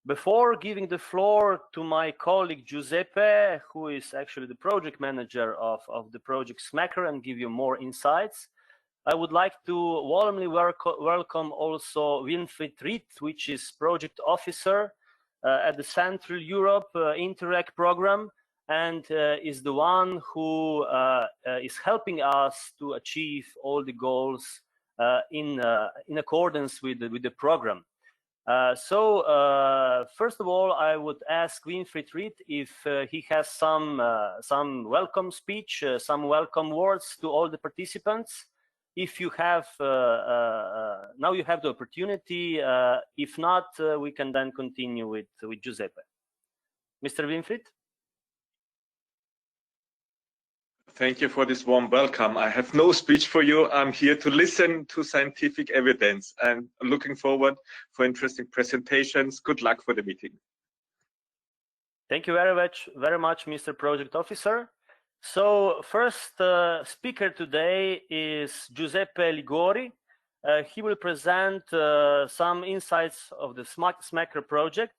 Before giving the floor to my colleague Giuseppe, who is actually the project manager of the project SMACR, and give you more insights, I would like to warmly welcome also Winfried Rizzi, which is project officer at the Central Europe Interreg program, and is the one who is helping us to achieve all the goals in accordance with the program. First of all, I would ask Winfried Rizzi if he has some welcome speech, some welcome words to all the participants. If you have, now you have the opportunity. If not, we can then continue with Giuseppe. Mr. Winfried? Thank you for this warm welcome. I have no speech for you. I'm here to listen to scientific evidence, and I'm looking forward for interesting presentations. Good luck for the meeting. Thank you very much, Mr. Project Officer. So first speaker today is Giuseppe Liguori. He will present some insights of the SMACR project.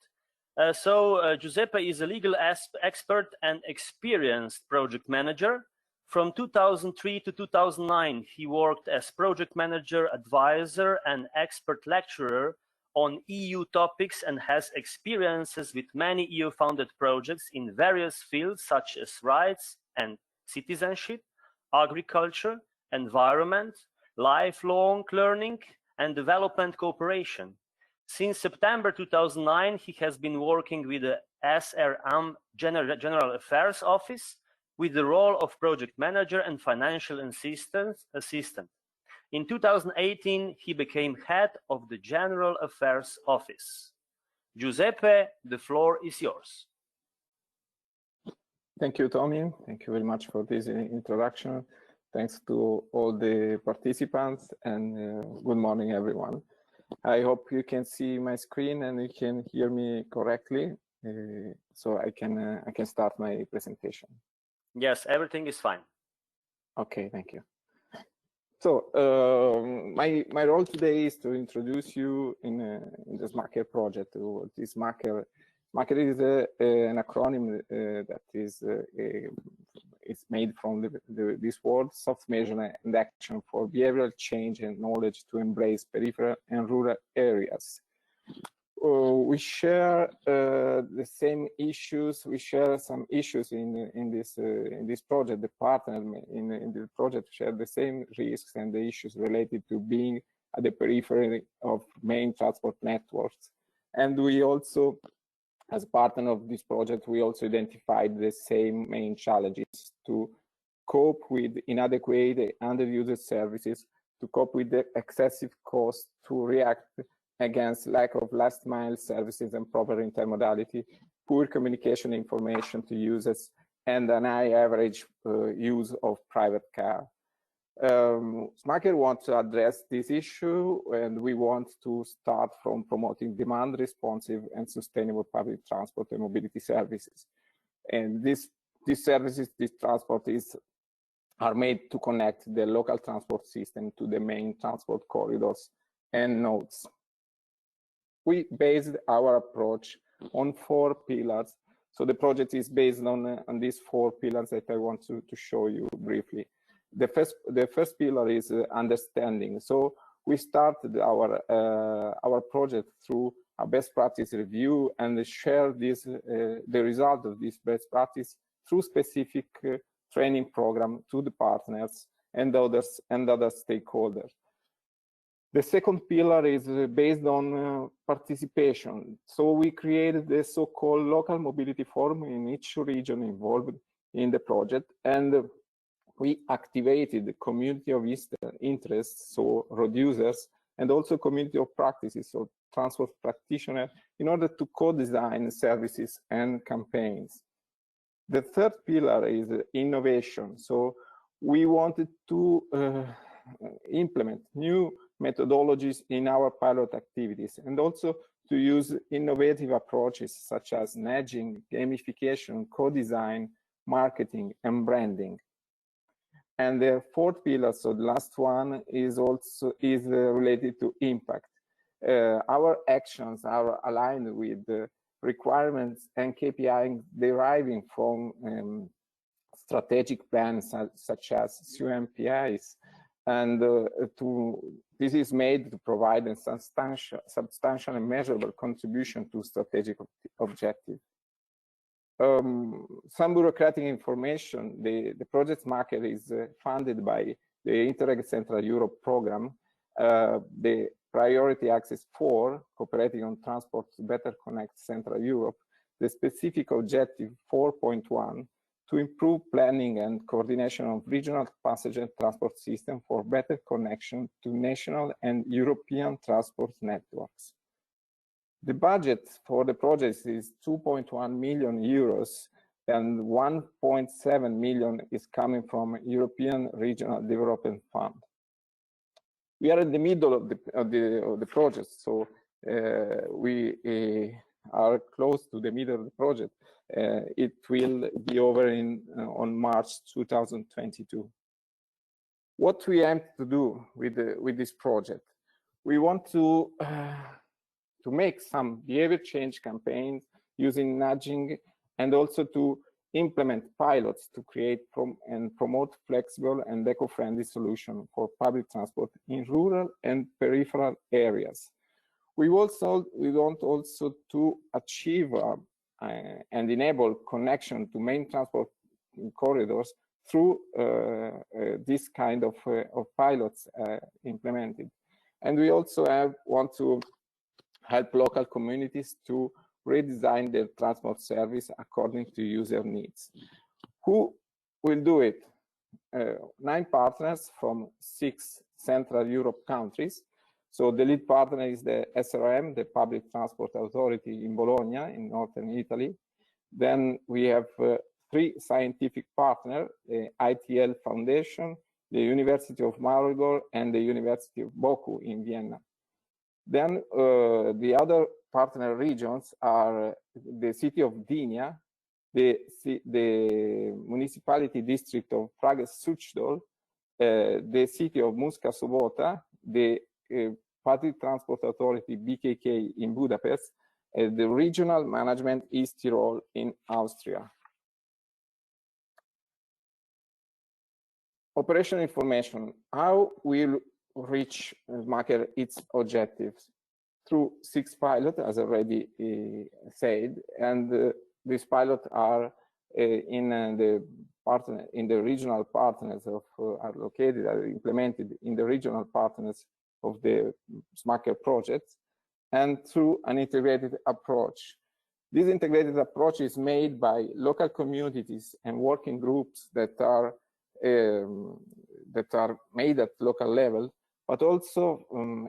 Giuseppe is a legal expert and experienced project manager. From 2003 to 2009, he worked as project manager, advisor, and expert lecturer on EU topics, and has experiences with many EU-funded projects in various fields such as rights and citizenship, agriculture, environment, lifelong learning, and development cooperation. Since September 2009, he has been working with the SRM General Affairs Office with the role of project manager and financial assistant. In 2018, he became head of the General Affairs Office. Giuseppe, the floor is yours. Thank you, Tommy. Thank you very much for this introduction. Thanks to all the participants, and good morning, everyone. I hope you can see my screen and you can hear me correctly, so I can start my presentation. Yes, everything is fine. Okay, thank you. So my role today is to introduce you in the SMACR project. This SMACR is an acronym that is made from this word: soft measure and action for behavioral change and knowledge to embrace peripheral and rural areas. We share the same issues. We share some issues in this project. The partners in the project share the same risks and the issues related to being at the periphery of main transport networks. And we also, as partner of this project, we also identified the same main challenges: to cope with inadequate and underused services, to cope with the excessive cost, to react against lack of last mile services and proper intermodality, poor communication information to users, and an high average use of private car. SMACR wants to address this issue, and we want to start from promoting demand responsive and sustainable public transport and mobility services. And these services, this transport are made to connect the local transport system to the main transport corridors and nodes. We based our approach on 4 pillars. So the project is based on these 4 pillars that I want to show you briefly. The first pillar is understanding. So we started our project through a best practice review and share the result of this best practice through specific training program to the partners and other stakeholders. The second pillar is based on participation. So we created the so-called local mobility forum in each region involved in the project, and we activated the community of interest, so road users, and also community of practices, so transport practitioners, in order to co-design services and campaigns. The third pillar is innovation. So we wanted to implement new methodologies in our pilot activities, and also to use innovative approaches such as nudging, gamification, co-design, marketing, and branding. And the fourth pillar, so the last one, is related to impact. Our actions are aligned with requirements and KPIs deriving from strategic plans such as CUMPIs, and this is made to provide a substantial and measurable contribution to strategic objectives. Some bureaucratic information: the project market is funded by the Interreg Central Europe program, the Priority Access 4, cooperating on transport to better connect Central Europe, the specific objective 4.1, to improve planning and coordination of regional passenger transport system for better connection to national and European transport networks. The budget for the project is 2.1 million euros, and 1.7 million is coming from European Regional Development Fund. We are in the middle of the project, so we are close to the middle of the project. It will be over on March 2022. What we aim to do with this project, we want to make some behavior change campaigns using nudging, and also to implement pilots to create and promote flexible and eco-friendly solutions for public transport in rural and peripheral areas. We want also to achieve and enable connection to main transport corridors through this kind of pilots implemented. And we also want to help local communities to redesign their transport service according to user needs. Who will do it? 9 partners from 6 Central Europe countries. So the lead partner is the SRM, the Public Transport Authority in Bologna, in northern Italy. Then we have 3 scientific partners, the ITL Foundation, the University of Maribor, and the University of Boku in Vienna. Then the other partner regions are the city of Gdynia, the municipality district of Prague-Suchdol, the city of Muska Sobota, the Public Transport Authority BKK in Budapest, and the regional management East Tyrol in Austria. Operational information: how will reach market its objectives? Through 6 pilots, as already said, and these pilots are in the regional partners are implemented in the regional partners of the SMACER project, and through an integrated approach. This integrated approach is made by local communities and working groups that are made at local level, but also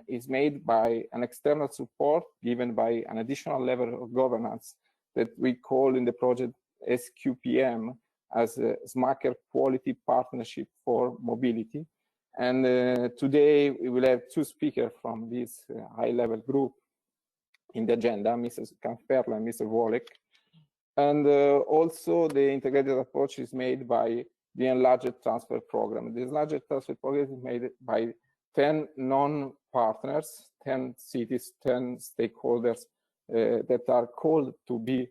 is made by an external support given by an additional level of governance that we call in the project SQPM, as a SMACER Quality Partnership for Mobility. And today we will have 2 speakers from this high-level group in the agenda, Mrs. Kamperla and Mr. Wolek. And also the integrated approach is made by the enlarged transfer program. This enlarged transfer program is made by 10 non-partners, 10 cities, 10 stakeholders that are called to be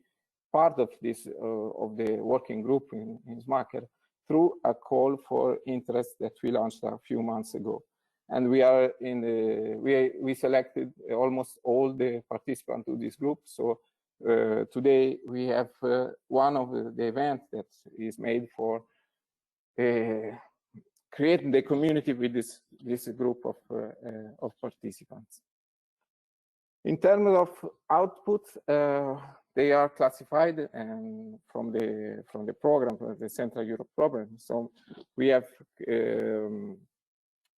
part of this of the working group in SMACER through a call for interest that we launched a few months ago. And we are in the we selected almost all the participants to this group. So today we have one of the events that is made for creating the community with this group of participants. In terms of output, they are classified from the program, the Central Europe program. So we have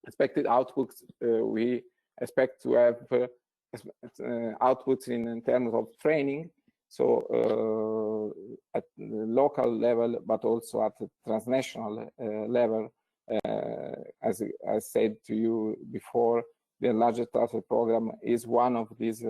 expected outputs. We expect to have outputs in terms of training, so at the local level, but also at the transnational level. As I said to you before, the largest transfer program is one of these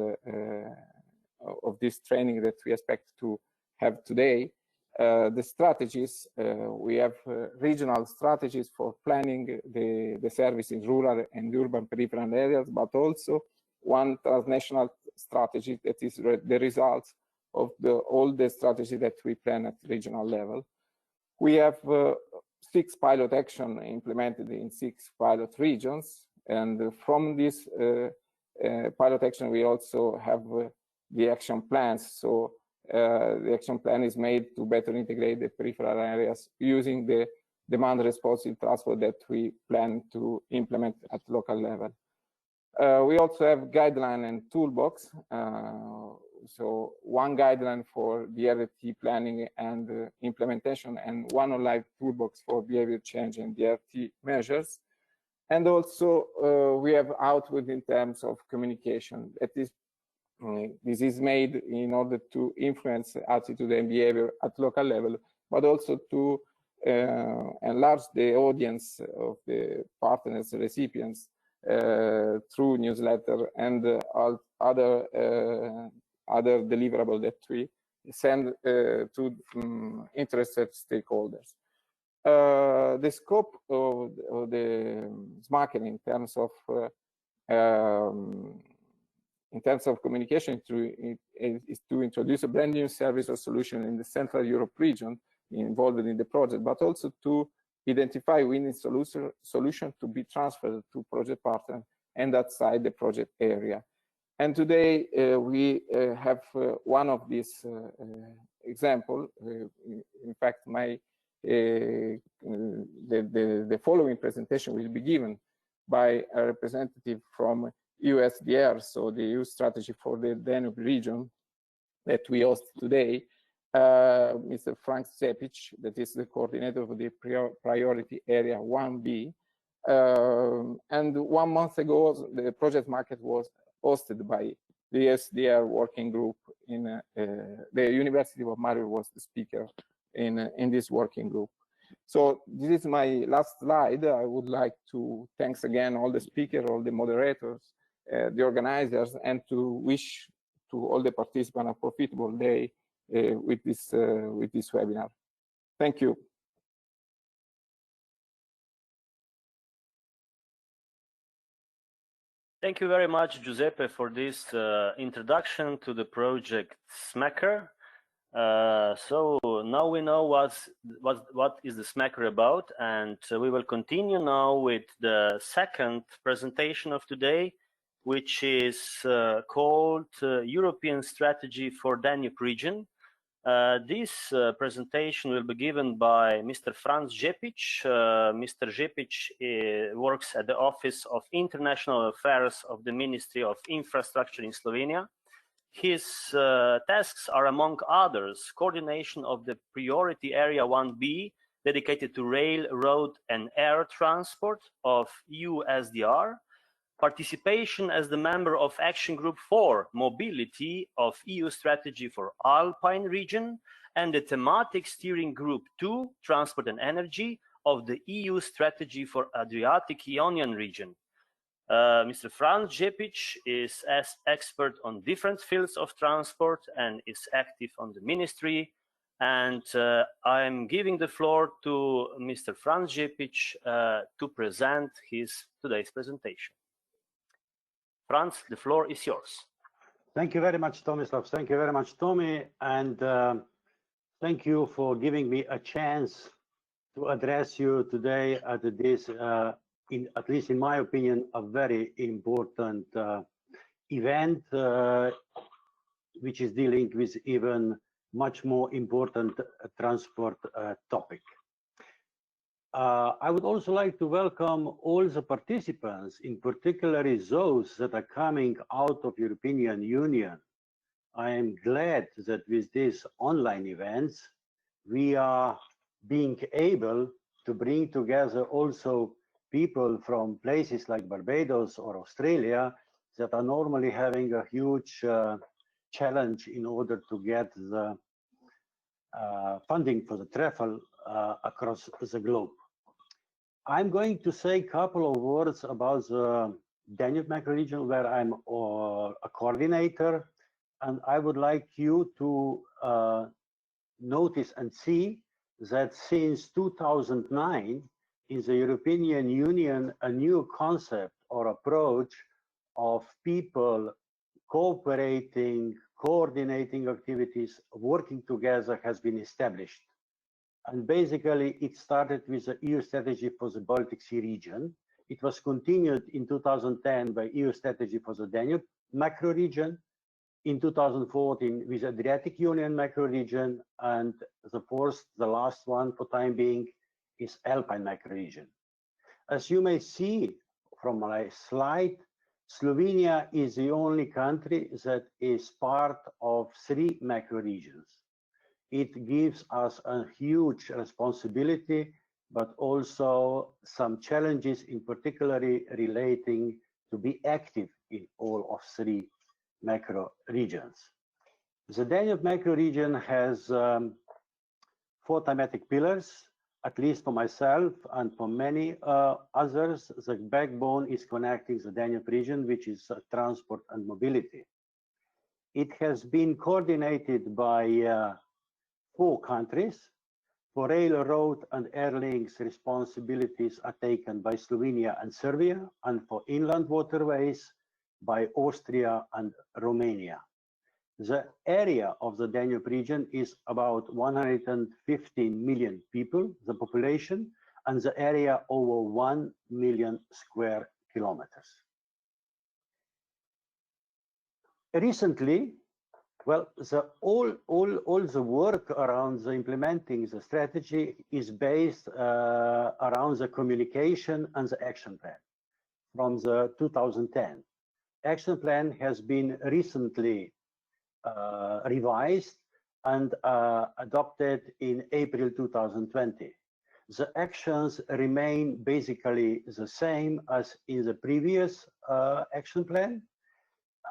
training that we expect to have today. The strategies, we have regional strategies for planning the service in rural and urban peripheral areas, but also one transnational strategy that is the results of all the strategy that we plan at regional level. We have 6 pilot action implemented in 6 pilot regions, and from this pilot action we also have the action plans. So the action plan is made to better integrate the peripheral areas using the demand responsive transport that we plan to implement at local level. We also have guideline and toolbox. So one guideline for the RT planning and implementation, and one online toolbox for behavior change and DRT measures. And also we have output in terms of communication. That is, this is made in order to influence attitude and behavior at local level, but also to enlarge the audience of the partners, recipients, through newsletter and other deliverable that we send to interested stakeholders. The scope of the market in terms of communication is to introduce a brand new service or solution in the Central Europe region involved in the project, but also to identify winning solution to be transferred to project partner and outside the project area. And today we have one of these example. In fact, the following presentation will be given by a representative from EUSDR, so the EU strategy for the Danube region that we host today, Mr. Franc Žepič, that is the coordinator of the priority area 1B. And 1 month ago, the project market was hosted by the EUSDR working group in the University of Maribor was the speaker in this working group. So this is my last slide. I would like to thanks again all the speakers, all the moderators, the organizers, and to wish to all the participants a profitable day with this webinar. Thank you. Thank you very much, Giuseppe, for this introduction to the project SMACR. So now we know what is the SMACR about, and we will continue now with the second presentation of today, which is called European Strategy for Danube Region. This presentation will be given by Mr. Franc Žepič. Mr. Žepič works at the Office of International Affairs of the Ministry of Infrastructure in Slovenia. His tasks are, among others, coordination of the priority area 1B dedicated to rail, road and air transport of EUSDR, participation as the member of Action Group 4 Mobility of EU Strategy for Alpine Region, and the thematic steering group 2 Transport and Energy of the EU Strategy for Adriatic Ionian Region. Mr. Franc Žepič is as expert on different fields of transport and is active on the ministry. And I'm giving the floor to Mr. Franc Žepič to present today's presentation. Franc, the floor is yours. Thank you very much, Tomislav. Thank you very much, Tommy. And thank you for giving me a chance to address you today at this, at least in my opinion, a very important event, which is dealing with even much more important transport topic. I would also like to welcome all the participants, in particular those that are coming out of European Union. I am glad that with these online events, we are being able to bring together also people from places like Barbados or Australia that are normally having a huge challenge in order to get the funding for the travel across the globe. I'm going to say a couple of words about the Danube macro-region, where I'm a coordinator, and I would like you to notice and see that since 2009, in the European Union, a new concept or approach of people cooperating, coordinating activities, working together has been established. And basically, it started with the EU strategy for the Baltic Sea region. It was continued in 2010 by EU strategy for the Danube macro region, in 2014 with Adriatic Union macro region, and the last one for time being is Alpine macro region. As you may see from my slide, Slovenia is the only country that is part of 3 macro regions. It gives us a huge responsibility, but also some challenges, in particularly relating to be active in all of 3 macro regions. The Danube macro region has 4 thematic pillars. At least for myself and for many others, the backbone is connecting the Danube region, which is transport and mobility. It has been coordinated by 4 countries. For rail, road, and air links, responsibilities are taken by Slovenia and Serbia, and for inland waterways by Austria and Romania. The area of the Danube region is about 115 million people, the population, and the area over 1 million square kilometers. Recently, well, all the work around the implementing the strategy is based around the communication and the action plan from the 2010. Action plan has been recently revised and adopted in April 2020. The actions remain basically the same as in the previous action plan.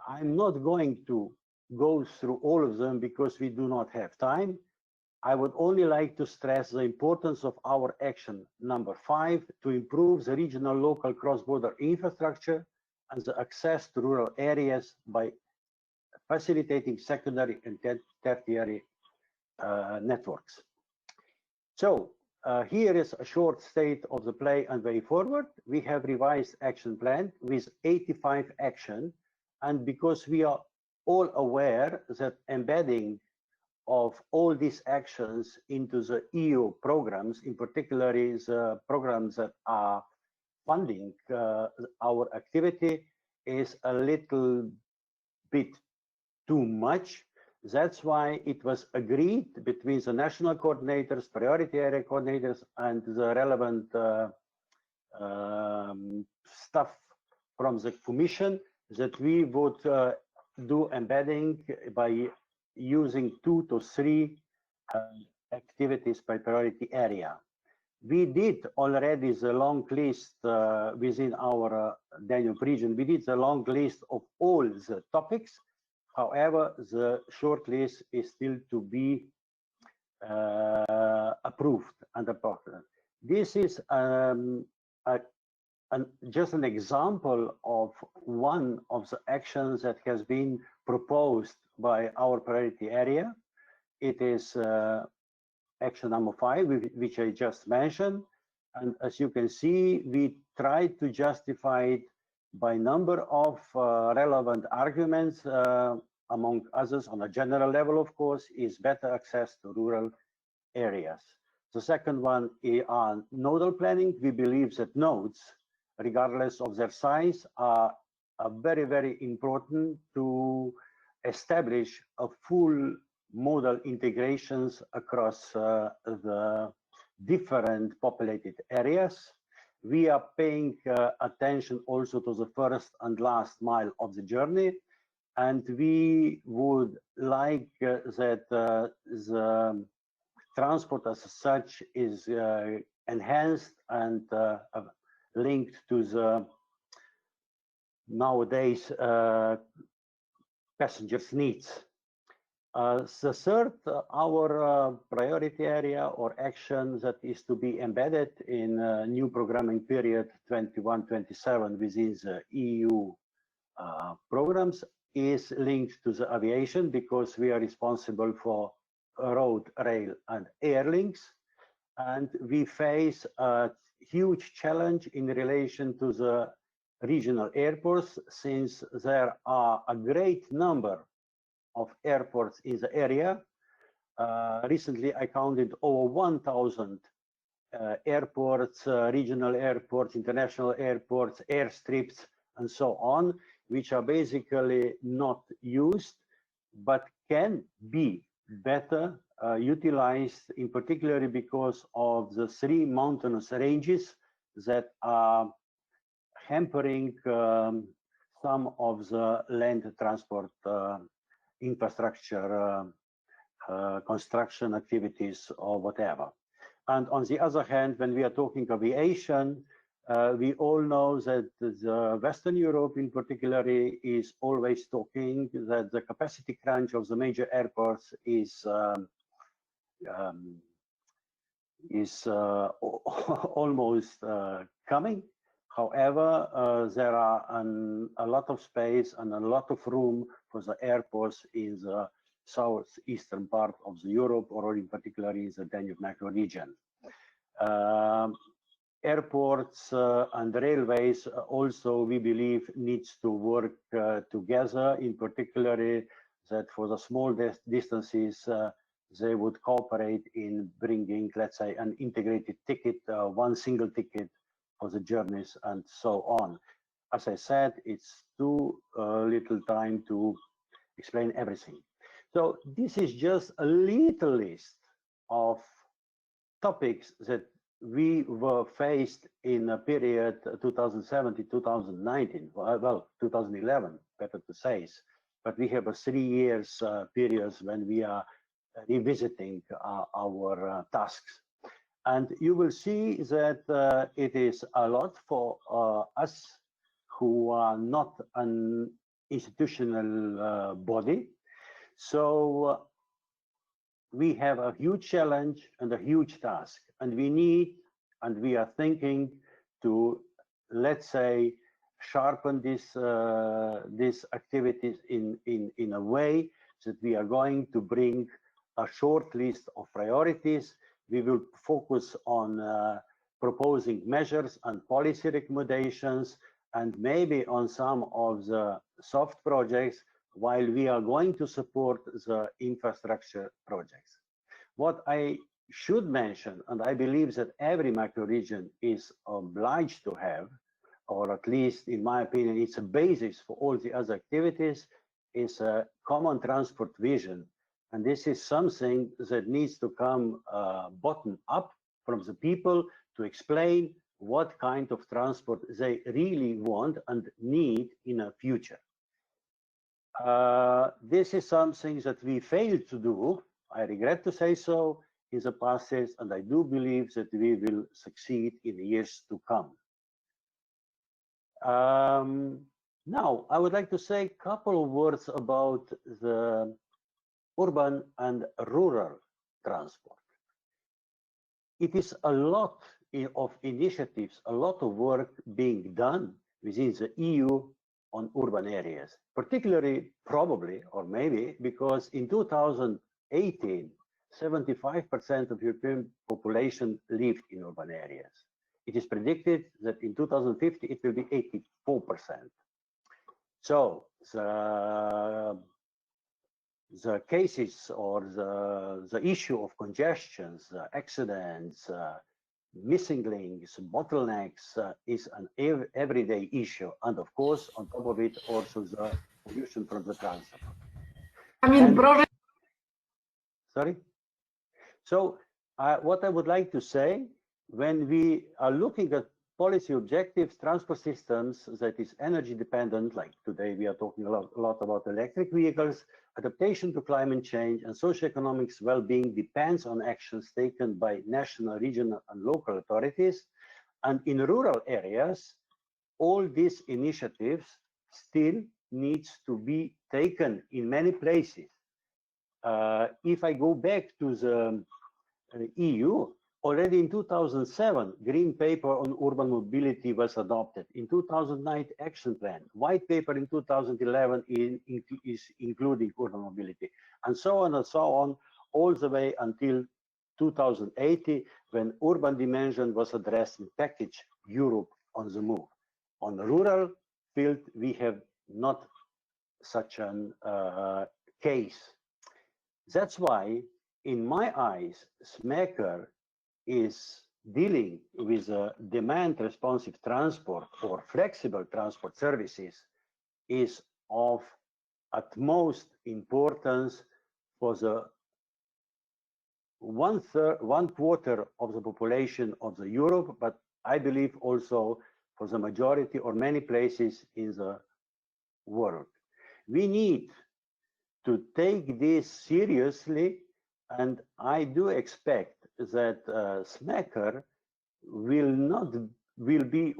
I'm not going to go through all of them because we do not have time. I would only like to stress the importance of our action number 5 to improve the regional local cross-border infrastructure and the access to rural areas by facilitating secondary and tertiary networks. So here is a short state of the play and way forward. We have revised action plan with 85 action, and because we are all aware that embedding of all these actions into the EU programs, in particular the programs that are funding our activity, is a little bit too much. That's why it was agreed between the national coordinators, priority area coordinators, and the relevant staff from the Commission that we would do embedding by using 2 to 3 activities by priority area. We did already the long list within our Danube region. We did the long list of all the topics. However, the short list is still to be approved and adopted. This is just an example of one of the actions that has been proposed by our priority area. It is action number 5, which I just mentioned. And as you can see, we tried to justify it by number of relevant arguments, among others, on a general level, of course, is better access to rural areas. The second one is on nodal planning. We believe that nodes, regardless of their size, are very, very important to establish a full modal integrations across the different populated areas. We are paying attention also to the first and last mile of the journey, and we would like that the transport as such is enhanced and linked to the nowadays passengers' needs. The third, our priority area or action that is to be embedded in a new programming period 21-27 within the EU programs is linked to the aviation, because we are responsible for road, rail, and air links. And we face a huge challenge in relation to the regional airports, since there are a great number of airports in the area. Recently, I counted over 1,000 airports, regional airports, international airports, airstrips, and so on, which are basically not used, but can be better utilized, in particular because of the 3 mountainous ranges that are hampering some of the land transport infrastructure construction activities or whatever. And on the other hand, when we are talking aviation, we all know that the Western Europe in particular is always talking that the capacity crunch of the major airports is almost coming. However, there are a lot of space and a lot of room for the airports in the southeastern part of the Europe, or in particular in the Danube region. Airports and railways also, we believe, needs to work together, in particular that for the small distances, they would cooperate in bringing, let's say, an integrated ticket, one single ticket for the journeys and so on. As I said, it's too little time to explain everything. So this is just a little list of topics that we were faced in a period 2017-2019, well, 2011, better to say, but we have a 3 years period when we are revisiting our tasks. And you will see that it is a lot for us who are not an institutional body. So we have a huge challenge and a huge task, and we are thinking to, let's say, sharpen these activities in a way that we are going to bring a short list of priorities. We will focus on proposing measures and policy recommendations, and maybe on some of the soft projects, while we are going to support the infrastructure projects. What I should mention, and I believe that every macro region is obliged to have, or at least in my opinion, it's a basis for all the other activities, is a common transport vision. And this is something that needs to come bottom up from the people to explain what kind of transport they really want and need in the future. This is something that we failed to do, I regret to say so, in the past years, and I do believe that we will succeed in the years to come. Now, I would like to say a couple of words about the urban and rural transport. It is a lot of initiatives, a lot of work being done within the EU on urban areas, particularly probably, or maybe, because in 2018, 75% of European population lived in urban areas. It is predicted that in 2050, it will be 84%. So the cases or the issue of congestions, accidents, missing links, bottlenecks is an everyday issue, and of course, on top of it, also the pollution from the transport. Sorry. So what I would like to say, when we are looking at policy objectives, transport systems that is energy dependent, like today we are talking a lot about electric vehicles, adaptation to climate change and socioeconomic well-being depends on actions taken by national, regional and local authorities. And in rural areas, all these initiatives still needs to be taken in many places. If I go back to the EU, already in 2007, Green Paper on Urban Mobility was adopted. In 2009, Action Plan, White Paper in 2011 is including urban mobility, and so on, all the way until 2080, when urban dimension was addressed in package Europe on the Move. On the rural field, we have not such an case. That's why, in my eyes, SMACR is dealing with demand responsive transport or flexible transport services is of utmost importance for the one quarter of the population of the Europe, but I believe also for the majority or many places in the world. We need to take this seriously, and I do expect that SMACR will be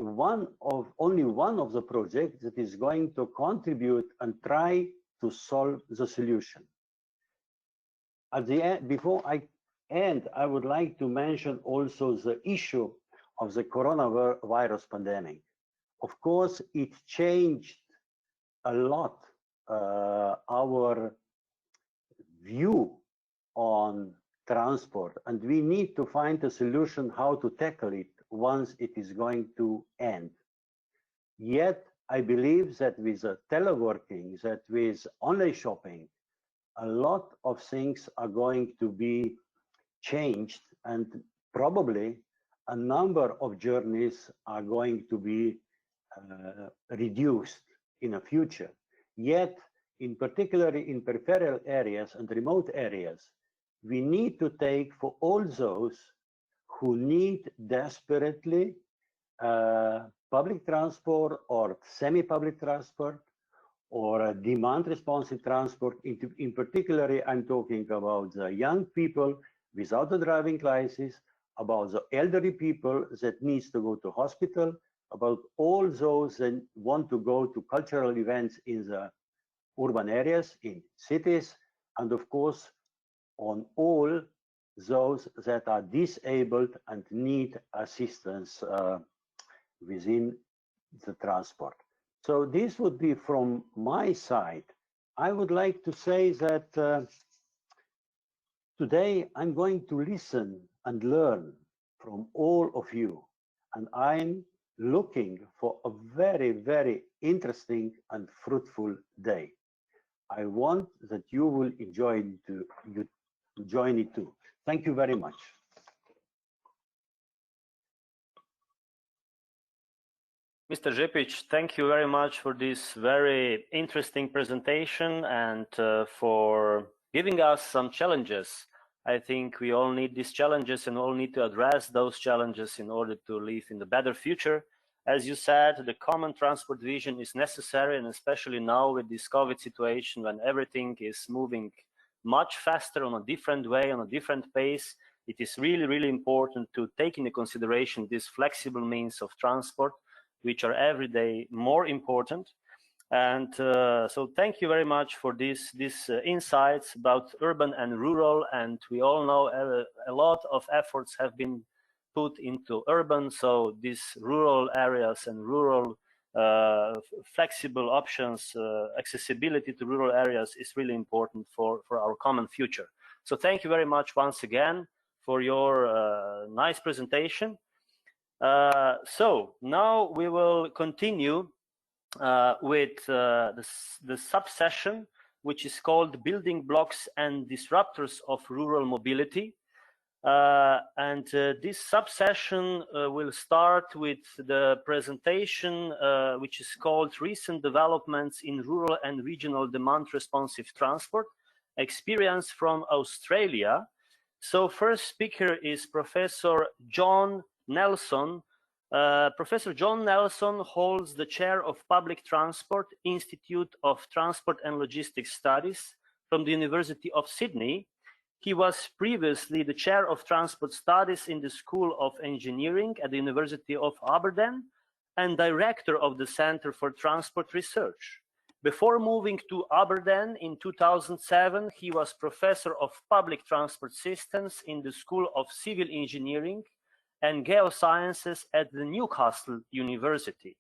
only one of the projects that is going to contribute and try to solve the solution. At the end, before I end, I would like to mention also the issue of the coronavirus pandemic. Of course, it changed a lot our view on transport, and we need to find a solution how to tackle it once it is going to end. Yet, I believe that with teleworking, that with online shopping, a lot of things are going to be changed, and probably a number of journeys are going to be reduced in the future. Yet, in particular in peripheral areas and remote areas, we need to take for all those who need desperately public transport or semi-public transport or demand responsive transport. In particular, I'm talking about the young people without a driving license, about the elderly people that needs to go to hospital, about all those that want to go to cultural events in the urban areas, in cities, and of course, on all those that are disabled and need assistance within the transport. So this would be from my side. I would like to say that today I'm going to listen and learn from all of you, and I'm looking for a very, very interesting and fruitful day. I want that you will join it too. Thank you very much. Mr. Žepič, thank you very much for this very interesting presentation and for giving us some challenges. I think we all need these challenges and all need to address those challenges in order to live in the better future. As you said, the common transport vision is necessary, and especially now with this COVID situation when everything is moving much faster on a different way, on a different pace, it is really, really important to take into consideration these flexible means of transport, which are every day more important. And so thank you very much for these insights about urban and rural. And we all know a lot of efforts have been put into urban. So these rural areas and rural flexible options, accessibility to rural areas is really important for our common future. So thank you very much once again for your nice presentation. So now we will continue with the sub-session, which is called Building Blocks and Disruptors of Rural Mobility. This sub-session will start with the presentation, which is called Recent Developments in Rural and Regional Demand Responsive Transport, Experience from Australia. So first speaker is Professor John Nelson. Professor John Nelson holds the chair of Public Transport, Institute of Transport and Logistics Studies from the University of Sydney. He was previously the chair of Transport Studies in the School of Engineering at the University of Aberdeen and director of the Centre for Transport Research. Before moving to Aberdeen in 2007, he was professor of Public Transport Systems in the School of Civil Engineering and Geosciences at the Newcastle University.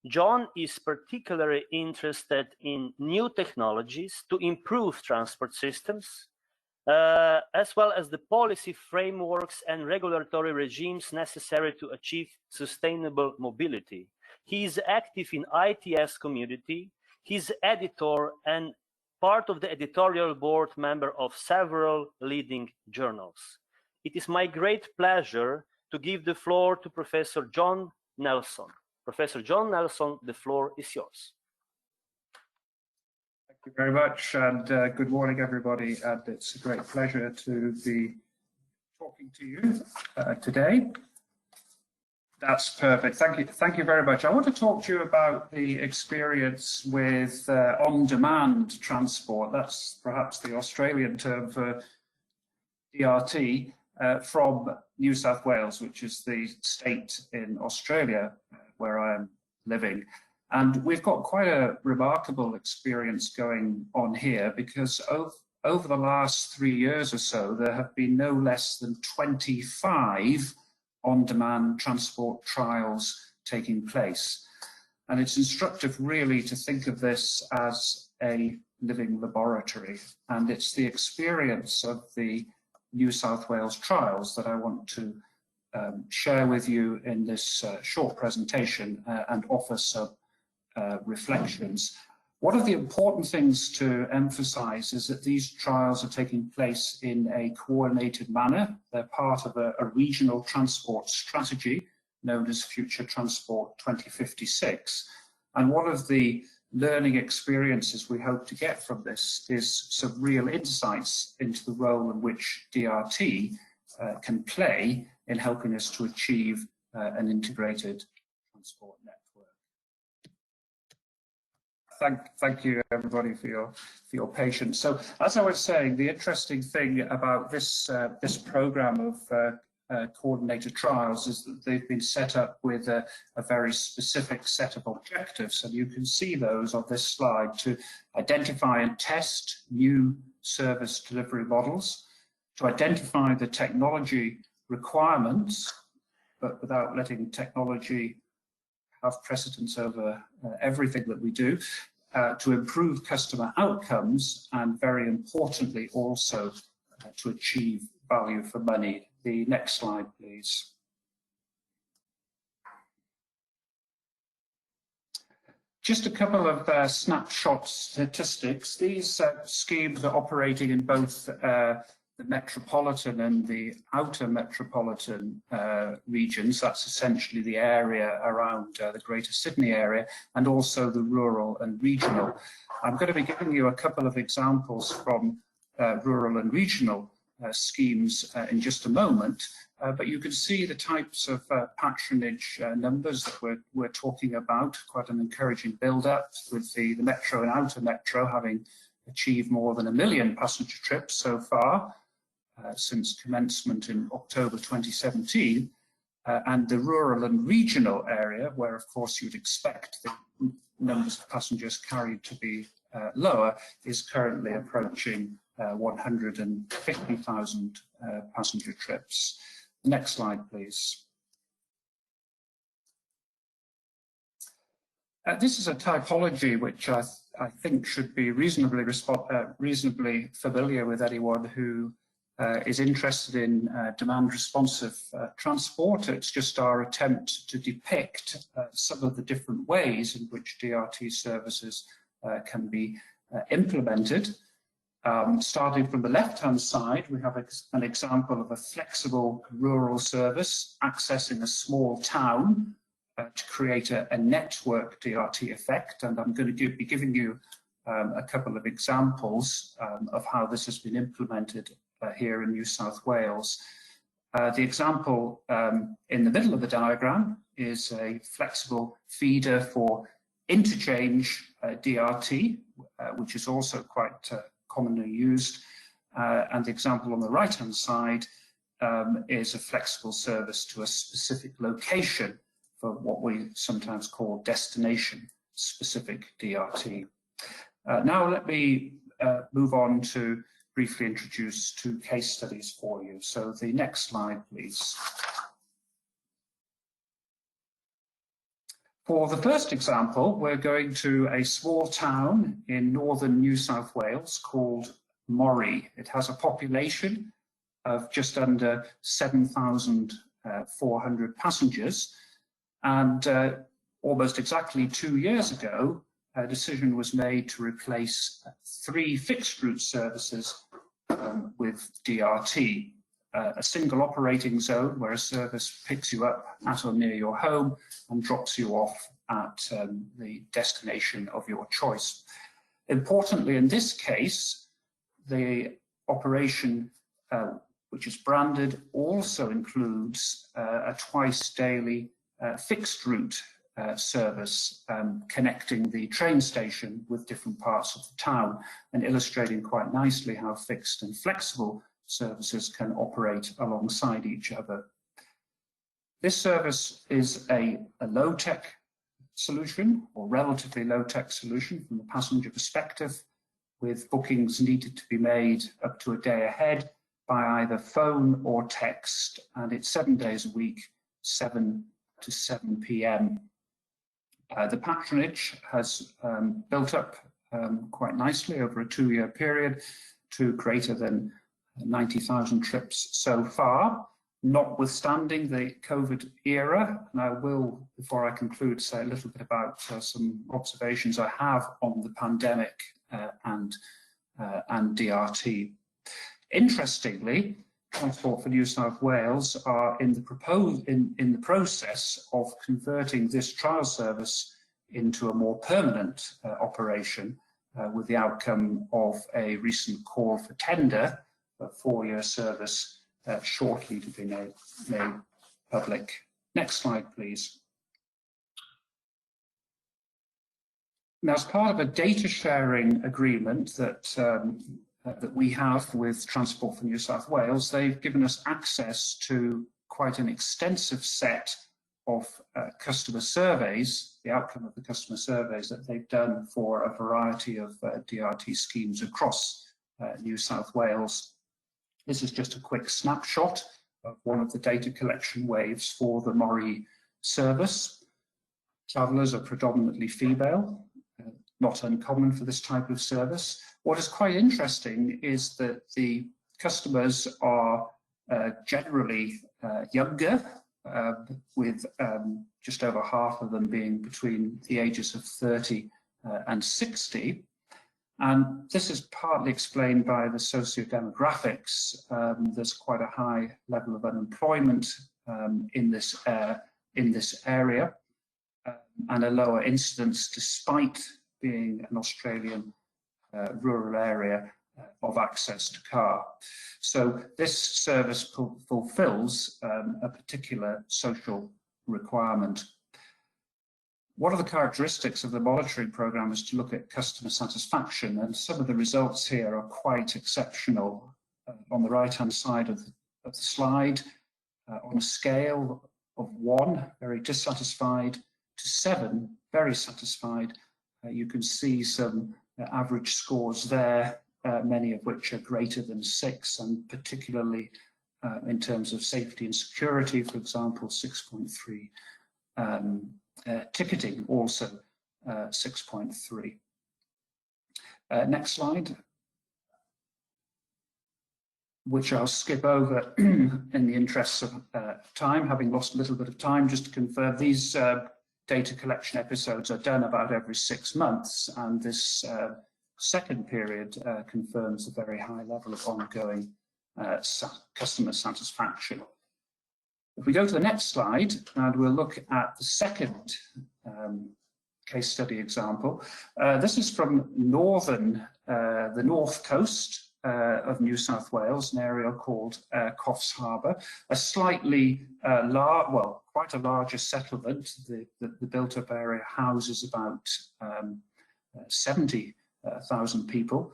John is particularly interested in new technologies to improve transport systems, as well as the policy frameworks and regulatory regimes necessary to achieve sustainable mobility. He is active in ITS community. He's editor and part of the editorial board member of several leading journals. It is my great pleasure to give the floor to Professor John Nelson. Professor John Nelson, the floor is yours. Thank you very much, and good morning, everybody. And it's a great pleasure to be talking to you today. That's perfect. Thank you. Thank you very much. I want to talk to you about the experience with on-demand transport. That's perhaps the Australian term for DRT from New South Wales, which is the state in Australia where I am living. And we've got quite a remarkable experience going on here, because over the last 3 years or so, there have been no less than 25 on-demand transport trials taking place. And it's instructive really to think of this as a living laboratory. And it's the experience of the New South Wales trials that I want to share with you in this short presentation and offer some reflections. One of the important things to emphasize is that these trials are taking place in a coordinated manner. They're part of a regional transport strategy known as Future Transport 2056. And one of the learning experiences we hope to get from this is some real insights into the role in which DRT can play in helping us to achieve an integrated transport network. Thank you, everybody, for your patience. So, as I was saying, the interesting thing about this program of coordinated trials is that they've been set up with a very specific set of objectives, and you can see those on this slide: to identify and test new service delivery models, to identify the technology requirements, but without letting technology have precedence over everything that we do, to improve customer outcomes, and very importantly also to achieve value for money. The next slide, please. Just a couple of snapshot statistics. These schemes are operating in both the metropolitan and the outer metropolitan regions. That's essentially the area around the Greater Sydney area, and also the rural and regional. I'm going to be giving you a couple of examples from rural and regional schemes in just a moment, but you can see the types of patronage numbers that we're talking about. Quite an encouraging build-up, with the metro and outer metro having achieved more than 1 million passenger trips so far since commencement in October 2017, and the rural and regional area, where of course you'd expect the numbers of passengers carried to be lower, is currently approaching 150,000 passenger trips. Next slide, please. This is a typology which I think should be reasonably familiar with anyone who is interested in demand responsive transport. It's just our attempt to depict some of the different ways in which DRT services can be implemented. Starting from the left-hand side, we have an example of a flexible rural service accessing a small town to create a network DRT effect, and I'm going to be giving you a couple of examples of how this has been implemented here in New South Wales. The example in the middle of the diagram is a flexible feeder for interchange DRT, which is also quite commonly used. And the example on the right-hand side is a flexible service to a specific location for what we sometimes call destination-specific DRT. Now let me move on to briefly introduce 2 case studies for you. So the next slide, please. For the first example, we're going to a small town in northern New South Wales called Moree. It has a population of just under 7,400 passengers, and almost exactly 2 years ago, a decision was made to replace 3 fixed route services with DRT, a single operating zone where a service picks you up at or near your home and drops you off at the destination of your choice. Importantly, in this case, the operation, which is branded, also includes a twice daily fixed route service connecting the train station with different parts of the town, and illustrating quite nicely how fixed and flexible services can operate alongside each other. This service is a low-tech solution, or relatively low-tech solution from the passenger perspective, with bookings needed to be made up to a day ahead by either phone or text, and it's 7 days a week, 7 to 7 p.m. The patronage has built up quite nicely over a 2-year period to greater than 90,000 trips so far, notwithstanding the COVID era. And I will, before I conclude, say a little bit about some observations I have on the pandemic and DRT. Interestingly, Transport for New South Wales are in the process of converting this trial service into a more permanent operation, with the outcome of a recent call for tender, a 4-year service shortly to be made public. Next slide, please. Now, as part of a data sharing agreement that we have with Transport for New South Wales, they've given us access to quite an extensive set of customer surveys, the outcome of the customer surveys that they've done for a variety of DRT schemes across New South Wales. This is just a quick snapshot of one of the data collection waves for the Moree service. Travellers are predominantly female, not uncommon for this type of service. What is quite interesting is that the customers are generally younger, with just over half of them being between the ages of 30 and 60. And this is partly explained by the socio-demographics. There's quite a high level of unemployment in this area, and a lower incidence, despite being an Australian rural area, of access to car. So this service fulfills a particular social requirement. One of the characteristics of the monitoring program is to look at customer satisfaction, and some of the results here are quite exceptional. On the right-hand side of the slide, on a scale of 1, very dissatisfied, to 7, very satisfied, you can see some average scores there, many of which are greater than 6, and particularly in terms of safety and security, for example, 6.3. Ticketing also 6.3. Next slide, which I'll skip over in the interests of time, having lost a little bit of time. Just to confirm, these data collection episodes are done about every 6 months, and this second period confirms a very high level of ongoing customer satisfaction. If we go to the next slide, and we'll look at the second case study example. This is from the north coast of New South Wales, an area called Coffs Harbour, a slightly quite a larger settlement. The built-up area houses about 70,000 people.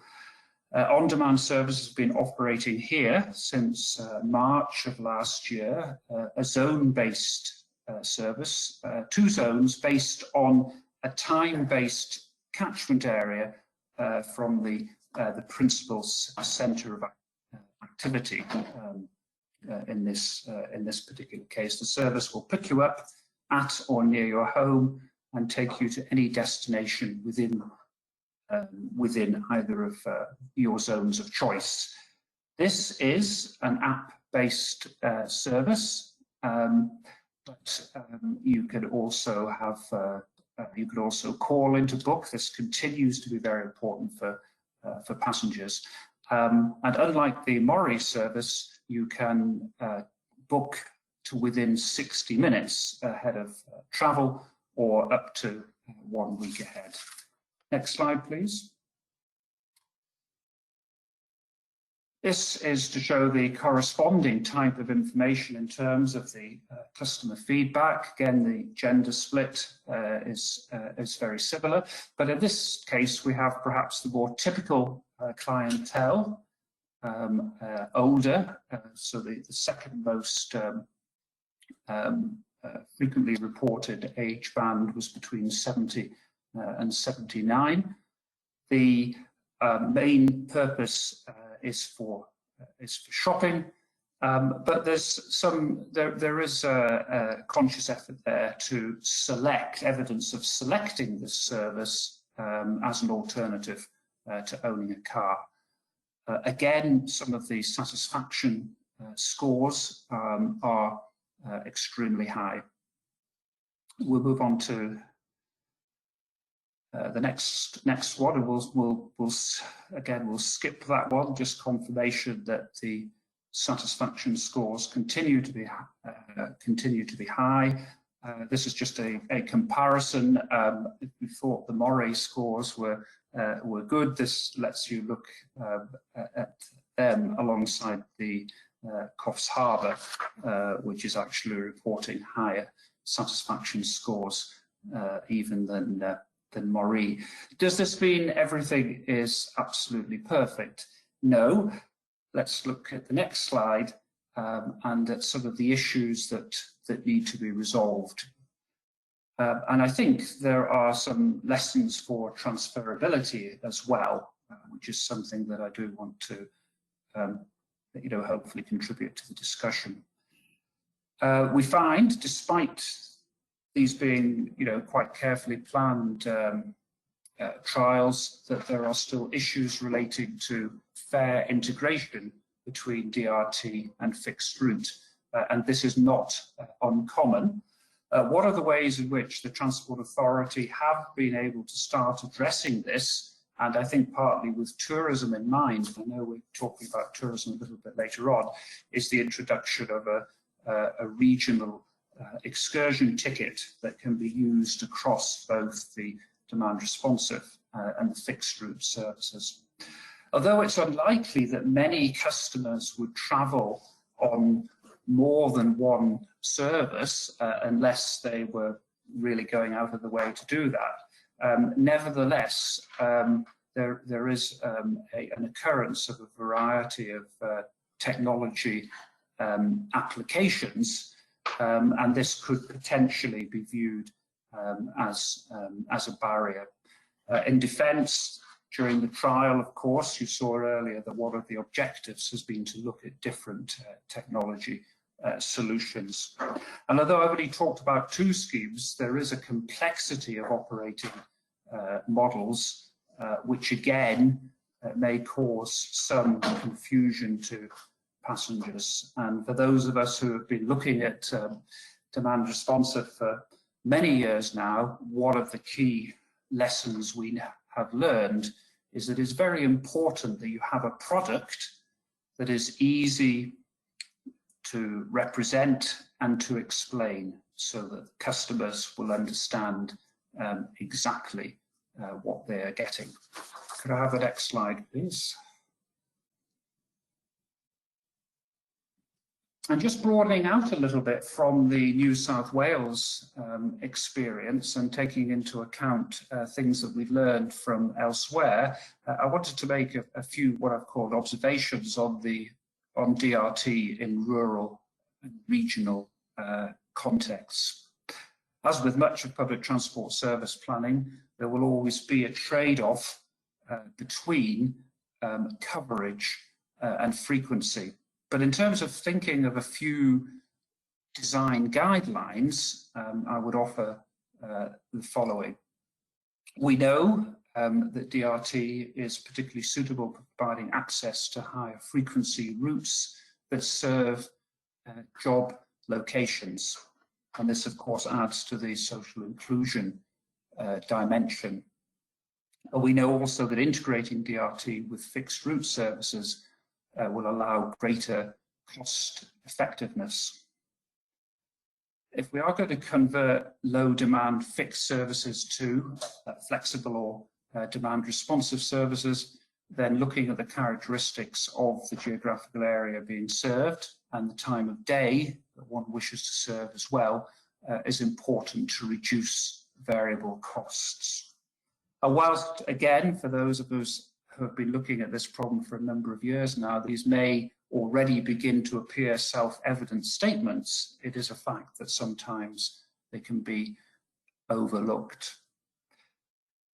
On-demand service has been operating here since March of last year, a zone-based service, 2 zones based on a time-based catchment area from the principal centre of activity. In this particular case, the service will pick you up at or near your home and take you to any destination within either of your zones of choice. This is an app-based service, but you can also have You could also call in to book. This continues to be very important for passengers. And unlike the Mori service, you can book to within 60 minutes ahead of travel or up to 1 week ahead. Next slide, please. This is to show the corresponding type of information in terms of the customer feedback. Again, the gender split is very similar, but in this case, we have perhaps the more typical clientele, older, so the second most frequently reported age band was between 70 and 79. The main purpose is for shopping, but there is a conscious effort there to select evidence of selecting this service as an alternative to owning a car. Again, some of the satisfaction scores are extremely high. We'll move on to the next one, and we'll skip that one. Just confirmation that the satisfaction scores continue to be high. This is just a comparison. We thought the Mori scores were good. This lets you look at them alongside the Coffs Harbour, which is actually reporting higher satisfaction scores even than Mori. Does this mean everything is absolutely perfect? No. Let's look at the next slide and at some of the issues that need to be resolved. And I think there are some lessons for transferability as well, which is something that I do want to hopefully contribute to the discussion. We find, despite these being, quite carefully planned trials, that there are still issues relating to fare integration between DRT and fixed route, and this is not uncommon. What are the ways in which the Transport Authority have been able to start addressing this? And I think partly with tourism in mind, I know we're talking about tourism a little bit later on, is the introduction of a regional excursion ticket that can be used across both the demand responsive and the fixed route services. Although it's unlikely that many customers would travel on more than one service unless they were really going out of the way to do that. Nevertheless, there is an occurrence of a variety of technology applications, and this could potentially be viewed as a barrier. In defence, during the trial, of course, you saw earlier that one of the objectives has been to look at different technology solutions. And although I've only talked about two schemes, there is a complexity of operating models, which again may cause some confusion to passengers. And for those of us who have been looking at demand responsive for many years now, one of the key lessons we have learned is that it's very important that you have a product that is easy to represent and to explain so that customers will understand exactly what they are getting. Could I have the next slide, please? And just broadening out a little bit from the New South Wales experience and taking into account things that we've learned from elsewhere, I wanted to make a few what I've called observations on DRT in rural and regional contexts. As with much of public transport service planning, there will always be a trade-off between coverage and frequency. But in terms of thinking of a few design guidelines, I would offer the following. We know that DRT is particularly suitable for providing access to higher frequency routes that serve job locations. And this, of course, adds to the social inclusion dimension. And we know also that integrating DRT with fixed route services will allow greater cost effectiveness. If we are going to convert low demand fixed services to flexible or demand responsive services, then looking at the characteristics of the geographical area being served and the time of day that one wishes to serve as well is important to reduce variable costs. Whilst, again, for those of us who have been looking at this problem for a number of years now, these may already begin to appear self-evident statements, it is a fact that sometimes they can be overlooked.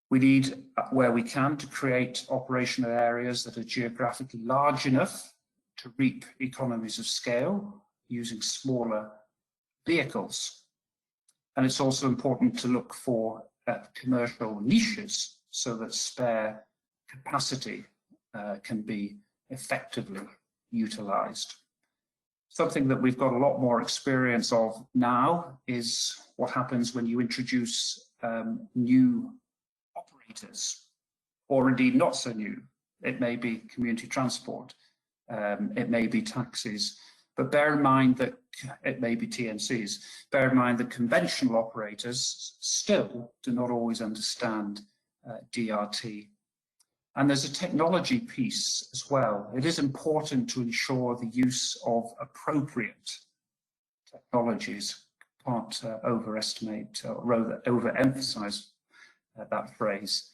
We need, where we can, to create operational areas that are geographically large enough to reap economies of scale using smaller vehicles. And it's also important to look for commercial niches so that spare capacity can be effectively utilized. Something that we've got a lot more experience of now is what happens when you introduce new operators, or indeed not so new. It may be community transport, it may be taxis, but bear in mind that it may be TNCs. Bear in mind that conventional operators still do not always understand DRT. And there's a technology piece as well. It is important to ensure the use of appropriate technologies. Can't overestimate or rather overemphasize that phrase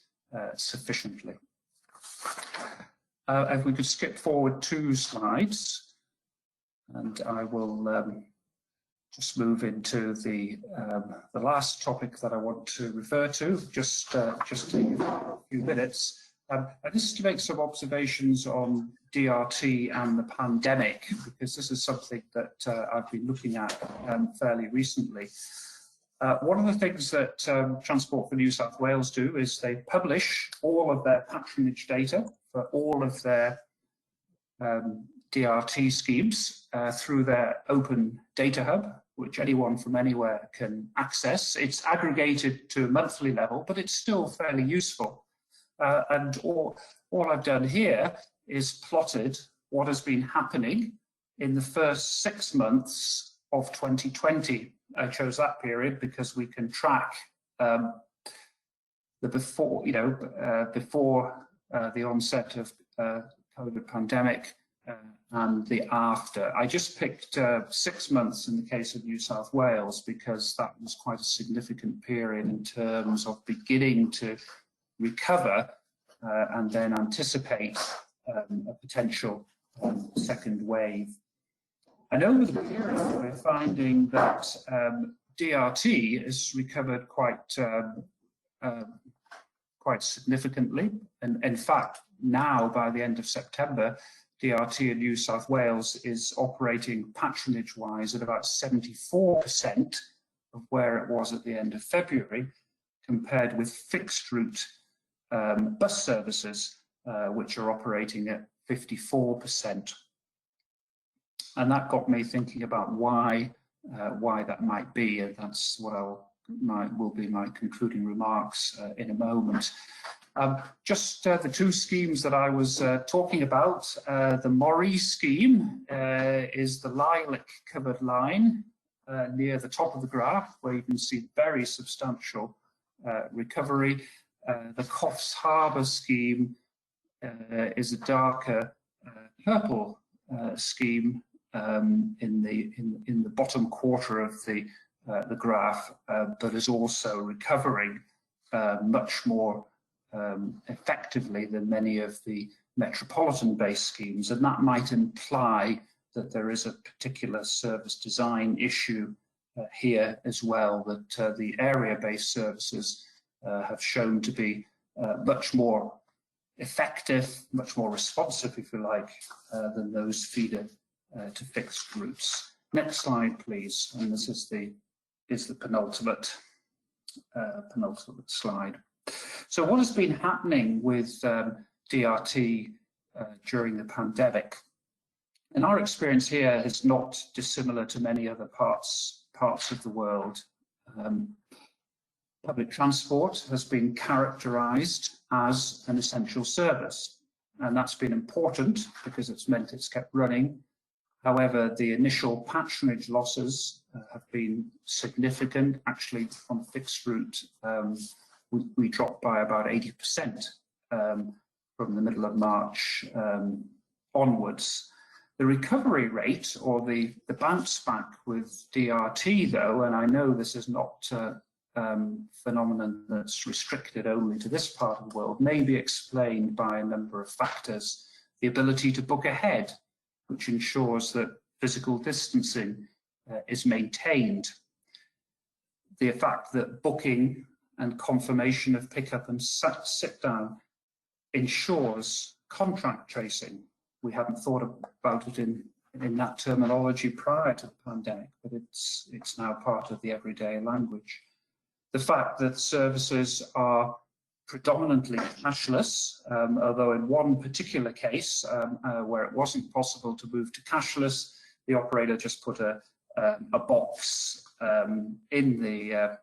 sufficiently. If we could skip forward 2 slides, and I will just move into the last topic that I want to refer to, just take a few minutes. This is to make some observations on DRT and the pandemic, because this is something that I've been looking at fairly recently. One of the things that Transport for New South Wales do is they publish all of their patronage data for all of their DRT schemes through their open data hub, which anyone from anywhere can access. It's aggregated to a monthly level, but it's still fairly useful. And all I've done here is plotted what has been happening in the first 6 months of 2020. I chose that period because we can track the before, before the onset of COVID pandemic and the after. I just picked 6 months in the case of New South Wales because that was quite a significant period in terms of beginning to recover and then anticipate a potential second wave. And over the period, we're finding that DRT has recovered quite significantly. And in fact, now by the end of September, DRT in New South Wales is operating patronage-wise at about 74% of where it was at the end of February, compared with fixed route bus services, which are operating at 54%. And that got me thinking about why that might be, and that's what will be my concluding remarks in a moment. Just the 2 schemes that I was talking about. The Morrie scheme is the lilac covered line near the top of the graph, where you can see very substantial recovery. The Coffs Harbour scheme is a darker purple scheme in the bottom quarter of the graph, but is also recovering much more effectively than many of the metropolitan-based schemes, and that might imply that there is a particular service design issue here as well, that the area-based services have shown to be much more effective, much more responsive, if you like, than those feeder to fixed routes. Next slide, please. And this is the penultimate slide. So what has been happening with DRT during the pandemic? And our experience here is not dissimilar to many other parts of the world. public transport has been characterized as an essential service. And that's been important because it's meant it's kept running. However, the initial patronage losses have been significant. Actually, on fixed route, we dropped by about 80% from the middle of March onwards. The recovery rate, or the bounce back with DRT, though, and I know this is not a phenomenon that's restricted only to this part of the world, may be explained by a number of factors. The ability to book ahead, which ensures that physical distancing is maintained. The fact that booking and confirmation of pickup and sit down ensures contract tracing. We hadn't thought about it in that terminology prior to the pandemic, but it's now part of the everyday language. The fact that services are predominantly cashless, although in one particular case where it wasn't possible to move to cashless, the operator just put a box in the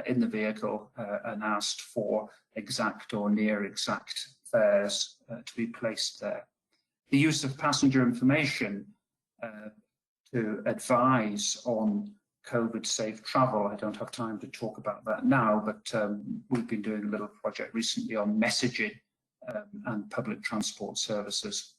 vehicle and asked for exact or near exact fares to be placed there. The use of passenger information to advise on COVID-safe travel. I don't have time to talk about that now, but we've been doing a little project recently on messaging and public transport services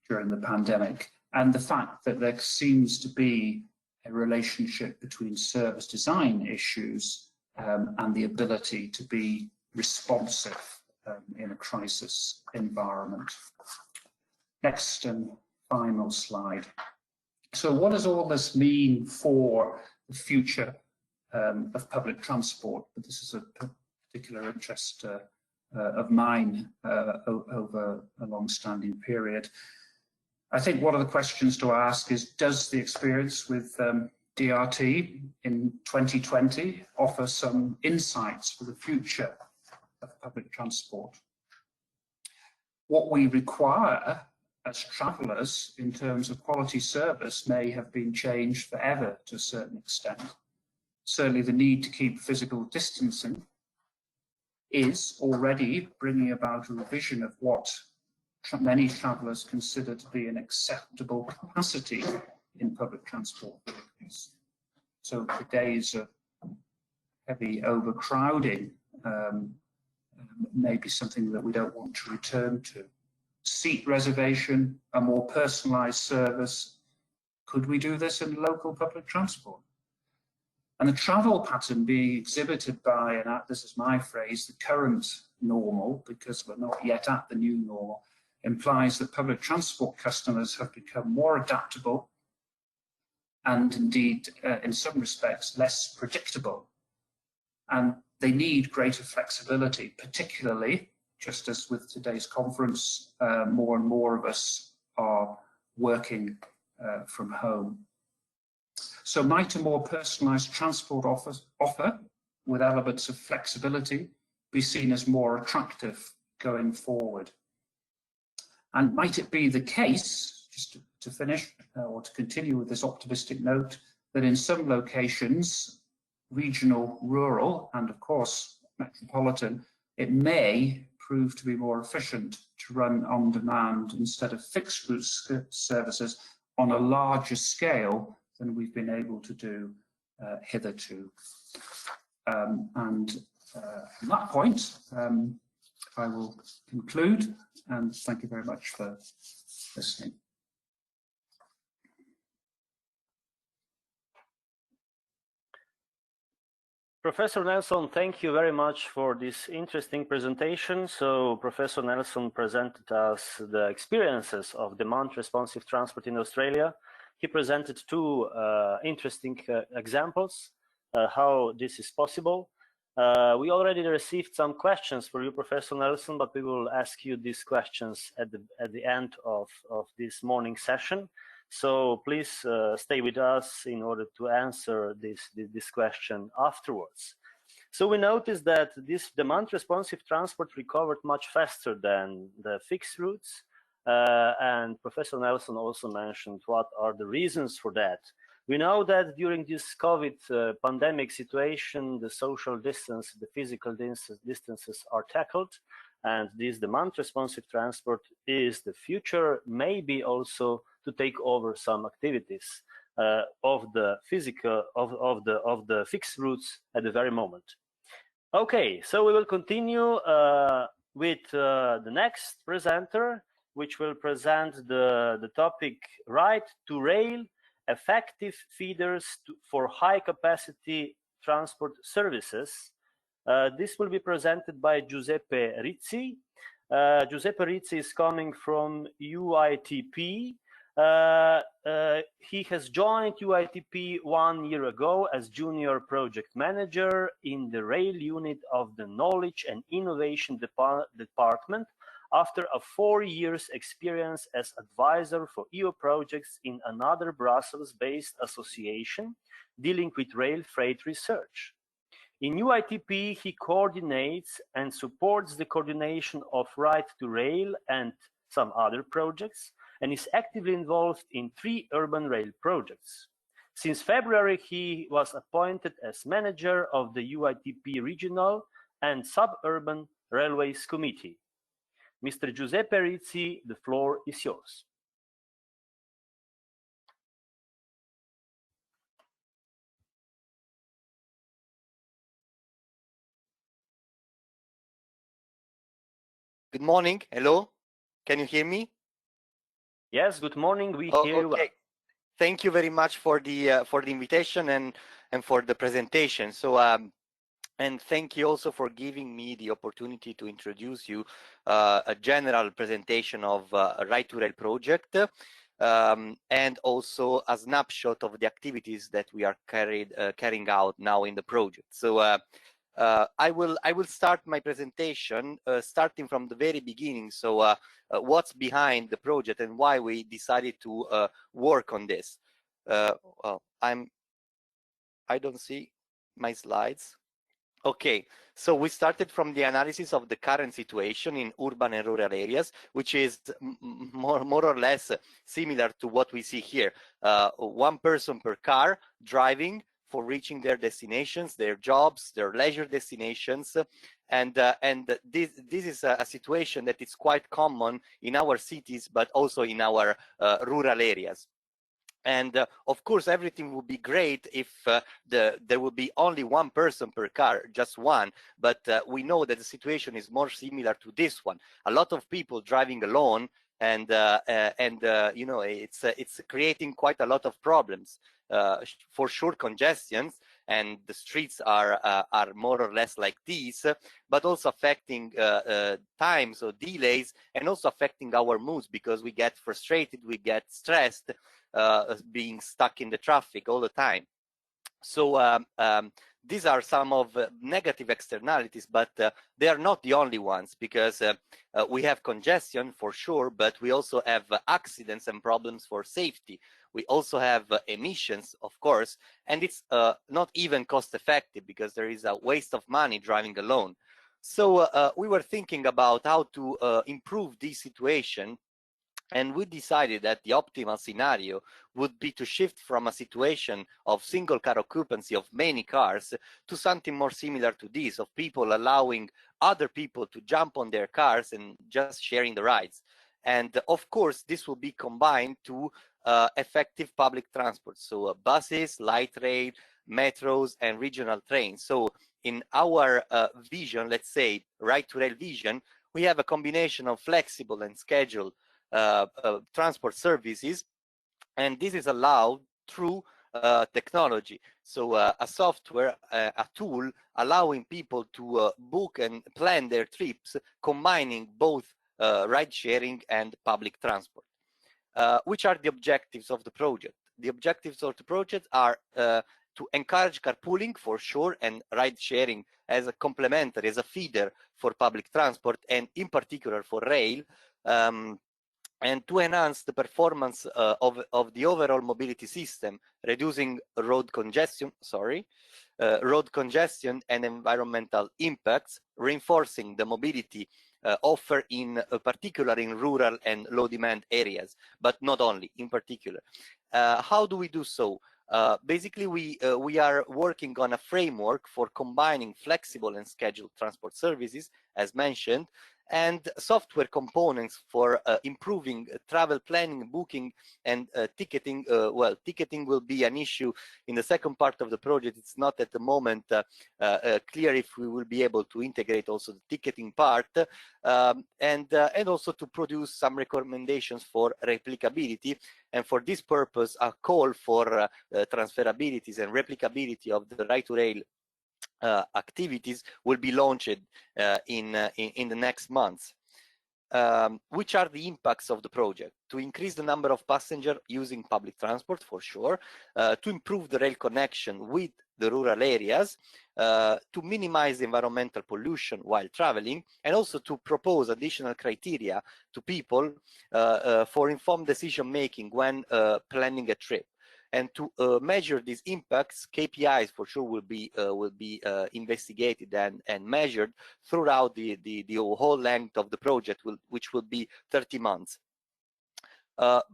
during the pandemic. And the fact that there seems to be a relationship between service design issues and the ability to be responsive in a crisis environment. Next and final slide. So what does all this mean for the future of public transport? But this is a particular interest of mine over a long-standing period. I think one of the questions to ask is, does the experience with DRT in 2020 offer some insights for the future of public transport? What we require as travellers in terms of quality service may have been changed forever to a certain extent. Certainly the need to keep physical distancing is already bringing about a revision of what many travellers consider to be an acceptable capacity in public transport vehicles. So the days of heavy overcrowding may be something that we don't want to return to. Seat reservation, a more personalised service. Could we do this in local public transport? And the travel pattern being exhibited by, and this is my phrase, the current normal, because we're not yet at the new normal, implies that public transport customers have become more adaptable and indeed, in some respects, less predictable. And they need greater flexibility, particularly, just as with today's conference, more and more of us are working from home. So might a more personalised transport offer with elements of flexibility be seen as more attractive going forward? And might it be the case, just to finish or to continue with this optimistic note, that in some locations, regional, rural, and of course metropolitan, it may prove to be more efficient to run on demand instead of fixed route services on a larger scale than we've been able to do hitherto. On that point, I will conclude, and thank you very much for listening. Professor Nelson, thank you very much for this interesting presentation. So Professor Nelson presented us the experiences of demand responsive transport in Australia. He presented two interesting examples, how this is possible. We already received some questions for you, Professor Nelson, but we will ask you these questions at the end of this morning session. So please stay with us in order to answer this question afterwards. So we noticed that this demand responsive transport recovered much faster than the fixed routes. And Professor Nelson also mentioned what are the reasons for that. We know that during this COVID pandemic situation, the social distance, the physical distances are tackled, and this demand responsive transport is the future, maybe also to take over some activities of the physical of the fixed routes at the very moment. Okay, so we will continue with the next presenter, which will present the topic Right to Rail, effective feeders for high capacity transport services. This will be presented by Giuseppe Rizzi. Giuseppe Rizzi is coming from UITP. He has joined UITP 1 year ago as junior project manager in the rail unit of the Knowledge and Innovation Department after a 4 years experience as advisor for EU projects in another Brussels-based association dealing with rail freight research. In UITP, he coordinates and supports the coordination of Right to Rail and some other projects, and is actively involved in 3 urban rail projects. Since February, he was appointed as manager of the UITP Regional and Suburban Railways Committee. Mr. Giuseppe Rizzi, the floor is yours. Good morning. Hello. Can you hear me? Yes, good morning. We hear you well. Thank you very much for the invitation and for the presentation. So and thank you also for giving me the opportunity to introduce you a general presentation of Right to Rail project and also a snapshot of the activities that we are carrying out now in the project. So I will start my presentation starting from the very beginning. So what's behind the project and why we decided to work on this. Well, I don't see my slides. Okay, so we started from the analysis of the current situation in urban and rural areas, which is more or less similar to what we see here. 1 person per car driving for reaching their destinations, their jobs, their leisure destinations, and this is a situation that is quite common in our cities, but also in our rural areas. And of course, everything would be great if there would be only 1 person per car, just 1. But we know that the situation is more similar to this one. A lot of people driving alone, and you know, it's creating quite a lot of problems. For sure, congestions, and the streets are more or less like these, but also affecting times or delays, and also affecting our moods because we get frustrated, we get stressed, being stuck in the traffic all the time. So these are some of negative externalities, but they are not the only ones, because we have congestion for sure, but we also have accidents and problems for safety. We also have emissions, of course, and it's not even cost effective because there is a waste of money driving alone. So we were thinking about how to improve this situation, and we decided that the optimal scenario would be to shift from a situation of single car occupancy of many cars to something more similar to this, of people allowing other people to jump on their cars and just sharing the rides. And of course, this will be combined to effective public transport, so buses, light rail, metros, and regional trains. So in our vision, let's say Right to Rail vision, we have a combination of flexible and scheduled transport services, and this is allowed through technology. So a software, a tool allowing people to book and plan their trips, combining both ride sharing and public transport. Which are the objectives of the project? The objectives of the project are to encourage carpooling for sure, and ride sharing as a complementary, as a feeder for public transport, and in particular for rail, and to enhance the performance of the overall mobility system, reducing road congestion and environmental impacts, reinforcing the mobility offer in particular in rural and low demand areas, but not only, in particular. How do we do so? Basically, we are working on a framework for combining flexible and scheduled transport services, as mentioned, and software components for improving travel planning, booking, and ticketing. Well, ticketing will be an issue in the second part of the project. It's not at the moment clear if we will be able to integrate also the ticketing part, and also to produce some recommendations for replicability. And for this purpose, a call for transferabilities and replicability of the right-to-rail activities will be launched in the next months. Which are the impacts of the project? To increase the number of passengers using public transport, for sure, to improve the rail connection with the rural areas, to minimize environmental pollution while traveling, and also to propose additional criteria to people for informed decision making when planning a trip. And to measure these impacts, KPIs for sure will be investigated and measured throughout the whole length of the project, which will be 30 months.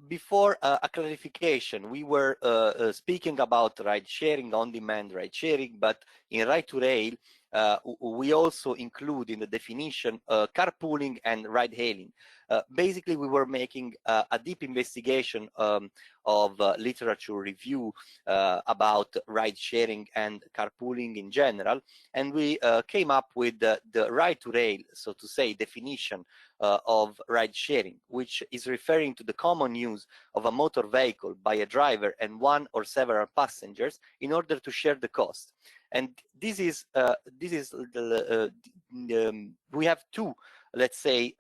Before a clarification, we were speaking about ride sharing, on-demand ride sharing, but in right-to-rail, we also include in the definition carpooling and ride-hailing. Basically, we were making a deep investigation of literature review about ride-sharing and carpooling in general, and we came up with the right-to-rail, so to say, definition of ride-sharing, which is referring to the common use of a motor vehicle by a driver and one or several passengers in order to share the cost. And this is we have two, let's say,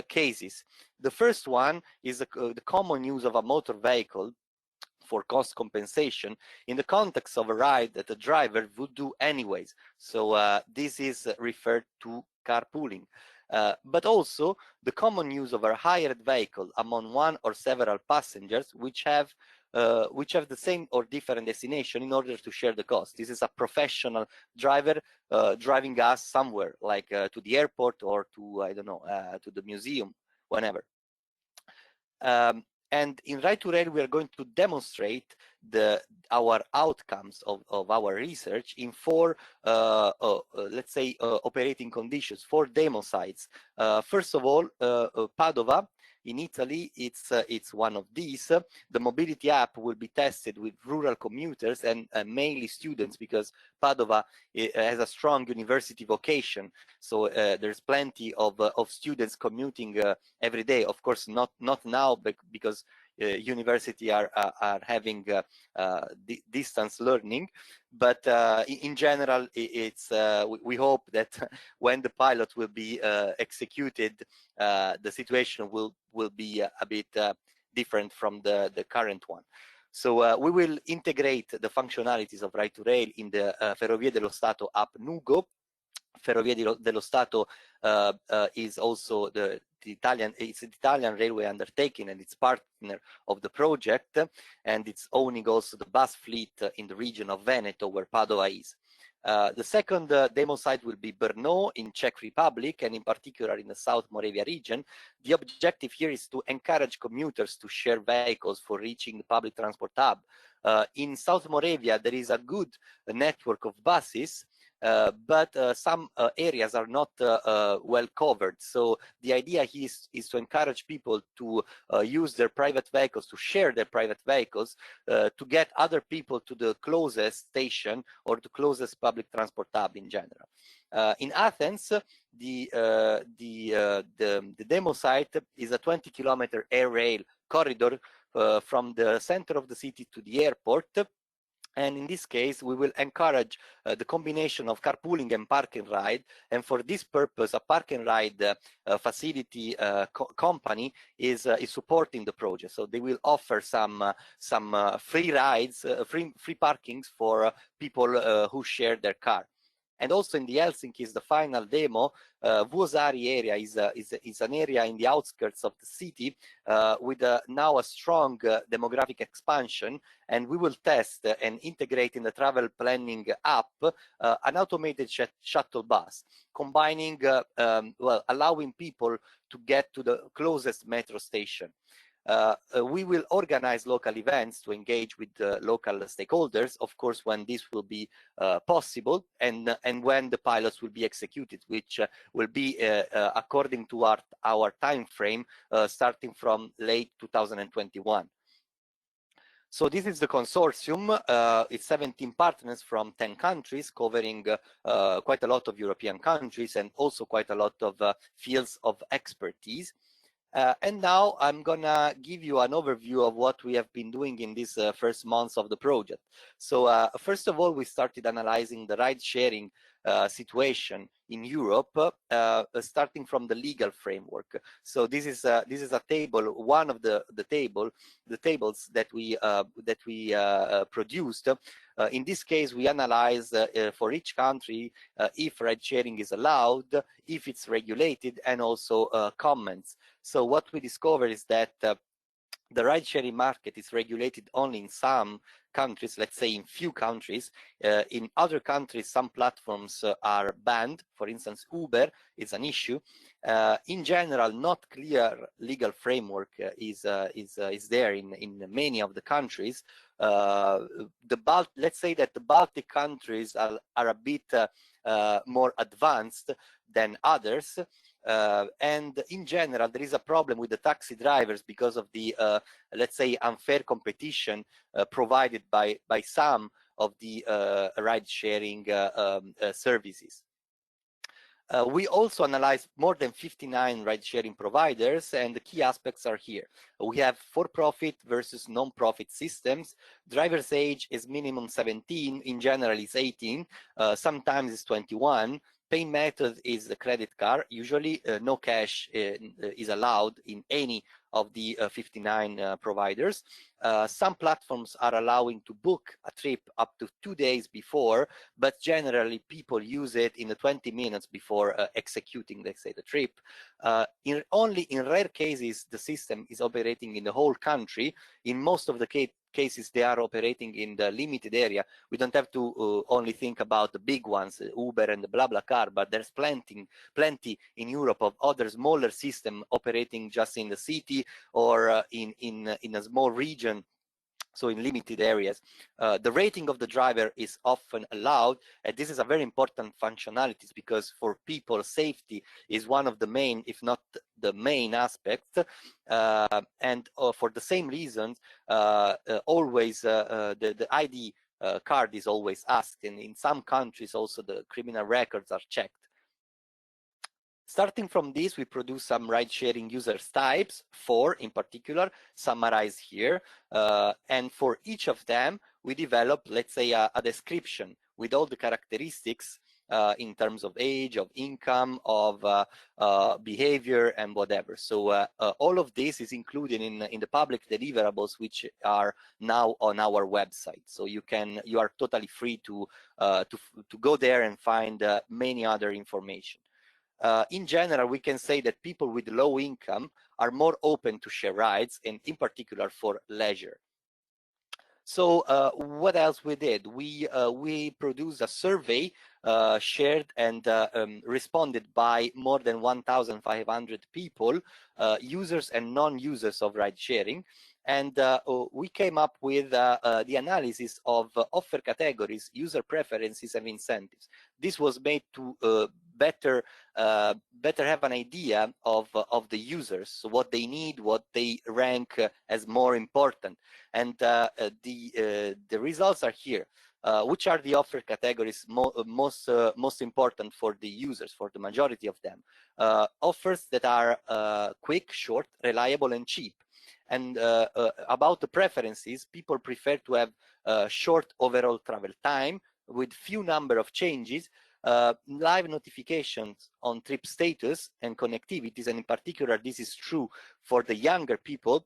cases. The first one is the common use of a motor vehicle for cost compensation in the context of a ride that the driver would do anyways. So this is referred to carpooling. But also the common use of a hired vehicle among one or several passengers which have the same or different destination in order to share the cost. This is a professional driver driving us somewhere, like to the airport or to, I don't know, to the museum, whenever. And in Right2Rail, we are going to demonstrate our outcomes of our research in four, let's say, operating conditions, 4 demo sites. First of all, Padova. In Italy, it's one of these. The mobility app will be tested with rural commuters and mainly students, because Padova has a strong university vocation. So there's plenty of students commuting every day. Of course, not now, but because university are having distance learning, but in general, it's we hope that when the pilot will be executed, the situation will be a bit different from the current one. So we will integrate the functionalities of Right2Rail in the Ferrovie dello Stato app Nugo. Ferrovie dello Stato is also the Italian railway undertaking, and it's partner of the project, and it's owning also the bus fleet in the region of Veneto, where Padova is. The second demo site will be Brno in Czech Republic, and in particular in the South Moravia region. The objective here is to encourage commuters to share vehicles for reaching the public transport hub. In South Moravia, there is a good network of buses, but some areas are not well covered. So the idea here is to encourage people to use their private vehicles, to share their private vehicles, to get other people to the closest station or the closest public transport hub in general. In Athens, the demo site is a 20-kilometer air rail corridor from the center of the city to the airport. And in this case, we will encourage the combination of carpooling and park and ride. And for this purpose, a park and ride facility company is supporting the project. So they will offer some free rides, free parkings for people who share their car. And also in the Helsinki, the final demo, Vuosaari area is an area in the outskirts of the city with now a strong demographic expansion, and we will test and integrate in the travel planning app an automated shuttle bus, combining, well, allowing people to get to the closest metro station. We will organize local events to engage with local stakeholders, of course, when this will be possible, and when the pilots will be executed, which will be according to our time frame, starting from late 2021. So this is the consortium. It's 17 partners from 10 countries, covering quite a lot of European countries and also quite a lot of fields of expertise. And now I'm gonna give you an overview of what we have been doing in these first months of the project. So first of all, we started analyzing the ride-sharing situation in Europe, starting from the legal framework. So this is a table, one of the tables that we produced. In this case, we analyzed for each country if ride-sharing is allowed, if it's regulated, and also comments. So what we discovered is that the ride-sharing market is regulated only in some countries, let's say in few countries. In other countries, some platforms are banned. For instance, Uber is an issue. In general, not clear legal framework is there in many of the countries. Let's say that the Baltic countries are a bit more advanced than others. And in general, there is a problem with the taxi drivers because of the, let's say, unfair competition provided by some of the ride-sharing services. We also analyzed more than 59 ride-sharing providers, and the key aspects are here. We have for-profit versus non-profit systems. Driver's age is minimum 17, in general it's 18, sometimes it's 21. Payment method is the credit card. Usually no cash is allowed in any of the 59 providers. Some platforms are allowing to book a trip up to 2 days before, but generally people use it in the 20 minutes before executing, let's say, the trip. Only in rare cases, the system is operating in the whole country. In most of the cases, they are operating in the limited area. We don't have to only think about the big ones, Uber and the BlaBlaCar, but there's plenty in Europe of other smaller systems operating just in the city or in a small region, so in limited areas. The rating of the driver is often allowed, and this is a very important functionality because for people, safety is one of the main, if not the main aspect. And for the same reasons, always the ID card is always asked, and in some countries also the criminal records are checked. Starting from this, we produce some ride-sharing users types, 4 in particular, summarized here. And for each of them, we develop, let's say, a description with all the characteristics in terms of age, of income, of behavior, and whatever. So all of this is included in the public deliverables, which are now on our website. So you are totally free to go there and find many other information. In general, we can say that people with low income are more open to share rides, and in particular for leisure. So what else we did? We produced a survey shared and responded by more than 1,500 people, users and non-users of ride sharing. And we came up with the analysis of offer categories, user preferences, and incentives. This was made to better have an idea of the users, so what they need, what they rank as more important. And the results are here. Which are the offer categories most important for the users, for the majority of them? Offers that are quick, short, reliable, and cheap. And about the preferences, people prefer to have short overall travel time with few number of changes, live notifications on trip status and connectivities, and in particular this is true for the younger people,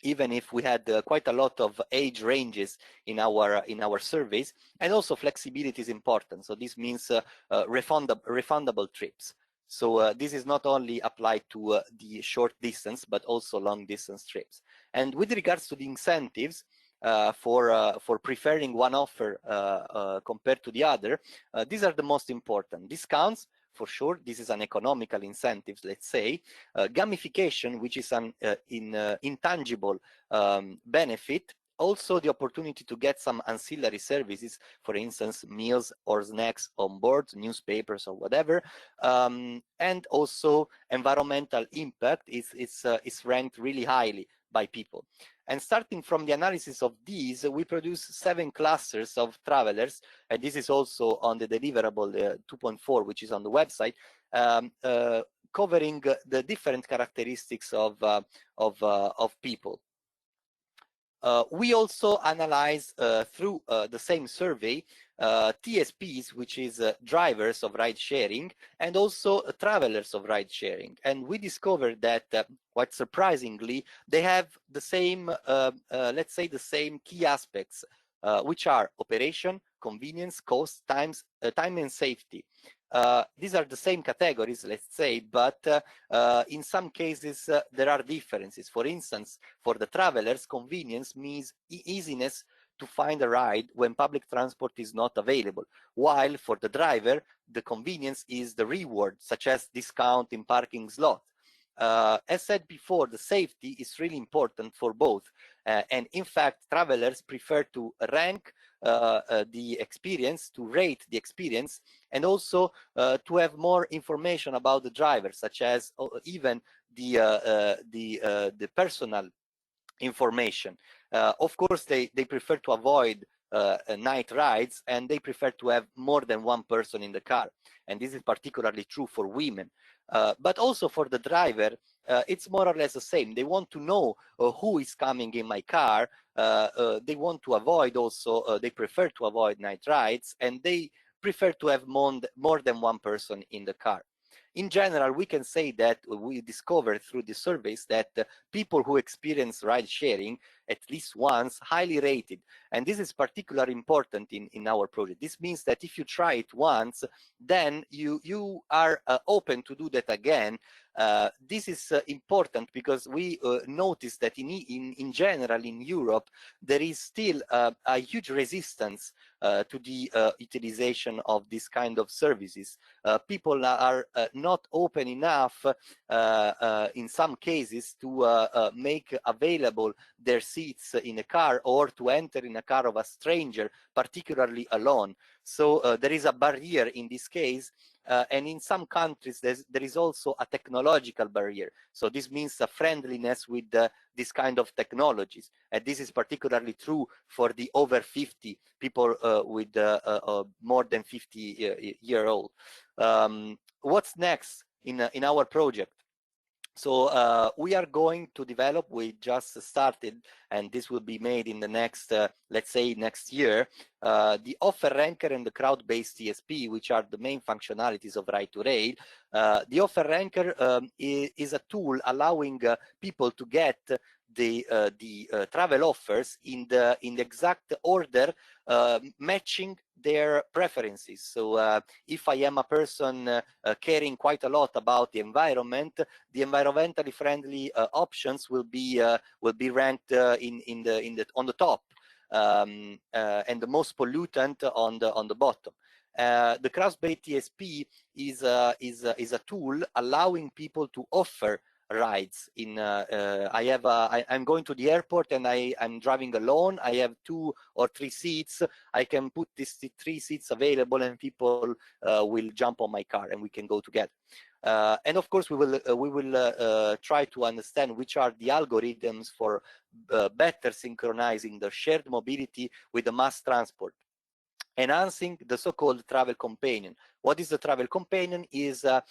even if we had quite a lot of age ranges in our surveys. And also flexibility is important, so this means refundable trips. So this is not only applied to the short distance, but also long distance trips. And with regards to the incentives, for preferring one offer compared to the other, these are the most important. Discounts for sure. This is an economical incentive, let's say. Gamification, which is an intangible benefit. Also the opportunity to get some ancillary services, for instance, meals or snacks on board, newspapers or whatever. And also environmental impact is ranked really highly by people. And starting from the analysis of these, we produce 7 clusters of travelers, and this is also on the deliverable 2.4, which is on the website, covering the different characteristics of people. We also analyze through the same survey TSPs, which is drivers of ride sharing, and also travelers of ride sharing. And we discovered that, quite surprisingly, they have the same, let's say, the same key aspects, which are operation, convenience, cost, time and safety. These are the same categories, let's say, but in some cases there are differences. For instance, for the travelers, convenience means easiness to find a ride when public transport is not available, while for the driver, the convenience is the reward, such as discount in parking slot. As said before, the safety is really important for both. And in fact, travelers prefer to rank the experience, to rate the experience, and also to have more information about the driver, such as even the personal information. Of course, they prefer to avoid night rides, and they prefer to have more than one person in the car. And this is particularly true for women. But also for the driver, it's more or less the same. They want to know who is coming in my car. They want to avoid also, they prefer to avoid night rides, and they prefer to have more than one person in the car. In general, we can say that we discovered through the surveys that people who experience ride sharing at least once highly rated. And this is particularly important in our project. This means that if you try it once, then you are open to do that again. This is important because we noticed that in general in Europe, there is still a huge resistance to the utilization of this kind of services. People are not open enough in some cases to make available their seats in a car or to enter in a car of a stranger, particularly alone. So there is a barrier in this case. And in some countries, there is also a technological barrier. So this means a friendliness with this kind of technologies. And this is particularly true for the over 50 people with more than 50-year-old. What's next in our project? So we are going to develop, we just started, and this will be made in the next, let's say next year, the offer ranker and the crowd-based TSP, which are the main functionalities of Ride2Rail. The offer ranker is a tool allowing people to get the travel offers in the exact order matching their preferences. So if I am a person caring quite a lot about the environment, the environmentally friendly options will be ranked on the top, and the most pollutant on the bottom. The crowd-based TSP is a tool allowing people to offer rides. I'm going to the airport and I'm driving alone. I have 2 or 3 seats. I can put these 3 seats available, and people will jump on my car and we can go together. And of course, we will try to understand which are the algorithms for better synchronizing the shared mobility with the mass transport. Enhancing the so-called travel companion. What is the travel companion? Is a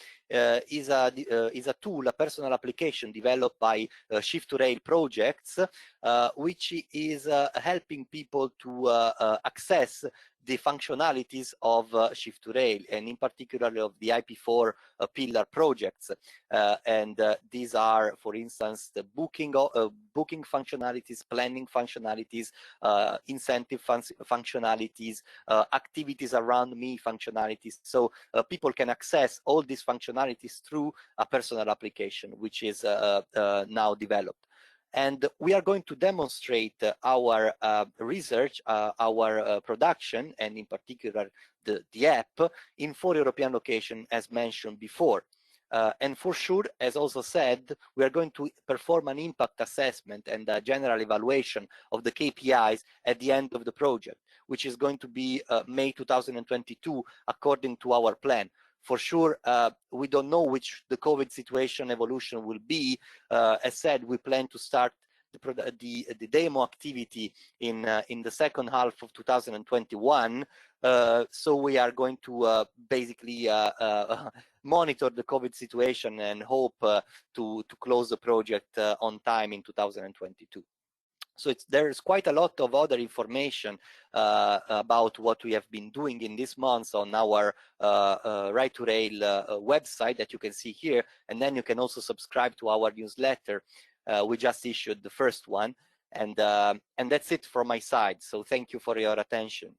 tool, a personal application developed by Shift2Rail projects, which is helping people to access the functionalities of Shift2Rail, and in particular of the IP4 pillar projects. And these are, for instance, the booking functionalities, planning functionalities, incentive functionalities, activities around me functionalities. So people can access all these functionalities through a personal application, which is now developed. And we are going to demonstrate our research, our production, and in particular the app in 4 European locations, as mentioned before. And for sure, as also said, we are going to perform an impact assessment and a general evaluation of the KPIs at the end of the project, which is going to be May 2022, according to our plan. For sure, we don't know which the COVID situation evolution will be. As said, we plan to start the demo activity in the second half of 2021. So we are going to basically monitor the COVID situation and hope to close the project on time in 2022. So there's quite a lot of other information about what we have been doing in these months on our Right to Rail website that you can see here, and then you can also subscribe to our newsletter. We just issued the first one, and that's it from my side. So thank you for your attention.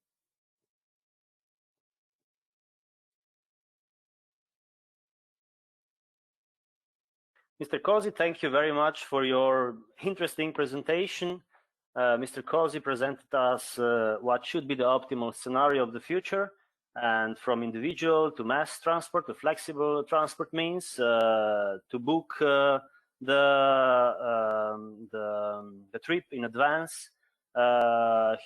Mr. Cosi, thank you very much for your interesting presentation. Mr. Cosi presented us what should be the optimal scenario of the future, and from individual to mass transport to flexible transport means to book the trip in advance.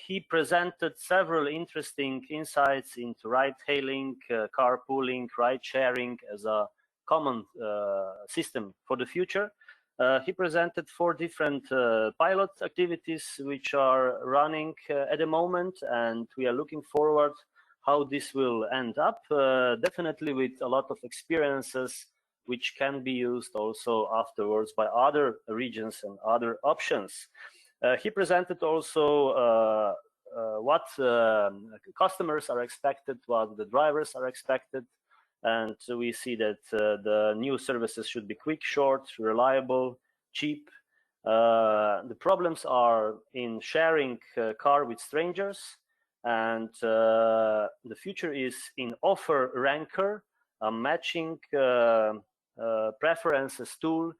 He presented several interesting insights into ride-hailing, carpooling, ride-sharing as a common system for the future. He presented 4 different pilot activities which are running at the moment, and we are looking forward how this will end up, definitely with a lot of experiences which can be used also afterwards by other regions and other options. He presented also what customers are expected, what the drivers are expected, and so we see that the new services should be quick, short, reliable, cheap. The problems are in sharing car with strangers, and the future is in offer ranker, a matching preferences tool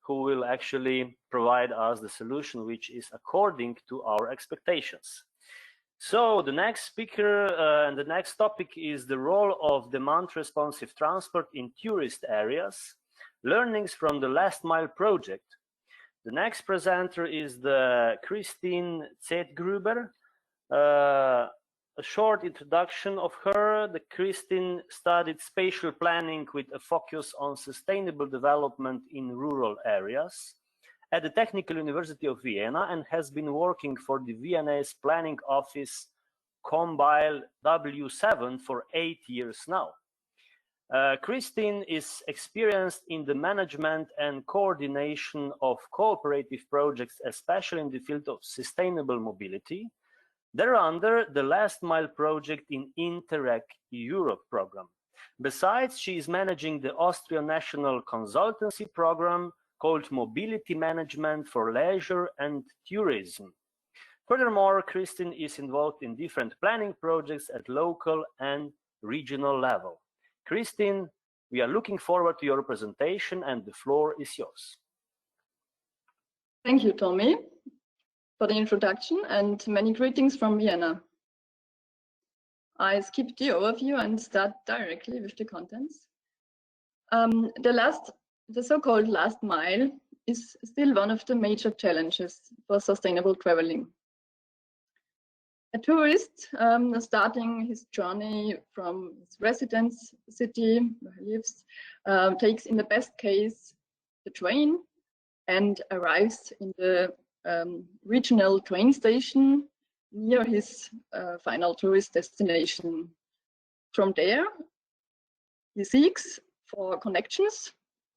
who will actually provide us the solution which is according to our expectations. So the next speaker and the next topic is the role of demand responsive transport in tourist areas, learnings from the last mile project. The next presenter is the Christine Zehetgruber. A short introduction of her. The Christine studied spatial planning with a focus on sustainable development in rural areas at the Technical University of Vienna, and has been working for the Viennese planning office komobile W7 for 8 years now. Christine is experienced in the management and coordination of cooperative projects, especially in the field of sustainable mobility, thereunder the Last Mile project in Interreg Europe program. Besides, she is managing the Austrian National Consultancy program called Mobility Management for Leisure and Tourism. Furthermore, Christine is involved in different planning projects at local and regional level. Christine, we are looking forward to your presentation, and the floor is yours. Thank you, Tommy, for the introduction, and many greetings from Vienna. I skip the overview and start directly with the contents. The so-called last mile is still one of the major challenges for sustainable traveling. A tourist starting his journey from his residence city where he lives takes, in the best case, the train and arrives in the regional train station near his final tourist destination. From there, he seeks for connections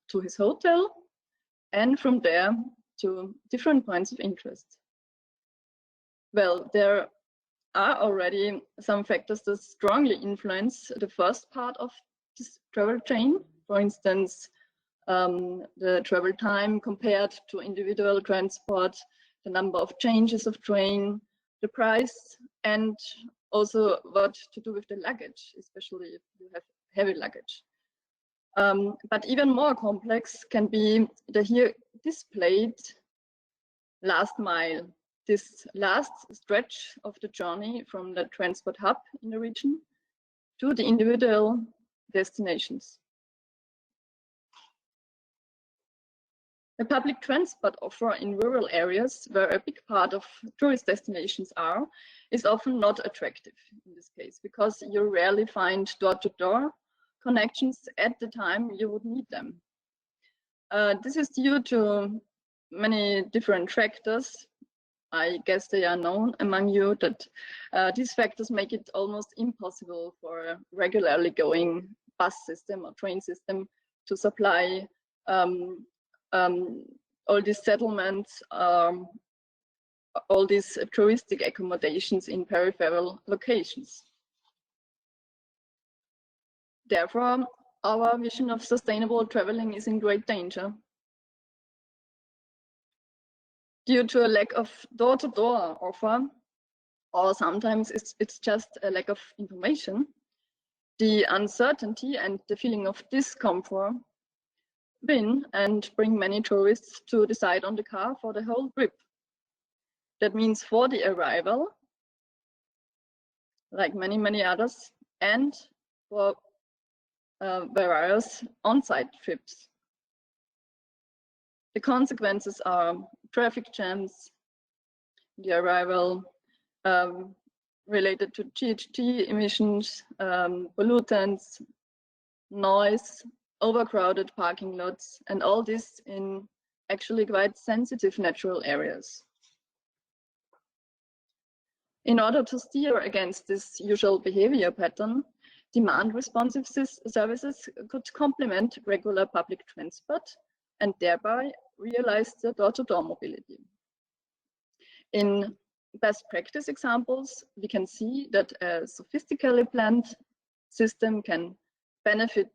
to his hotel, and from there to different points of interest. Well, there are already some factors that strongly influence the first part of this travel chain. For instance, the travel time compared to individual transport, the number of changes of train, the price, and also what to do with the luggage, especially if you have heavy luggage. But even more complex can be the here displayed last mile, this last stretch of the journey from the transport hub in the region to the individual destinations. The public transport offer in rural areas, where a big part of tourist destinations are, is often not attractive in this case, because you rarely find door-to-door connections at the time you would need them. This is due to many different factors. I guess they are known among you, that these factors make it almost impossible for a regularly going bus system or train system to supply all these settlements, all these touristic accommodations in peripheral locations. Therefore, our vision of sustainable traveling is in great danger. Due to a lack of door-to-door offer, or sometimes it's just a lack of information, the uncertainty and the feeling of discomfort win and bring many tourists to decide on the car for the whole trip. That means for the arrival, like many others, and for various on-site trips. The consequences are traffic jams, the arrival related to GHG emissions, pollutants, noise, overcrowded parking lots, and all this in actually quite sensitive natural areas. In order to steer against this usual behavior pattern, demand responsive services could complement regular public transport and thereby realize the door-to-door mobility. In best practice examples, we can see that a sophisticatedly planned system can benefit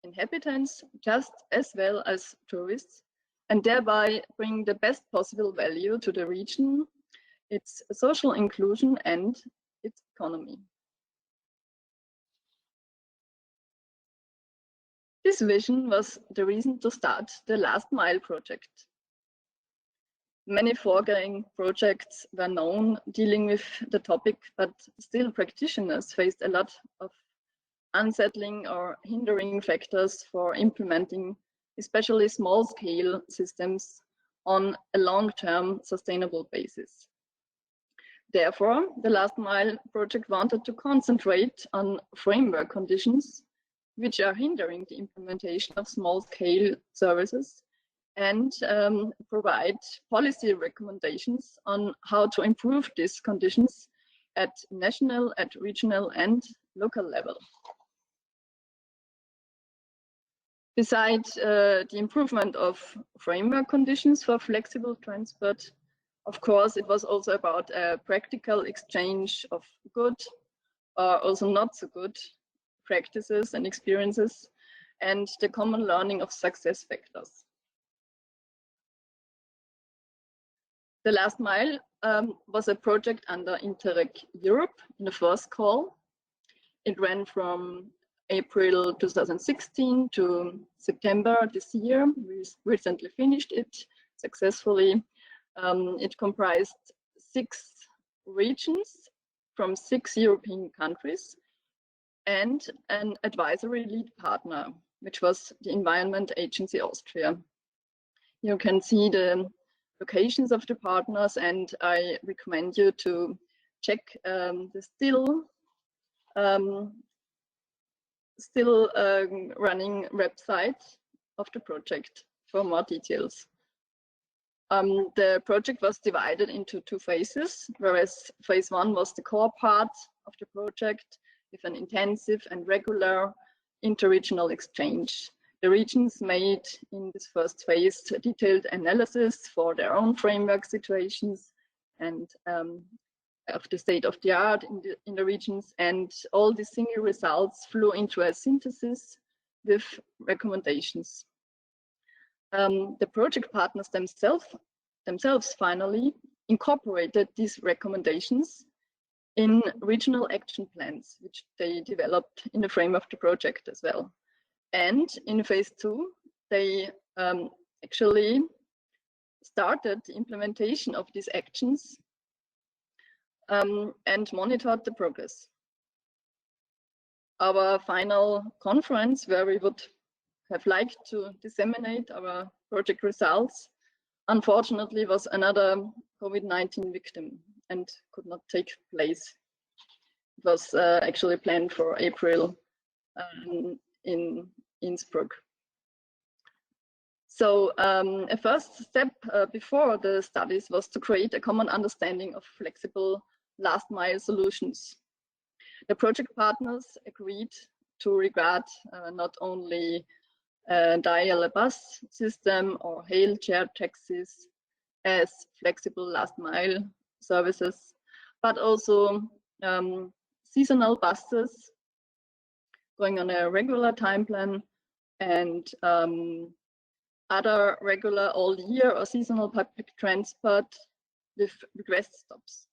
inhabitants just as well as tourists, and thereby bring the best possible value to the region, its social inclusion and its economy. This vision was the reason to start the Last Mile project. Many foregoing projects were known dealing with the topic, but still practitioners faced a lot of unsettling or hindering factors for implementing especially small-scale systems on a long-term sustainable basis. Therefore, the Last Mile project wanted to concentrate on framework conditions which are hindering the implementation of small-scale services and provide policy recommendations on how to improve these conditions at national, at regional and local level. Besides the improvement of framework conditions for flexible transport, of course, it was also about a practical exchange of good or also not so good practices and experiences, and the common learning of success factors. The Last Mile was a project under Interreg Europe in the first call. It ran from April 2016 to September this year. We recently finished it successfully. It comprised 6 regions from 6 European countries and an advisory lead partner, which was the Environment Agency Austria. You can see the locations of the partners, and I recommend you to check the still running website of the project for more details. The project was divided into 2 phases, whereas phase 1 was the core part of the project with an intensive and regular interregional exchange. The regions made in this first phase a detailed analysis for their own framework situations and of the state of the art in the regions, and all the single results flew into a synthesis with recommendations. The project partners themselves finally incorporated these recommendations in regional action plans, which they developed in the frame of the project as well. And in phase 2, they actually started the implementation of these actions and monitored the progress. Our final conference, where we would have liked to disseminate our project results, unfortunately was another COVID-19 victim and could not take place. It was actually planned for April in Innsbruck. So a first step before the studies was to create a common understanding of flexible last mile solutions. The project partners agreed to regard not only dial-a-bus system or hail shared taxis as flexible last mile services, but also seasonal buses going on a regular time plan and other regular all year or seasonal public transport with request stops.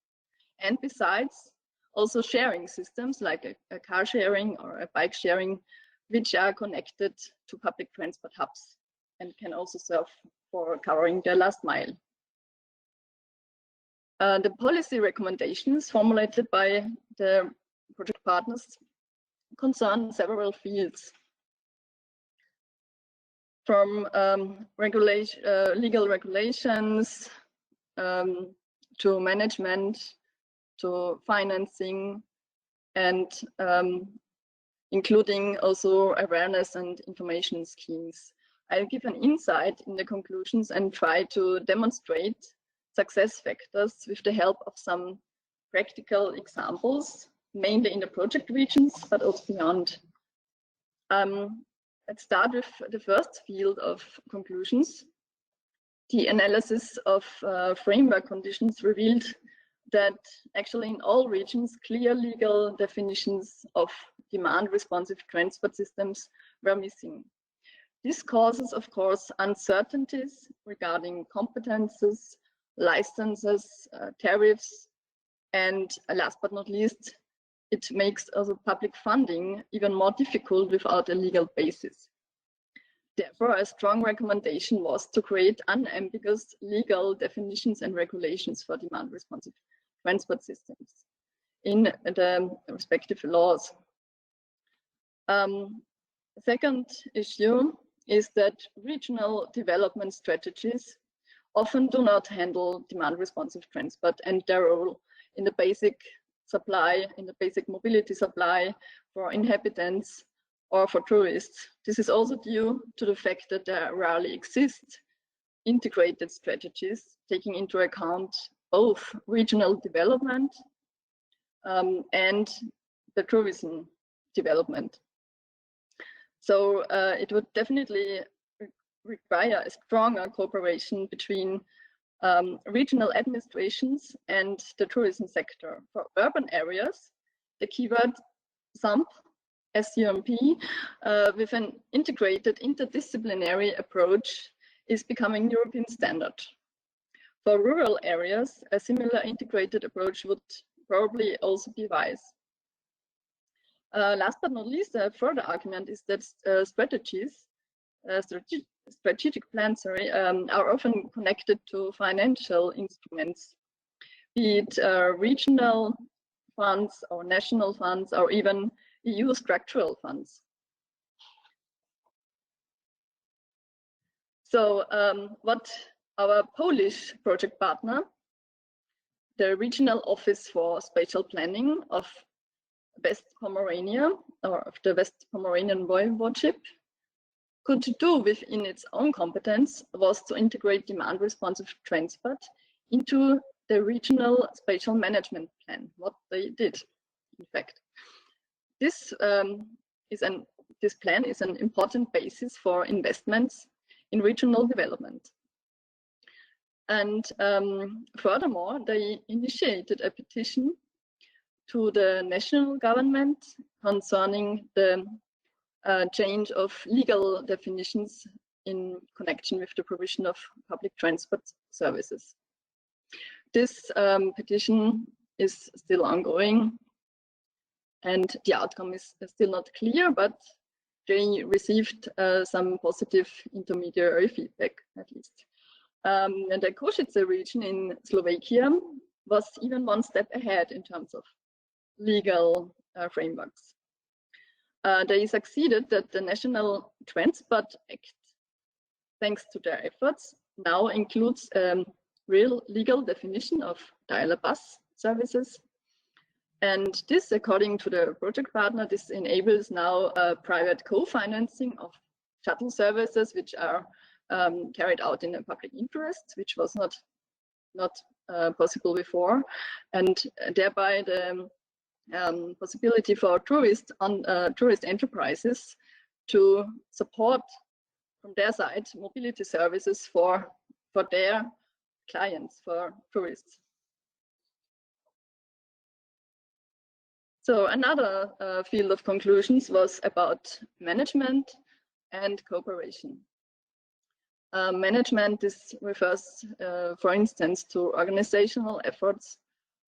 And besides, also sharing systems like a car sharing or a bike sharing, which are connected to public transport hubs and can also serve for covering the last mile. The policy recommendations formulated by the project partners concern several fields, from legal regulations to management to financing, and including also awareness and information schemes. I'll give an insight in the conclusions and try to demonstrate success factors with the help of some practical examples, mainly in the project regions, but also beyond. Let's start with the first field of conclusions. The analysis of framework conditions revealed that actually in all regions, clear legal definitions of demand-responsive transport systems were missing. This causes, of course, uncertainties regarding competences, licenses, tariffs, and last but not least, it makes also public funding even more difficult without a legal basis. Therefore, a strong recommendation was to create unambiguous legal definitions and regulations for demand-responsive transport systems in the respective laws. Second issue is that regional development strategies often do not handle demand-responsive transport and their role in the basic supply, in the basic mobility supply for inhabitants or for tourists. This is also due to the fact that there rarely exist integrated strategies taking into account both regional development and the tourism development. So it would definitely require a stronger cooperation between regional administrations and the tourism sector. For urban areas, the keyword SUMP, SUMP, with an integrated interdisciplinary approach is becoming European standard. For rural areas, a similar integrated approach would probably also be wise. Last but not least, a further argument is that strategic plans are often connected to financial instruments, be it regional funds or national funds or even EU structural funds. So what our Polish project partner, the Regional Office for Spatial Planning of West Pomerania, or of the West Pomeranian Voivodeship, could do within its own competence was to integrate demand-responsive transport into the regional spatial management plan, what they did, in fact. This plan is an important basis for investments in regional development. And furthermore, they initiated a petition to the national government concerning the change of legal definitions in connection with the provision of public transport services. This petition is still ongoing and the outcome is still not clear, but they received some positive intermediary feedback at least. And the Košice region in Slovakia was even one step ahead in terms of legal frameworks. They succeeded that the National Transport Act, thanks to their efforts, now includes a real legal definition of dial-a bus services. And this, according to the project partner, this enables now private co-financing of shuttle services, which are carried out in a public interest, which was not possible before, and thereby the possibility for tourist enterprises to support from their side mobility services for their clients, for tourists. So another field of conclusions was about management and cooperation. Management, this refers, for instance, to organizational efforts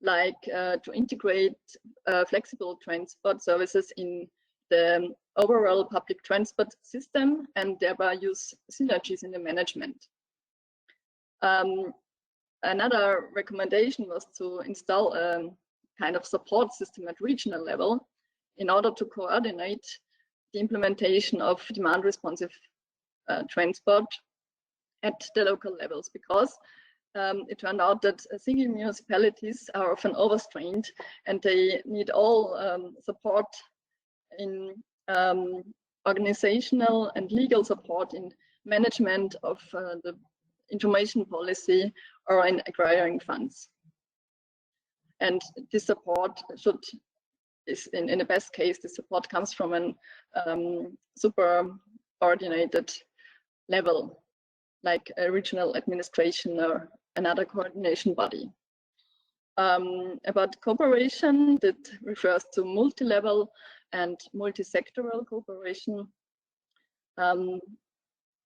like to integrate flexible transport services in the overall public transport system and thereby use synergies in the management. Another recommendation was to install a kind of support system at regional level in order to coordinate the implementation of demand responsive transport at the local levels, because it turned out that single municipalities are often overstrained and they need all support in organizational and legal support in management of the information policy or in acquiring funds. And this support in the best case, the support comes from an superordinated level, like a regional administration or another coordination body. About cooperation, that refers to multi-level and multi-sectoral cooperation.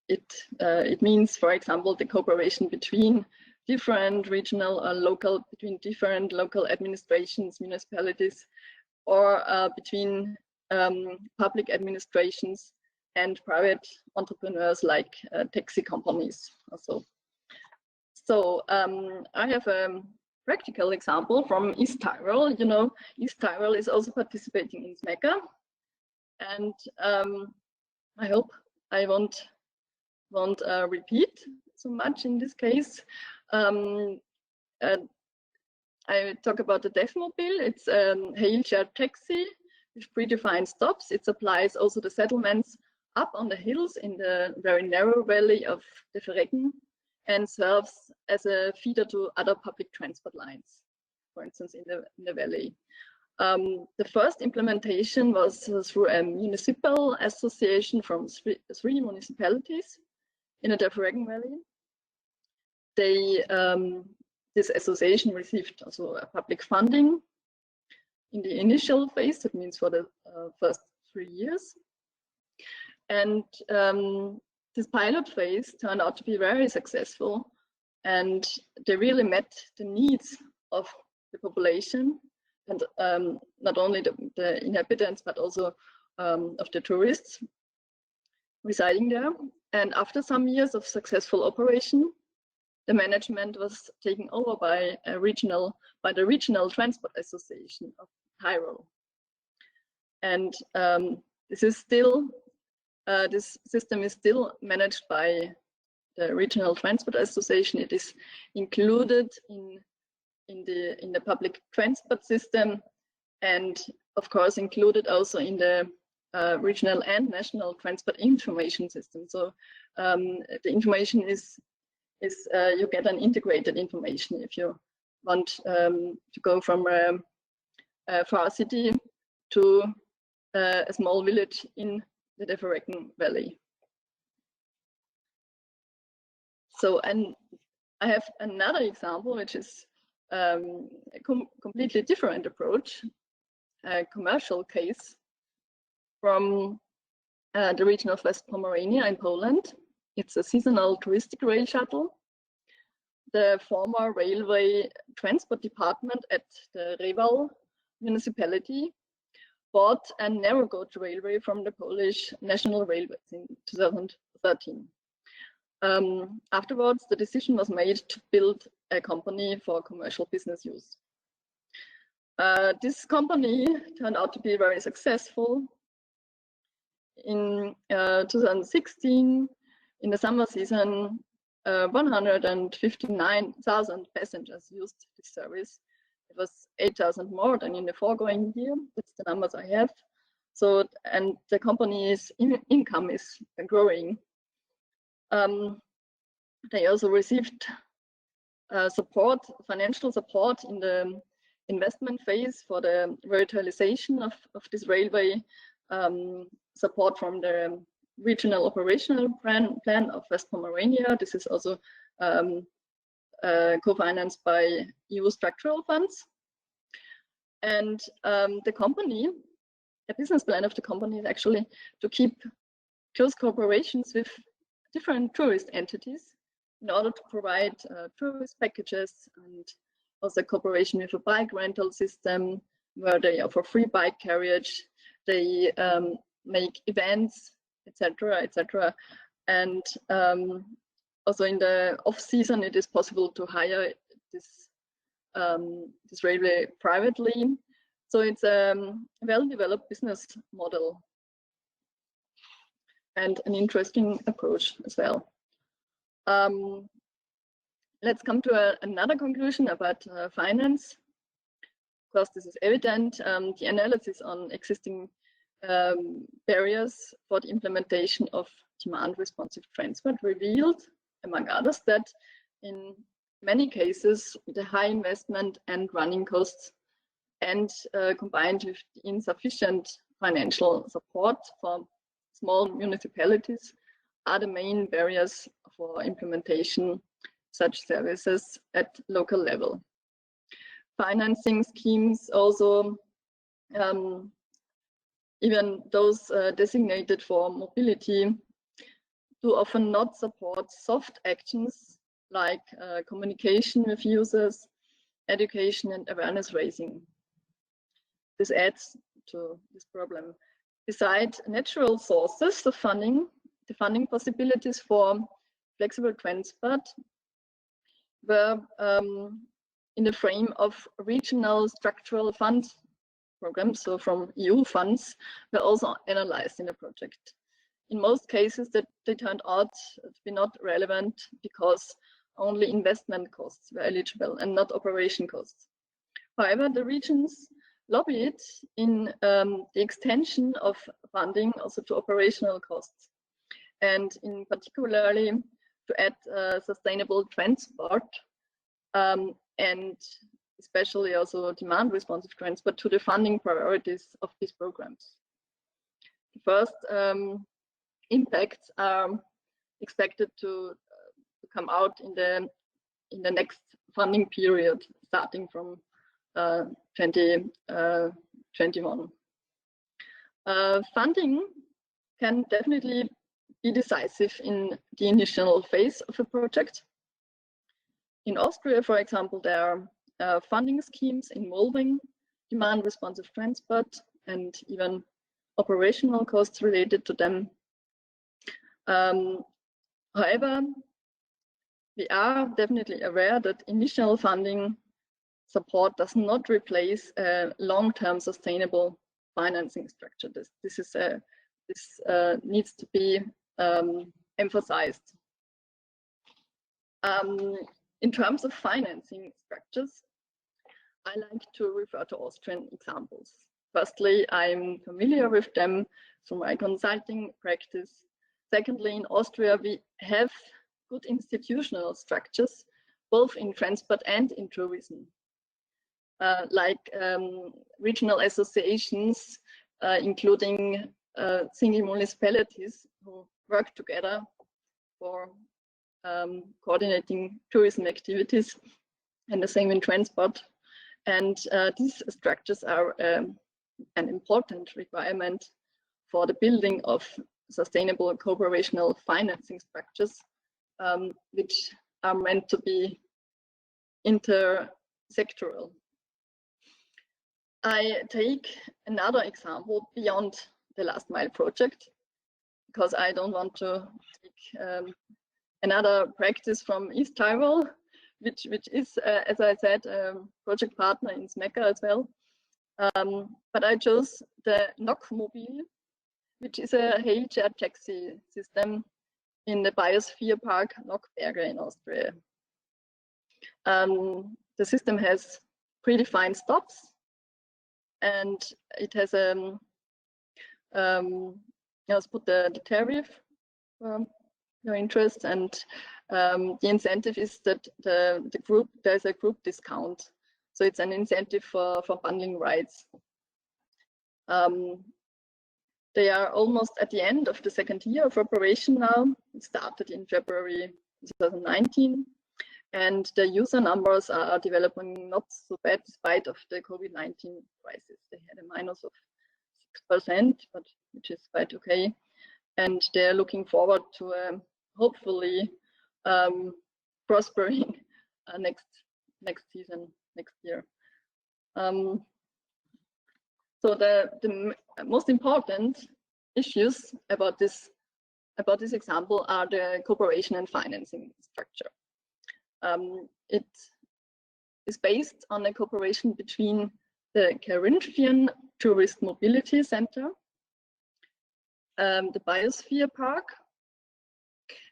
It means, for example, the cooperation between different regional or local, between different local administrations, municipalities, or between public administrations and private entrepreneurs like taxi companies also. So I have a practical example from East Tyrol. You know, East Tyrol is also participating in SMECA, and I hope I won't repeat so much in this case. I talk about the DEFmobile. It's a hail shared taxi with predefined stops. It supplies also the settlements up on the hills in the very narrow valley of the Verrecken and serves as a feeder to other public transport lines, for instance, in the valley. The first implementation was through a municipal association from three municipalities in the Verrecken Valley. This association received also a public funding in the initial phase, that means for the first 3 years. And this pilot phase turned out to be very successful, and they really met the needs of the population, and not only the inhabitants, but also of the tourists residing there. And after some years of successful operation, the management was taken over by the Regional Transport Association of Tyrol. And this system is still managed by the Regional Transport Association. It is included in the public transport system, and of course included also in the regional and national transport information system. So the information is you get an integrated information if you want to go from a far city to a small village in the Verrecken Valley. So, and I have another example, which is a completely different approach, a commercial case from the region of West Pomerania in Poland. It's a seasonal touristic rail shuttle. The former railway transport department at the Reval municipality bought a narrow gauge railway from the Polish National Railways in 2013. Afterwards, the decision was made to build a company for commercial business use. This company turned out to be very successful. In 2016, in the summer season, 159,000 passengers used this service. It was 8,000 more than in the foregoing year. That's the numbers I have. So, and the company's income is growing. They also received support, financial support in the investment phase for the revitalization of this railway, support from the regional operational plan of West Pomerania. This is also co-financed by EU structural funds. And the company, the business plan of the company is actually to keep close cooperations with different tourist entities in order to provide tourist packages, and also cooperation with a bike rental system where they offer free bike carriage, they make events, etc., etc. And also in the off season, it is possible to hire this railway privately. So it's a well-developed business model and an interesting approach as well. Let's come to another conclusion about finance. Of course, this is evident. The analysis on existing barriers for the implementation of demand-responsive transport revealed, among others, that in many cases, the high investment and running costs and combined with the insufficient financial support for small municipalities are the main barriers for implementation such services at local level. Financing schemes also, even those designated for mobility, do often not support soft actions like communication with users, education and awareness raising. This adds to this problem. Besides natural sources of funding, the funding possibilities for flexible transport were in the frame of regional structural fund programs, so from EU funds, were also analyzed in the project. In most cases, they turned out to be not relevant because only investment costs were eligible and not operation costs. However, the regions lobbied in the extension of funding also to operational costs, and in particularly to add sustainable transport and especially also demand responsive transport to the funding priorities of these programs. The first impacts are expected to come out in the next funding period starting from 2021. Funding can definitely be decisive in the initial phase of a project. In Austria, for example, there are funding schemes involving demand responsive transport and even operational costs related to them. However, we are definitely aware that initial funding support does not replace a long-term sustainable financing structure. This needs to be emphasized. In terms of financing structures, I like to refer to Austrian examples. Firstly, I'm familiar with them through my consulting practice. Secondly, in Austria, we have good institutional structures, both in transport and in tourism, like regional associations, including single municipalities who work together for coordinating tourism activities, and the same in transport. And these structures are an important requirement for the building of sustainable cooperational financing structures, which are meant to be intersectoral. I take another example beyond the last mile project, because I don't want to take another practice from East Tyrol, which is, as I said, a project partner in SMECA as well. But I chose the komobile, which is a hail-shared taxi system in the Biosphere Park Nockberge in Austria. The system has predefined stops, and it has let's put the tariff for your interest, and the incentive is that there's a group discount, so it's an incentive for bundling rides. They are almost at the end of the second year of operation now. It started in February 2019, and the user numbers are developing not so bad despite of the COVID-19 crisis. They had a minus of 6%, but which is quite okay. And they're looking forward to hopefully prospering next season, next year. So the most important issues about this example are the cooperation and financing structure. It is based on a cooperation between the Carinthian Tourist Mobility Center, the Biosphere Park,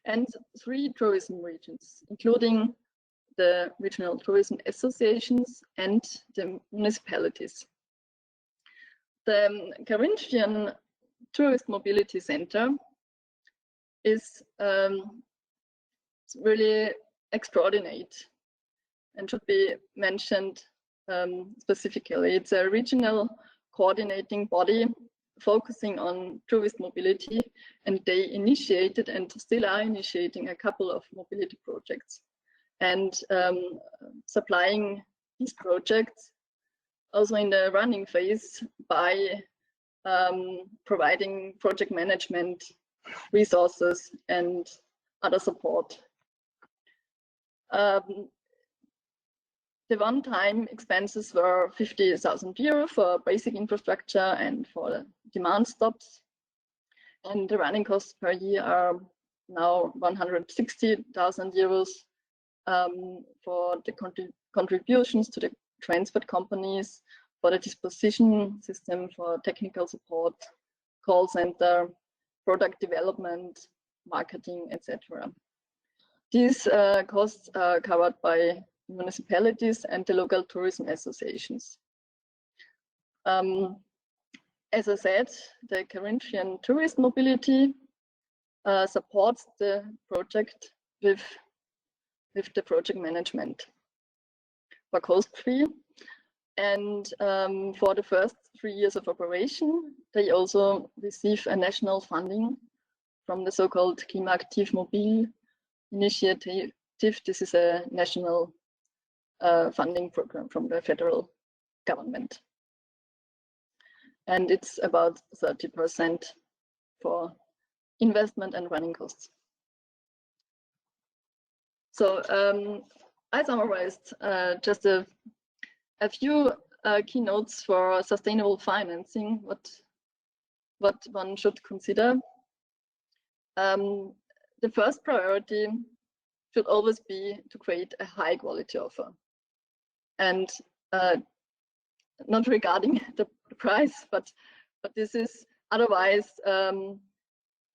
and 3 tourism regions, including the regional tourism associations and the municipalities. The Carinthian Tourist Mobility Center is really extraordinary and should be mentioned specifically. It's a regional coordinating body focusing on tourist mobility, and they initiated and still are initiating a couple of mobility projects and supplying these projects also in the running phase by providing project management resources and other support. The one-time expenses were 50,000 euro for basic infrastructure and for the demand stops, and the running costs per year are now 160,000 euros for the contributions to the transport companies, for the disposition system, for technical support, call center, product development, marketing, etc. These costs are covered by municipalities and the local tourism associations. As I said, the Carinthian Tourist Mobility supports the project with the project management for cost-free. And for the first 3 years of operation, they also receive a national funding from the so-called Klimaaktiv Mobil initiative. This is a national funding program from the federal government. And it's about 30% for investment and running costs. So I summarized just a few keynotes for sustainable financing, what one should consider. The first priority should always be to create a high quality offer. And not regarding the price, but this is otherwise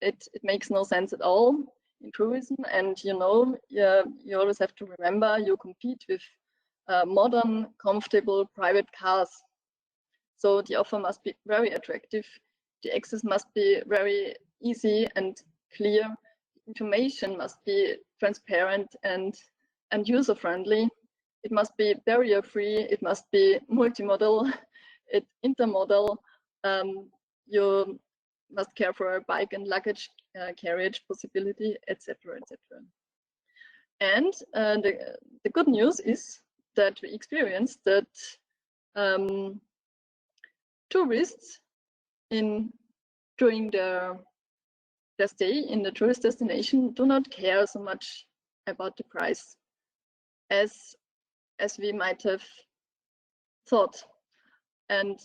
it makes no sense at all in tourism. And you always have to remember you compete with modern, comfortable private cars. So the offer must be very attractive. The access must be very easy and clear. Information must be transparent and user-friendly. It must be barrier-free. It must be multimodal, intermodal. You must care for a bike and luggage carriage possibility, etc., etc. And the good news is that we experienced that tourists during their stay in the tourist destination do not care so much about the price as we might have thought. And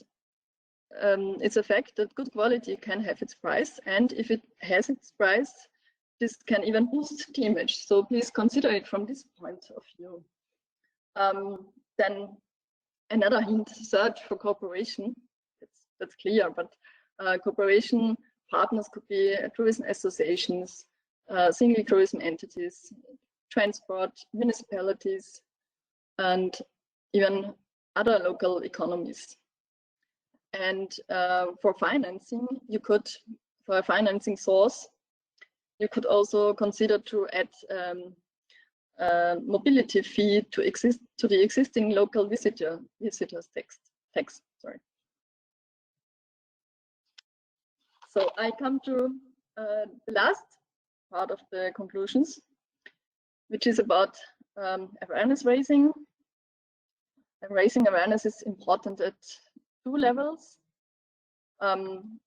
it's a fact that good quality can have its price, and if it has its price, this can even boost the image. So please consider it from this point of view. Then another hint: search for cooperation. That's clear, but cooperation partners could be tourism associations, single tourism entities, transport, municipalities, and even other local economies. And for financing, for a financing source, you could also consider to add mobility fee to the existing local visitors tax. Sorry. So I come to the last part of the conclusions, which is about awareness raising. And raising awareness is important at two levels. On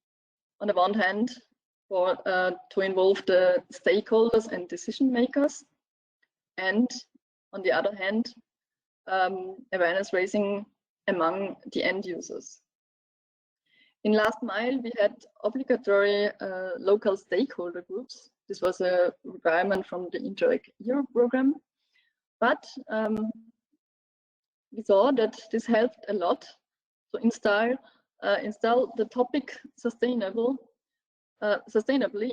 the one hand, to involve the stakeholders and decision makers, and on the other hand, awareness raising among the end users. In last mile, we had obligatory local stakeholder groups. This was a requirement from the Interreg Europe program, but we saw that this helped a lot to install the topic sustainably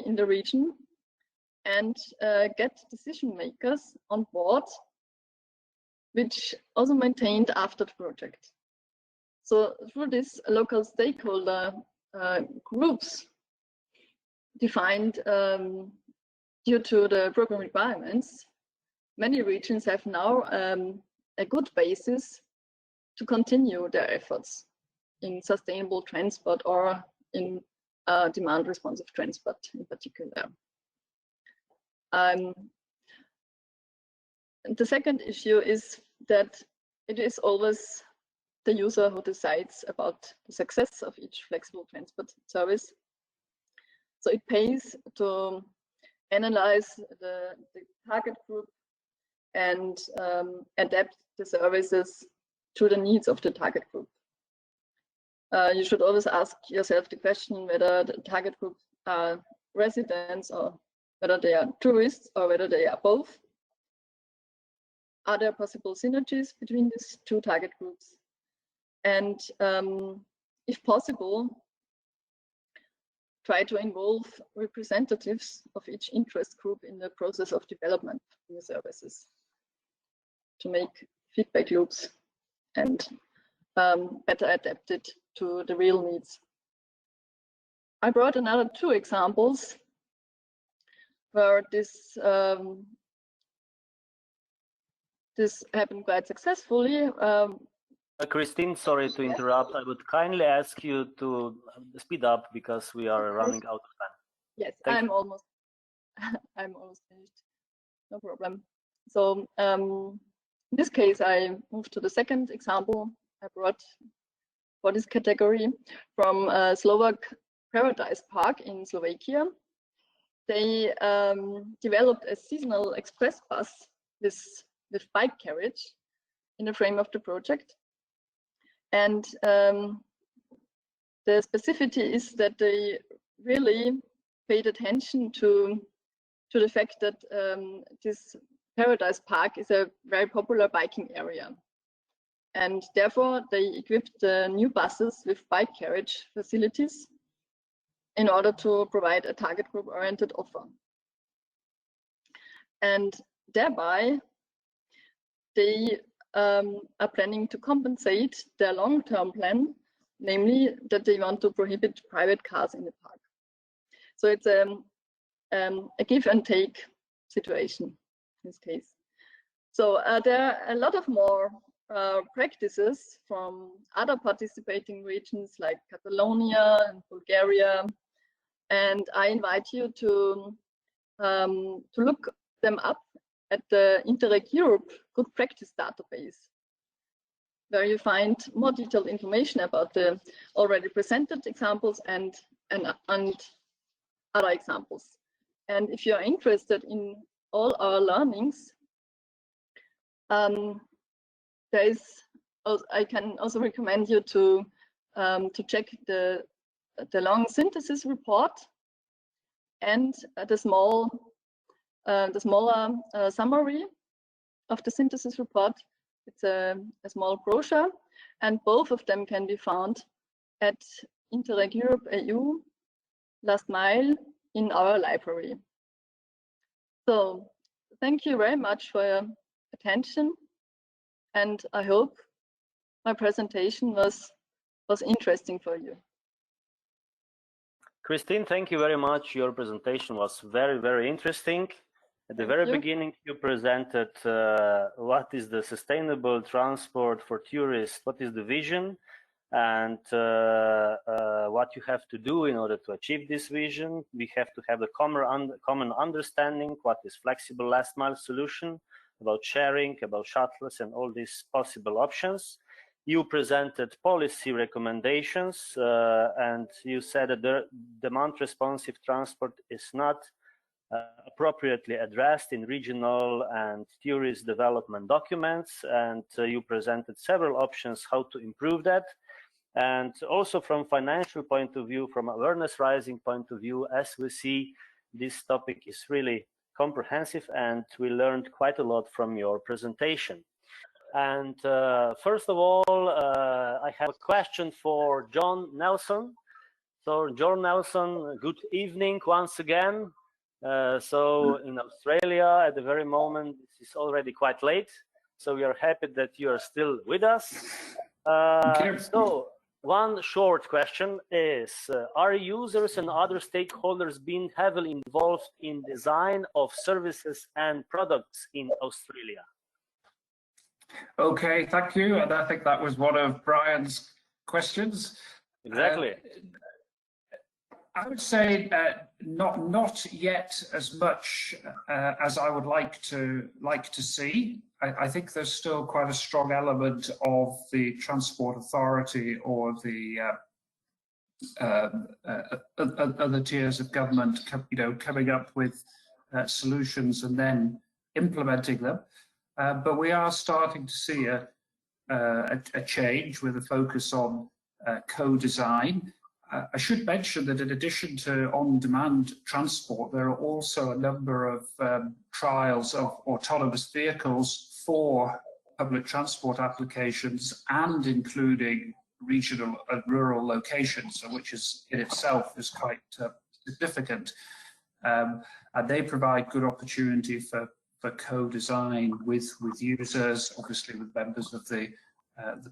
in the region and get decision makers on board, which also maintained after the project. So through these local stakeholder groups defined due to the program requirements, many regions have now a good basis to continue their efforts in sustainable transport or in demand responsive transport in particular. The second issue is that it is always the user who decides about the success of each flexible transport service. So it pays to analyze the target group and adapt the services to the needs of the target group. You should always ask yourself the question whether the target group are residents or whether they are tourists or whether they are both. Are there possible synergies between these two target groups? And if possible, try to involve representatives of each interest group in the process of development of new services to make feedback loops and better adapted to the real needs. I brought another two examples where this happened quite successfully. Christine, sorry to interrupt. I would kindly ask you to speed up because we are running out of time. Yes, I'm almost finished. No problem. So in this case, I moved to the second example I brought for this category from Slovak Paradise Park in Slovakia. They developed a seasonal express bus with bike carriage in the frame of the project. And the specificity is that they really paid attention to the fact that this Paradise Park is a very popular biking area. And therefore, they equipped the new buses with bike carriage facilities in order to provide a target group oriented offer. And thereby, they are planning to compensate their long-term plan, namely that they want to prohibit private cars in the park. So it's a give and take situation in this case. So there are a lot of more practices from other participating regions like Catalonia and Bulgaria, and I invite you to look them up at the Interreg Europe Good Practice Database, where you find more detailed information about the already presented examples and other examples. And if you are interested in all our learnings, I can also recommend you to check the long synthesis report and the small the smaller summary of the synthesis report. It's a small brochure, and both of them can be found at Interreg Europe EU Last Mile in our library. So thank you very much for your attention, and I hope my presentation was interesting for you. Christine, thank you very much. Your presentation was very, very interesting. At the very beginning, you presented what is the sustainable transport for tourists, what is the vision, and what you have to do in order to achieve this vision. We have to have a common understanding what is flexible last mile solution, about sharing, about shuttles, and all these possible options. You presented policy recommendations, and you said that the demand responsive transport is not appropriately addressed in regional and tourist development documents, and you presented several options how to improve that. And also from financial point of view, from awareness raising point of view, as we see, this topic is really comprehensive, and we learned quite a lot from your presentation. And first of all, I have a question for John Nelson. So John Nelson, good evening once again. So in Australia at the very moment, this is already quite late. So we are happy that you are still with us. So one short question is, are users and other stakeholders being heavily involved in design of services and products in Australia? Okay, thank you. And I think that was one of Brian's questions. Exactly. I would say not yet as much as I would like to see. I think there's still quite a strong element of the Transport Authority or the other tiers of government, coming up with solutions and then implementing them. But we are starting to see a change with a focus on co-design. I should mention that in addition to on-demand transport, there are also a number of trials of autonomous vehicles for public transport applications, and including regional and rural locations, which is in itself is quite significant. And they provide good opportunity for co-design with users, obviously with members of the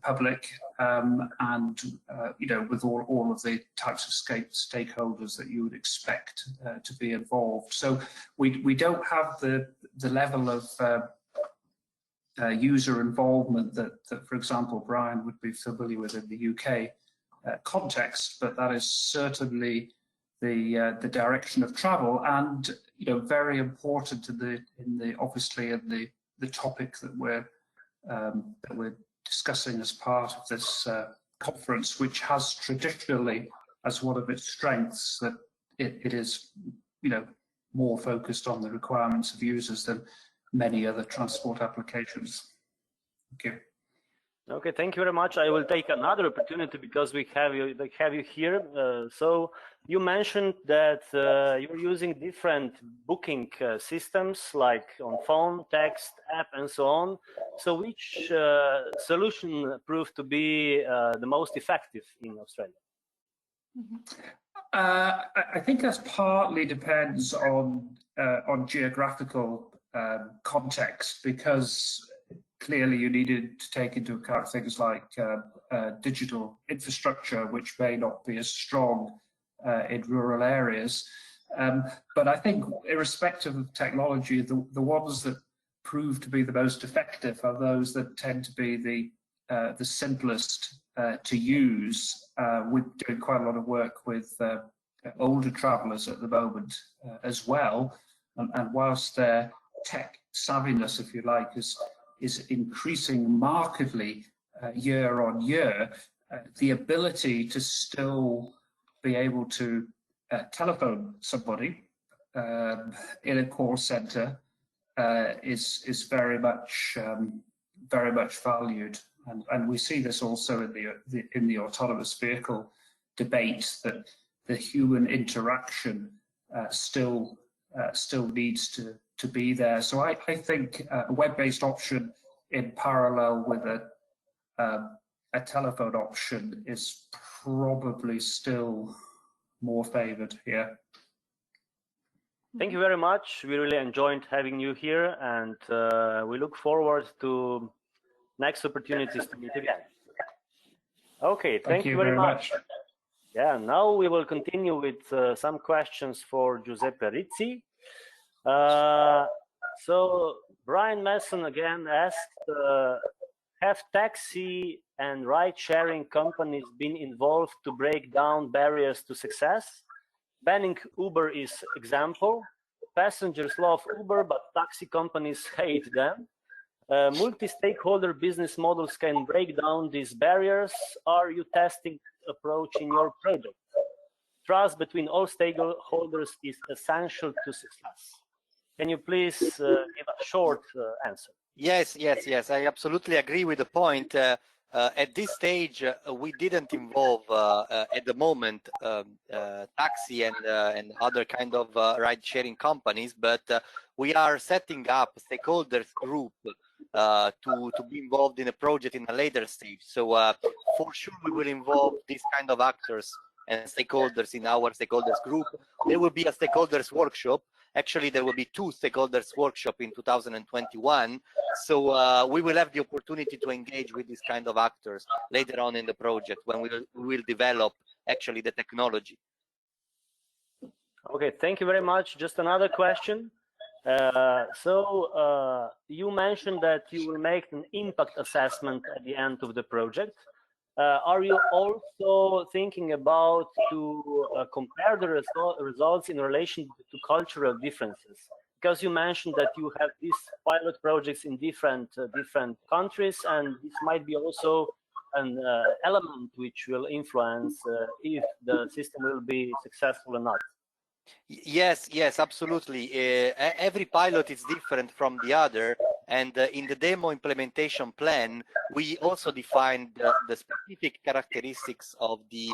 public, and with all of the types of stakeholders that you would expect to be involved. So we don't have the level of user involvement that, for example, Brian would be familiar with in the UK context, but that is certainly the direction of travel, and very important obviously in the topic that we're discussing as part of this conference, which has traditionally as one of its strengths that it is more focused on the requirements of users than many other transport applications. Thank you. Okay, thank you very much. I will take another opportunity because we have you here. So you mentioned that you're using different booking systems, like on phone, text, app, and so on. So which solution proved to be the most effective in Australia? I think that partly depends on geographical context, because clearly you needed to take into account things like digital infrastructure, which may not be as strong in rural areas. But I think irrespective of technology, the ones that prove to be the most effective are those that tend to be the simplest to use. We're doing quite a lot of work with older travellers at the moment as well, and whilst their tech savviness, if you like, is increasing markedly year on year, the ability to still be able to telephone somebody in a call center is very much valued, and we see this also in the autonomous vehicle debate, that the human interaction still needs to be there. So I think a web-based option in parallel with a telephone option is probably still more favored here. Thank you very much. We really enjoyed having you here, and we look forward to next opportunities to meet again. Okay, thank you very much. Yeah, now we will continue with some questions for Giuseppe Rizzi. So Brian Mason again asked, have taxi and ride-sharing companies been involved to break down barriers to success? Banning Uber is example. Passengers love Uber, but taxi companies hate them. Multi-stakeholder business models can break down these barriers. Are you testing approach in your project? Trust between all stakeholders is essential to success. Can you please give a short answer? Yes, I absolutely agree with the point. At this stage, we didn't involve at the moment taxi and other kind of ride-sharing companies, but we are setting up a stakeholders group to be involved in a project in a later stage. So for sure, we will involve these kind of actors and stakeholders in our stakeholders group. There will be a stakeholders workshop. Actually, there will be 2 stakeholders workshops in 2021. So we will have the opportunity to engage with these kind of actors later on in the project when we will develop actually the technology. Okay, thank you very much. Just another question. So you mentioned that you will make an impact assessment at the end of the project. Are you also thinking about to compare the results in relation to cultural differences? Because you mentioned that you have these pilot projects in different countries, and this might be also an element which will influence if the system will be successful or not. Yes, absolutely. Every pilot is different from the other, and in the demo implementation plan, we also defined the specific characteristics of the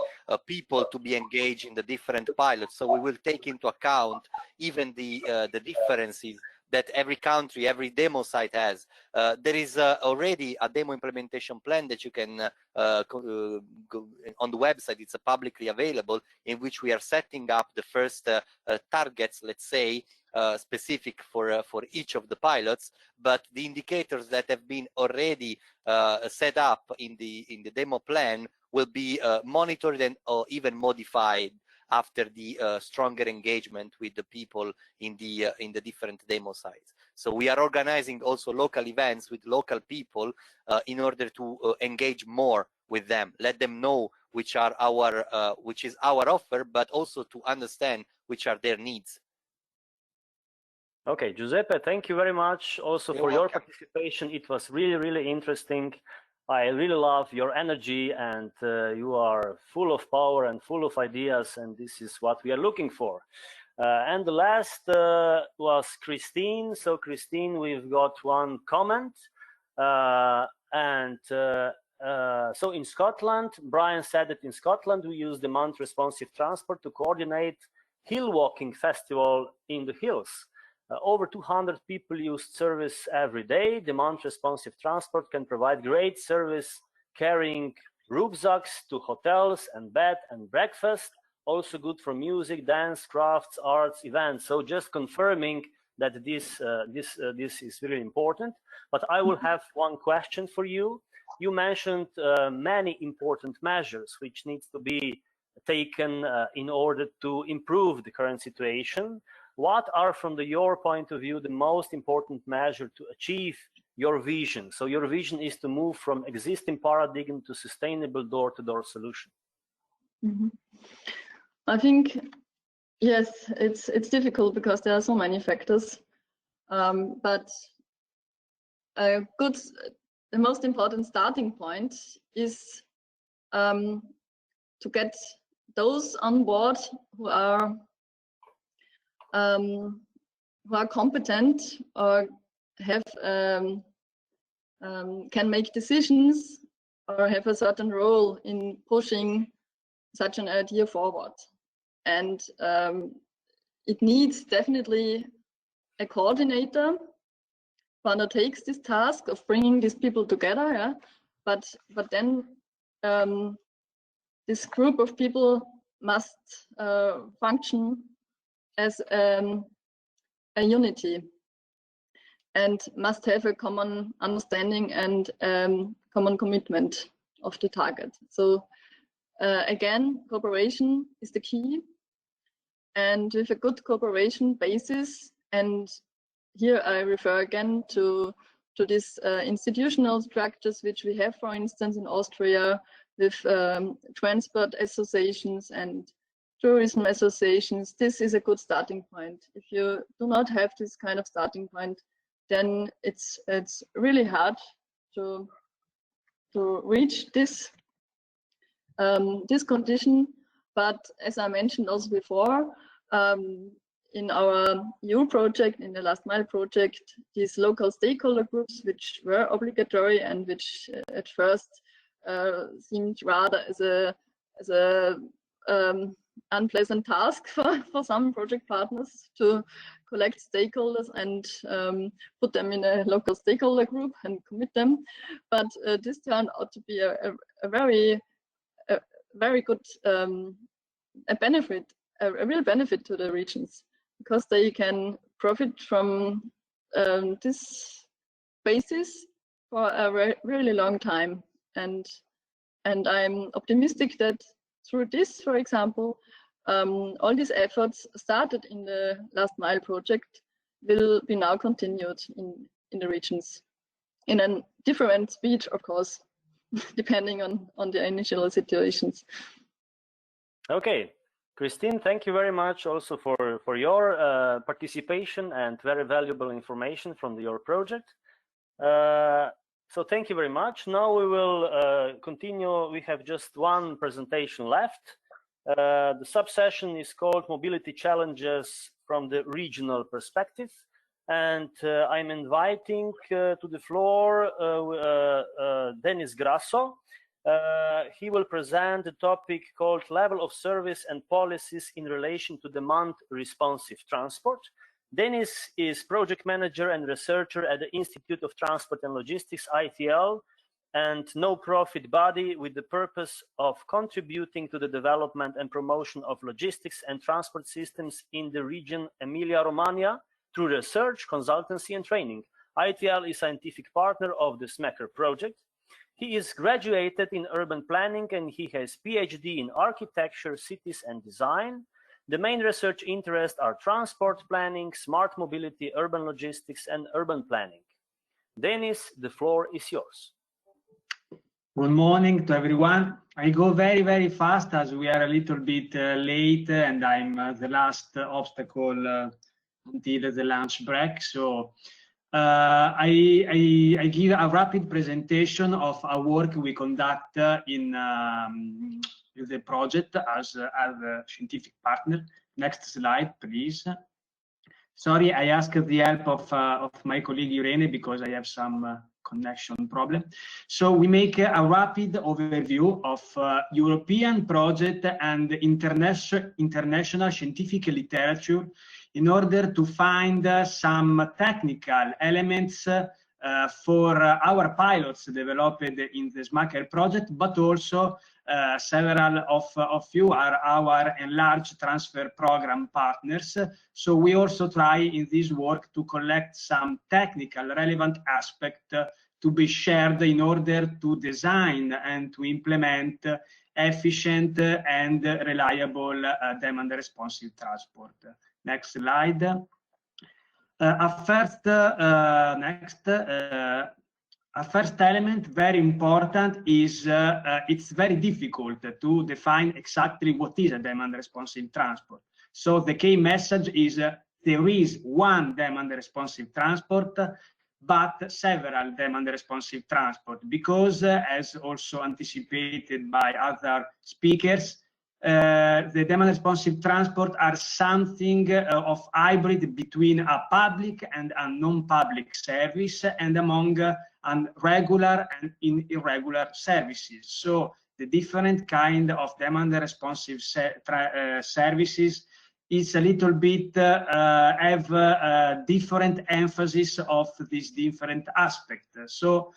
people to be engaged in the different pilots. So we will take into account even the differences that every country, every demo site has. There is already a demo implementation plan that you can go on the website. It's publicly available, in which we are setting up the first targets, let's say, specific for each of the pilots. But the indicators that have been already set up in the demo plan will be monitored and or even modified after the stronger engagement with the people in the different demo sites. So we are organizing also local events with local people in order to engage more with them, let them know which is our offer, but also to understand which are their needs. Okay, Giuseppe, thank you very much also for your participation. It was really interesting. I really love your energy, and you are full of power and full of ideas, and this is what we are looking for. And the last was Christine. So Christine, we've got one comment. So in Scotland, Brian said that in Scotland we use demand responsive transport to coordinate hill walking festival in the hills. Over 200 people use service every day. Demand responsive transport can provide great service, carrying rucksacks to hotels and bed and breakfast. Also good for music, dance, crafts, arts, events. So just confirming that this is really important. But I will have one question for you. You mentioned many important measures which needs to be taken in order to improve the current situation. What are, from your point of view, the most important measure to achieve your vision? So your vision is to move from existing paradigm to sustainable door-to-door solution. Mm-hmm. I think, yes, it's difficult because there are so many factors. But the most important starting point is to get those on board who are competent or have can make decisions or have a certain role in pushing such an idea forward. And it needs definitely a coordinator who undertakes this task of bringing these people together. Yeah? But then this group of people must function as a unity and must have a common understanding and common commitment of the target. So again, cooperation is the key, and with a good cooperation basis, and here I refer again to these institutional structures which we have, for instance, in Austria with transport associations and tourism associations. This is a good starting point. If you do not have this kind of starting point, then it's really hard to reach this this condition. But as I mentioned also before, in our EU project, in the last mile project, these local stakeholder groups, which were obligatory and which at first seemed rather as a unpleasant task for some project partners to collect stakeholders and put them in a local stakeholder group and commit them. But this turned out to be a very good a real benefit to the regions, because they can profit from this basis for a really long time. And I'm optimistic that through this, for example, all these efforts started in the last mile project will be now continued in the regions in a different speed, of course, depending on the initial situations. Okay, Christine, thank you very much also for your participation and very valuable information from your project. So thank you very much. Now we will continue. We have just one presentation left. The subsession is called Mobility Challenges from the Regional Perspective. And I'm inviting to the floor Denis Grasso. He will present a topic called Level of Service and Policies in Relation to Demand Responsive Transport. Denis is project manager and researcher at the Institute of Transport and Logistics, ITL, and no-profit body with the purpose of contributing to the development and promotion of logistics and transport systems in the region Emilia-Romagna through research, consultancy, and training. ITL is scientific partner of the SMACR project. He is graduated in urban planning and he has PhD in architecture, cities, and design. The main research interests are transport planning, smart mobility, urban logistics, and urban planning. Denis, the floor is yours. Good morning to everyone. I go very, very fast as we are a little bit late and I'm the last obstacle until the lunch break. So I give a rapid presentation of our work we conduct in the project as a scientific partner. Next slide, please. Sorry, I ask the help of my colleague Irene because I have some connection problem. So we make a rapid overview of European project and international scientific literature in order to find some technical elements for our pilots developed in the SMACR project, but also several of you are our enlarged transfer program partners. So we also try in this work to collect some technical relevant aspect to be shared in order to design and to implement efficient and reliable demand responsive transport. Next slide. A first element, very important, is it's very difficult to define exactly what is a demand responsive transport. So the key message is there is one demand responsive transport, but several demand responsive transport, because as also anticipated by other speakers, the demand responsive transport are something of hybrid between a public and a non-public service and among regular and irregular services. So the different kind of demand responsive services is a little bit have different emphasis of these different aspects. So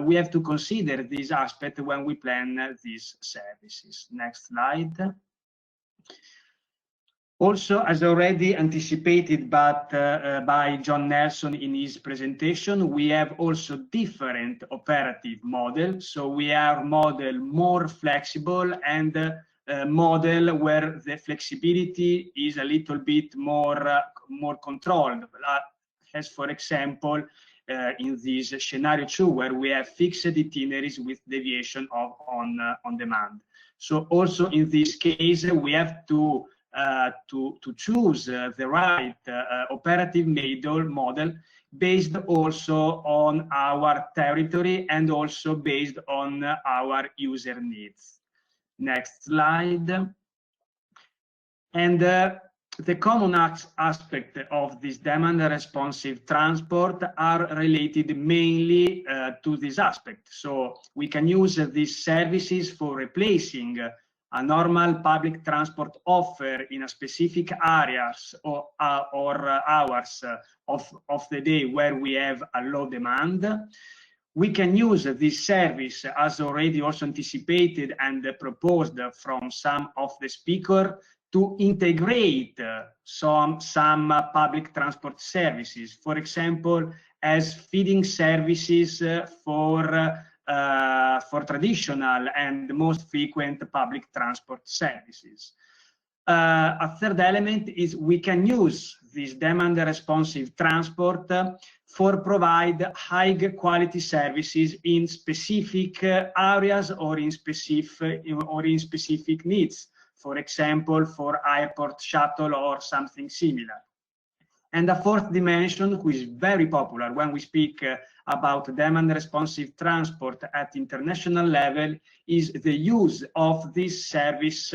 we have to consider this aspect when we plan these services. Next slide. Also, as already anticipated by John Nelson in his presentation, we have also different operative models. So we have model more flexible and model where the flexibility is a little bit more controlled, as for example in this scenario 2, where we have fixed itineraries with deviation on demand. So also in this case we have to choose the right operative model based also on our territory and also based on our user needs. Next slide. And the common aspect of this demand responsive transport are related mainly to this aspect. So we can use these services for replacing a normal public transport offer in a specific areas or hours of the day where we have a low demand. We can use this service, as already also anticipated and proposed from some of the speakers, to integrate some public transport services, for example, as feeding services for traditional and most frequent public transport services. A third element is we can use this demand responsive transport for provide high quality services in specific areas or in specific needs. For example, for airport shuttle or something similar. And the fourth dimension, which is very popular when we speak about demand responsive transport at international level, is the use of this service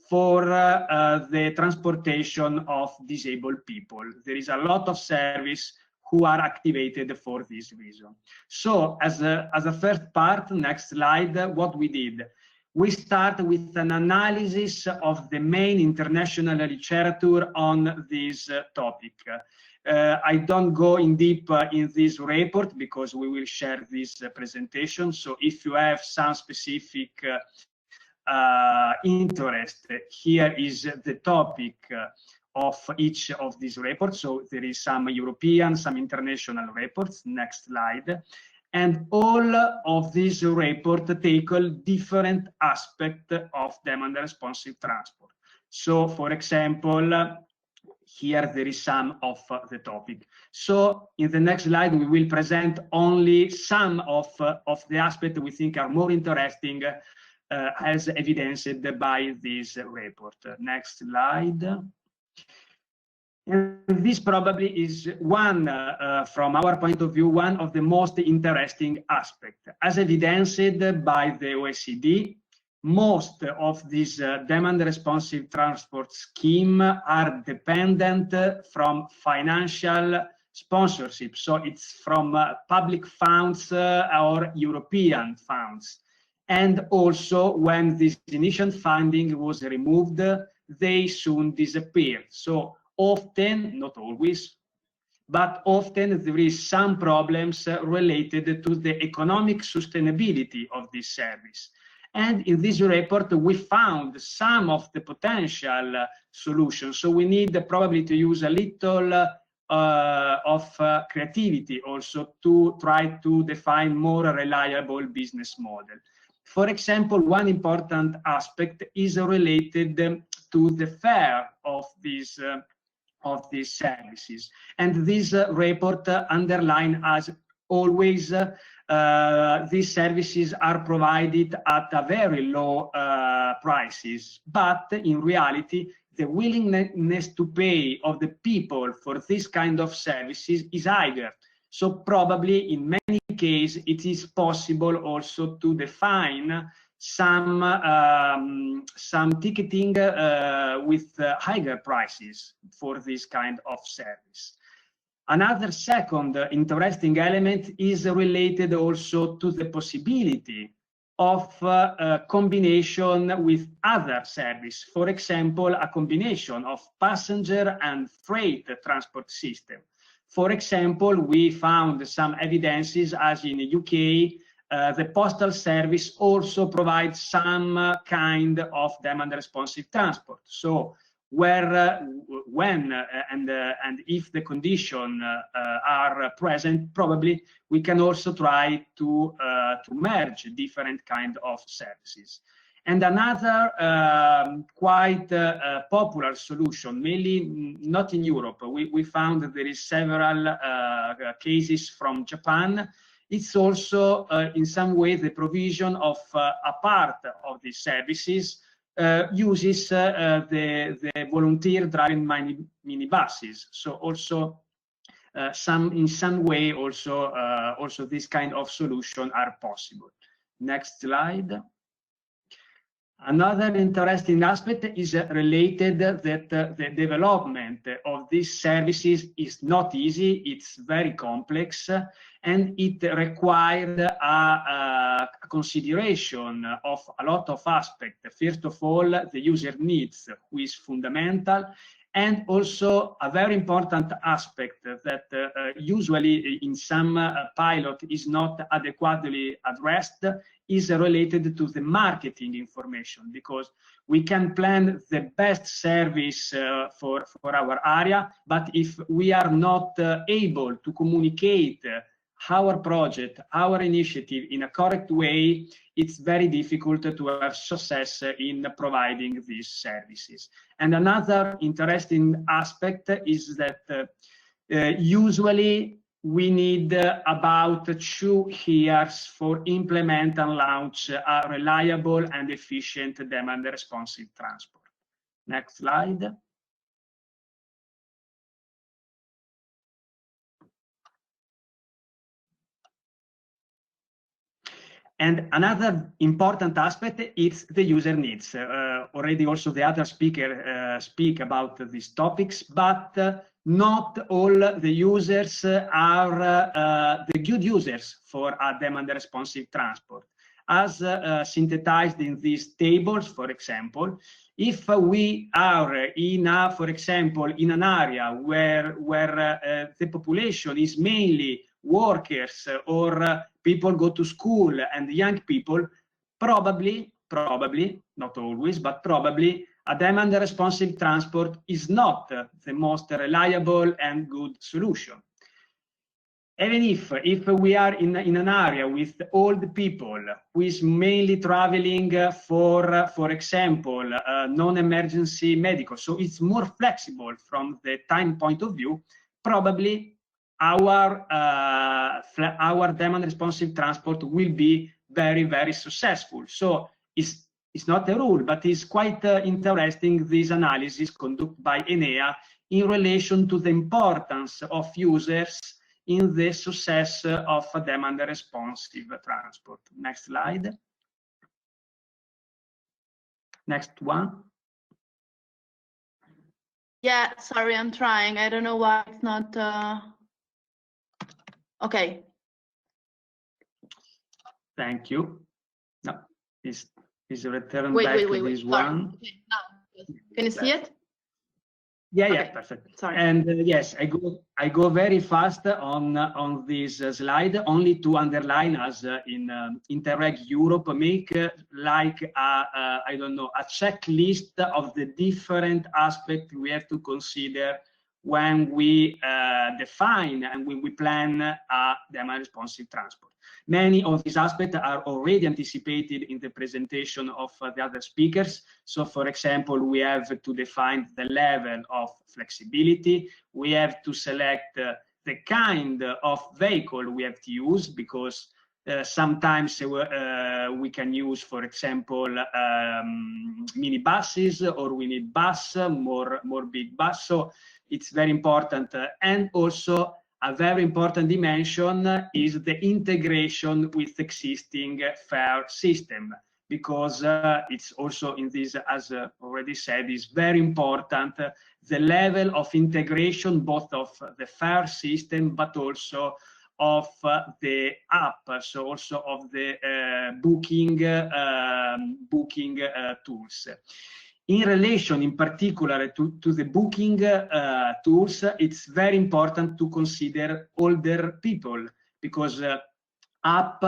for the transportation of disabled people. There is a lot of service who are activated for this reason. So as a first part, next slide, what we did. We start with an analysis of the main international literature on this topic. I don't go in deep in this report because we will share this presentation. So if you have some specific interest, here is the topic of each of these reports. So there is some European, some international reports. Next slide. And all of these reports tackle different aspects of demand responsive transport. So, for example, here there is some of the topic. So, in the next slide, we will present only some of the aspects we think are more interesting as evidenced by this report. Next slide. And this probably is one, from our point of view, one of the most interesting aspects. As evidenced by the OECD, most of these demand responsive transport scheme are dependent from financial sponsorship. So it's from public funds or European funds. And also when this initial funding was removed, they soon disappeared. So often, not always, but often there is some problems related to the economic sustainability of this service. And in this report, we found some of the potential solutions. So we need probably to use a little of creativity also to try to define more reliable business model. For example, one important aspect is related to the fare of these services. And this report underline as always these services are provided at a very low prices, but in reality the willingness to pay of the people for this kind of services is higher. So probably in many cases it is possible also to define some ticketing with higher prices for this kind of service. Another second interesting element is related also to the possibility of a combination with other service. For example, a combination of passenger and freight transport system. For example, we found some evidences, as in the UK, the postal service also provides some kind of demand responsive transport. So where, when, and if the condition are present, probably we can also try to merge different kind of services. And another quite popular solution, mainly not in Europe, we found that there is several cases from Japan. It's also in some way the provision of a part of these services uses the volunteer driving minibuses. So also in some way also this kind of solution are possible. Next slide. Another interesting aspect is related that the development of these services is not easy, it's very complex, and it required a consideration of a lot of aspects. First of all, the user needs, which is fundamental, and also a very important aspect that usually in some pilot is not adequately addressed is related to the marketing information, because we can plan the best service for our area, but if we are not able to communicate our project, our initiative in a correct way, it's very difficult to have success in providing these services. And another interesting aspect is that usually we need about 2 years for implement and launch a reliable and efficient demand responsive transport. Next slide. And another important aspect is the user needs. Already also the other speaker speak about these topics, but not all the users are the good users for a demand responsive transport. As synthesized in these tables, for example, if we are in a, for example, in an area where the population is mainly workers or people go to school and young people, probably, not always, but probably a demand responsive transport is not the most reliable and good solution. Even if we are in an area with old people who is mainly traveling for example, non-emergency medical, so it's more flexible from the time point of view, probably our demand responsive transport will be very, very successful. So it's not a rule, but it's quite interesting, this analysis conducted by Enea in relation to the importance of users in the success of a demand responsive transport. Next slide. Next one. Yeah, sorry, I'm trying. I don't know why it's not. Okay. Thank you. No, is return wait, back wait, to wait, this sorry. one. Okay, now, can you see it? Yeah, Okay. yeah, perfect. Sorry. And yes, I go very fast on this slide, only to underline, as in Interreg Europe make like I don't know, a checklist of the different aspects we have to consider when we define and when we plan a demand responsive transport. Many of these aspects are already anticipated in the presentation of the other speakers. So, for example, we have to define the level of flexibility. We have to select the kind of vehicle we have to use, because sometimes we can use, for example, minibuses, or we need bus, more big bus. So it's very important. And also a very important dimension is the integration with existing fare system, because it's also in this, as already said, is very important, the level of integration both of the fare system but also of the app, so also of the booking tools. In relation, in particular, to the booking tools, it's very important to consider older people, because app,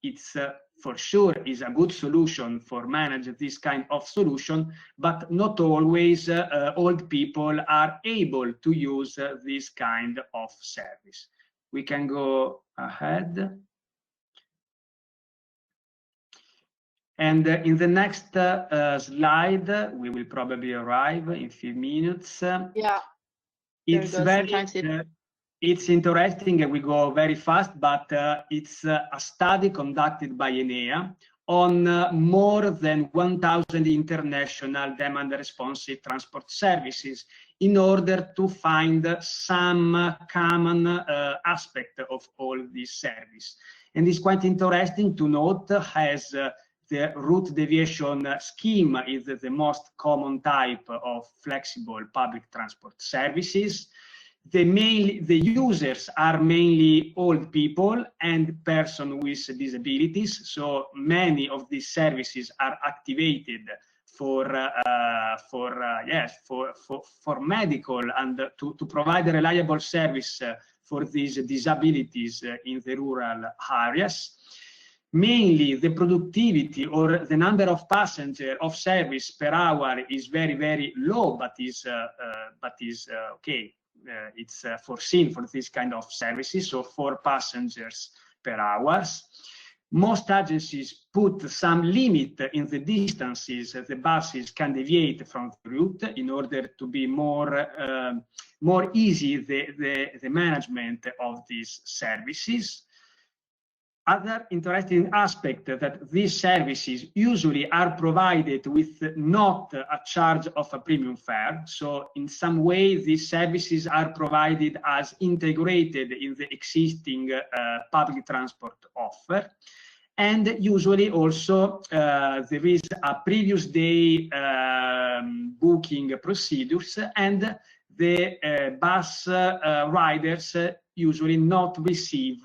it's for sure is a good solution for manage this kind of solution, but not always old people are able to use this kind of service. We can go ahead. And in the next slide, we will probably arrive in a few minutes. Yeah. It's very, it's interesting, and we go very fast, but it's a study conducted by Enea on more than 1,000 international demand responsive transport services in order to find some common aspect of all these services. And it's quite interesting to note as the route deviation scheme is the most common type of flexible public transport services. The users are mainly old people and persons with disabilities. So many of these services are activated for medical and to provide a reliable service for these disabilities in the rural areas. Mainly the productivity or the number of passengers of service per hour is very, very low, but is okay. It's foreseen for this kind of services, so 4 passengers per hour. Most agencies put some limit in the distances the buses can deviate from the route in order to be more easy the management of these services. Other interesting aspect that these services usually are provided with not a charge of a premium fare. So in some way, these services are provided as integrated in the existing public transport offer. And usually also there is a previous day booking procedures, and the bus riders usually not receive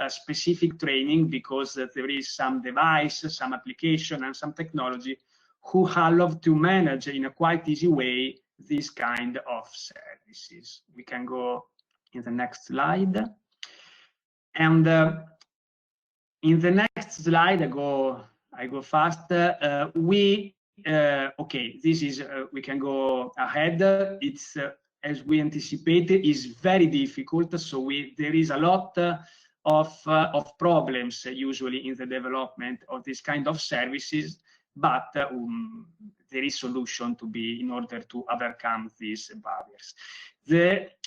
specific training, because there is some device, some application, and some technology who allow to manage in a quite easy way this kind of services. We can go in the next slide. And in the next slide, I go fast. Okay, this is we can go ahead. It's as we anticipated, is very difficult. So there is a lot of problems usually in the development of this kind of services, but there is solution to be in order to overcome these barriers.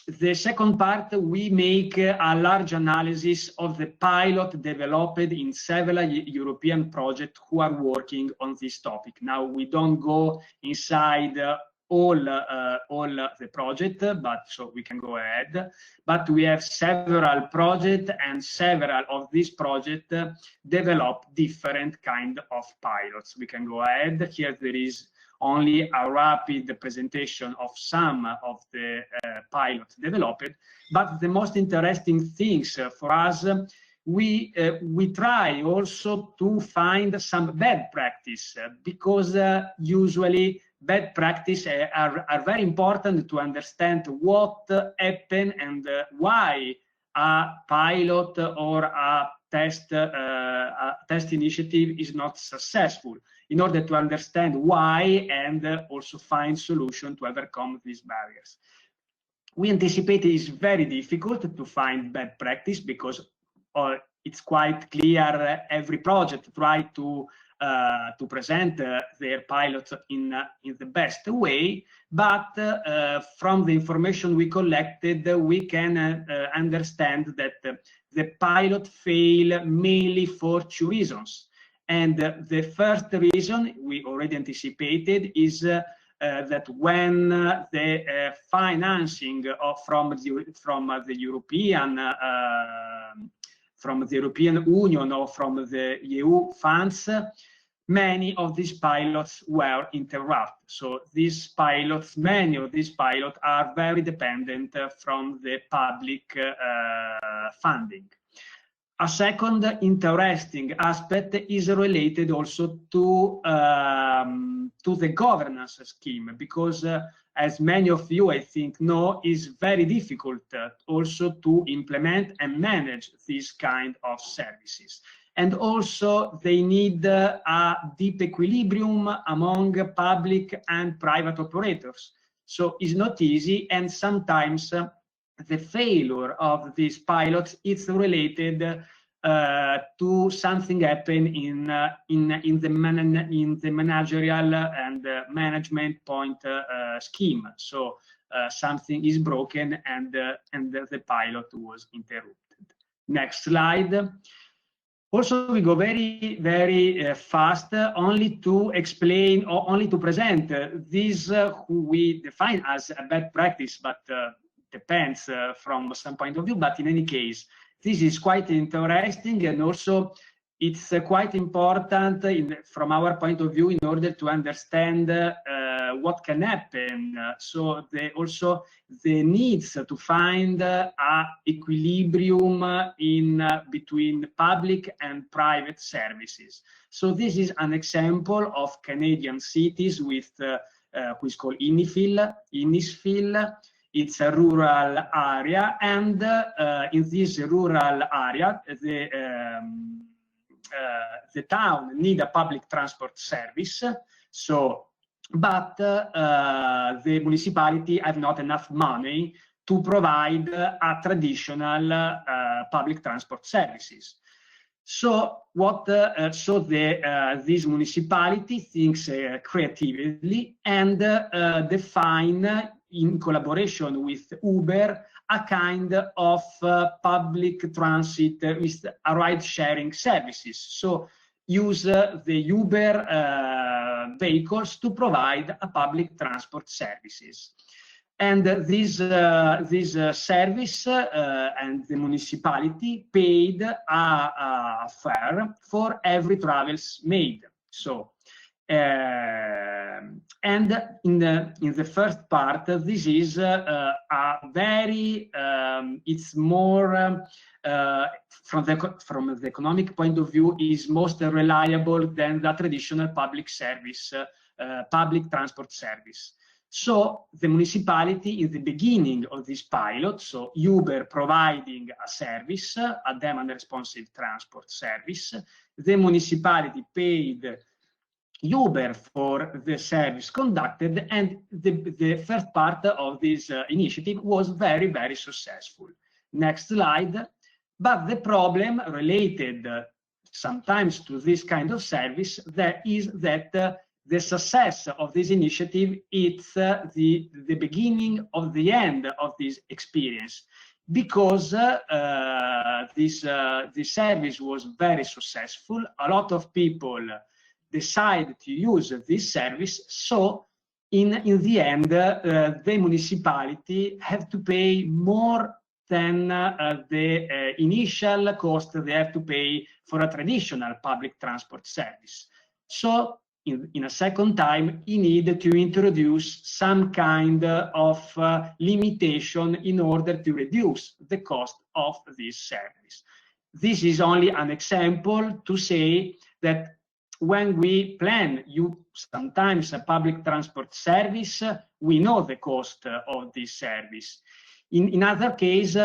The second part, we make a large analysis of the pilot developed in several European projects who are working on this topic. Now, we don't go inside all the project, but so we can go ahead. But we have several projects, and several of these projects develop different kind of pilots. We can go ahead. Here there is only a rapid presentation of some of the pilots developed. But the most interesting things for us, we try also to find some bad practice, because usually bad practice are very important to understand what happened and why a pilot or a test initiative is not successful, in order to understand why and also find solution to overcome these barriers. We anticipate it is very difficult to find bad practice, because it's quite clear every project try to present their pilots in the best way, but from the information we collected, we can understand that the pilot fail mainly for 2 reasons. And the first reason we already anticipated is that when the financing from the European Union or from the EU funds, many of these pilots were interrupted. So these pilots, many of these pilots are very dependent from the public funding. A second interesting aspect is related also to the governance scheme, because as many of you, I think, know, is very difficult also to implement and manage these kind of services. And also they need a deep equilibrium among public and private operators. So it's not easy, and sometimes the failure of these pilots is related to something happen in the managerial and management point scheme. So something is broken, and the pilot was interrupted. Next slide. Also, we go very, very fast, only to explain or only to present this who we define as a bad practice, but depends from some point of view. But in any case, this is quite interesting, and also it's quite important from our point of view in order to understand what can happen. So also the needs to find a equilibrium between public and private services. So this is an example of Canadian cities with who is called Innisfil. It's a rural area, and in this rural area, the town need a public transport service. So, but the municipality have not enough money to provide a traditional public transport services. So what? This municipality thinks creatively and define, in collaboration with Uber, a kind of public transit with ride-sharing services. So use the Uber vehicles to provide a public transport services. And this service and the municipality paid a fare for every travels made. So. And in the first part, this is a very it's more from the economic point of view is most reliable than the traditional public service, public transport service. So the municipality in the beginning of this pilot, so Uber providing a service, a demand responsive transport service, the municipality paid Uber for the service conducted, and the first part of this initiative was very, very successful. Next slide. But the problem related sometimes to this kind of service is that the success of this initiative is the beginning of the end of this experience, because this service was very successful. A lot of people decide to use this service, so in the end the municipality have to pay more than the initial cost they have to pay for a traditional public transport service. So in a second time, you need to introduce some kind of limitation in order to reduce the cost of this service. This is only an example to say that when we plan sometimes a public transport service, we know the cost of this service. In other case,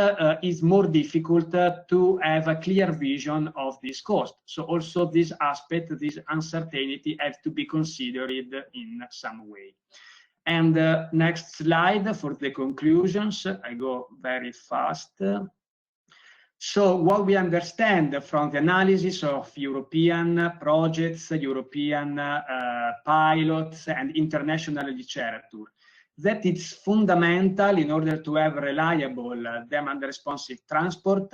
it's more difficult to have a clear vision of this cost. So also this aspect, this uncertainty, has to be considered in some way. And next slide for the conclusions. I go very fast. So what we understand from the analysis of European projects, European pilots, and international literature, that it's fundamental in order to have reliable demand responsive transport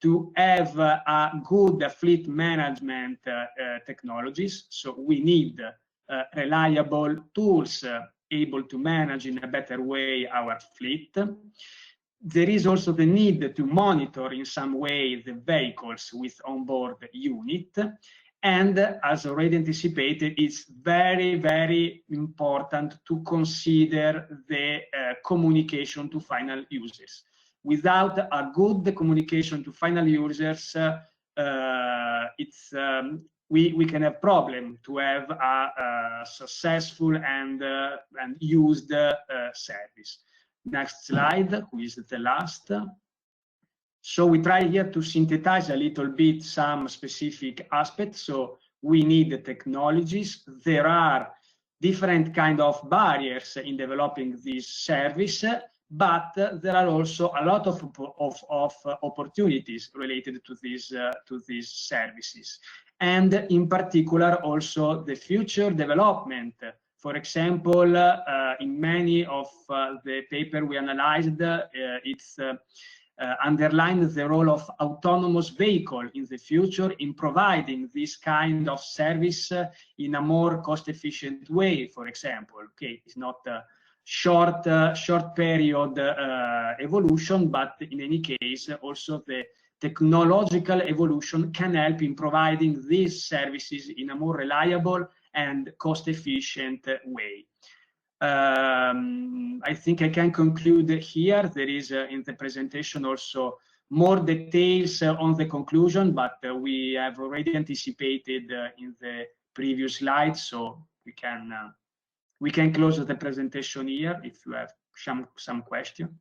to have a good fleet management technologies. So we need reliable tools able to manage in a better way our fleet. There is also the need to monitor in some way the vehicles with onboard unit. And as already anticipated, it's very, very important to consider the communication to final users. without a good communication to final users, we can have problem to have a successful and used service. Next slide, who is the last. So we try here to synthesize a little bit some specific aspects. So we need the technologies. There are different kind of barriers in developing this service, but there are also a lot of opportunities related to these services. And in particular, also the future development. For example, in many of the paper we analyzed, it's underlined the role of autonomous vehicle in the future in providing this kind of service in a more cost-efficient way, for example. Okay, it's not a short period evolution, but in any case, also the technological evolution can help in providing these services in a more reliable and cost-efficient way. I think I can conclude here. There is in the presentation also more details on the conclusion, but we have already anticipated in the previous slide, so we can close the presentation here if you have some question.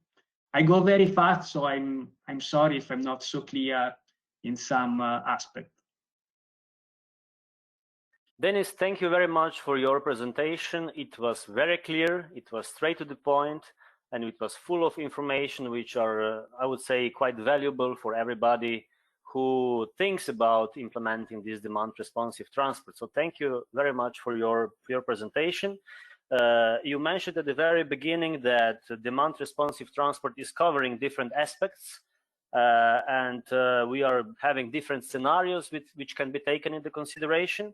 I go very fast, so I'm sorry if I'm not so clear in some aspect. Dennis, thank you very much for your presentation. It was very clear, it was straight to the point, and it was full of information which are, I would say, quite valuable for everybody who thinks about implementing this demand responsive transport. So thank you very much for your presentation. You mentioned at the very beginning that demand responsive transport is covering different aspects, and we are having different scenarios which can be taken into consideration.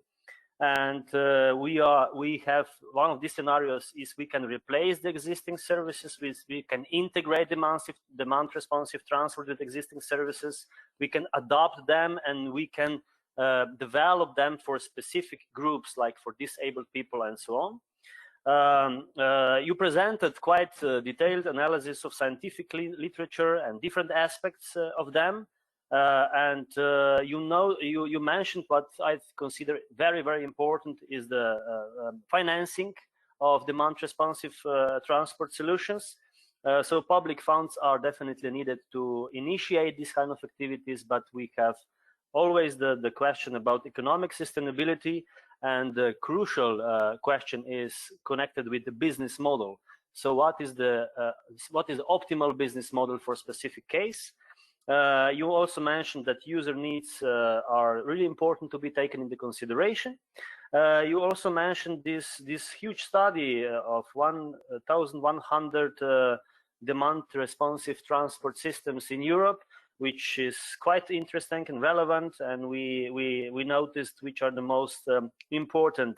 And we have one of these scenarios is we can replace the existing services we can integrate demand responsive transport with existing services, we can adopt them, and we can develop them for specific groups like for disabled people and so on. You presented quite detailed analysis of scientific literature and different aspects of them. And you mentioned what I consider very, very important is the financing of demand responsive transport solutions. So public funds are definitely needed to initiate these kind of activities, but we have always the question about economic sustainability, and the crucial question is connected with the business model. So what is the optimal business model for a specific case? You also mentioned that user needs are really important to be taken into consideration. You also mentioned this huge study of 1,100 demand responsive transport systems in Europe, which is quite interesting and relevant, and we noticed which are the most important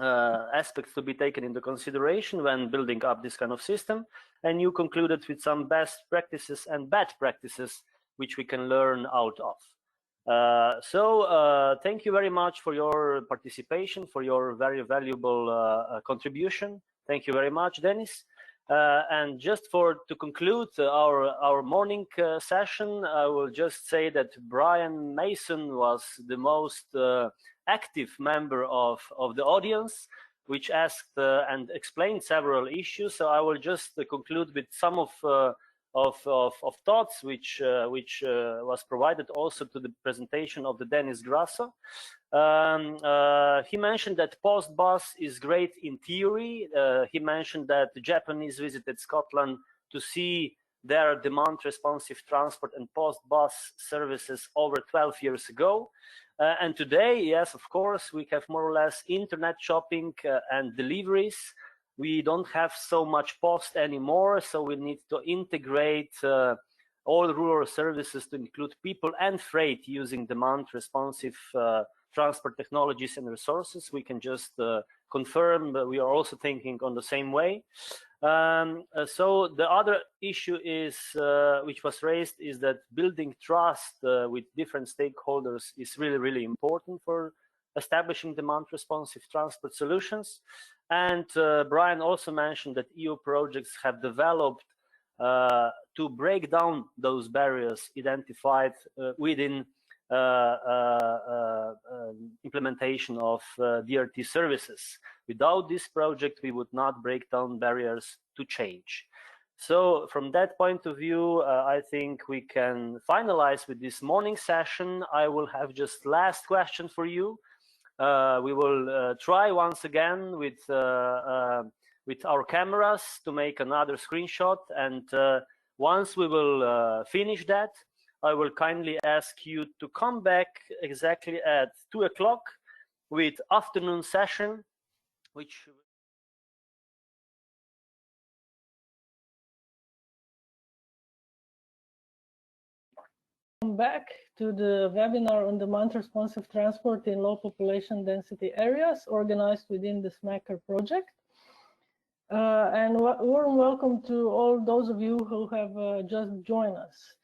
aspects to be taken into consideration when building up this kind of system. And you concluded with some best practices and bad practices which we can learn out of. So thank you very much for your participation, for your very valuable contribution. Thank you very much, Dennis. And just to conclude our morning session, I will just say that Brian Mason was the most active member of the audience, which asked and explained several issues. So I will just conclude with some of thoughts which was provided also to the presentation of the Denis Grasso. He mentioned that post-bus is great in theory. He mentioned that the Japanese visited Scotland to see their demand responsive transport and post-bus services over 12 years ago. And today, yes, of course, we have more or less internet shopping and deliveries. We don't have so much post anymore, so we need to integrate all rural services to include people and freight using demand responsive transport technologies and resources. We can just confirm that we are also thinking on the same way. So the other issue is, which was raised, is that building trust with different stakeholders is really, really important for establishing demand responsive transport solutions. And Brian also mentioned that EU projects have developed to break down those barriers identified within implementation of DRT services. Without this project, we would not break down barriers to change. So from that point of view, I think we can finalize with this morning session. I will have just last question for you. We will try once again with our cameras to make another screenshot, and once we will finish that, I will kindly ask you to come back exactly at 2 o'clock with afternoon session, which back to the webinar on demand responsive transport in low population density areas organized within the SMACR project. And warm welcome to all those of you who have just joined us.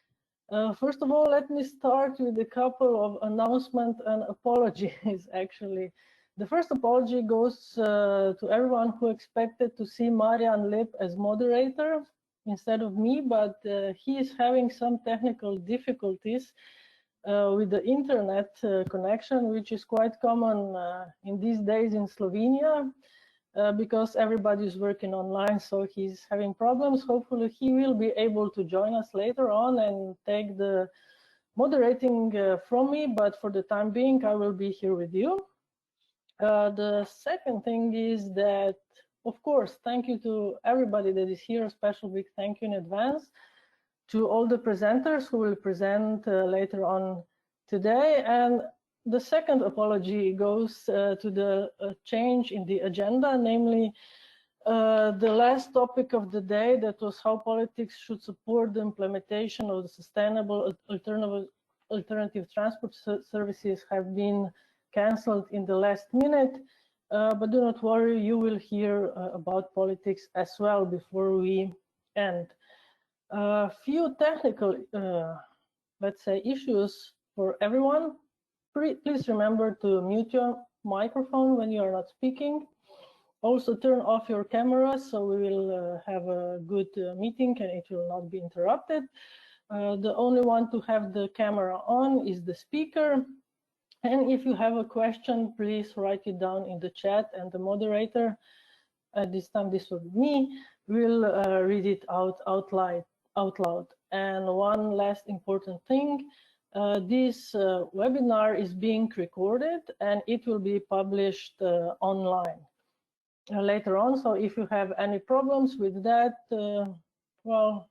First of all, let me start with a couple of announcements and apologies, actually. The first apology goes to everyone who expected to see Marian Lip as moderator instead of me, but he is having some technical difficulties with the internet connection, which is quite common in these days in Slovenia, because everybody is working online, so he's having problems. Hopefully he will be able to join us later on and take the moderating from me, but for the time being, I will be here with you. The second thing is that, of course, thank you to everybody that is here. A special big thank you in advance to all the presenters who will present later on today. And the second apology goes to the change in the agenda, namely the last topic of the day, that was how politics should support the implementation of the sustainable alternative transport services, have been cancelled in the last minute. But do not worry, you will hear about politics as well before we end. A few technical, let's say, issues for everyone. Please remember to mute your microphone when you are not speaking. Also turn off your camera so we will have a good meeting and it will not be interrupted. The only one to have the camera on is the speaker. And if you have a question, please write it down in the chat, and the moderator, at this time this will be me, will read it out loud. And one last important thing, this webinar is being recorded and it will be published online later on. So if you have any problems with that, well,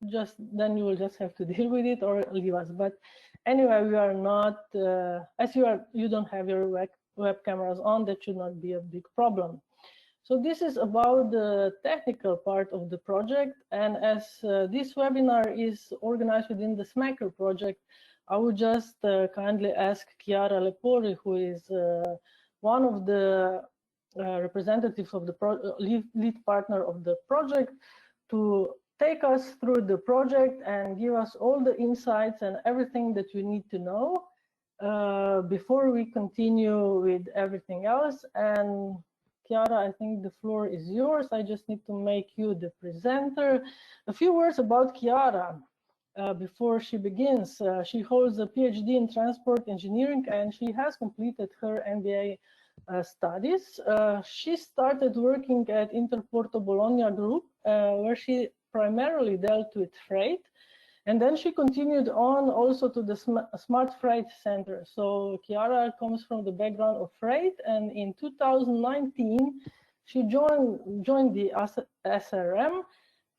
then you will just have to deal with it or leave us. But anyway, we are not, as you don't have your web cameras on, that should not be a big problem. So this is about the technical part of the project. And as this webinar is organized within the SMACR project, I would just kindly ask Chiara Lepori, who is one of the representatives of the lead partner of the project, to take us through the project and give us all the insights and everything that you need to know before we continue with everything else. And Chiara, I think the floor is yours. I just need to make you the presenter. A few words about Chiara before she begins. She holds a PhD in transport engineering and she has completed her MBA studies. She started working at Interporto Bologna Group, where she primarily dealt with freight, and then she continued on also to the Smart Freight Center. So Chiara comes from the background of freight, and in 2019 she joined the SRM,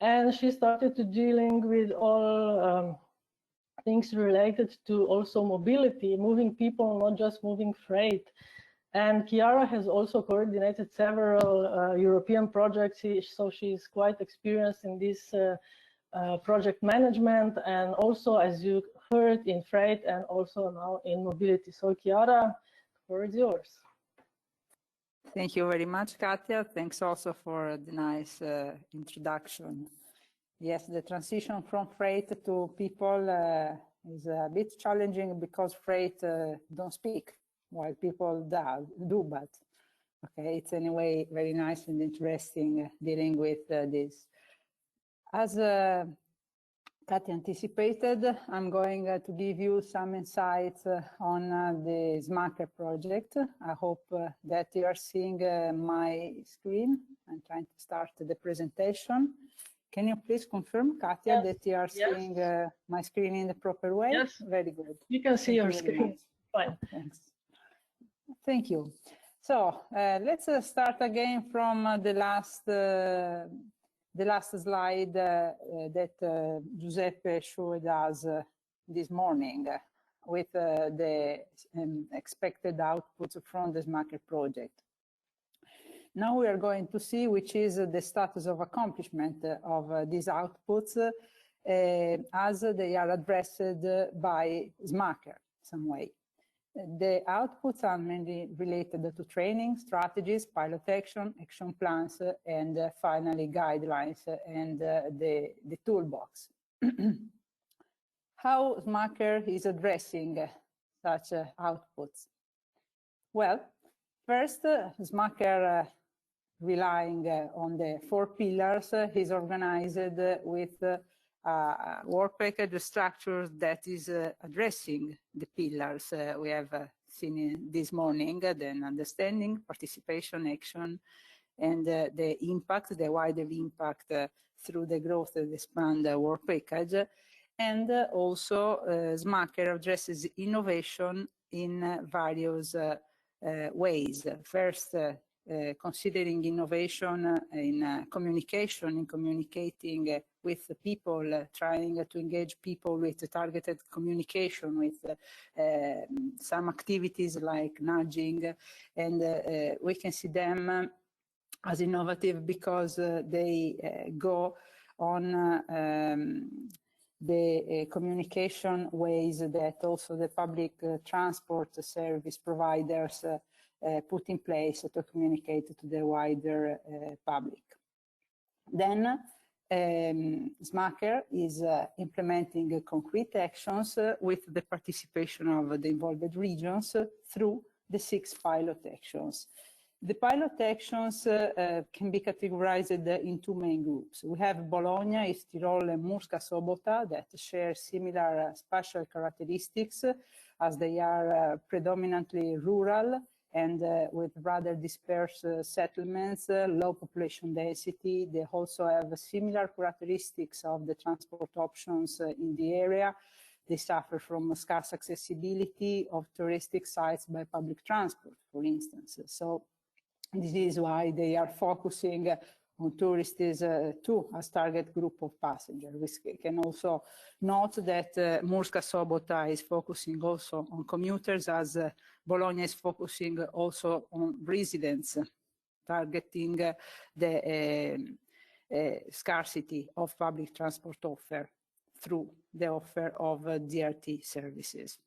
and she started to dealing with all things related to also mobility, moving people, not just moving freight. And Chiara has also coordinated several European projects, so she's quite experienced in this project management, and also, as you heard, in freight and also now in mobility. So Chiara, the floor is yours. Thank you very much, Katia. Thanks also for the nice introduction. Yes, the transition from freight to people is a bit challenging because freight don't speak, while people do, but okay, it's anyway very nice and interesting dealing with this. As Katia anticipated, I'm going to give you some insights on the SMACR project. I hope that you are seeing my screen. I'm trying to start the presentation. Can you please confirm, Katia, that you are seeing my screen in the proper way? Yes. Very good. You can see your screen. Fine. Thanks. Thank you. So let's start again from the last slide that Giuseppe showed us this morning with the expected outputs from the SMACR project. Now we are going to see which is the status of accomplishment of these outputs as they are addressed by SMACR some way. The outputs are mainly related to training, strategies, pilot action, action plans, and finally guidelines and the toolbox. How SMACR is addressing such outputs? Well, first, SMACR relying on the 4 pillars is organized with work package structure that is addressing the pillars we have seen this morning, then understanding, participation, action, and the impact, the wider impact through the growth and expand work package. And also SMACR addresses innovation in various ways. First, considering innovation in communication, in communicating with the people, trying to engage people with targeted communication, with some activities like nudging, and we can see them as innovative because they go on the communication ways that also the public transport service providers put in place to communicate to the wider public. Then SMACR is implementing concrete actions with the participation of the involved regions through the 6 pilot actions. The pilot actions can be categorized in 2 main groups. We have Bologna, East Tyrol, and Murska Sobota that share similar spatial characteristics as they are predominantly rural and with rather dispersed settlements, low population density. They also have similar characteristics of the transport options in the area. They suffer from scarce accessibility of touristic sites by public transport, for instance. So this is why they are focusing on tourists too as target group of passengers. We can also note that Murska Sobota is focusing also on commuters, as Bologna is focusing also on residents, targeting the scarcity of public transport offer through the offer of DRT services.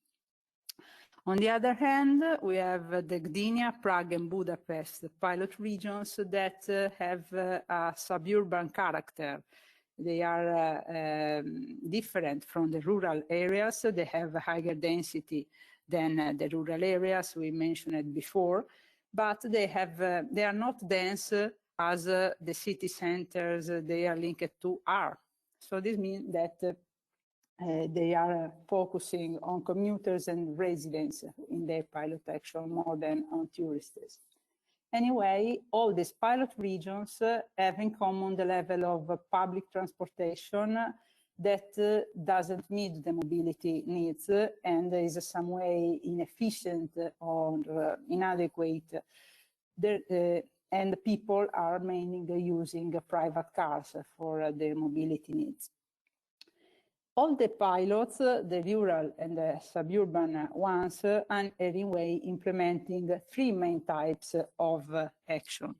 On the other hand, we have the Gdynia, Prague, and Budapest pilot regions that have a suburban character. They are different from the rural areas. They have a higher density than the rural areas we mentioned it before, but they are not dense as the city centers they are linked to are. So this means that they are focusing on commuters and residents in their pilot action more than on tourists. Anyway, all these pilot regions have in common the level of public transportation that doesn't meet the mobility needs and is some way inefficient or inadequate. And people are mainly using private cars for their mobility needs. All the pilots, the rural and the suburban ones, are anyway implementing 3 main types of action: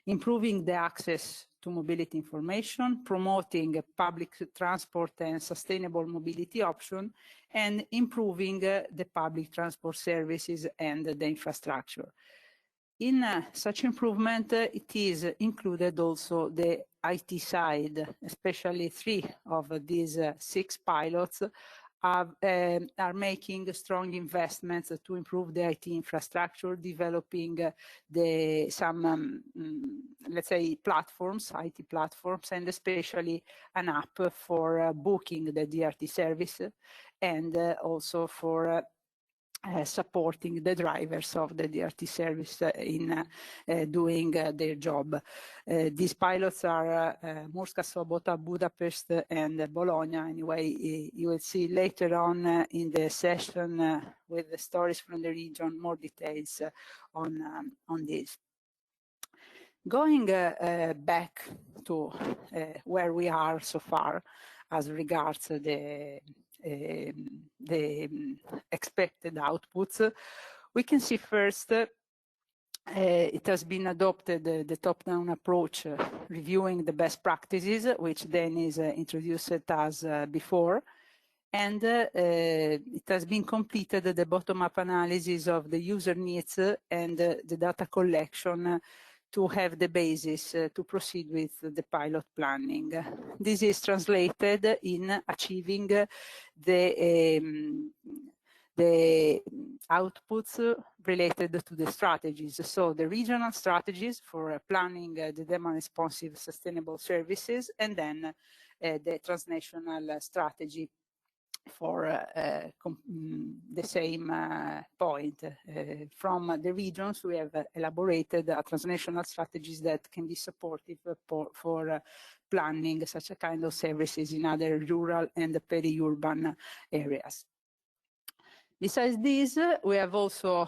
improving the access to mobility information, promoting public transport and sustainable mobility option, and improving the public transport services and the infrastructure. In such improvement, it is included also the IT side, especially 3 of these 6 pilots are making strong investments to improve the IT infrastructure, developing some let's say platforms, IT platforms, and especially an app for booking the DRT service, and also for supporting the drivers of the DRT service in doing their job. These pilots are Murska Sobota, Budapest, and Bologna. Anyway, you will see later on in the session with the stories from the region more details on this. Going back to where we are so far as regards the expected outputs, we can see first it has been adopted the top-down approach, reviewing the best practices, which Denis introduced us before, and it has been completed the bottom-up analysis of the user needs and the data collection to have the basis to proceed with the pilot planning. This is translated in achieving the outputs related to the strategies. So the regional strategies for planning the demand responsive sustainable services, and then the transnational strategy for the same point. From the regions, we have elaborated transnational strategies that can be supportive for planning such a kind of services in other rural and peri-urban areas. Besides this, we have also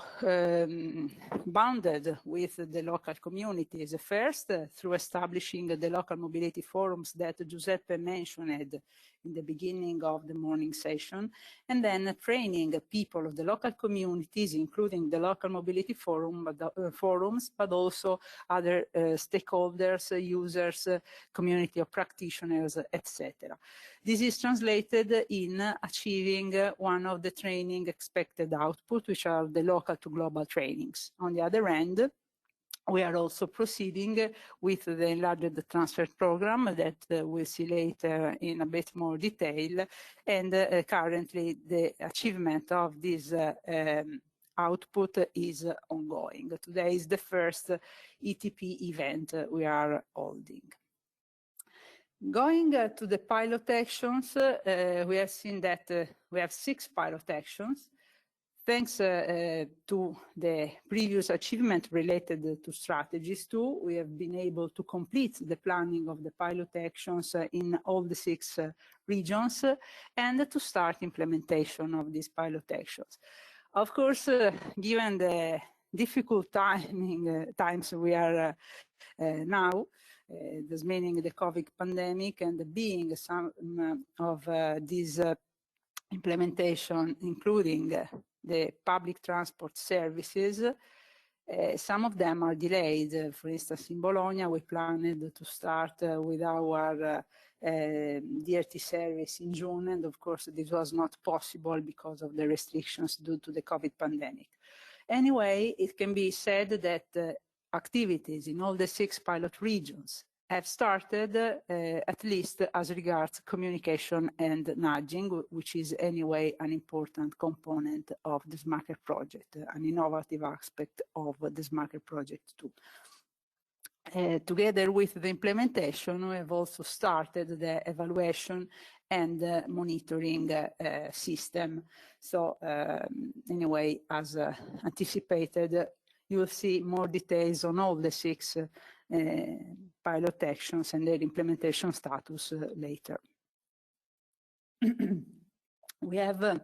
bounded with the local communities, first through establishing the local mobility forums that Giuseppe mentioned in the beginning of the morning session, and then training people of the local communities, including the local mobility forums, but also other stakeholders, users, community of practitioners, etc. This is translated in achieving one of the training expected output, which are the local to global trainings. On the other hand, we are also proceeding with the enlarged transfer program that we'll see later in a bit more detail, and currently the achievement of this output is ongoing. Today is the first ETP event we are holding. Going to the pilot actions, we have seen that we have 6 pilot actions. Thanks to the previous achievement related to strategies too, we have been able to complete the planning of the pilot actions in all the 6 regions, and to start implementation of these pilot actions. Of course, given the difficult times we are now, this meaning the COVID pandemic, and being some of these implementation, including the public transport services, some of them are delayed. For instance, in Bologna, we planned to start with our DRT service in June, and of course this was not possible because of the restrictions due to the COVID pandemic. Anyway, it can be said that activities in all the 6 pilot regions have started, at least as regards communication and nudging, which is anyway an important component of this market project, an innovative aspect of this market project too. Together with the implementation, we have also started the evaluation and monitoring system. So anyway, as anticipated, you will see more details on all the 6 pilot actions and their implementation status later. We have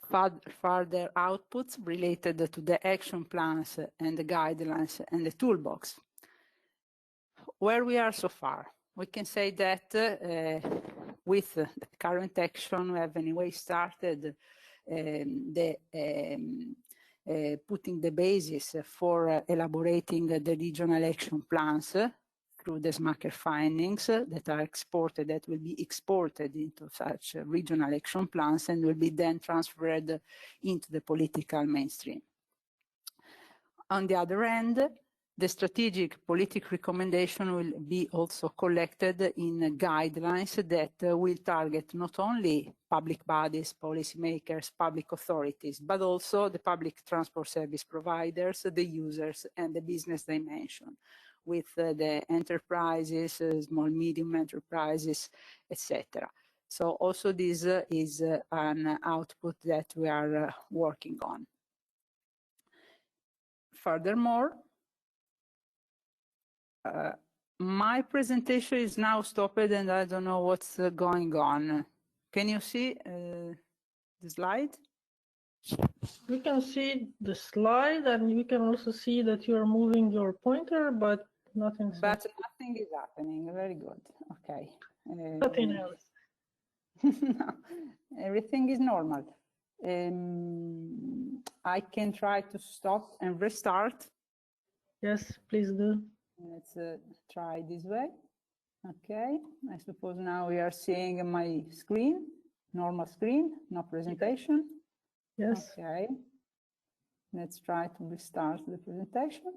further outputs related to the action plans and the guidelines and the toolbox. Where we are so far, we can say that with the current action, we have anyway started putting the basis for elaborating the regional action plans through the SMACER findings that are exported, that will be exported into such regional action plans and will be then transferred into the political mainstream. On the other hand, The strategic political recommendation will be also collected in guidelines that will target not only public bodies, policymakers, public authorities, but also the public transport service providers, the users, and the business dimension, with the enterprises, small, medium enterprises, etc. So also this is an output that we are working on. Furthermore, my presentation is now stopped and I don't know what's going on. Can you see the slide? We can see the slide, and we can also see that you are moving your pointer, but nothing. But nothing is happening. Very good. Okay. Nothing else. No, everything is normal. I can try to stop and restart. Yes, please do. Let's try this way. Okay, I suppose now we are seeing my screen, normal screen, no presentation. Yes. Okay, let's try to restart the presentation.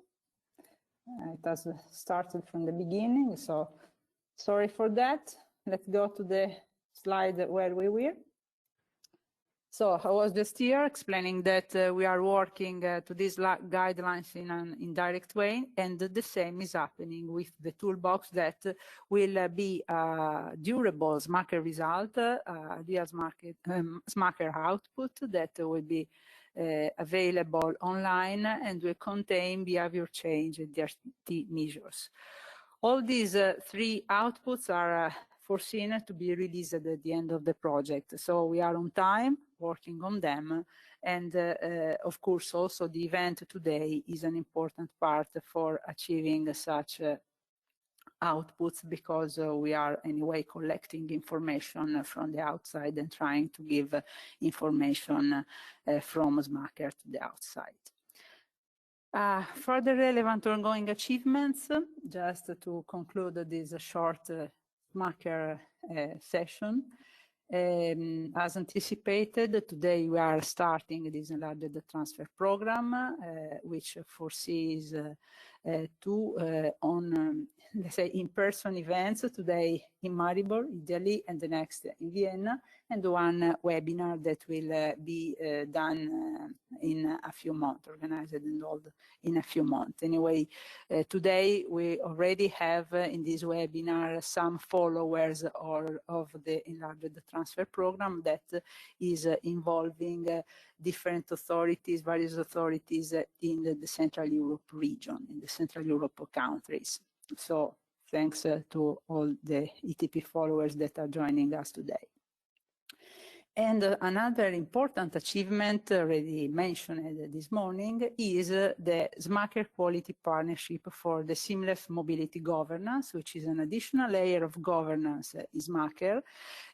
It has started from the beginning, so sorry for that. Let's go to the slide where we were. So I was just here explaining that we are working to these guidelines in an indirect way, and the same is happening with the toolbox that will be a durable SMACR result, real SMACR output that will be available online and will contain behavior change and DRT measures. All these three outputs are foreseen to be released at the end of the project. So we are on time working on them. And of course, also the event today is an important part for achieving such outputs, because we are anyway collecting information from the outside and trying to give information from SMACR to the outside. Further relevant ongoing achievements, just to conclude this short SMACR session. As anticipated, today we are starting this enlarged transfer program, which foresees two let's say, in-person events, today in Maribor, Italy, and the next in Vienna, and one webinar that will be done in a few months, organized and held in a few months. Anyway, today we already have in this webinar some followers of the enlarged transfer program that is involving different authorities, various authorities in the Central Europe region, in the Central Europe countries. So thanks to all the ETP followers that are joining us today. And another important achievement already mentioned this morning is the SMACR Quality Partnership for the Seamless Mobility Governance, which is an additional layer of governance in SMACR,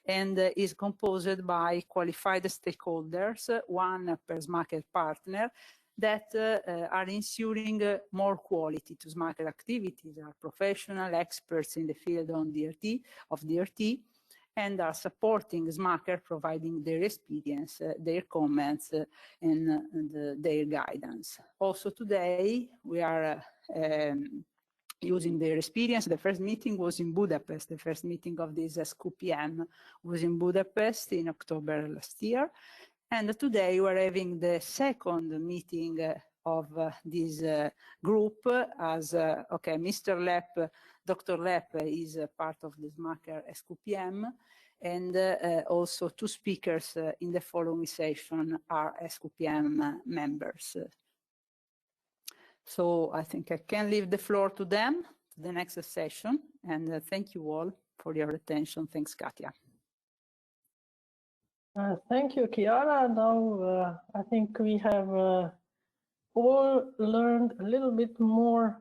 and is composed by qualified stakeholders, one per SMACR partner, that are ensuring more quality to SMACR activities, are professional experts in the field of DRT, and are supporting SMACR, providing their experience, their comments, and their guidance. Also today, we are using their experience. The first meeting was in Budapest. The first meeting of this SQPM was in Budapest in October last year. And today we're having the second meeting of this group as, okay, Mr. Lepp, Dr. Lepp is part of the SMACR SQPM, and also two speakers in the following session are SQPM members. So I think I can leave the floor to them, to the next session, and thank you all for your attention. Thanks, Katia. Thank you, Chiara. Now I think we have all learned a little bit more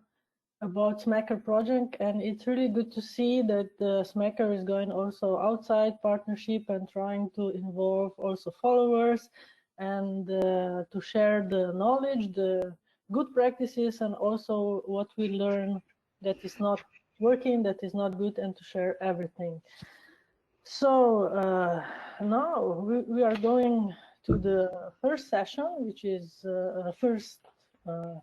about SMACR project, and it's really good to see that SMACR is going also outside partnership and trying to involve also followers and to share the knowledge, the good practices, and also what we learn that is not working, that is not good, and to share everything. So now we are going to the first session, which is first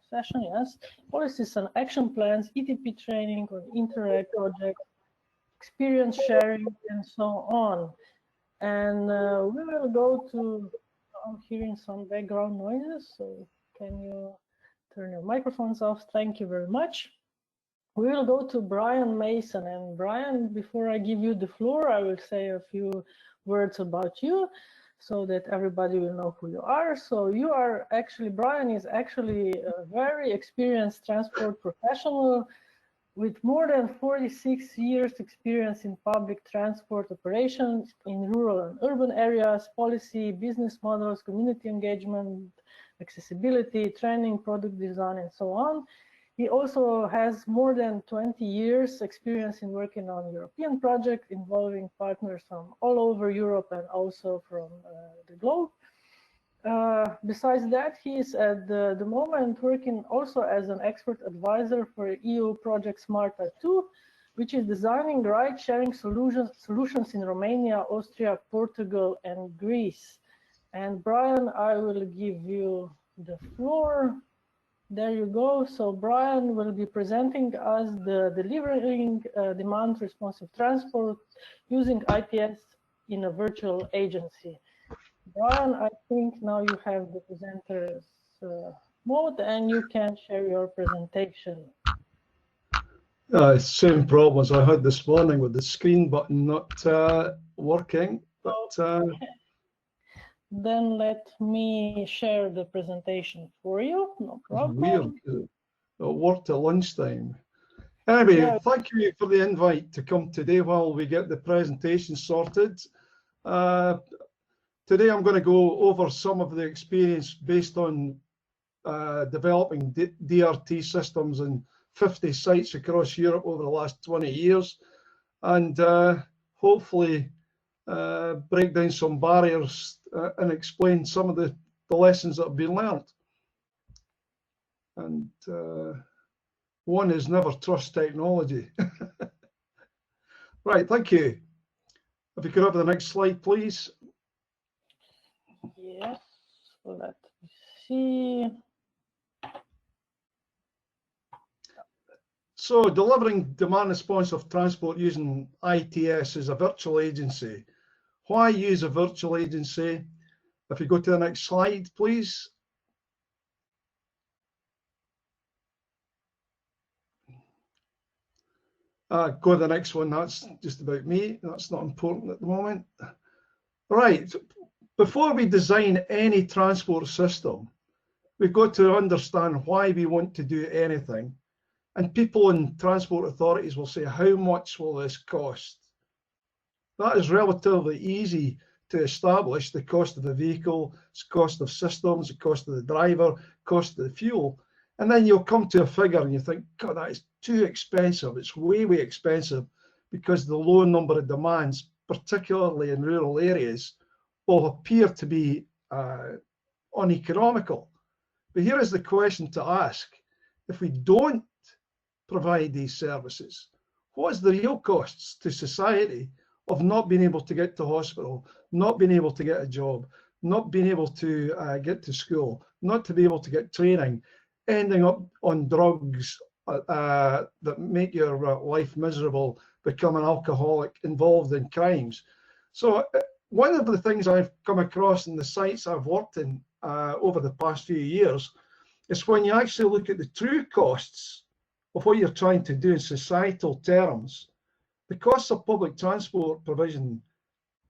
session, yes. Policies and action plans, ETP training on Interreg project, experience sharing, and so on. And we will go to, I'm hearing some background noises, so can you turn your microphones off? Thank you very much. We will go to Brian Mason. And Brian, before I give you the floor, I will say a few words about you so that everybody will know who you are. So you are actually, Brian is actually a very experienced transport professional with more than 46 years experience in public transport operations in rural and urban areas, policy, business models, community engagement, accessibility, training, product design, and so on. He also has more than 20 years experience in working on European projects involving partners from all over Europe and also from the globe. Besides that, he is at the moment working also as an expert advisor for EU project SMARTA 2, which is designing ride-sharing solutions in Romania, Austria, Portugal, and Greece. And Brian, I will give you the floor. There you go. So Brian will be presenting us the delivering demand responsive transport using ITS in a virtual agency. Brian, I think now you have the presenter's mode and you can share your presentation. Same problems I had this morning with the screen button not working. But then let me share the presentation for you. No problem. Weird. It worked at lunchtime. Anyway, yeah. Thank you for the invite to come today while we get the presentation sorted. Today I'm going to go over some of the experience based on developing DRT systems in 50 sites across Europe over the last 20 years, and hopefully break down some barriers and explain some of the lessons that have been learned. And one is never trust technology. Right, thank you. If you could have the next slide, please. Yes, let me see. So delivering demand responsive transport using ITS is a virtual agency. Why use a virtual agency? If you go to the next slide, please. Go to the next one. That's just about me. That's not important at the moment. Right. Before we design any transport system, we've got to understand why we want to do anything. And people in transport authorities will say, how much will this cost? That is relatively easy to establish: the cost of the vehicle, the cost of systems, the cost of the driver, cost of the fuel. And then you'll come to a figure and you think, God, that is too expensive. It's way, way expensive because the low number of demands, particularly in rural areas, will appear to be uneconomical. But here is the question to ask. If we don't provide these services, what is the real costs to society of not being able to get to hospital, not being able to get a job, not being able to get to school, not to be able to get training, ending up on drugs that make your life miserable, become an alcoholic, involved in crimes? So one of the things I've come across in the sites I've worked in over the past few years is when you actually look at the true costs of what you're trying to do in societal terms, the costs of public transport provision,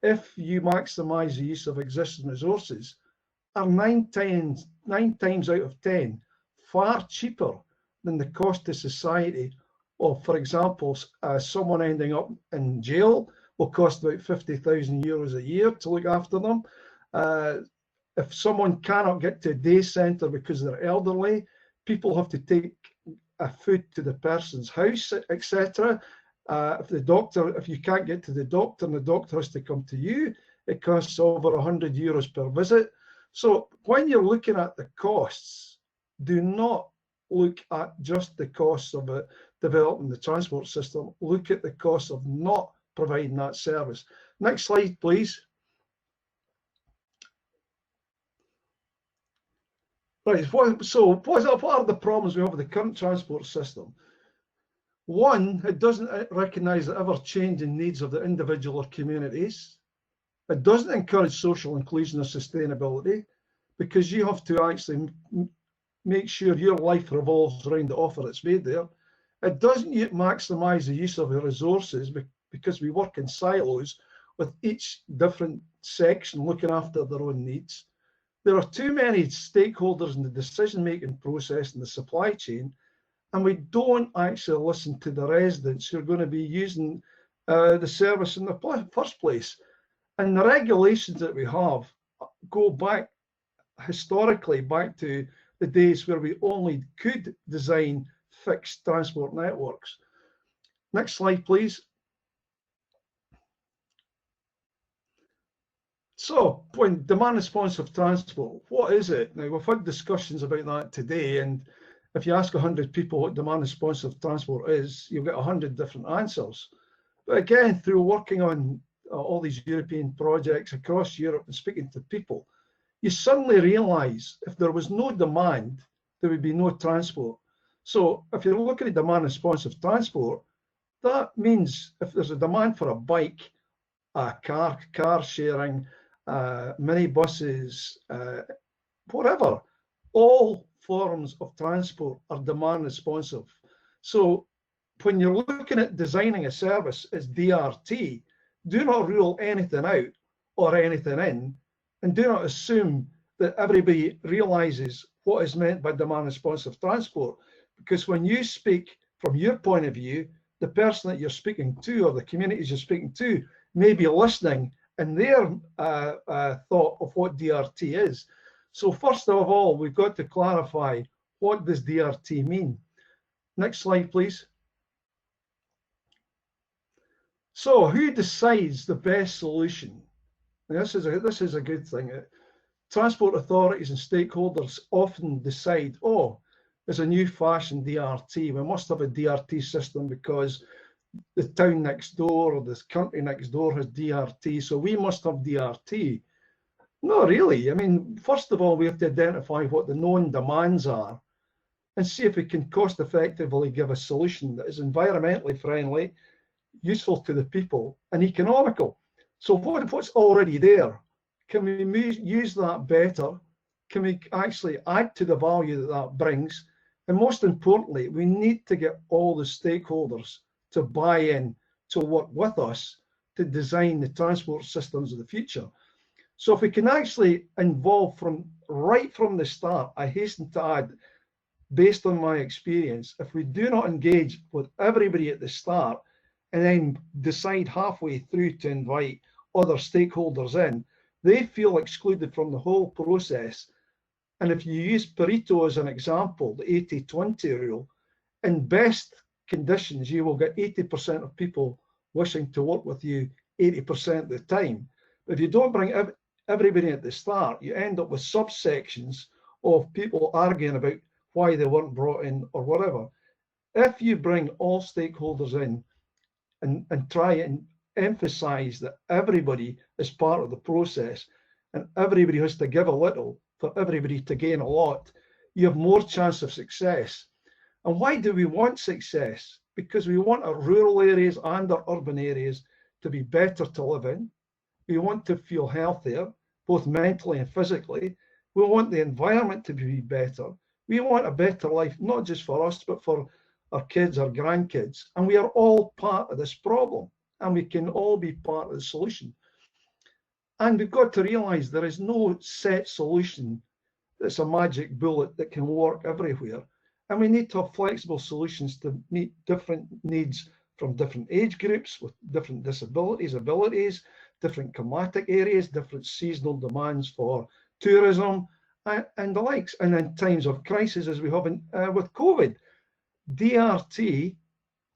if you maximize the use of existing resources, are nine times out of 10 far cheaper than the cost to society of, for example, someone ending up in jail will cost about 50,000 euros a year to look after them. If someone cannot get to a day centre because they're elderly, people have to take food to the person's house, etc. If you can't get to the doctor and the doctor has to come to you, it costs over 100 euros per visit. So when you're looking at the costs, do not look at just the costs of developing the transport system. Look at the cost of not providing that service. Next slide, please. Right, so what are the problems we have with the current transport system? One, it doesn't recognise the ever-changing needs of the individual or communities. It doesn't encourage social inclusion or sustainability, because you have to actually make sure your life revolves around the offer that's made there. It doesn't maximise the use of the resources, because we work in silos with each different section looking after their own needs. There are too many stakeholders in the decision-making process in the supply chain, and we don't actually listen to the residents who are going to be using the service in the first place. And the regulations that we have go back historically back to the days where we only could design fixed transport networks. Next slide, please. So, when demand responsive transport, what is it? Now, we've had discussions about that today, and if you ask 100 people what demand responsive transport is, you'll get 100 different answers. But again, through working on all these European projects across Europe and speaking to people, you suddenly realise if there was no demand, there would be no transport. So if you're looking at demand responsive transport, that means if there's a demand for a bike, a car sharing, minibuses, whatever, all forms of transport are demand responsive. So when you're looking at designing a service as DRT, do not rule anything out or anything in, and do not assume that everybody realizes what is meant by demand responsive transport, because when you speak from your point of view, the person that you're speaking to or the communities you're speaking to may be listening in their thought of what DRT is. So first of all, we've got to clarify, what does DRT mean? Next slide, please. So who decides the best solution? Now, this is a good thing. Transport authorities and stakeholders often decide, oh, there's a new fashion DRT. We must have a DRT system because the town next door or this country next door has DRT, so we must have DRT. Not really. I mean, first of all, we have to identify what the known demands are and see if we can cost effectively give a solution that is environmentally friendly, useful to the people, and economical. So what's already there? Can we use that better? Can we actually add to the value that that brings? And most importantly, we need to get all the stakeholders to buy in, to work with us to design the transport systems of the future. So if we can actually involve right from the start, I hasten to add, based on my experience, if we do not engage with everybody at the start and then decide halfway through to invite other stakeholders in, they feel excluded from the whole process. And if you use Pareto as an example, the 80-20 rule, in best conditions, you will get 80% of people wishing to work with you 80% of the time. But if you don't bring everybody at the start, you end up with subsections of people arguing about why they weren't brought in or whatever. If you bring all stakeholders in and try and emphasize that everybody is part of the process and everybody has to give a little for everybody to gain a lot, you have more chance of success. And why do we want success? Because we want our rural areas and our urban areas to be better to live in. We want to feel healthier, both mentally and physically. We want the environment to be better. We want a better life, not just for us, but for our kids, our grandkids. And we are all part of this problem, and we can all be part of the solution. And we've got to realize there is no set solution that's a magic bullet that can work everywhere. And we need to have flexible solutions to meet different needs from different age groups with different disabilities, abilities, different climatic areas, different seasonal demands for tourism and the likes. And in times of crisis, as we have with COVID, DRT,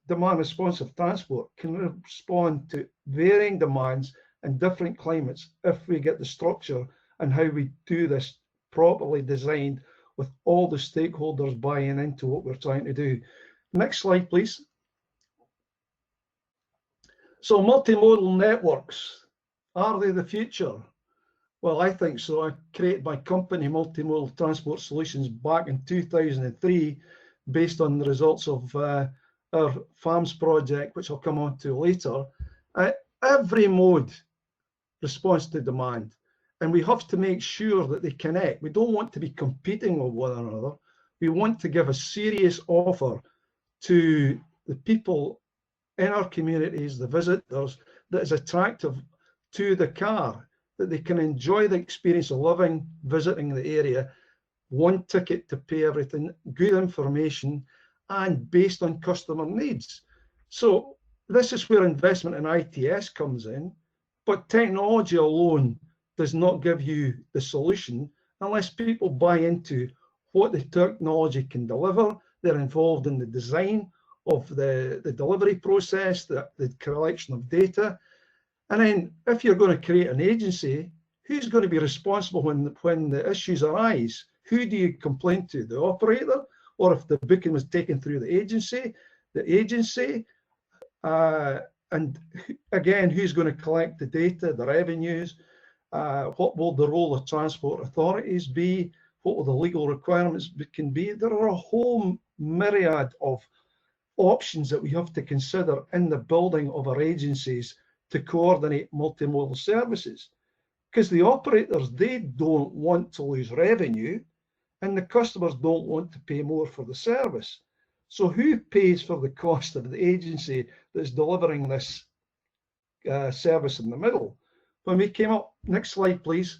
demand responsive transport, can respond to varying demands and different climates if we get the structure and how we do this properly designed with all the stakeholders buying into what we're trying to do. Next slide, please. So multimodal networks, are they the future? Well, I think so. I created my company, Multimodal Transport Solutions, back in 2003, based on the results of our farms project, which I'll come on to later. Every mode responds to demand, and we have to make sure that they connect. We don't want to be competing with one another. We want to give a serious offer to the people in our communities, the visitors, that is attractive to the car, that they can enjoy the experience of living, visiting the area, one ticket to pay everything, good information, and based on customer needs. So this is where investment in ITS comes in, but technology alone does not give you the solution unless people buy into what the technology can deliver. They're involved in the design of the delivery process, the collection of data. And then if you're going to create an agency, who's going to be responsible when the issues arise? Who do you complain to? The operator? Or if the booking was taken through the agency? And again, who's going to collect the data, the revenues? What will the role of transport authorities be? What will the legal requirements can be? There are a whole myriad of options that we have to consider in the building of our agencies to coordinate multimodal services. Because the operators, they don't want to lose revenue, and the customers don't want to pay more for the service. So who pays for the cost of the agency that's delivering this service in the middle? When we came up, next slide, please.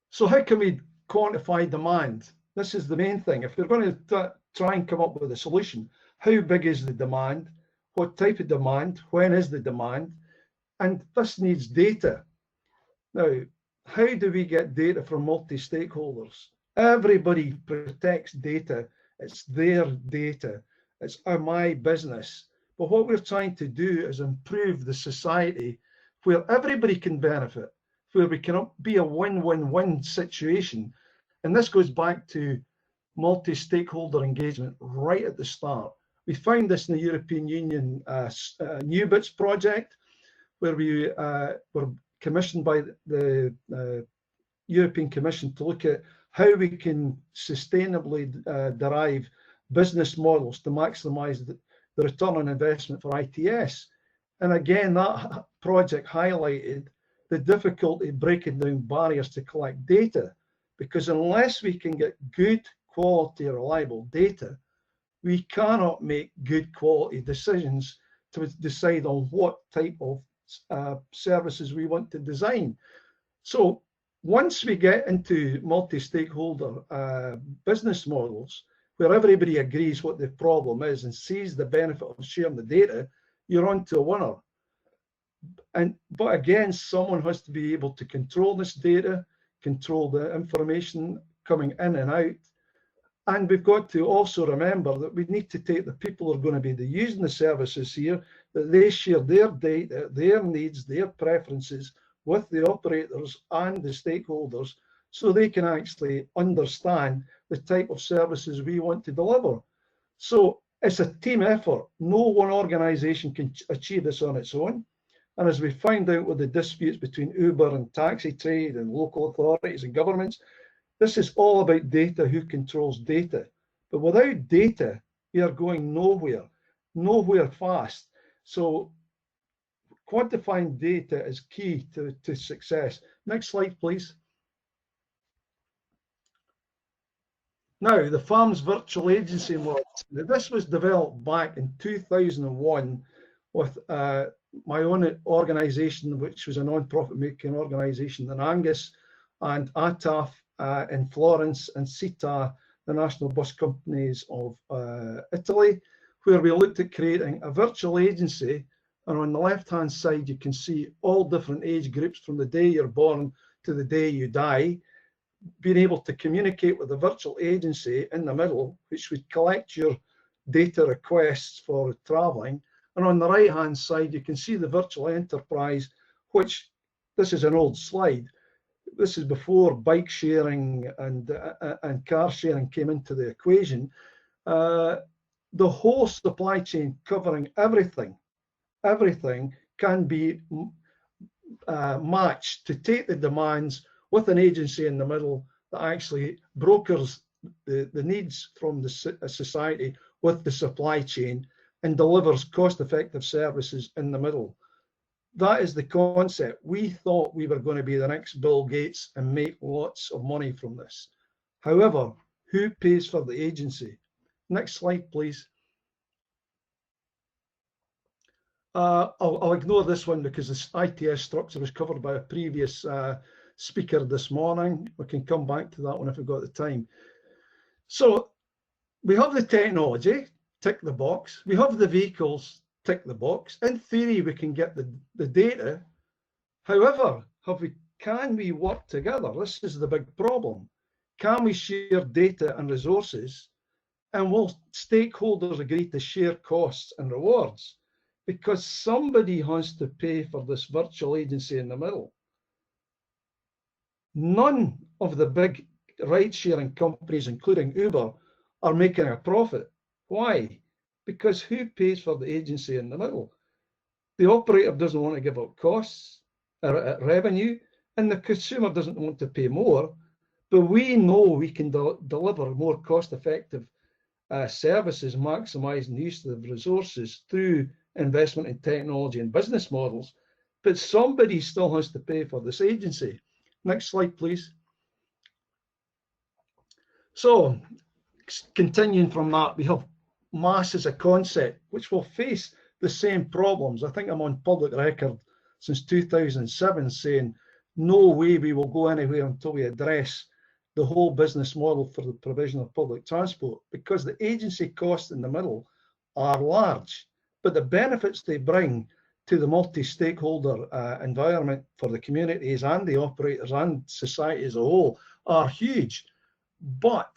So how can we quantify demand? This is the main thing. If we're going to try and come up with a solution, how big is the demand? What type of demand? When is the demand? And this needs data. Now, how do we get data from multi-stakeholders? Everybody protects data. It's their data. It's my business. But what we're trying to do is improve the society where everybody can benefit, where we can be a win-win-win situation. And this goes back to multi-stakeholder engagement right at the start. We found this in the European Union New Bits project, where we were commissioned by the European Commission to look at how we can sustainably derive business models to maximize the return on investment for ITS. And again, that project highlighted the difficulty breaking down barriers to collect data, because unless we can get good quality, reliable data, we cannot make good quality decisions to decide on what type of services we want to design. So once we get into multi-stakeholder business models, where everybody agrees what the problem is and sees the benefit of sharing the data, you're on to a winner. But again, someone has to be able to control this data, control the information coming in and out. And we've got to also remember that we need to take the people who are going to be using the services here, that they share their data, their needs, their preferences with the operators and the stakeholders, so they can actually understand the type of services we want to deliver. So it's a team effort. No one organization can achieve this on its own. And as we find out with the disputes between Uber and taxi trade and local authorities and governments, this is all about data, who controls data. But without data, we are going nowhere fast. So quantifying data is key to success. Next slide, please. Now, the farm's virtual agency model. This was developed back in 2001 with my own organization, which was a non-profit making organization in Angus, and ATAF in Florence, and CITA, the National Bus Companies of Italy, where we looked at creating a virtual agency. And on the left-hand side, you can see all different age groups from the day you're born to the day you die, being able to communicate with the virtual agency in the middle, which would collect your data requests for traveling. And on the right-hand side, you can see the virtual enterprise, which, this is an old slide. This is before bike sharing and car sharing came into the equation. The whole supply chain covering everything can be match to take the demands with an agency in the middle that actually brokers the needs from the society with the supply chain and delivers cost-effective services in the middle. That is the concept. We thought we were going to be the next Bill Gates and make lots of money from this. However, who pays for the agency? Next slide, please. I'll ignore this one because this ITS structure was covered by a previous speaker this morning. We can come back to that one if we've got the time. So we have the technology, tick the box. We have the vehicles, tick the box. In theory, we can get the data. However, can we work together? This is the big problem. Can we share data and resources? And will stakeholders agree to share costs and rewards? Because somebody has to pay for this virtual agency in the middle. None of the big ride-sharing companies, including Uber, are making a profit. Why? Because who pays for the agency in the middle? The operator doesn't want to give up costs or revenue, and the consumer doesn't want to pay more. But we know we can deliver more cost-effective services, maximising the use of resources through investment in technology and business models. But somebody still has to pay for this agency. Next slide, please. So, continuing from that, we have mass as a concept, which will face the same problems. I think I'm on public record since 2007 saying, no way we will go anywhere until we address the whole business model for the provision of public transport, because the agency costs in the middle are large, but the benefits they bring to the multi-stakeholder environment for the communities and the operators and society as a whole are huge. But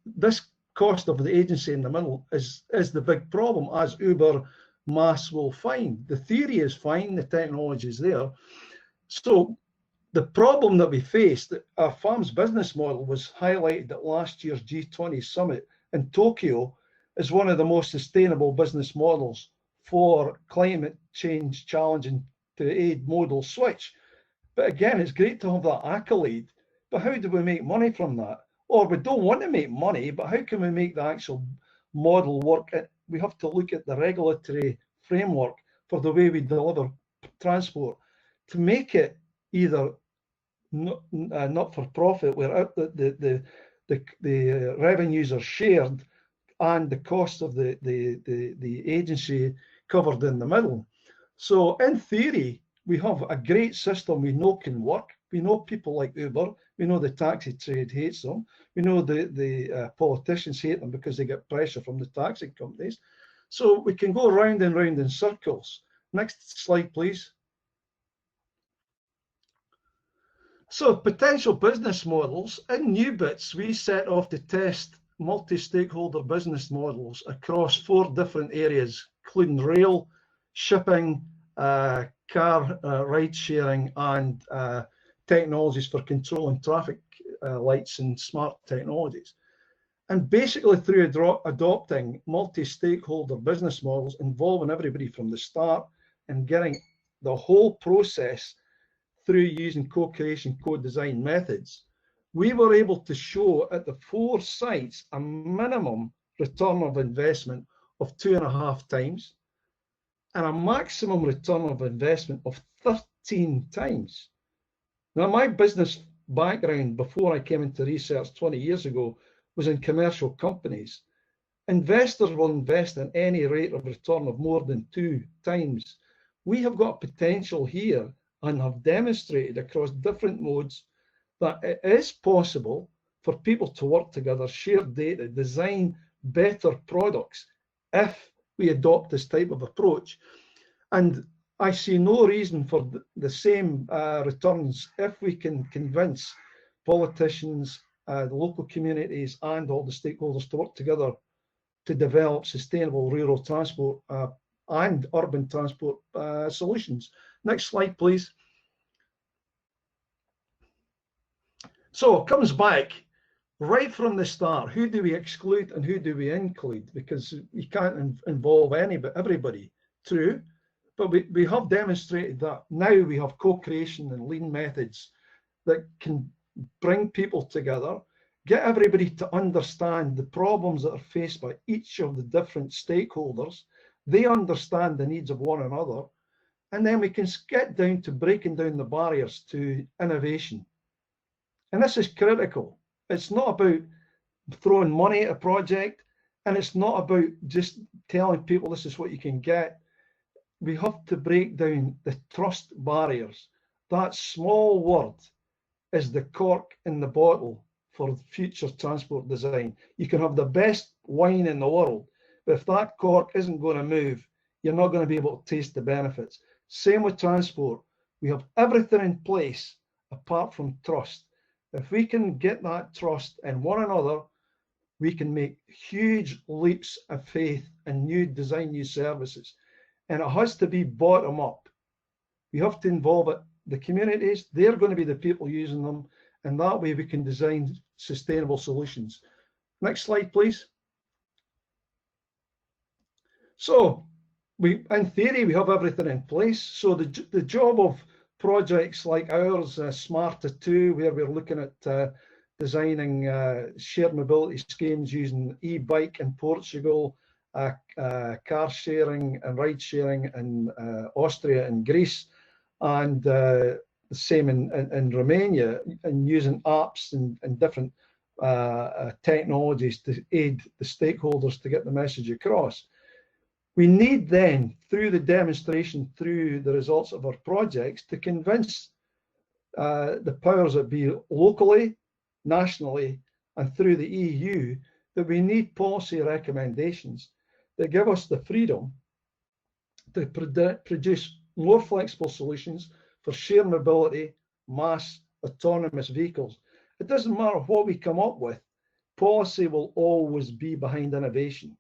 this cost of the agency in the middle is the big problem, as Uber Mass will find. The theory is fine, the technology is there. So the problem that we faced, our farm's business model was highlighted at last year's G20 summit in Tokyo as one of the most sustainable business models for climate change challenging to aid modal switch. But again, it's great to have that accolade, but how do we make money from that? Or we don't want to make money, but how can we make the actual model work? We have to look at the regulatory framework for the way we deliver transport to make it either not for profit, where the revenues are shared and the cost of the agency covered in the middle. So in theory, we have a great system we know can work. We know people like Uber. We know the taxi trade hates them. We know the politicians hate them because they get pressure from the taxi companies. So we can go round and round in circles. Next slide, please. So potential business models. In New Bits, we set off to test multi-stakeholder business models across 4 different areas, including rail, shipping, car ride sharing, and technologies for controlling traffic lights and smart technologies. And basically through adopting multi-stakeholder business models involving everybody from the start and getting the whole process through using co-creation, co-design methods, we were able to show at the 4 sites a minimum return of investment of 2.5 times and a maximum return of investment of 13 times. Now, my business background before I came into research 20 years ago was in commercial companies. Investors will invest in any rate of return of more than 2 times. We have got potential here and have demonstrated across different modes that it is possible for people to work together, share data, design better products if we adopt this type of approach. And I see no reason for the same returns if we can convince politicians, the local communities, and all the stakeholders to work together to develop sustainable rural transport and urban transport solutions. Next slide, please. So it comes back right from the start. Who do we exclude and who do we include? Because you can't involve everybody. True. But we have demonstrated that now we have co-creation and lean methods that can bring people together, get everybody to understand the problems that are faced by each of the different stakeholders. They understand the needs of one another, and then we can get down to breaking down the barriers to innovation. And this is critical. It's not about throwing money at a project, and it's not about just telling people this is what you can get. We have to break down the trust barriers. That small word is the cork in the bottle for future transport design. You can have the best wine in the world, but if that cork isn't going to move, you're not going to be able to taste the benefits. Same with transport. We have everything in place apart from trust. If we can get that trust in one another, we can make huge leaps of faith and design new services. And it has to be bottom up. We have to involve the communities. They're going to be the people using them. And that way we can design sustainable solutions. Next slide, please. So in theory, we have everything in place. So the job of projects like ours, Smarter 2, where we're looking at designing shared mobility schemes using e-bike in Portugal, car sharing and ride sharing in Austria and Greece, and the same in Romania, and using apps and different technologies to aid the stakeholders to get the message across. We need then, through the demonstration, through the results of our projects, to convince the powers that be locally, nationally, and through the EU that we need policy recommendations that give us the freedom to produce more flexible solutions for shared mobility, mass, autonomous vehicles. It doesn't matter what we come up with, policy will always be behind innovation.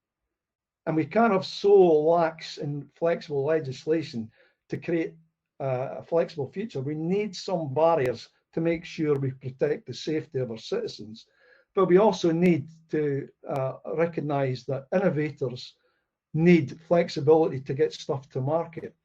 And we can't have so lax and flexible legislation to create a flexible future. We need some barriers to make sure we protect the safety of our citizens. But we also need to recognize that innovators need flexibility to get stuff to market.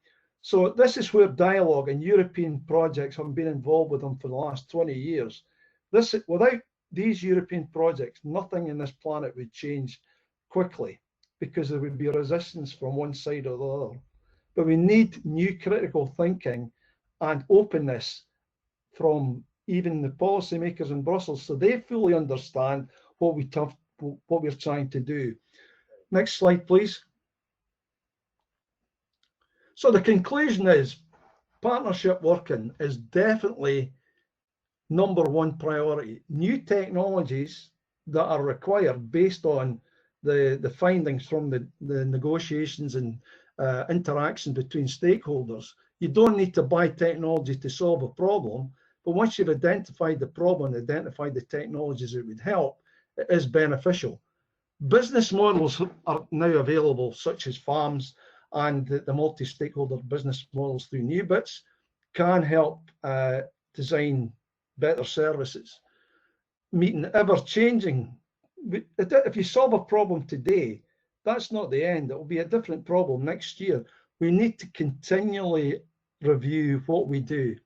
So this is where dialogue and European projects have been involved with them for the last 20 years. Without these European projects, nothing in this planet would change quickly, because there would be resistance from one side or the other. But we need new critical thinking and openness from even the policymakers in Brussels, so they fully understand what we're trying to do. Next slide, please. So the conclusion is partnership working is definitely #1 priority. New technologies that are required based on the findings from the negotiations and interaction between stakeholders. You don't need to buy technology to solve a problem, but once you've identified the problem, identified the technologies that would help, it is beneficial. Business models are now available, such as farms, and the multi-stakeholder business models through new bits can help design better services. Meeting ever-changing. If you solve a problem today, that's not the end. It will be a different problem next year. We need to continually review what we do.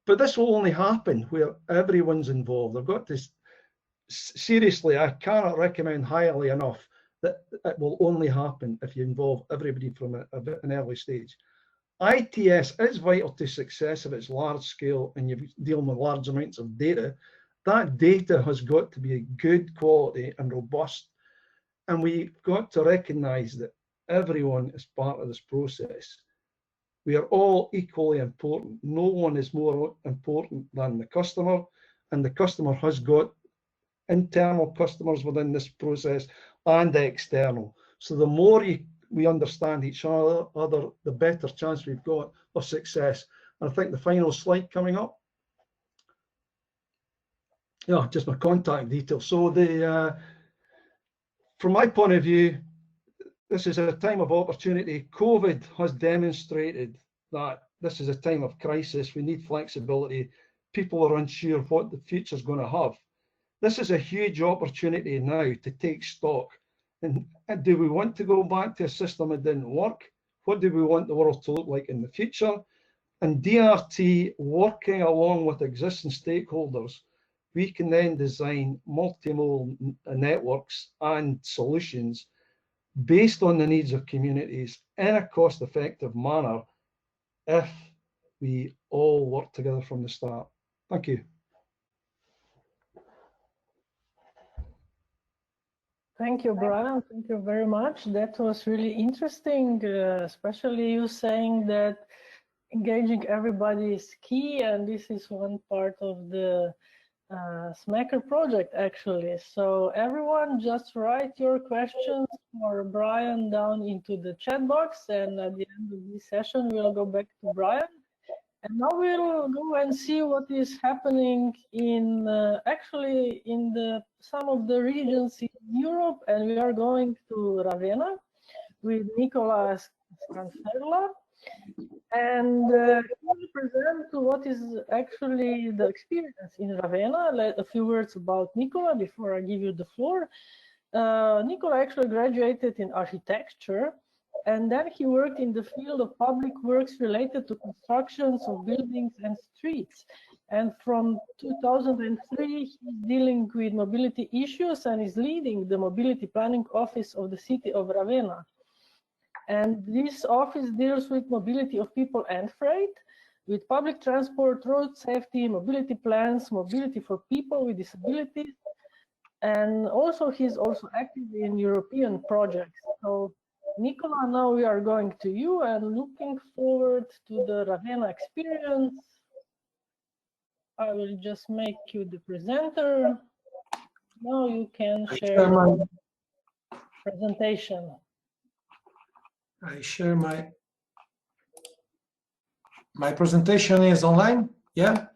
But this will only happen where everyone's involved. I've got to, seriously, I cannot recommend highly enough that it will only happen if you involve everybody from an early stage. ITS is vital to success if it's large scale and you're dealing with large amounts of data. That data has got to be good quality and robust. And we've got to recognize that everyone is part of this process. We are all equally important. No one is more important than the customer, and the customer has got internal customers within this process and external. So the more we understand each other, the better chance we've got of success. And I think the final slide coming up. Yeah, just my contact details. So from my point of view, this is a time of opportunity. COVID has demonstrated that this is a time of crisis. We need flexibility. People are unsure what the future is going to have. This is a huge opportunity now to take stock. And do we want to go back to a system that didn't work? What do we want the world to look like in the future? And DRT, working along with existing stakeholders, we can then design multimodal networks and solutions based on the needs of communities in a cost-effective manner if we all work together from the start. Thank you. Thank you, Brian. Thank you very much. That was really interesting, especially you saying that engaging everybody is key, and this is one part of the SMACR project, actually. So everyone, just write your questions for Brian down into the chat box, and at the end of this session, we'll go back to Brian. And now we'll go and see what is happening in actually in some of the regions in Europe, and we are going to Ravenna with Nicolas Scanferla, and he will present what is actually the experience in Ravenna. A few words about Nicola before I give you the floor. Nicola actually graduated in architecture, and then he worked in the field of public works related to constructions of buildings and streets. And from 2003, he's dealing with mobility issues and is leading the mobility planning office of the city of Ravenna. And this office deals with mobility of people and freight, with public transport, road safety, mobility plans, mobility for people with disabilities. And also he's also active in European projects. So Nicola, now we are going to you and looking forward to the Ravenna experience. I will just make you the presenter. Now you can share my presentation. I share my presentation is online, yeah?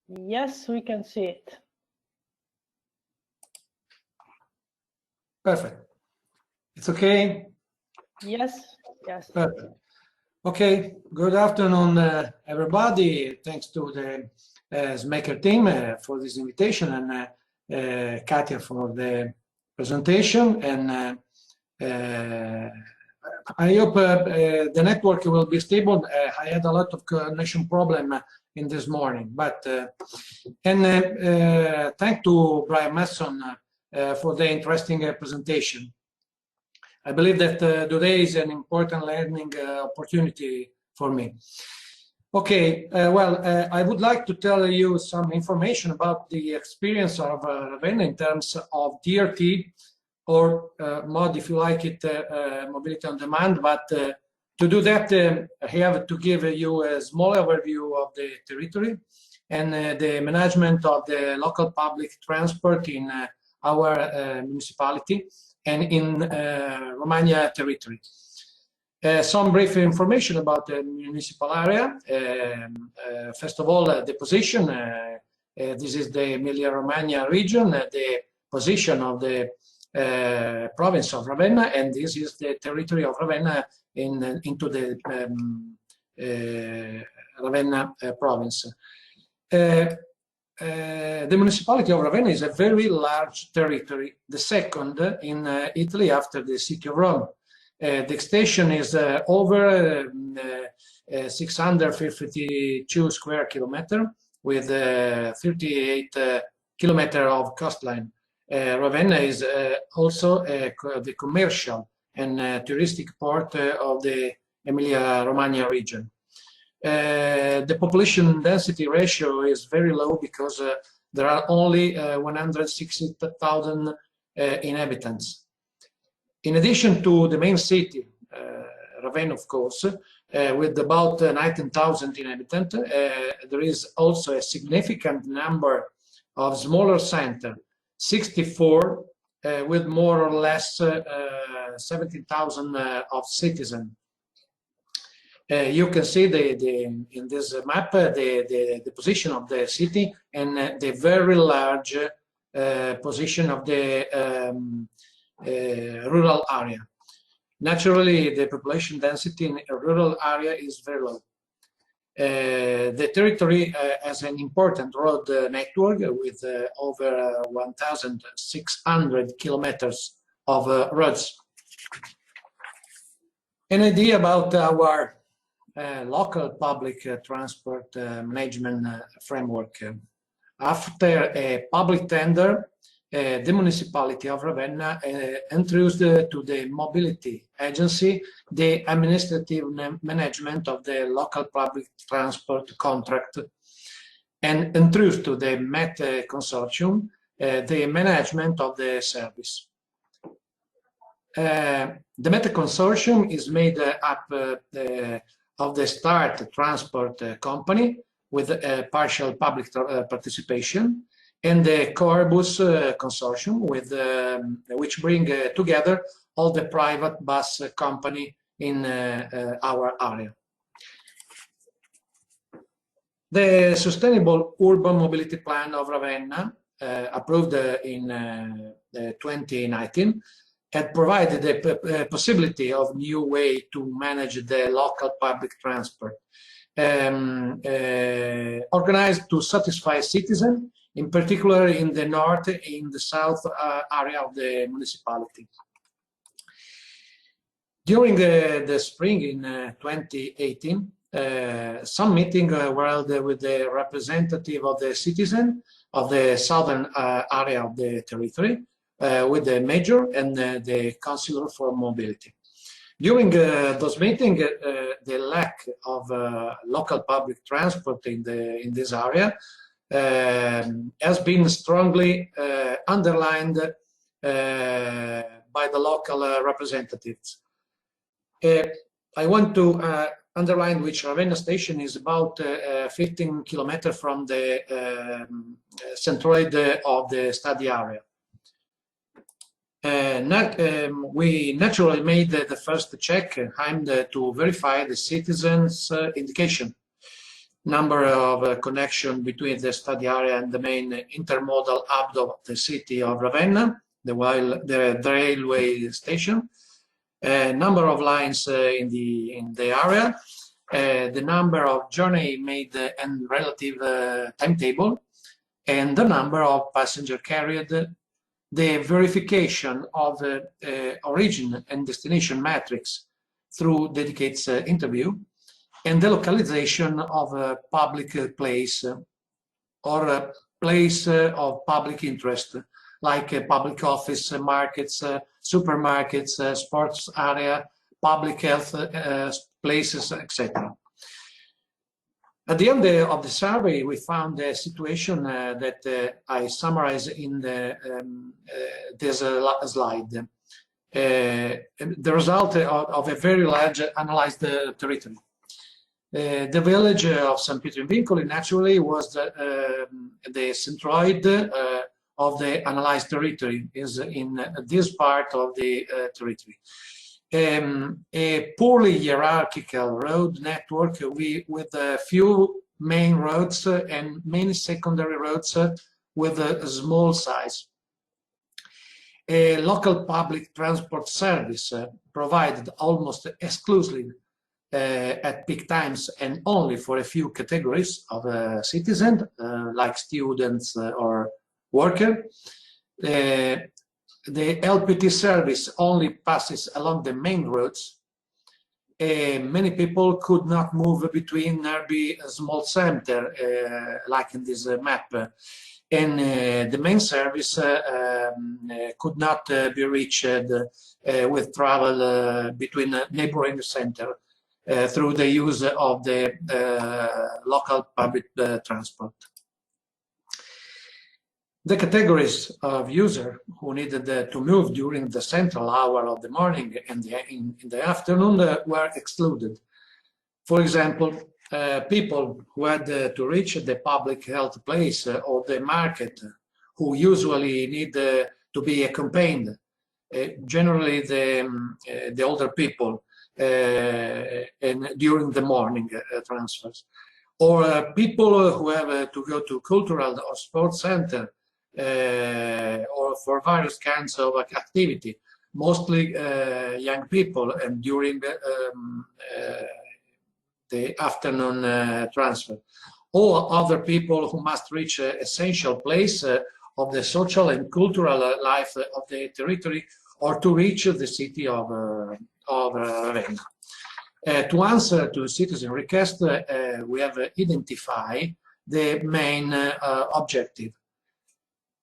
Yes, we can see it. Perfect. It's okay? Yes, yes. Perfect. Okay, good afternoon, everybody. Thanks to the SMACR team for this invitation, and Katia for the presentation. And I hope the network will be stable. I had a lot of connection problem in this morning, but thanks to Brian Masson for the interesting presentation. I believe that today is an important learning opportunity for me. Okay, well, I would like to tell you some information about the experience of Ravenna in terms of DRT, or MOD, if you like it, mobility on demand. But to do that, I have to give you a small overview of the territory and the management of the local public transport in our municipality and in Romania territory. Some brief information about the municipal area. First of all, the position. This is the Emilia-Romagna region, the position of the province of Ravenna, and this is the territory of Ravenna into the Ravenna province. The municipality of Ravenna is a very large territory, the second in Italy after the city of Rome. The extension is over 652 square kilometers with 38 kilometers of coastline. Ravenna is also the commercial and touristic part of the Emilia-Romagna region. The population density ratio is very low because there are only 160,000 inhabitants. In addition to the main city, Ravenna, of course, with about 19,000 inhabitants, there is also a significant number of smaller centers, 64, with more or less 17,000 of citizens. You can see in this map the position of the city and the very large position of the rural area. Naturally, the population density in a rural area is very low. The territory has an important road network with over 1,600 kilometers of roads. An idea about our local public transport management framework. After a public tender, the municipality of Ravenna entrusted to the mobility agency the administrative management of the local public transport contract, and entrusted to the MET consortium the management of the service. The MET consortium is made up of the Start Transport company with partial public participation, and the Corbus consortium, with which bring together all the private bus company in our area. The Sustainable Urban Mobility Plan of Ravenna, approved in 2019, had provided the possibility of new way to manage the local public transport, organized to satisfy citizens, in particular in the north and in the south area of the municipality. During the spring in 2018, some meetings were held with the representative of the citizen of the southern area of the territory, with the mayor and the councillor for mobility. During those meetings, the lack of local public transport in this area has been strongly underlined by the local representatives. I want to underline which Ravenna station is about 15 kilometers from the centroid of the study area. We naturally made the first check aimed to verify the citizens' indication, number of connection between the study area and the main intermodal hub of the city of Ravenna, the railway station, number of lines in the area, the number of journey made and relative timetable, and the number of passenger carried, the verification of origin and destination matrix through dedicated interview, and the localization of a public place or a place of public interest, like a public office, markets, supermarkets, sports area, public health places, etc. At the end of the survey, we found a situation that I summarize in this slide. The result of a very large analyzed territory. The village of San Pietro in Vincoli naturally was the centroid of the analyzed territory, is in this part of the territory. A poorly hierarchical road network with a few main roads and many secondary roads with a small size. A local public transport service provided almost exclusively at peak times and only for a few categories of citizens, like students or workers. The LPT service only passes along the main roads. Many people could not move between nearby a small center, like in this map, and the main service could not be reached with travel between neighboring center through the use of the local public transport. The categories of users who needed to move during the central hour of the morning and in the afternoon were excluded. For example, people who had to reach the public health place or the market, who usually need to be accompanied, generally the older people, and during the morning transfers, or people who have to go to cultural or sports center, or for various kinds of activity, mostly young people, and during the afternoon transfer, or other people who must reach essential place of the social and cultural life of the territory, or to reach the city of Ravenna. To answer to citizen request, we have identified the main objective.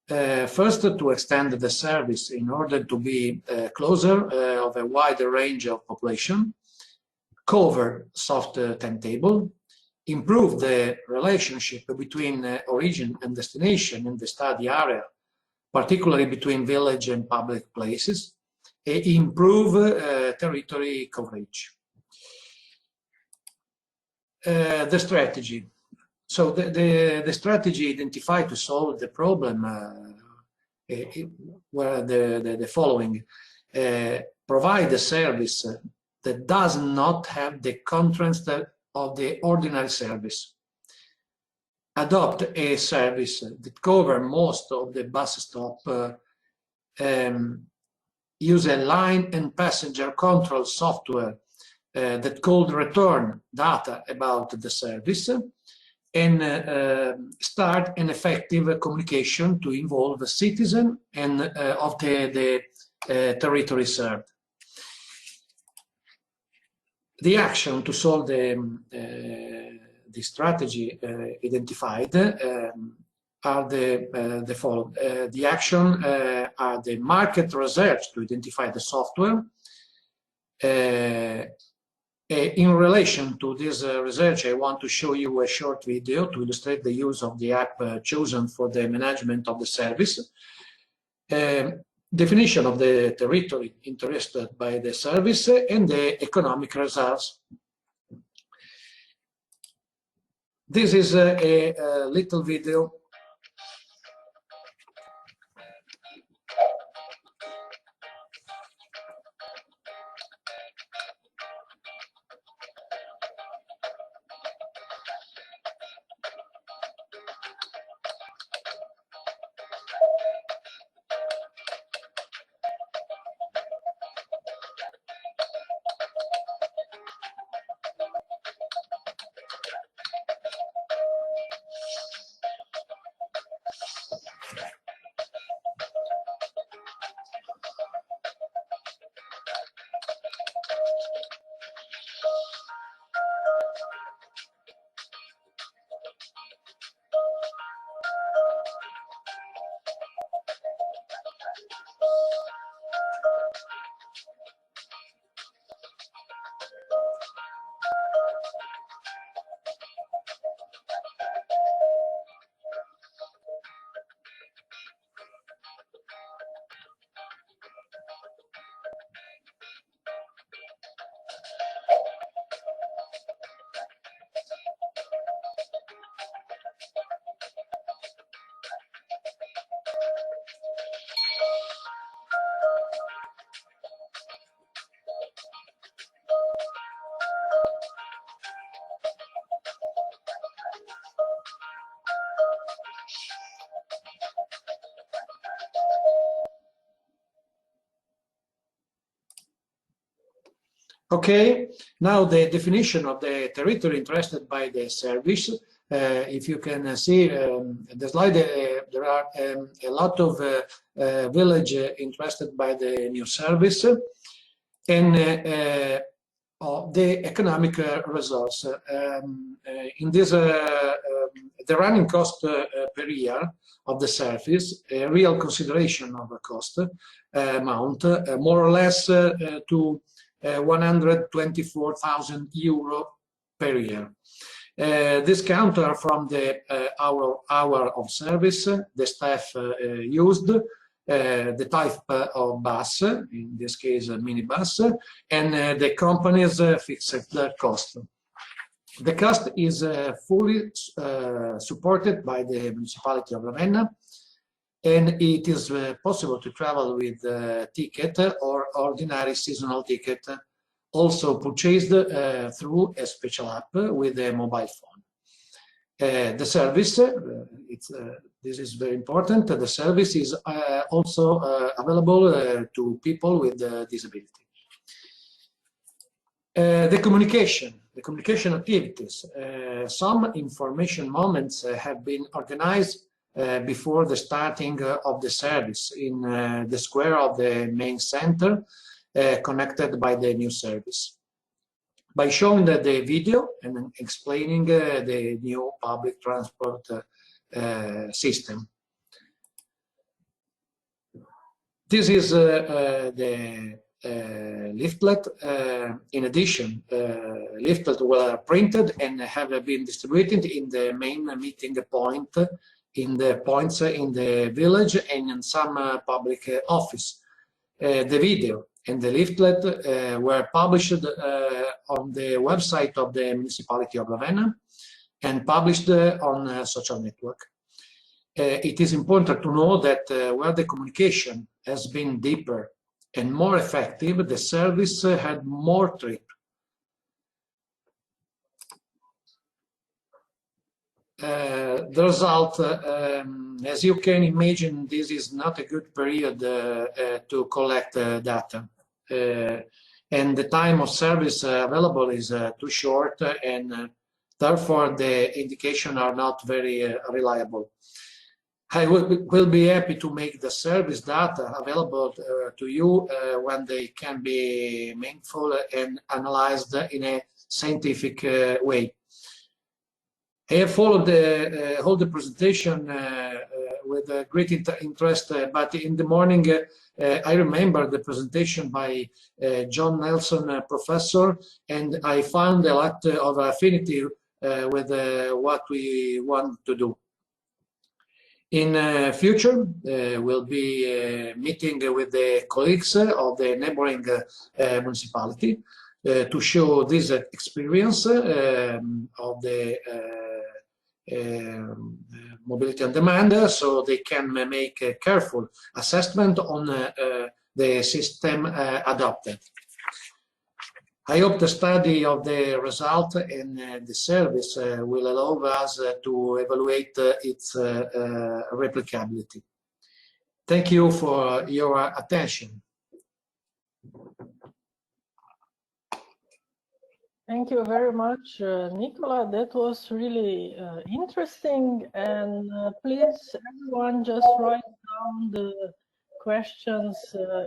First, to extend the service in order to be closer of a wider range of population, cover soft timetable, improve the relationship between origin and destination in the study area, particularly between village and public places, improve territory coverage. The strategy. So the strategy identified to solve the problem were the following. Provide a service that does not have the contrast of the ordinary service. Adopt a service that covers most of the bus stop. Use a line and passenger control software that could return data about the service, and start an effective communication to involve the citizen and of the territory served. The action to solve the strategy identified are the following. The action are the market research to identify the software. In relation to this research, I want to show you a short video to illustrate the use of the app chosen for the management of the service. Definition of the territory interested by the service and the economic results. This is a little video. Okay, now the definition of the territory interested by the service. If you can see the slide, there are a lot of village interested by the new service, and the economic results. In this, the running cost per year of the service, a real consideration of the cost amount, more or less to 124,000 euro per year. This counter from the hour of service, the staff used, the type of bus, in this case a minibus, and the company's fixed cost. The cost is fully supported by the municipality of Ravenna, and it is possible to travel with a ticket or ordinary seasonal ticket, also purchased through a special app with a mobile phone. The service, this is very important, the service is also available to people with disability. The communication activities. Some information moments have been organized before the starting of the service in the square of the main center connected by the new service. by showing the video and explaining the new public transport system. This is the leaflet. In addition, leaflets were printed and have been distributed in the main meeting point, in the points in the village and in some public office. The video and the leaflet were published on the website of the municipality of Ravenna and published on a social network. It is important to know that where the communication has been deeper and more effective, the service had more trips. The result, as you can imagine, this is not a good period to collect data. And the time of service available is too short, and therefore the indications are not very reliable. I will be happy to make the service data available to you when they can be meaningful and analyzed in a scientific way. I have followed the whole presentation with great interest, but in the morning I remember the presentation by John Nelson, professor, and I found a lot of affinity with what we want to do. In future, we'll be meeting with the colleagues of the neighboring municipality to show this experience of the mobility on demand, so they can make a careful assessment on the system adopted. I hope the study of the result and the service will allow us to evaluate its replicability. Thank you for your attention. Thank you very much, Nicola. That was really interesting. And please, everyone, just write down the questions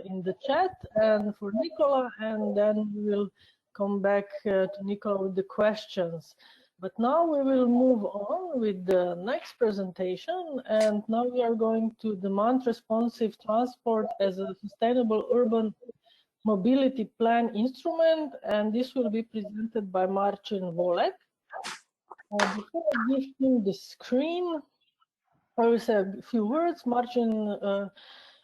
in the chat and for Nicola, and then we will come back to Nicola with the questions. But now we will move on with the next presentation, and now we are going to demand responsive transport as a sustainable urban mobility plan instrument, and this will be presented by Marcin Volek. Before I give him the screen, I will say a few words. Marcin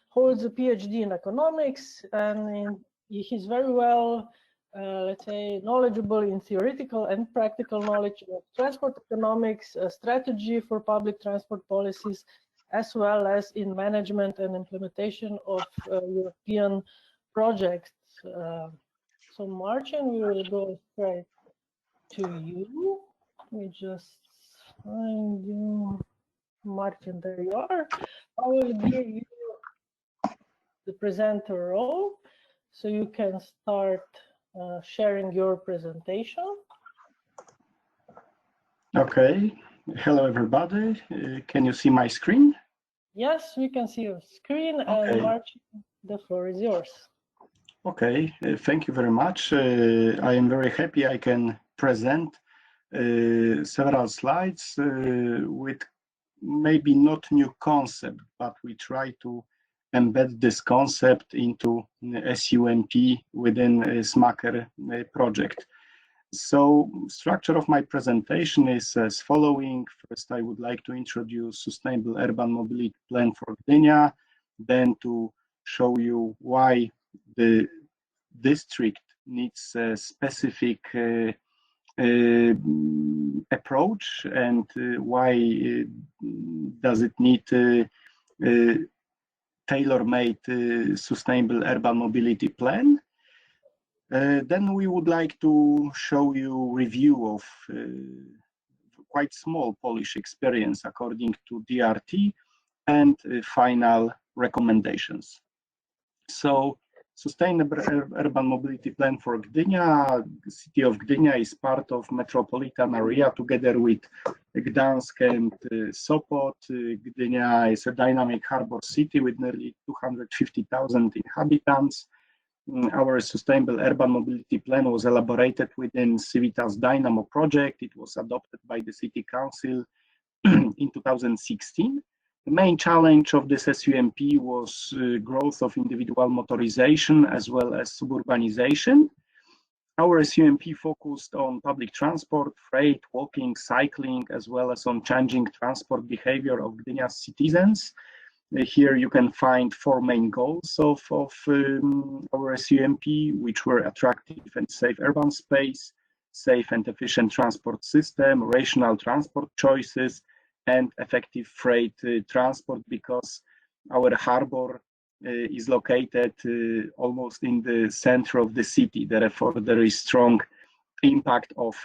holds a PhD in economics, and he's very well, let's say, knowledgeable in theoretical and practical knowledge of transport economics, strategy for public transport policies, as well as in management and implementation of European projects. So Marcin, we will go straight to you. Let me just find you. Marcin, there you are. I will give you the presenter role, so you can start sharing your presentation. Okay. Hello, everybody. Can you see my screen? Yes, we can see your screen. Okay. And Marcin, the floor is yours. Okay. Thank you very much. I am very happy I can present several slides with maybe not new concept, but we try to embed this concept into SUMP within a SMACR project. So structure of my presentation is as following. First, I would like to introduce Sustainable Urban Mobility Plan for Gdynia, then to show you why the district needs a specific approach and why does it need tailor-made sustainable urban mobility plan. Then we would like to show you review of quite small Polish experience according to DRT and final recommendations. So Sustainable Urban Mobility Plan for Gdynia. The city of Gdynia is part of metropolitan area together with Gdansk and Sopot. Gdynia is a dynamic harbor city with nearly 250,000 inhabitants. our sustainable urban mobility plan was elaborated within Civitas Dynamo project. It was adopted by the City Council in 2016. The main challenge of this SUMP was growth of individual motorization as well as suburbanization. Our SUMP focused on public transport, freight, walking, cycling, as well as on changing transport behavior of Gdynia's citizens. Here you can find 4 main goals of our SUMP, which were attractive and safe urban space, safe and efficient transport system, rational transport choices, and effective freight transport, because our harbor is located almost in the center of the city. Therefore, there is strong impact of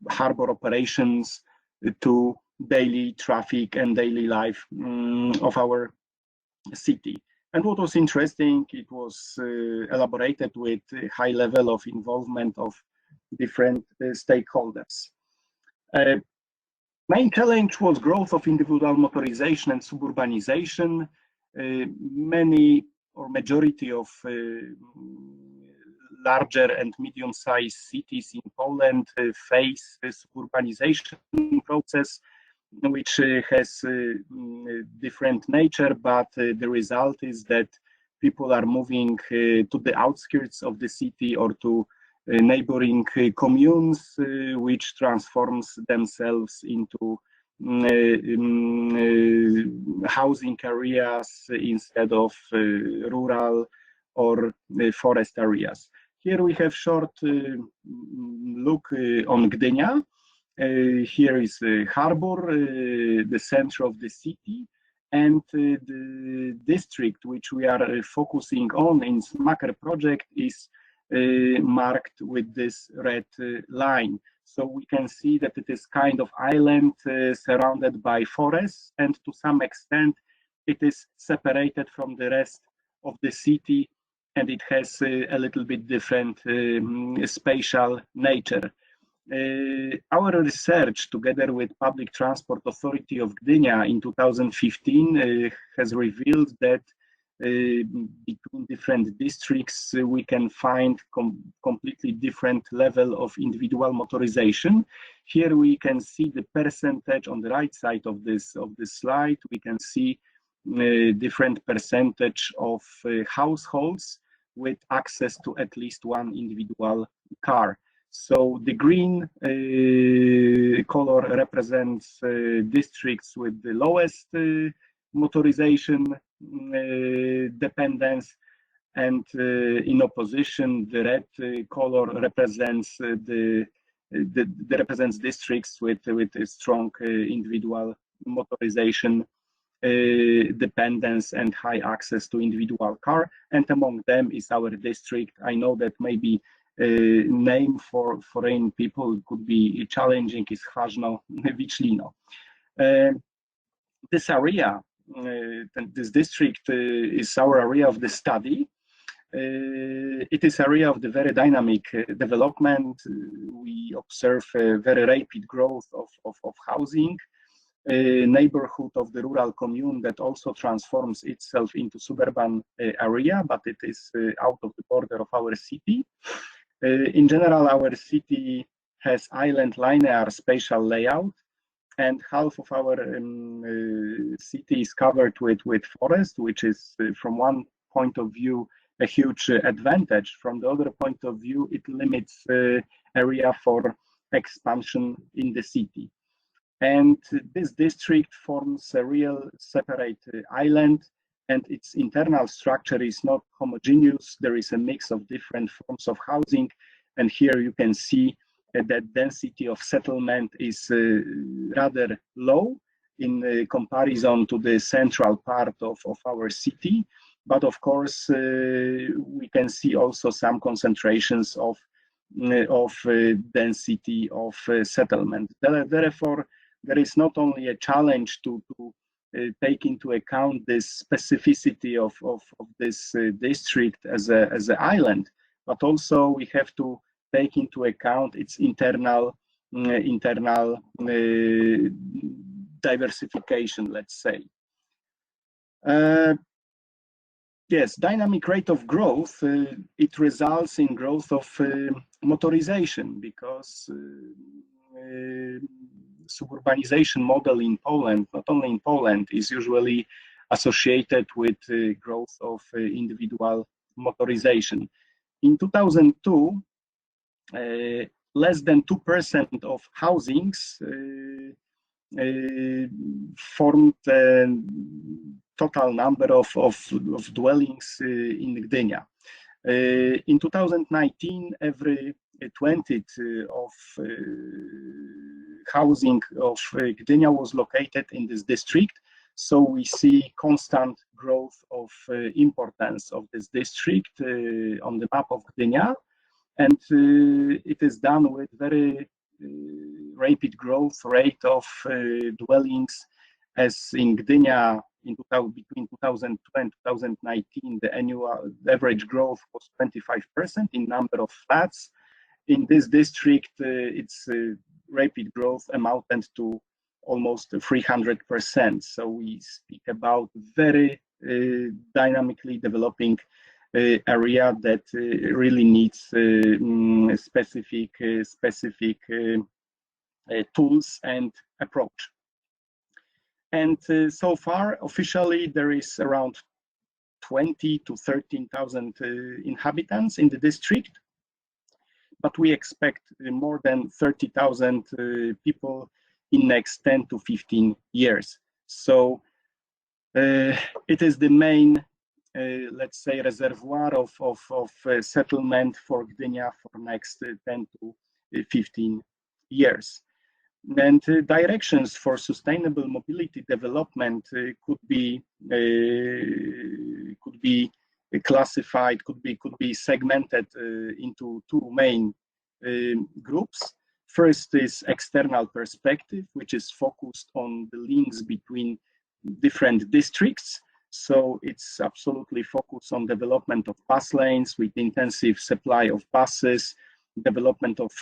harbor operations to daily traffic and daily life of our city. And what was interesting, it was elaborated with a high level of involvement of different stakeholders. Main challenge was growth of individual motorization and suburbanization. Many or majority of larger and medium-sized cities in Poland face a suburbanization process, which has different nature, but the result is that people are moving to the outskirts of the city or to neighboring communes, which transforms themselves into housing areas instead of rural or forest areas. Here we have short look on Gdynia. Here is the harbor, the center of the city, and the district which we are focusing on in Smaker project is marked with this red line. So we can see that it is kind of island surrounded by forests, and to some extent it is separated from the rest of the city, and it has a little bit different spatial nature. Our research together with Public Transport Authority of Gdynia in 2015 has revealed that between different districts we can find completely different level of individual motorization. Here we can see the percentage on the right side of this slide. We can see different percentage of households with access to at least one individual car. So the green color represents districts with the lowest motorization dependence, and in opposition, the red color represents represents districts with a strong individual motorization dependence and high access to individual car. And among them is our district. I know that maybe name for foreign people could be challenging, is Hajno-Wichlino. This area, this district is our area of the study. It is area of the very dynamic development. We observe a very rapid growth of housing, neighborhood of the rural commune that also transforms itself into suburban area, but it is out of the border of our city. In general, our city has island linear spatial layout, and half of our city is covered with forest, which is from one point of view a huge advantage. From the other point of view, it limits area for expansion in the city. And this district forms a real separate island, and its internal structure is not homogeneous. There is a mix of different forms of housing, and here you can see that density of settlement is rather low in comparison to the central part of our city. But of course, we can see also some concentrations of density of settlement. Therefore, there is not only a challenge to take into account this specificity of this district as an island, but also we have to take into account its internal diversification, let's say. Yes, dynamic rate of growth, it results in growth of motorization, because suburbanization model in Poland, not only in Poland, is usually associated with growth of individual motorization. In 2002, less than 2% of housings formed total number of dwellings in Gdynia. In 2019, every 20th of housing of Gdynia was located in this district. So we see constant growth of importance of this district on the map of Gdynia. And it is done with very rapid growth rate of dwellings, as in Gdynia between 2002 and 2019, the annual average growth was 25% in number of flats. In this district, its rapid growth amounted to almost 300%. So we speak about very dynamically developing area that really needs specific tools and approach. And so far, officially, there is around 20 to 13,000 inhabitants in the district, but we expect more than 30,000 people in next 10 to 15 years. So it is the main, let's say, reservoir of settlement for Gdynia for next 10 to 15 years. And directions for sustainable mobility development could be classified, could be segmented into two main groups. First is external perspective, which is focused on the links between different districts. So it's absolutely focused on development of bus lanes with intensive supply of buses, development of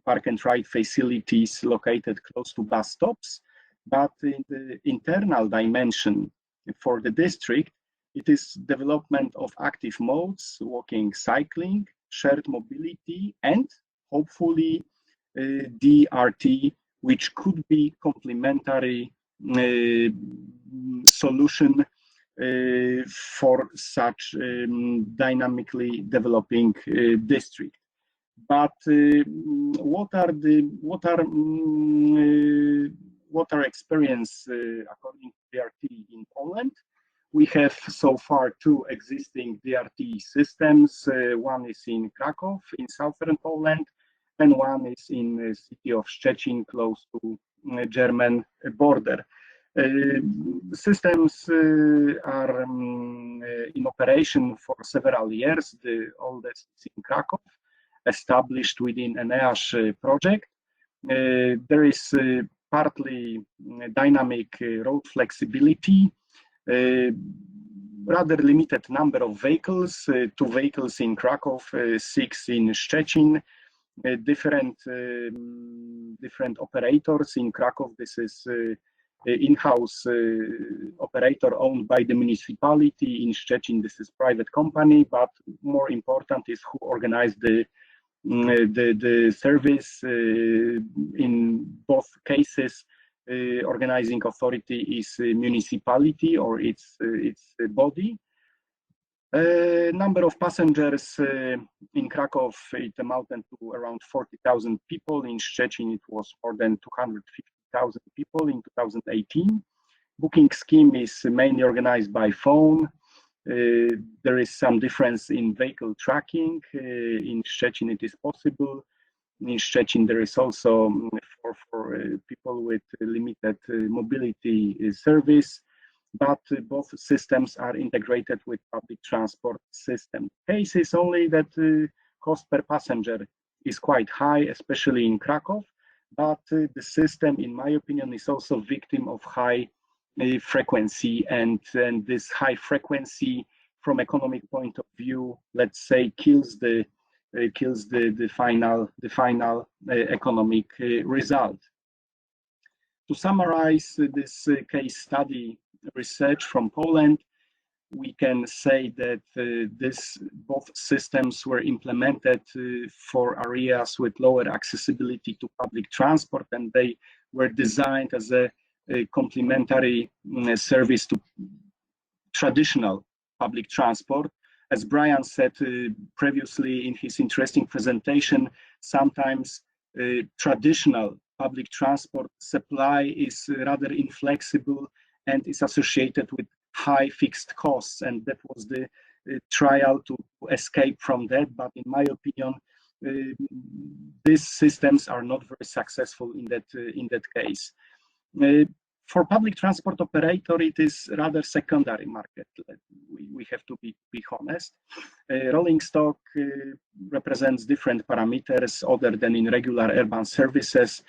park and ride facilities located close to bus stops. But in the internal dimension for the district, it is development of active modes, walking, cycling, shared mobility, and hopefully DRT, which could be complementary solution for such dynamically developing district. But what are experience according to DRT in Poland? We have so far two existing DRT systems. One is in Krakow in southern Poland, and one is in the city of Szczecin, close to German border. Systems are in operation for several years. The oldest is in Krakow, established within an EASH project. There is partly dynamic road flexibility, rather limited number of vehicles, 2 vehicles in Krakow, 6 in Szczecin, different operators in Krakow. This is in-house operator owned by the municipality. In Szczecin, this is private company, but more important is who organized the service. In both cases, organizing authority is municipality or its body. Number of passengers in Krakow, it amounted to around 40,000 people. In Szczecin, it was more than 250,000 people in 2018. Booking scheme is mainly organized by phone. There is some difference in vehicle tracking. In Szczecin, it is possible. In Szczecin, there is also for people with limited mobility service, but both systems are integrated with public transport system. Case is only that cost per passenger is quite high, especially in Krakow, but the system, in my opinion, is also victim of high frequency, and this high frequency from economic point of view, let's say, kills the final economic result. To summarize this case study research from Poland, we can say that both systems were implemented for areas with lower accessibility to public transport, and they were designed as a complementary service to traditional public transport. As Brian said previously in his interesting presentation, sometimes traditional public transport supply is rather inflexible and is associated with high fixed costs, and that was the trial to escape from that. But in my opinion, these systems are not very successful in that case. For public transport operator, it is rather secondary market. We have to be honest. Rolling stock represents different parameters other than in regular urban services.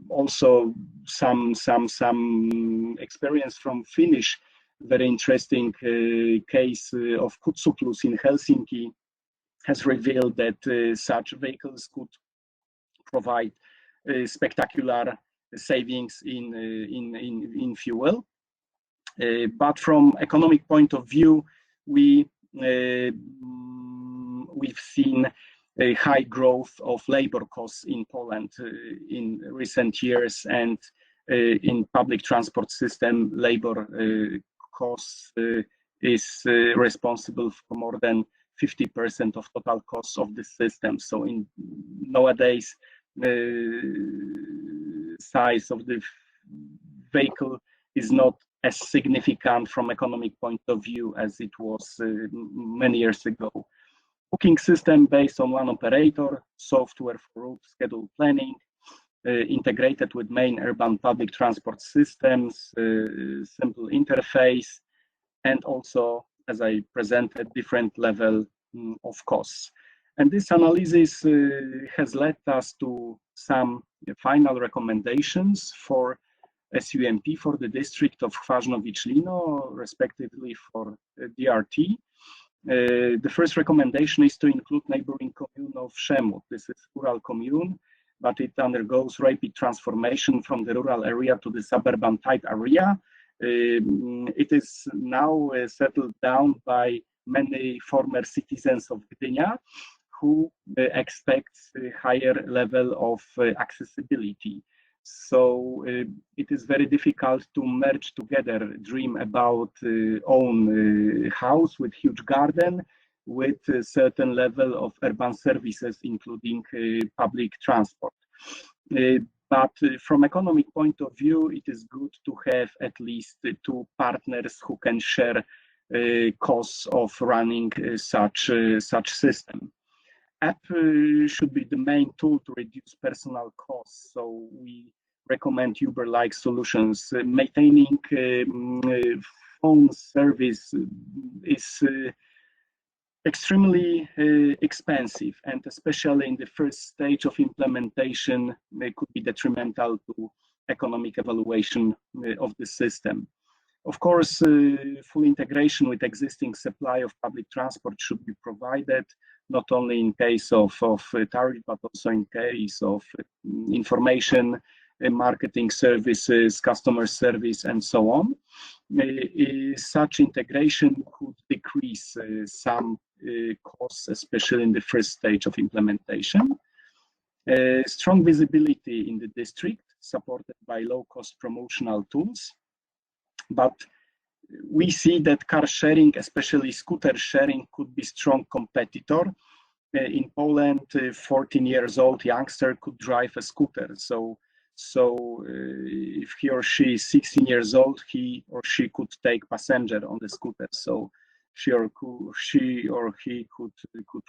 Also, some experience from Finnish, very interesting case of Kutsuklus in Helsinki has revealed that such vehicles could provide spectacular savings in fuel. But from economic point of view, we've seen a high growth of labor costs in Poland in recent years, and in public transport system, labor costs is responsible for more than 50% of total costs of the system. So in nowadays, size of the vehicle is not as significant from economic point of view as it was many years ago. Booking system based on one operator, software for route schedule planning, integrated with main urban public transport systems, simple interface, and also, as I presented, different level of costs. And this analysis has led us to some final recommendations for SUMP for the district of Chwazno-Vichlino, respectively for DRT. The first recommendation is to include neighboring commune of Szemut. This is rural commune, but it undergoes rapid transformation from the rural area to the suburban type area. It is now settled down by many former citizens of Gdynia who expect a higher level of accessibility. So it is very difficult to merge together dream about own house with huge garden with a certain level of urban services, including public transport. But from economic point of view, it is good to have at least two partners who can share costs of running such system. App should be the main tool to reduce personal costs. So we recommend Uber-like solutions. Maintaining phone service is extremely expensive, and especially in the first stage of implementation, it could be detrimental to economic evaluation of the system. Of course, full integration with existing supply of public transport should be provided, not only in case of tariff, but also in case of information, marketing services, customer service, and so on. Such integration could decrease some costs, especially in the first stage of implementation. Strong visibility in the district, supported by low-cost promotional tools. But we see that car sharing, especially scooter sharing, could be strong competitor. In Poland, 14 years old youngster could drive a scooter. So if he or she is 16 years old, he or she could take passenger on the scooter. So she or he could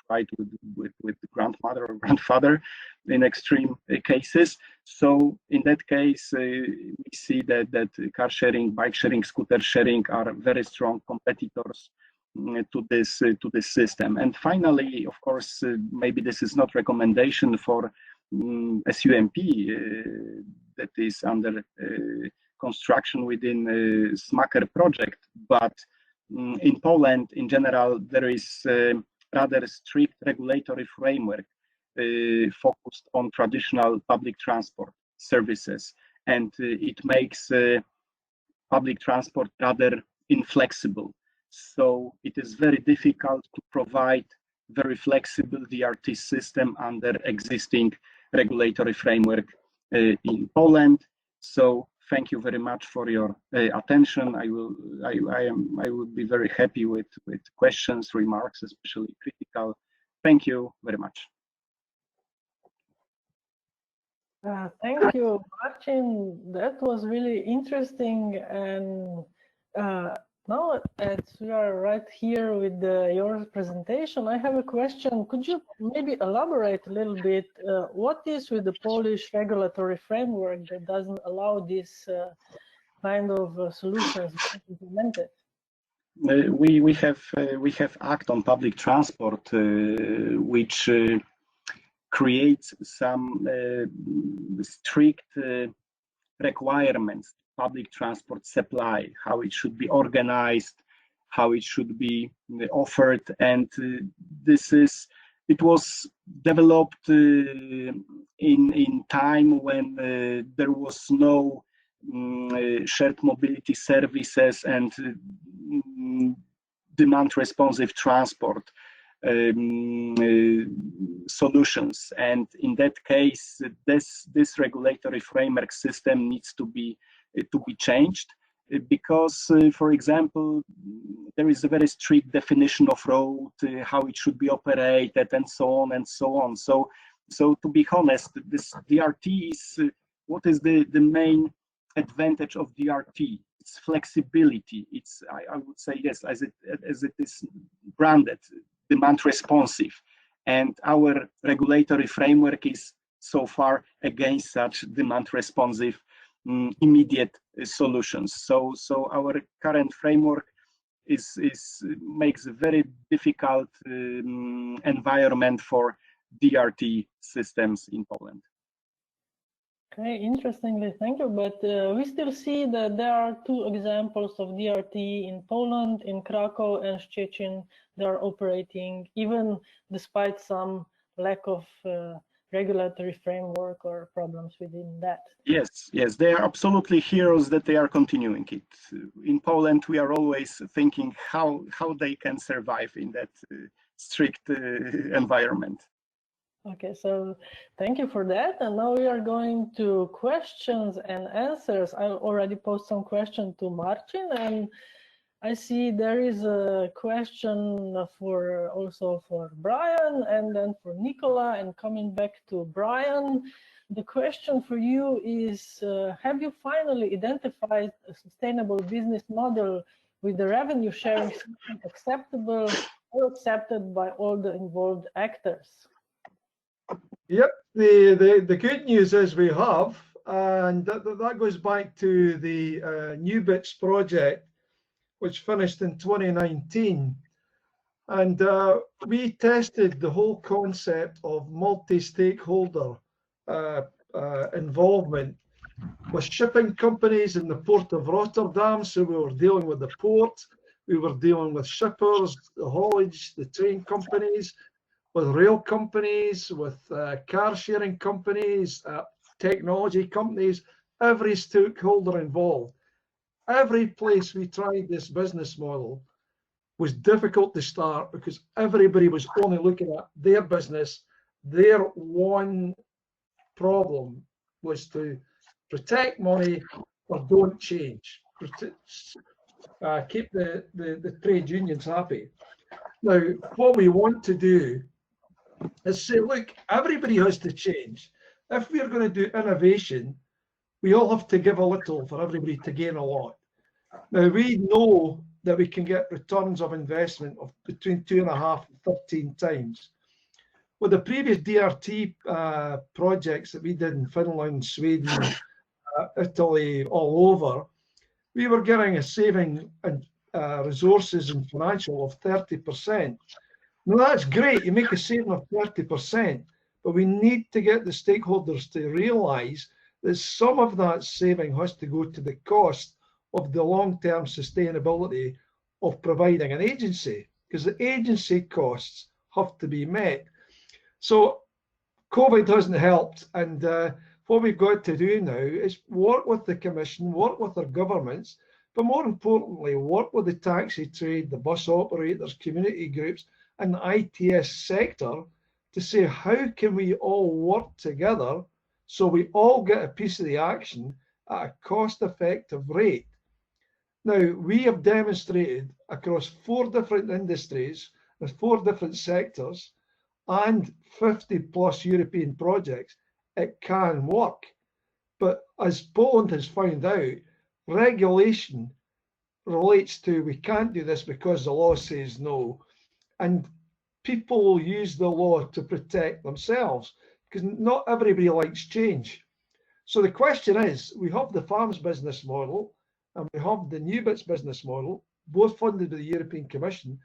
ride with the grandmother or grandfather in extreme cases. So in that case, we see that car sharing, bike sharing, scooter sharing are very strong competitors to this system. And finally, of course, maybe this is not recommendation for SUMP that is under construction within SMACER project, but in Poland, in general, there is a rather strict regulatory framework focused on traditional public transport services, and it makes public transport rather inflexible. So it is very difficult to provide very flexible DRT system under existing regulatory framework in Poland. So thank you very much for your attention. I would be very happy with questions, remarks, especially critical. Thank you very much. Thank you, Marcin. That was really interesting. And now, as we are right here with your presentation, I have a question. Could you maybe elaborate a little bit? What is with the Polish regulatory framework that doesn't allow this kind of solutions implemented? We have Act on Public Transport, which creates some strict requirements, public transport supply, how it should be organized, how it should be offered, and it was developed in time when there was no shared mobility services and demand responsive transport solutions. And in that case, this regulatory framework system needs to be changed, because for example, there is a very strict definition of road, how it should be operated, and so on and so on. So to be honest, this DRT is what is the main advantage of DRT? It's flexibility. It's, I would say, yes, as it is branded, demand responsive, and our regulatory framework is so far against such demand responsive immediate solutions. So our current framework makes a very difficult environment for DRT systems in Poland. Okay, interestingly, thank you. But we still see that there are two examples of DRT in Poland, in Krakow and Szczecin. They are operating even despite some lack of regulatory framework or problems within that. Yes, they are absolutely heroes that they are continuing it. In Poland, we are always thinking how they can survive in that strict environment. Okay, so thank you for that. And now we are going to questions and answers. I already posed some questions to Marcin, and I see there is a question also for Brian, and then for Nicola. And coming back to Brian, the question for you is, have you finally identified a sustainable business model with the revenue sharing system acceptable or accepted by all the involved actors? Yep, the good news is we have, and that goes back to the New Bits project, which finished in 2019. And we tested the whole concept of multi-stakeholder involvement with shipping companies in the port of Rotterdam. So we were dealing with the port, we were dealing with shippers, the haulage, the train companies, with rail companies, with car sharing companies, technology companies, every stakeholder involved. Every place we tried this business model was difficult to start because everybody was only looking at their business. Their one problem was to protect money or don't change. Keep the trade unions happy. Now, what we want to do is say, look, everybody has to change. If we're going to do innovation, we all have to give a little for everybody to gain a lot. Now, we know that we can get returns of investment of between 2.5 and 13 times. With the previous DRT projects that we did in Finland, Sweden, Italy, all over, we were getting a saving in resources and financial of 30%. Now, that's great. You make a saving of 30%, but we need to get the stakeholders to realize that some of that saving has to go to the cost of the long-term sustainability of providing an agency, because the agency costs have to be met. So COVID hasn't helped, and what we've got to do now is work with the Commission, work with our governments but more importantly, work with the taxi trade, the bus operators, community groups, and the ITS sector to say, how can we all work together so we all get a piece of the action at a cost-effective rate? Now, we have demonstrated across 4 different industries with 4 different sectors and 50+ European projects, it can work. But as Poland has found out, regulation relates to, we can't do this because the law says no. And people use the law to protect themselves because not everybody likes change. So the question is, we have the farms business model and we have the New Bits business model, both funded by the European Commission.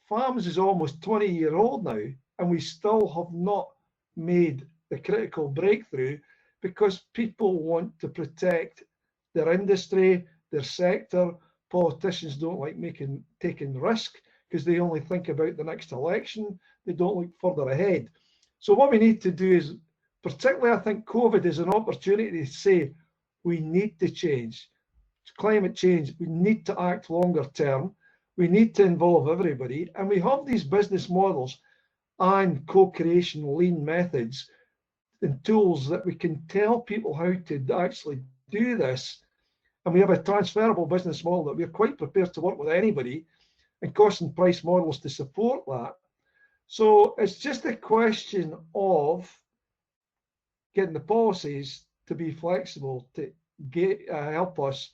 Farms is almost 20-year-old now, and we still have not made the critical breakthrough because people want to protect their industry, their sector. Politicians don't like taking risk because they only think about the next election. They don't look further ahead. So what we need to do is, particularly I think COVID is an opportunity to say we need to change. Climate change, we need to act longer term. We need to involve everybody. And we have these business models and co-creation lean methods and tools that we can tell people how to actually do this. And we have a transferable business model that we're quite prepared to work with anybody, and cost and price models to support that. So it's just a question of getting the policies to be flexible, to help us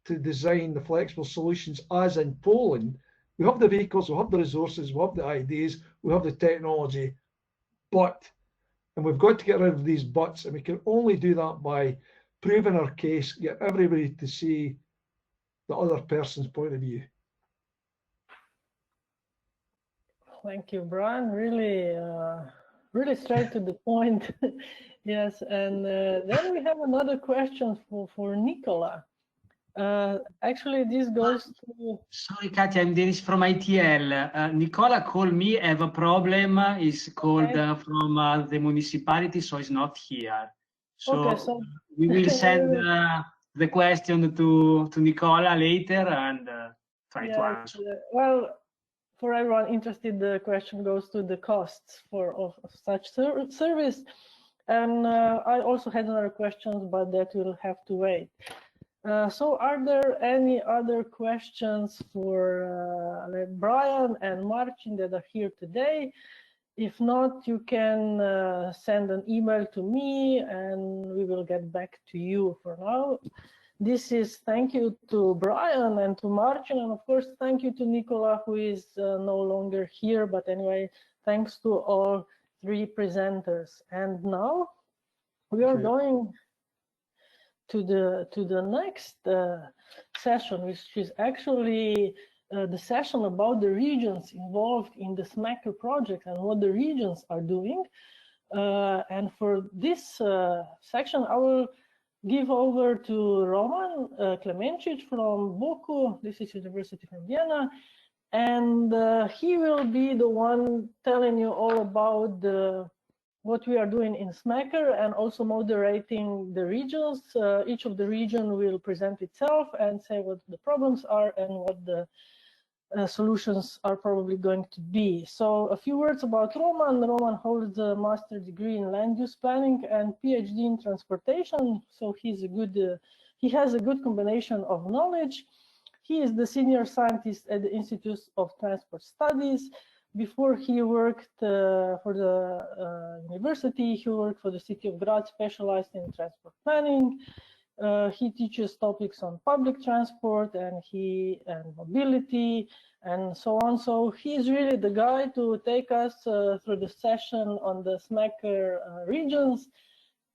to design the flexible solutions. As in Poland, we have the vehicles, we have the resources, we have the ideas, we have the technology, and we've got to get rid of these buts, and we can only do that by proving our case, get everybody to see the other person's point of view. Thank you, Brian. Really straight to the point. Yes, and then we have another question for Nicola. Actually, this goes to... Sorry, Katia, I'm Denis from ITL. Nicola called me, I have a problem. He's called from the municipality, so he's not here. So, okay, so we will send the question to Nicola later and try to answer. Well, for everyone interested, the question goes to the costs of such service. And I also had another question, but that will have to wait. So are there any other questions for Brian and Marcin that are here today? If not, you can send an email to me and we will get back to you. For now, this is thank you to Brian and to Marcin, and of course thank you to Nicola, who is no longer here, but anyway, thanks to all 3 presenters. And now we are going to the next session, which is actually the session about the regions involved in the SMACR project and what the regions are doing. And for this section, I will give over to Roman Klemencic from BOKU. This is University from Vienna. And he will be the one telling you all about what we are doing in SMACR and also moderating the regions. Each of the region will present itself and say what the problems are and what the solutions are probably going to be. So a few words about Roman. Roman holds a master's degree in land use planning and PhD in transportation. So he has a good combination of knowledge. He is the senior scientist at the Institute of Transport Studies. Before he worked for the university, he worked for the city of Graz, specialized in transport planning. He teaches topics on public transport and mobility and so on. So he's really the guy to take us through the session on the SMACR regions.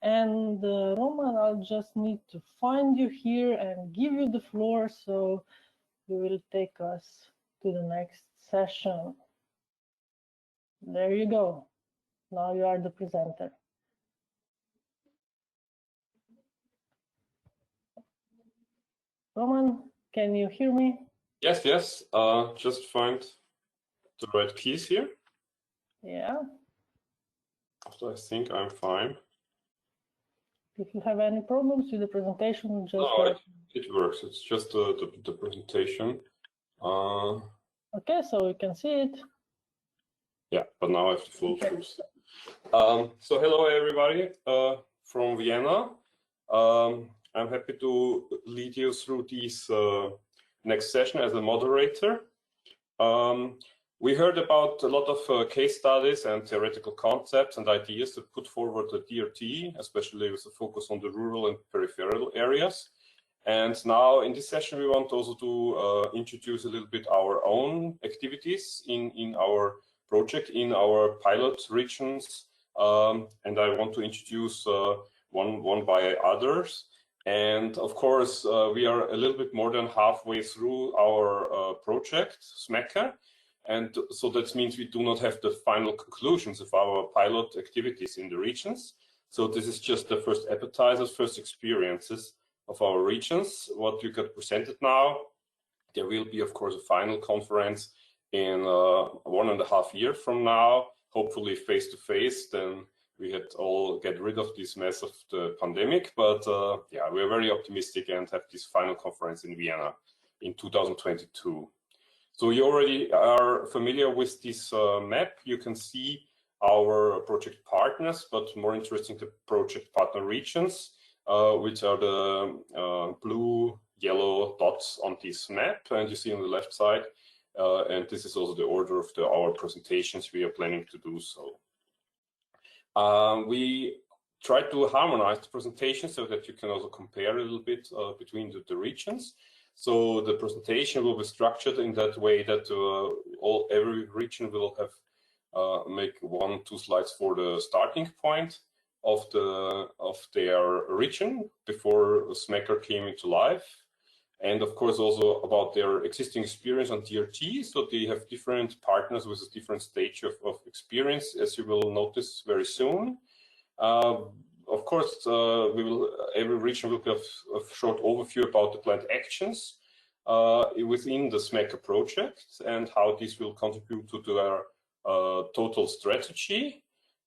And Roman, I'll just need to find you here and give you the floor, so you will take us to the next session. There you go. Now you are the presenter. Roman, can you hear me? Yes. Just find the right keys here. Yeah. After I think I'm fine. If you have any problems with the presentation, just It works. It's just the presentation. Okay, so we can see it. Yeah, but now I have the full truth. So hello everybody from Vienna. I'm happy to lead you through this next session as a moderator. We heard about a lot of case studies and theoretical concepts and ideas to put forward the DRT, especially with a focus on the rural and peripheral areas. And now in this session, we want also to introduce a little bit our own activities in our project, in our pilot regions. And I want to introduce one by others. And of course, we are a little bit more than halfway through our project, SMACR. And so that means we do not have the final conclusions of our pilot activities in the regions. So this is just the first appetizers, first experiences of our regions, what you got presented now. There will be, of course, a final conference in 1.5 years from now, hopefully face to face. Then we had all get rid of this mess of the pandemic. But yeah, we're very optimistic and have this final conference in Vienna in 2022. So you already are familiar with this map. You can see our project partners, but more interesting, the project partner regions, which are the blue, yellow dots on this map. And you see on the left side, and this is also the order of our presentations we are planning to do so. We try to harmonize the presentation so that you can also compare a little bit between the regions. So the presentation will be structured in that way that every region will have make 1-2 slides for the starting point of their region before SMACR came into life, and of course also about their existing experience on DRT. So they have different partners with a different stage of experience, as you will notice very soon. Of course, every region will have a short overview about the planned actions within the SMACR project and how this will contribute to their total strategy.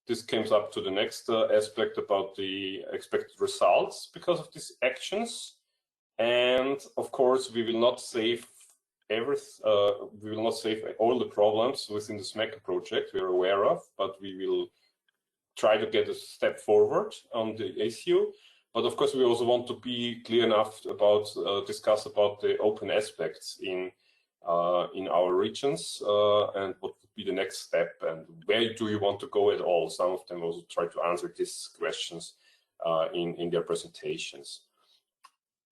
This comes up to the next aspect about the expected results because of these actions. And of course, we will not save all the problems within the SMACR project we are aware of, but we will try to get a step forward on the issue. But of course, we also want to be clear enough about discuss about the open aspects in our regions and what would be the next step and where do you want to go at all. Some of them also try to answer these questions in their presentations.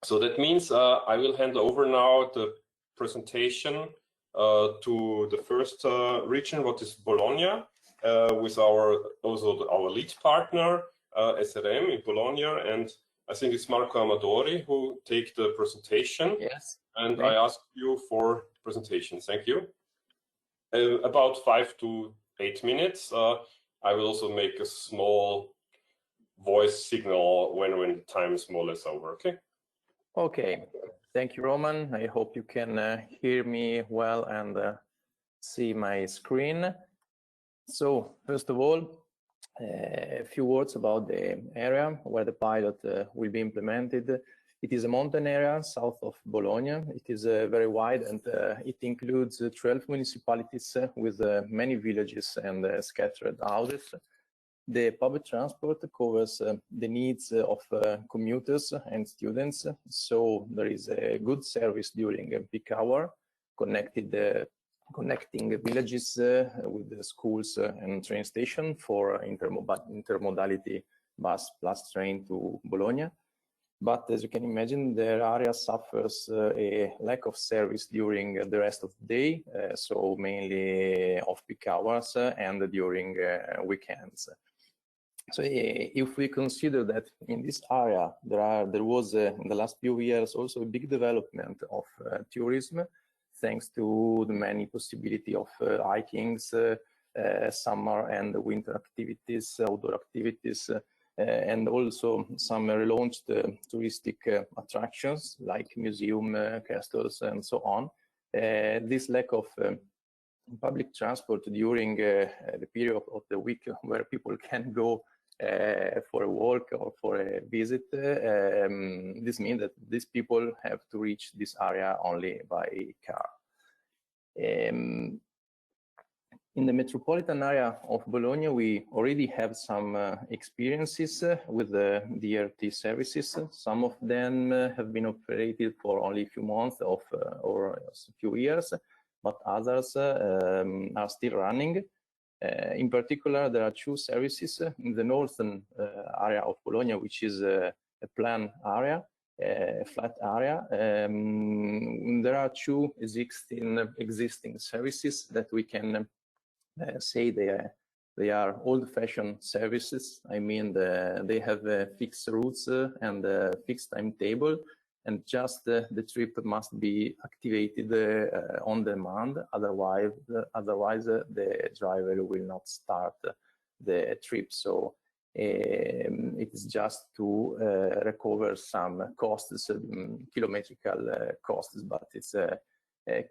So that means I will hand over now the presentation to the first region, what is Bologna, with our lead partner, SRM in Bologna, and I think it's Marco Amadori who take the presentation. Yes. And I ask you for presentation. Thank you. About 5 to 8 minutes. I will also make a small voice signal when the time is more or less over. Okay. Okay. Thank you, Roman. I hope you can hear me well and see my screen. So first of all, a few words about the area where the pilot will be implemented. It is a mountain area south of Bologna. It is very wide and it includes 12 municipalities with many villages and scattered houses. The public transport covers the needs of commuters and students, so there is a good service during peak hour, connecting villages with the schools and train station for intermodality bus plus train to Bologna. But as you can imagine, the area suffers a lack of service during the rest of the day, so mainly off-peak hours and during weekends. So if we consider that in this area there was in the last few years also a big development of tourism, thanks to the many possibility of hikings, summer and winter activities, outdoor activities, and also some relaunched touristic attractions like museum, castles, and so on. This lack of public transport during the period of the week where people can go for a walk or for a visit, this means that these people have to reach this area only by car. In the metropolitan area of Bologna, we already have some experiences with the DRT services. Some of them have been operated for only a few months or a few years, but others are still running. In particular, there are two services in the northern area of Bologna, which is a plan area, a flat area. There are two existing services that we can say they are old-fashioned services. I mean, they have fixed routes and a fixed timetable, and just the trip must be activated on demand. Otherwise, the driver will not start the trip. So it is just to recover some costs, kilometrical costs, but it's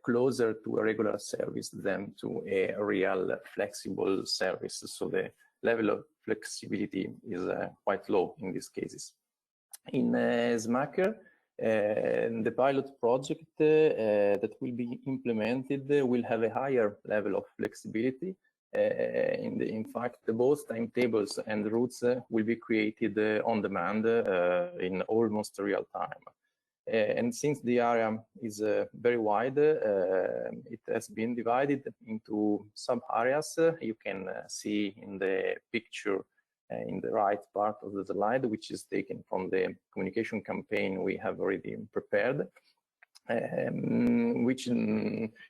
closer to a regular service than to a real flexible service. So the level of flexibility is quite low in these cases. In SMACR, the pilot project that will be implemented will have a higher level of flexibility. In fact, both timetables and routes will be created on demand in almost real time. And since the area is very wide, it has been divided into sub-areas. You can see in the picture in the right part of the slide, which is taken from the communication campaign we have already prepared, which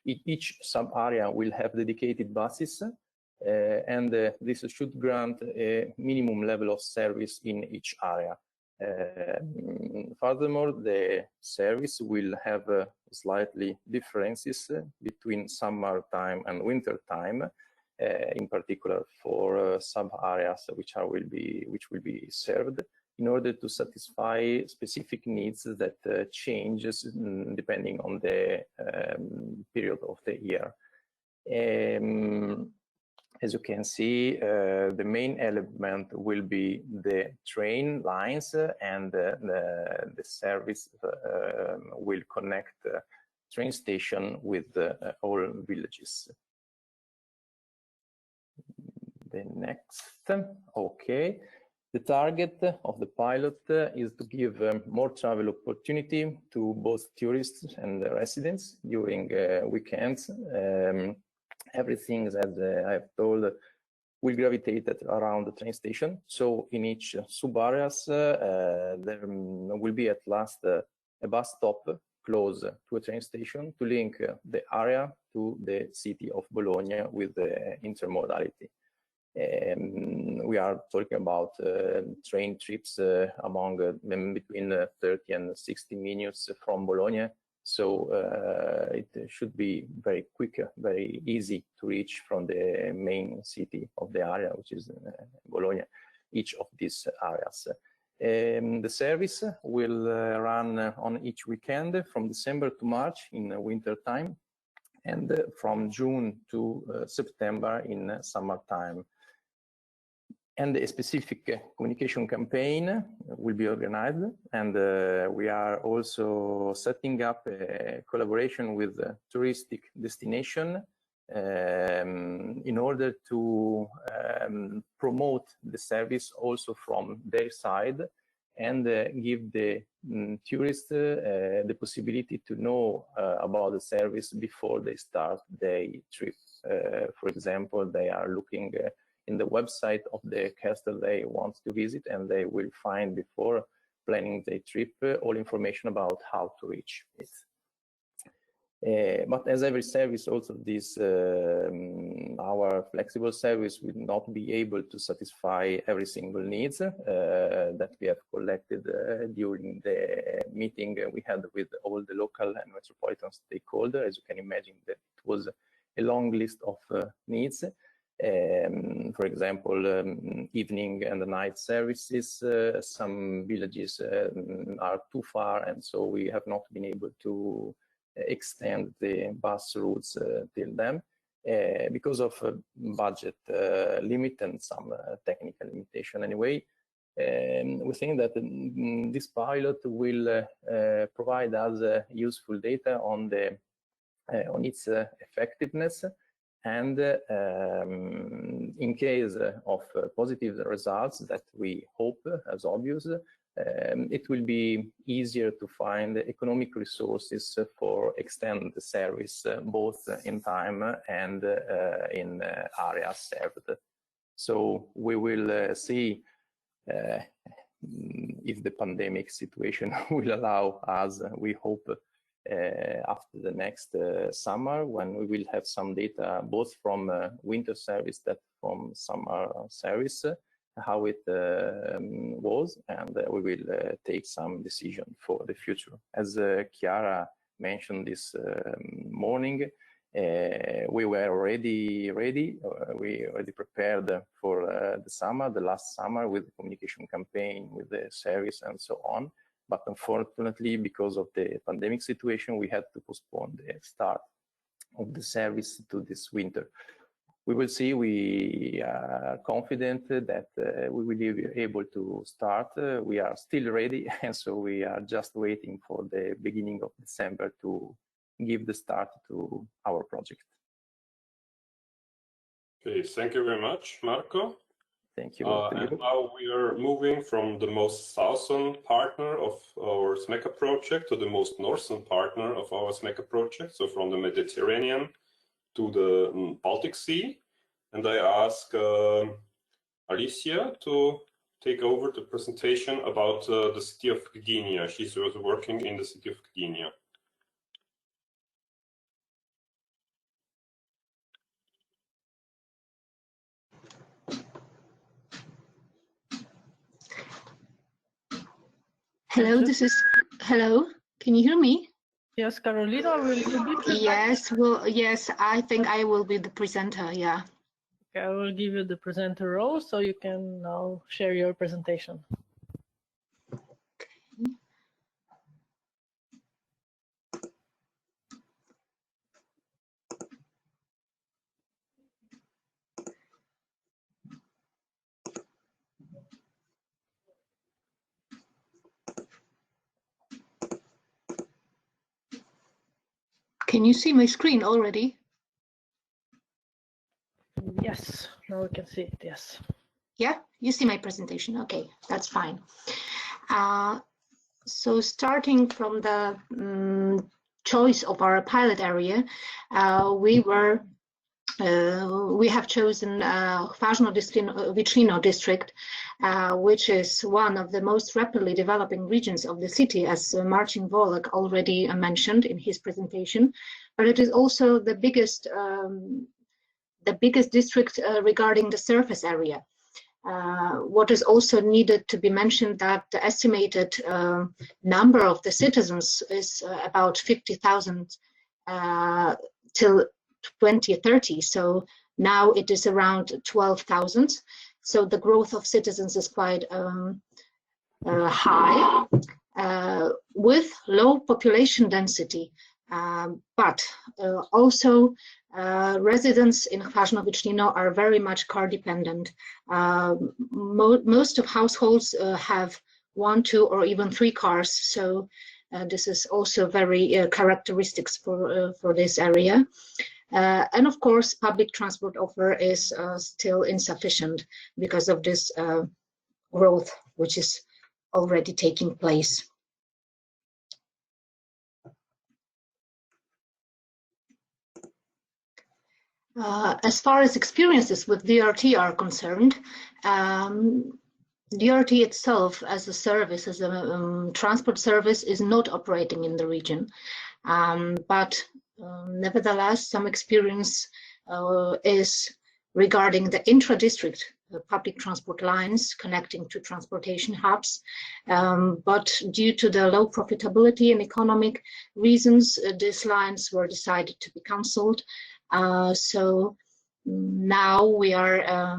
each sub-area will have dedicated buses, and this should grant a minimum level of service in each area. Furthermore, the service will have slightly differences between summer time and winter time, in particular for sub areas which will be served, in order to satisfy specific needs that changes depending on the period of the year. As you can see, the main element will be the train lines, and the service will connect train station with all villages. The next, okay. The target of the pilot is to give more travel opportunity to both tourists and residents during weekends. Everything, as I've told, will gravitate around the train station. So in each sub-areas, there will be at last a bus stop close to a train station to link the area to the city of Bologna with the intermodality. We are talking about train trips between 30 and 60 minutes from Bologna. So it should be very quick, very easy to reach from the main city of the area, which is Bologna, each of these areas. The service will run on each weekend from December to March in winter time, and from June to September in summertime. And a specific communication campaign will be organized, and we are also setting up a collaboration with a touristic destination in order to promote the service also from their side, and give the tourists the possibility to know about the service before they start their trip. For example, they are looking in the website of the castle they want to visit, and they will find before planning their trip all information about how to reach it. But as every service, also this our flexible service will not be able to satisfy every single needs that we have collected during the meeting we had with all the local and metropolitan stakeholders. As you can imagine, that it was a long list of needs. For example, evening and night services. Some villages are too far, and so we have not been able to extend the bus routes till them. because of budget limit and some technical limitation anyway. We think that this pilot will provide us useful data on its effectiveness, and in case of positive results that we hope, as obvious, it will be easier to find economic resources for extend the service both in time and in areas served. So we will see if the pandemic situation will allow us, we hope, after the next summer, when we will have some data both from winter service that from summer service, how it was, and we will take some decision for the future. As Chiara mentioned this morning, we were already ready. We already prepared for the summer, the last summer, with the communication campaign, with the service and so on. But unfortunately, because of the pandemic situation, we had to postpone the start of the service to this winter. We will see. We are confident that we will be able to start. We are still ready, and so we are just waiting for the beginning of December to give the start to our project. Okay, thank you very much, Marco. Thank you. And now we are moving from the most southern partner of our SMECA project to the most northern partner of our SMECA project, so from the Mediterranean to the Baltic Sea. And I ask Alicia to take over the presentation about the city of Gdynia. She's working in the city of Gdynia. Hello, hello, can you hear me? Yes, Carolina, will you be presenting? Yes, well, yes, I think I will be the presenter, yeah. Okay, I will give you the presenter role so you can now share your presentation. Okay. Can you see my screen already? Yes, now we can see it, yes. Yeah, you see my presentation. Okay, that's fine. So starting from the choice of our pilot area, we have chosen Ważno Vicino district, which is one of the most rapidly developing regions of the city, as Marcin Wolek already mentioned in his presentation. But it is also the biggest district regarding the surface area. What is also needed to be mentioned that the estimated number of the citizens is about 50,000 till 2030. So now it is around 12,000. So the growth of citizens is quite high, with low population density. But also residents in Ważno Vicino are very much car dependent. Most of households have 1, 2, or even 3 cars. So this is also very characteristics for this area. And of course, public transport offer is still insufficient because of this growth, which is already taking place. As far as experiences with DRT are concerned, DRT itself as a service, as a transport service, is not operating in the region. But nevertheless, some experience is regarding the intra-district public transport lines connecting to transportation hubs. But due to the low profitability and economic reasons, these lines were decided to be cancelled. So now we are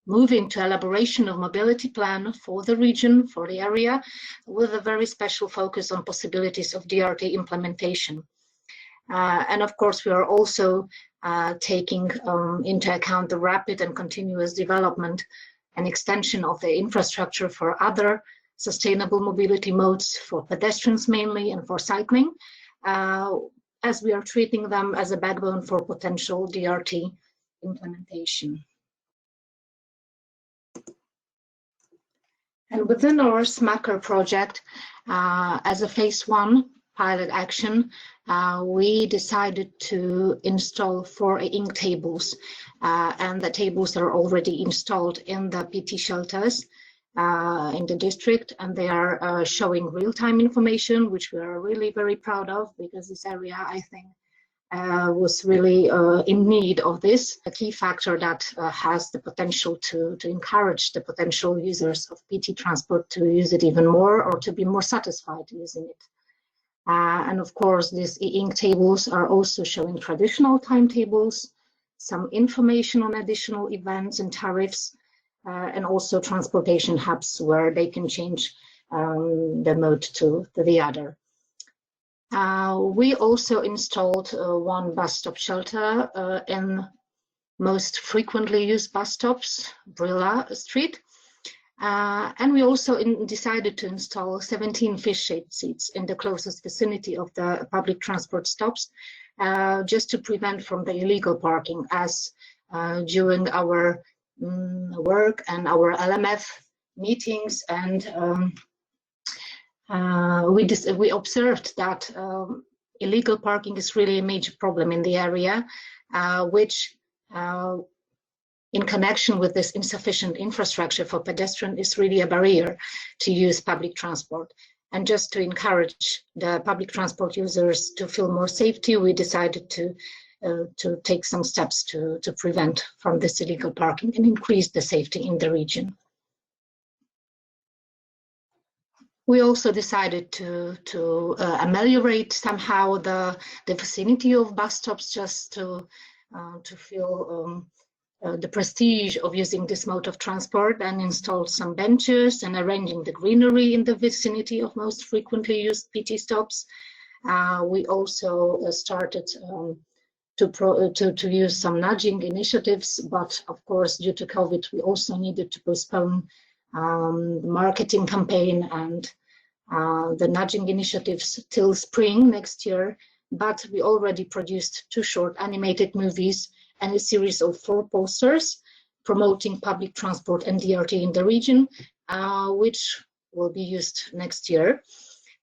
moving to elaboration of mobility plan for the region, for the area, with a very special focus on possibilities of DRT implementation. And of course, we are also taking into account the rapid and continuous development and extension of the infrastructure for other sustainable mobility modes, for pedestrians mainly and for cycling, as we are treating them as a backbone for potential DRT implementation. And within our SMACR project, as a phase 1 pilot action, we decided to install 4 ink tables, and the tables are already installed in the PT shelters in the district, and they are showing real-time information, which we are really very proud of, because this area, I think, was really in need of this. A key factor that has the potential to encourage the potential users of PT transport to use it even more, or to be more satisfied using it. And of course, these e-ink tables are also showing traditional timetables, some information on additional events and tariffs, and also transportation hubs where they can change the mode to the other. We also installed 1 bus stop shelter in most frequently used bus stops, Brilla Street. And we also decided to install 17 fish-shaped seats in the closest vicinity of the public transport stops, just to prevent from the illegal parking, as during our work and our LMF meetings, and we observed that illegal parking is really a major problem in the area, which in connection with this insufficient infrastructure for pedestrians is really a barrier to use public transport. And just to encourage the public transport users to feel more safety, we decided to take some steps to prevent from this illegal parking and increase the safety in the region. We also decided to ameliorate somehow the vicinity of bus stops, just to feel the prestige of using this mode of transport, and installed some benches and arranging the greenery in the vicinity of most frequently used PT stops. We also started to use some nudging initiatives, but of course, due to COVID, we also needed to postpone marketing campaign and the nudging initiatives till spring next year. But we already produced 2 short animated movies and a series of 4 posters promoting public transport and DRT in the region, which will be used next year.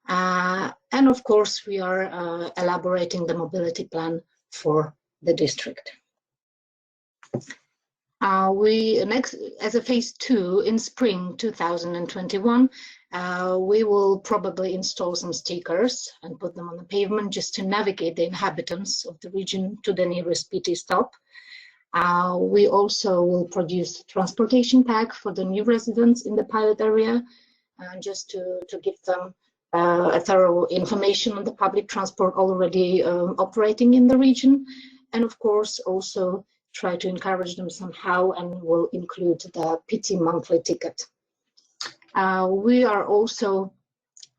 And of course, we are elaborating the mobility plan for the district. As a phase 2 in spring 2021, we will probably install some stickers and put them on the pavement, just to navigate the inhabitants of the region to the nearest PT stop. We also will produce a transportation pack for the new residents in the pilot area, just to give them a thorough information on the public transport already operating in the region. And of course, also try to encourage them somehow, and will include the PT monthly ticket. We are also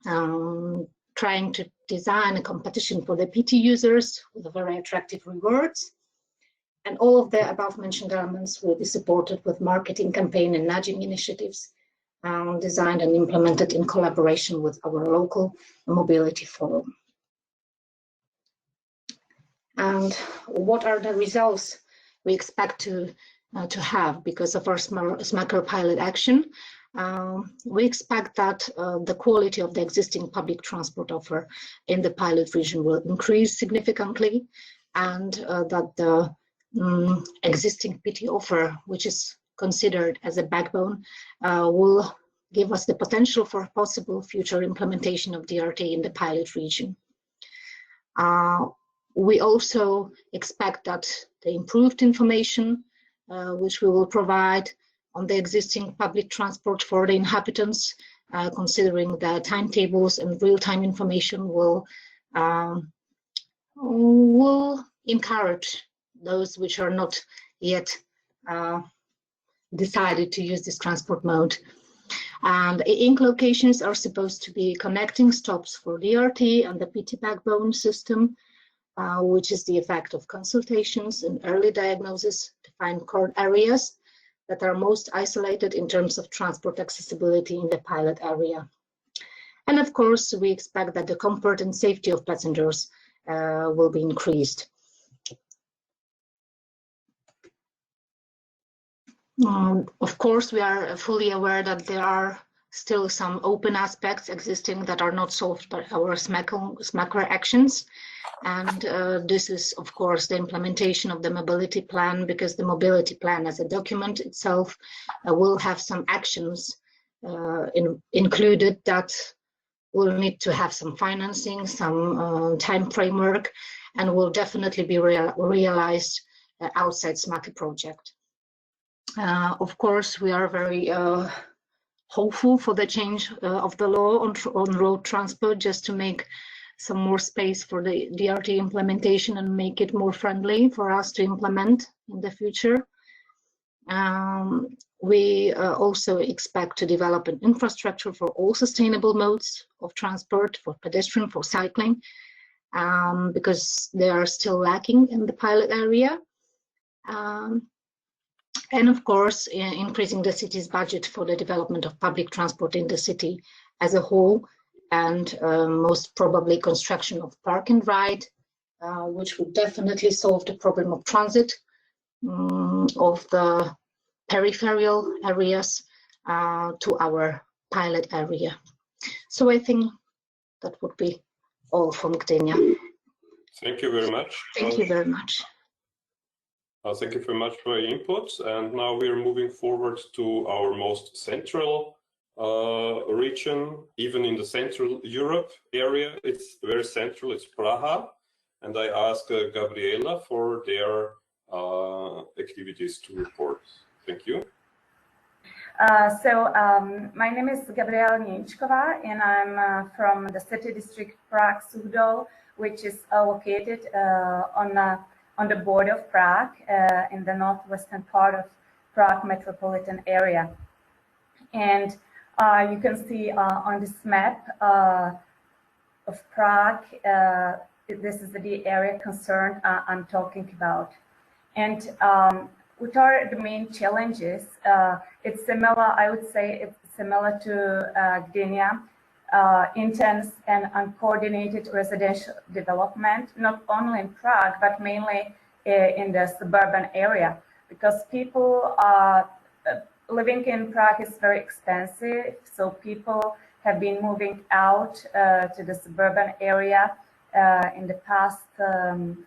trying to design a competition for the PT users with very attractive rewards. And all of the above mentioned elements will be supported with marketing campaign and nudging initiatives, designed and implemented in collaboration with our local mobility forum. And what are the results we expect to have because of our SMACR pilot action? We expect that the quality of the existing public transport offer in the pilot region will increase significantly, and that the existing PT offer, which is considered as a backbone, will give us the potential for possible future implementation of DRT in the pilot region. We also expect that the improved information which we will provide on the existing public transport for the inhabitants, considering the timetables and real-time information, will encourage those which are not yet decided to use this transport mode. And ink locations are supposed to be connecting stops for DRT and the PT backbone system. which is the effect of consultations and early diagnosis to find core areas that are most isolated in terms of transport accessibility in the pilot area. And of course, we expect that the comfort and safety of passengers will be increased. Of course, we are fully aware that there are still some open aspects existing that are not solved by our SMACR actions. And this is, of course, the implementation of the mobility plan, because the mobility plan as a document itself will have some actions included that will need to have some financing, some time framework, and will definitely be realized outside SMACR project. Of course, we are very hopeful for the change of the law on road transport, just to make some more space for the DRT implementation and make it more friendly for us to implement in the future. We also expect to develop an infrastructure for all sustainable modes of transport, for pedestrian, for cycling, because they are still lacking in the pilot area. And of course, increasing the city's budget for the development of public transport in the city as a whole, and most probably construction of park and ride, which would definitely solve the problem of transit of the peripheral areas to our pilot area. So I think that would be all from Gdynia. Thank you very much. Thank you very much. Thank you very much for your input. And now we are moving forward to our most central region, even in the Central Europe area. It's very central, it's Praha. And I ask Gabriela for their activities to report. Thank you. My name is Gabriela Nienčková, and I'm from the city district Prague Suchdol, which is located on the border of Prague, in the northwestern part of Prague metropolitan area. And you can see on this map of Prague, this is the area concerned I'm talking about. And what are the main challenges? It's similar, I would say it's similar to Gdynia, intense and uncoordinated residential development, not only in Prague, but mainly in the suburban area, because people living in Prague is very expensive. So people have been moving out to the suburban area in the past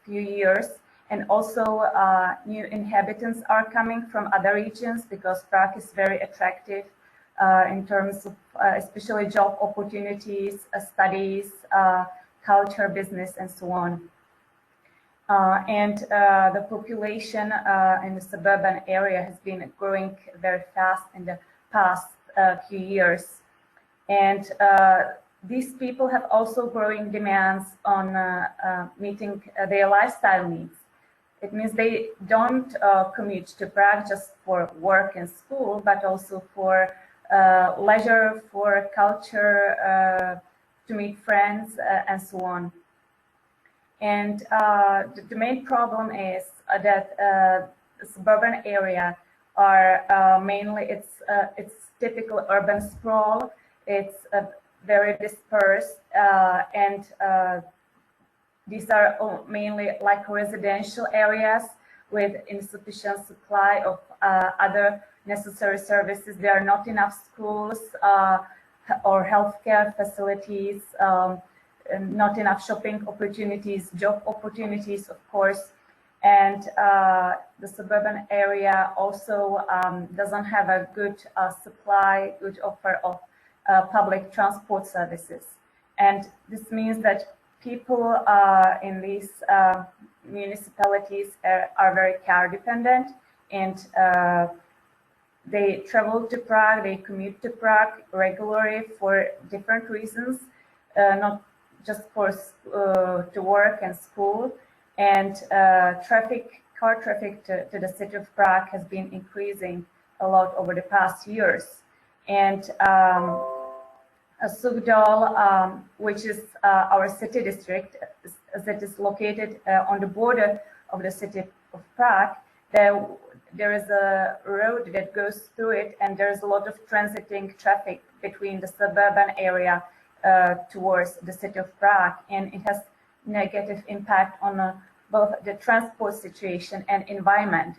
few years. And also new inhabitants are coming from other regions, because Prague is very attractive in terms of especially job opportunities, studies, culture, business, and so on. And the population in the suburban area has been growing very fast in the past few years. And these people have also growing demands on meeting their lifestyle needs. It means they don't commute to Prague just for work and school, but also for leisure, for culture, to meet friends, and so on. And the main problem is that the suburban area are mainly, it's typical urban sprawl. It's very dispersed, and these are mainly like residential areas with insufficient supply of other necessary services. There are not enough schools or healthcare facilities, not enough shopping opportunities, job opportunities, of course. And the suburban area also doesn't have a good supply, good offer of public transport services. And this means that people in these municipalities are very car dependent, and they travel to Prague, they commute to Prague regularly for different reasons, not just for to work and school. And car traffic to the city of Prague has been increasing a lot over the past years. And Suchdol, which is our city district, as it is located on the border of the city of Prague, there is a road that goes through it, and there's a lot of transiting traffic between the suburban area towards the city of Prague, and it has negative impact on both the transport situation and environment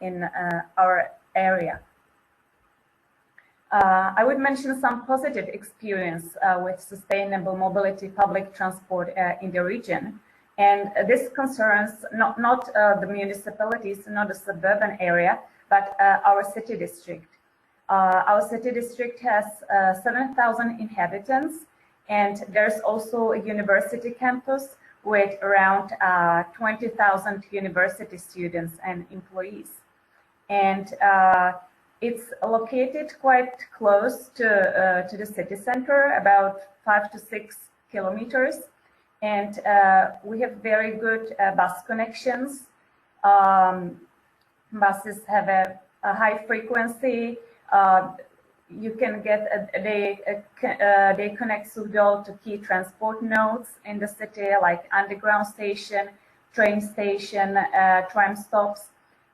in our area. I would mention some positive experience with sustainable mobility public transport in the region. And this concerns not the municipalities, not the suburban area, but our city district. Our city district has 7,000 inhabitants, and there's also a university campus with around 20,000 university students and employees. And it's located quite close to the city center, about 5 to 6 kilometers. And we have very good bus connections. Buses have a high frequency. You can get they connect Suhdol to key transport nodes in the city, like underground station, train station, tram stops,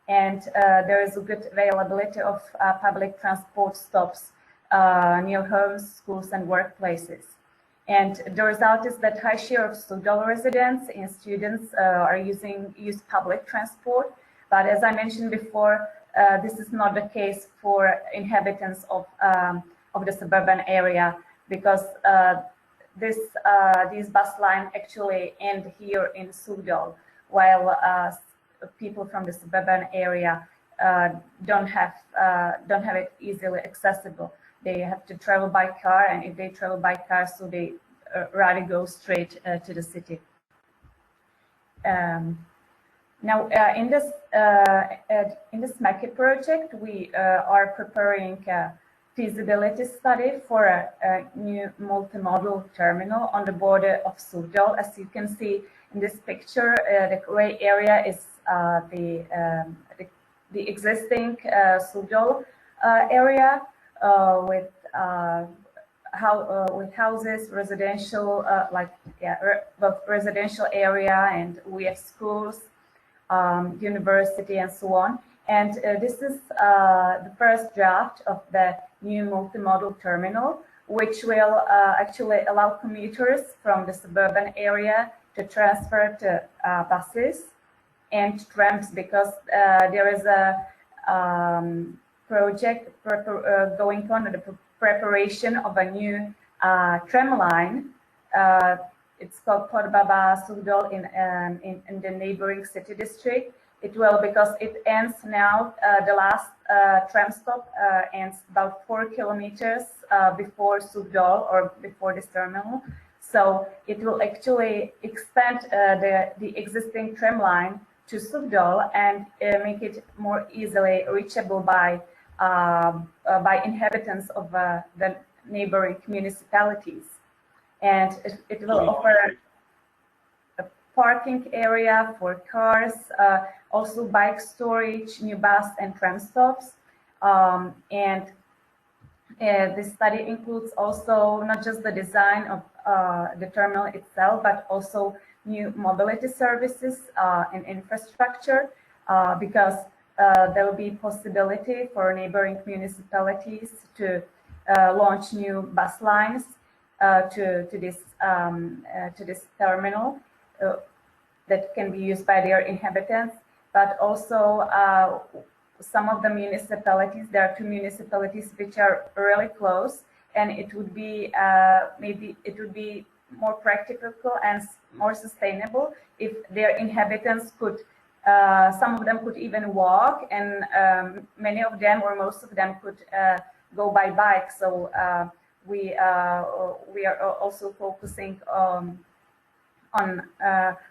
and there is a good availability of public transport stops near homes, schools, and workplaces. And the result is that high share of Suhdol residents and students use public transport. But as I mentioned before, this is not the case for inhabitants of the suburban area, because these bus lines actually end here in Suhdol, while people from the suburban area don't have it easily accessible. They have to travel by car, and if they travel by car, so they rather go straight to the city. Now, in this market project, we are preparing a feasibility study for a new multimodal terminal on the border of Suhdol. As you can see in this picture, the gray area is the existing Suhdol area with houses, residential, both residential area, and we have schools, university, and so on. And this is the first draft of the new multimodal terminal, which will actually allow commuters from the suburban area to transfer to buses and trams, because there is a project going on, the preparation of a new tram line. It's called Podbaba-Suhdol in the neighboring city district. It will, because it ends now, the last tram stop ends about 4 kilometers before Suhdol, or before this terminal. So it will actually extend the existing tram line to Suhdol and make it more easily reachable by inhabitants of the neighboring municipalities. And it will offer a parking area for cars, also bike storage, new bus and tram stops. And this study includes also not just the design of the terminal itself, but also new mobility services and infrastructure, because there will be possibility for neighboring municipalities to launch new bus lines to this terminal that can be used by their inhabitants. But also some of the municipalities, there are 2 municipalities which are really close, and it would be maybe it would be more practical and more sustainable if their inhabitants could, some of them could even walk, and many of them, or most of them, could go by bike. So we are also focusing on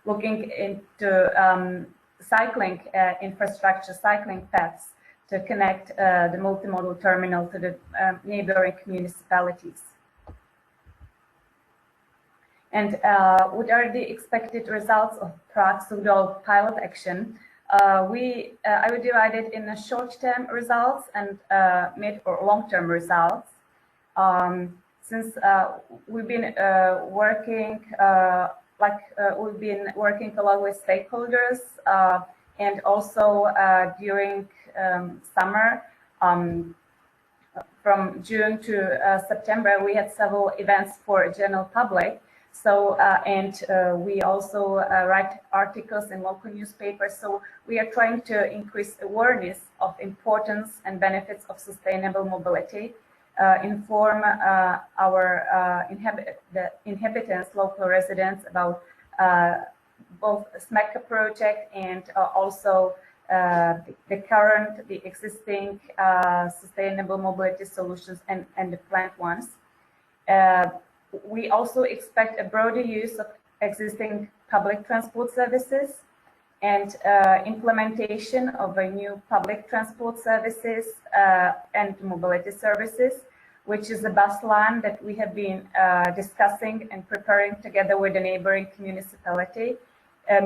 looking into cycling infrastructure, cycling paths to connect the multimodal terminal to the neighboring municipalities. And what are the expected results of Prague-Suhdol pilot action? I would divide it in short-term results and mid or long-term results. Since we've been working we've been working a lot with stakeholders, and also during summer, from June to September, we had several events for general public. So, we also write articles in local newspapers. So we are trying to increase awareness of importance and benefits of sustainable mobility, inform the inhabitants, local residents about both SMECA project and also the existing sustainable mobility solutions and the planned ones. We also expect a broader use of existing public transport services and implementation of a new public transport services and mobility services, which is a bus line that we have been discussing and preparing together with the neighboring municipalities, a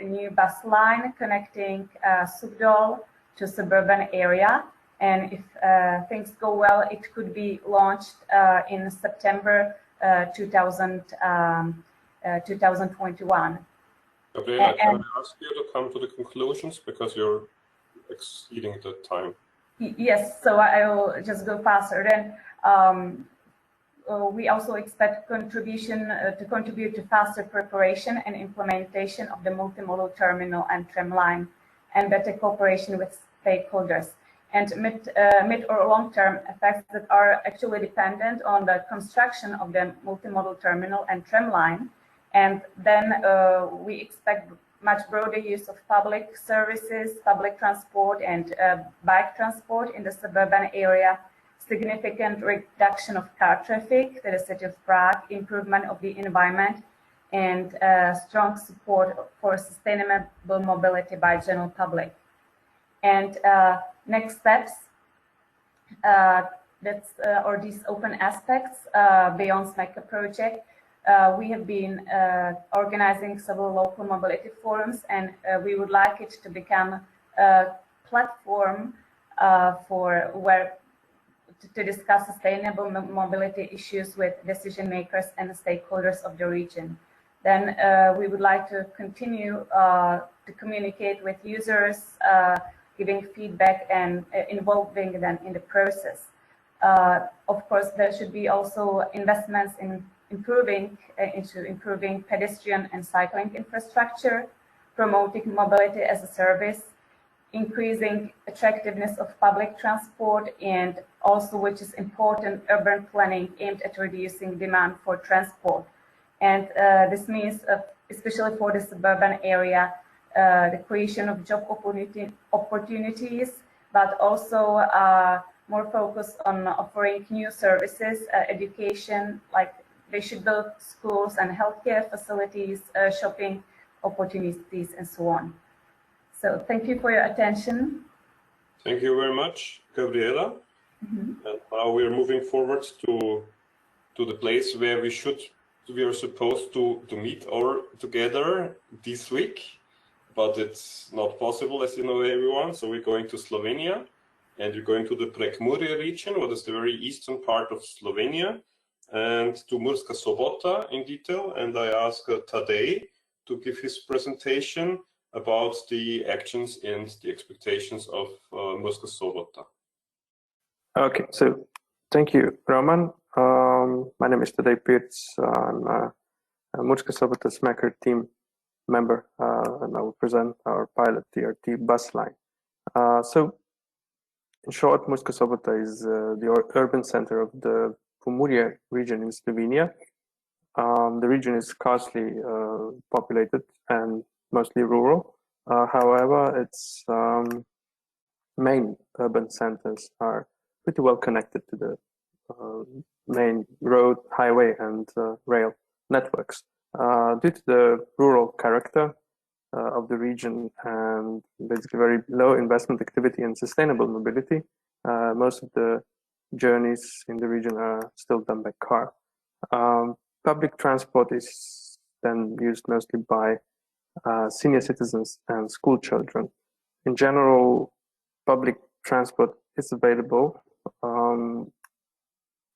new bus line connecting Sugdol to suburban area. And if things go well, it could be launched in September 2021. Gabriela, can I ask you to come to the conclusions because you're exceeding the time? Yes, so I will just go faster. Then we also expect contribution to contribute to faster preparation and implementation of the multimodal terminal and tram line and better cooperation with stakeholders. And mid or long-term effects that are actually dependent on the construction of the multimodal terminal and tram line. And then we expect much broader use of public services, public transport, and bike transport in the suburban area, significant reduction of car traffic to the city of Prague, improvement of the environment, and strong support for sustainable mobility by general public. And next steps, or these open aspects beyond SMECA project, we have been organizing several local mobility forums, and we would like it to become a platform to discuss sustainable mobility issues with decision makers and stakeholders of the region. Then we would like to continue to communicate with users, giving feedback and involving them in the process. Of course, there should be also investments in improving pedestrian and cycling infrastructure, promoting mobility as a service, increasing attractiveness of public transport, and also, which is important, urban planning aimed at reducing demand for transport. And this means, especially for the suburban area, the creation of job opportunities, but also more focus on offering new services, education, like they should build schools and healthcare facilities, shopping opportunities, and so on. So thank you for your attention. Thank you very much, Gabriela. And now we are moving forward to the place where we are supposed to meet all together this week, but it's not possible, as you know, everyone. So we're going to Slovenia, and we're going to the Prekmurje region, what is the very eastern part of Slovenia, and to Murska Sobota in detail. And I ask Tadej to give his presentation about the actions and the expectations of Murska Sobota. Okay, so thank you, Roman. My name is Tadej Pirc. I'm a Murska Sobota SMECA team member, and I will present our pilot TRT bus line. So, in short, Murska Sobota is the urban center of the Pomurje region in Slovenia. The region is scarcely populated and mostly rural. However, its main urban centers are pretty well connected to the main road, highway, and rail networks. Due to the rural character of the region and basically very low investment activity and sustainable mobility, most of the journeys in the region are still done by car. Public transport is then used mostly by senior citizens and school children. In general, public transport is available.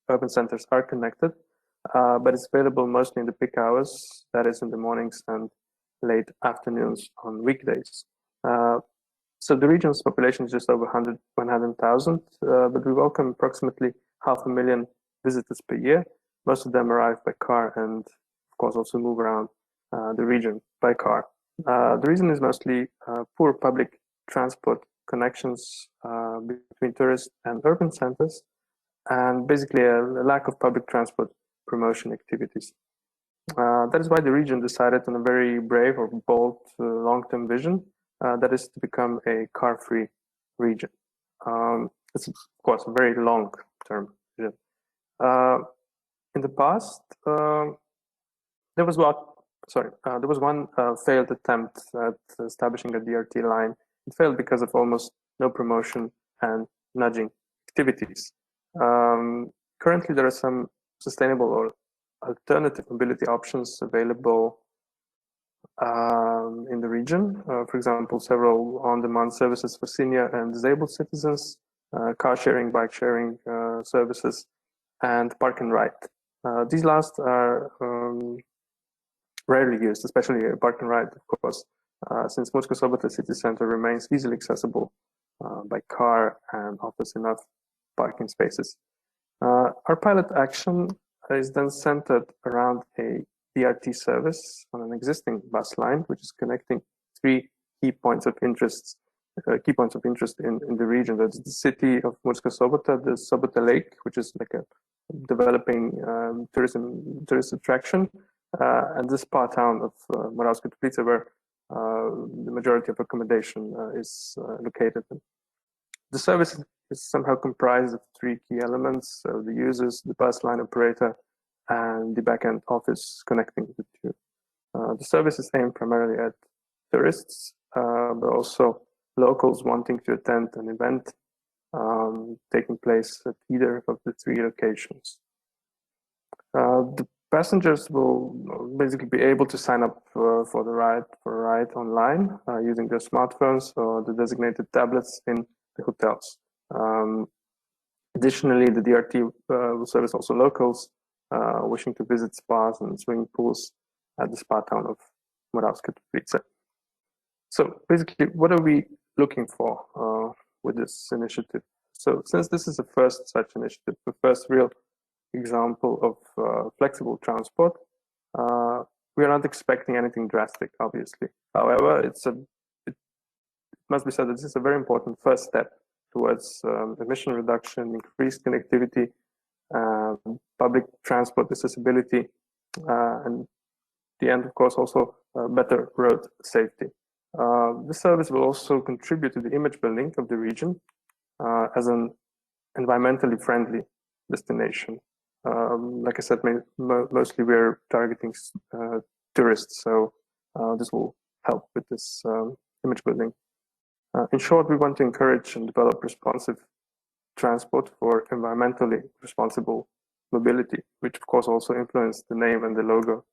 Urban centers are connected. but it's available mostly in the peak hours, that is in the mornings and late afternoons on weekdays. So the region's population is just over 100,000, but we welcome approximately 500,000 visitors per year. Most of them arrive by car and, of course, also move around the region by car. The reason is mostly poor public transport connections between tourist and urban centers, and basically a lack of public transport promotion activities. That is why the region decided on a very brave or bold long-term vision, that is to become a car-free region. It's of course a very long-term vision. In the past, there was one failed attempt at establishing a DRT line. It failed because of almost no promotion and nudging activities. Currently, there are some sustainable or alternative mobility options available in the region. For example, several on-demand services for senior and disabled citizens, car sharing, bike sharing services, and park and ride. These last are rarely used, especially park and ride, of course, since Murska Sobota city center remains easily accessible by car and offers enough parking spaces. Our pilot action is then centered around a DRT service on an existing bus line, which is connecting three key points of interest in the region. That's the city of Murska Sobota, the Sobota Lake, which is like a developing tourist attraction, and the spa town of Moravska Toplica, where the majority of accommodation is located. The service is somehow comprised of three key elements: the users, the bus line operator, and the backend office connecting the two. The service is aimed primarily at tourists, but also locals wanting to attend an event taking place at either of the three locations. The passengers will basically be able to sign up for a ride online using their smartphones or the designated tablets in the hotels. Additionally, the DRT will service also locals wishing to visit spas and swimming pools at the spa town of Moravska Toplica. So basically, what are we looking for with this initiative? So since this is the first such initiative, the first real example of flexible transport, we are not expecting anything drastic, obviously. However, it must be said that this is a very important first step towards emission reduction, increased connectivity, public transport accessibility, and the end, of course, also better road safety. This service will also contribute to the image building of the region as an environmentally friendly destination. Like I said, mostly we're targeting tourists, so this will help with this image building. In short, we want to encourage and develop responsive transport for environmentally responsible mobility, which of course also influenced the name and the logo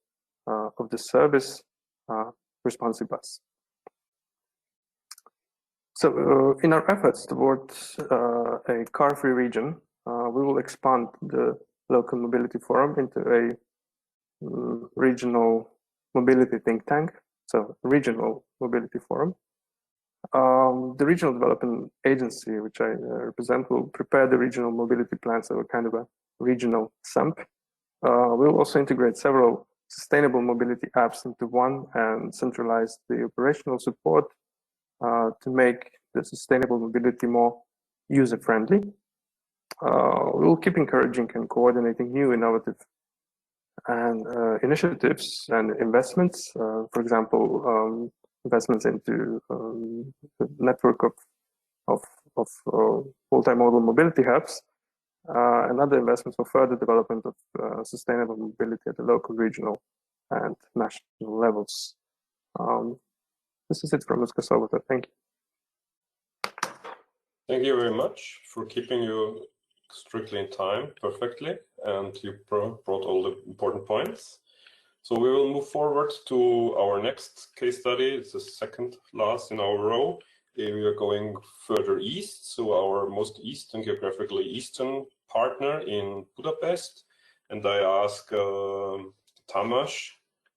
of the service, Responsibus. So in our efforts towards a car-free region, we will expand the local mobility forum into a regional mobility think tank, so regional mobility forum. The Regional Development Agency, which I represent, will prepare the regional mobility plans, so a kind of a regional SUMP. We will also integrate several sustainable mobility apps into one and centralize the operational support to make the sustainable mobility more user-friendly. We will keep encouraging and coordinating new innovative and initiatives and investments. For example, investments into the network of multimodal mobility hubs, and other investments for further development of sustainable mobility at the local, regional, and national levels. This is it from Murska Sobota. Thank you. Thank you very much for keeping you strictly in time perfectly, and you brought all the important points. So we will move forward to our next case study. It's the second last in our row. We are going further east, so our most eastern, geographically eastern partner in Budapest. and I ask Tamás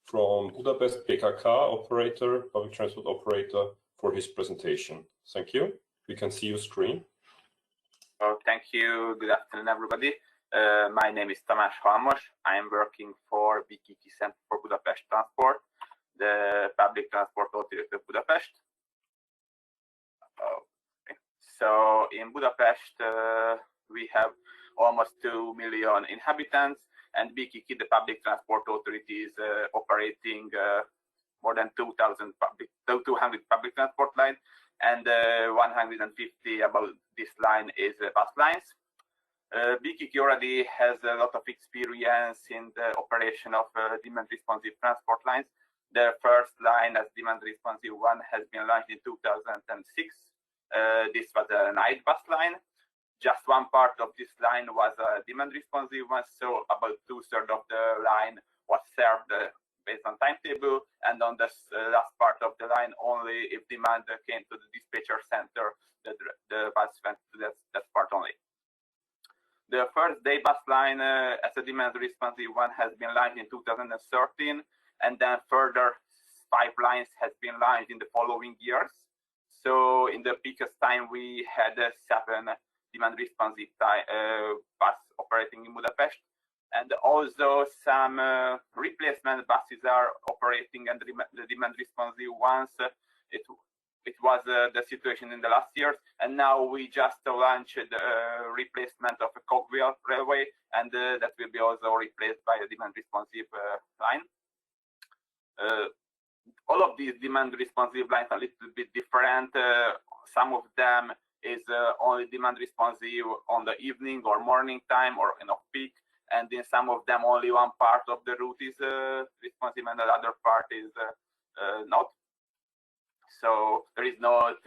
from Budapest PKK operator, public transport operator, for his presentation. Thank you. We can see your screen. Thank you. Good afternoon, everybody. My name is Tamás Halmos. I am working for BKK Center for Budapest Transport, the public transport authority of Budapest. So in Budapest, we have almost 2 million inhabitants, and BKK, the public transport authority, is operating more than 200 public transport lines, and 150 about this line is bus lines. BKK already has a lot of experience in the operation of demand responsive transport lines. The first line as demand responsive one has been launched in 2006. This was a night bus line. Just one part of this line was a demand responsive one, so about 2/3 of the line was served based on timetable, and on the last part of the line, only if demand came to the dispatcher center, the bus went to that part only. The first day bus line as a demand responsive one has been launched in 2013, and then further 5 lines has been launched in the following years. So in the peakest time, we had 7 demand responsive bus operating in Budapest, and also some replacement buses are operating, and the demand responsive ones. It was the situation in the last years, and now we just launched the replacement of a cogwheel railway, and that will be also replaced by a demand responsive line. All of these demand responsive lines are a little bit different. Some of them is only demand responsive on the evening or morning time or in off-peak, and in some of them only one part of the route is responsive and the other part is not. So there is not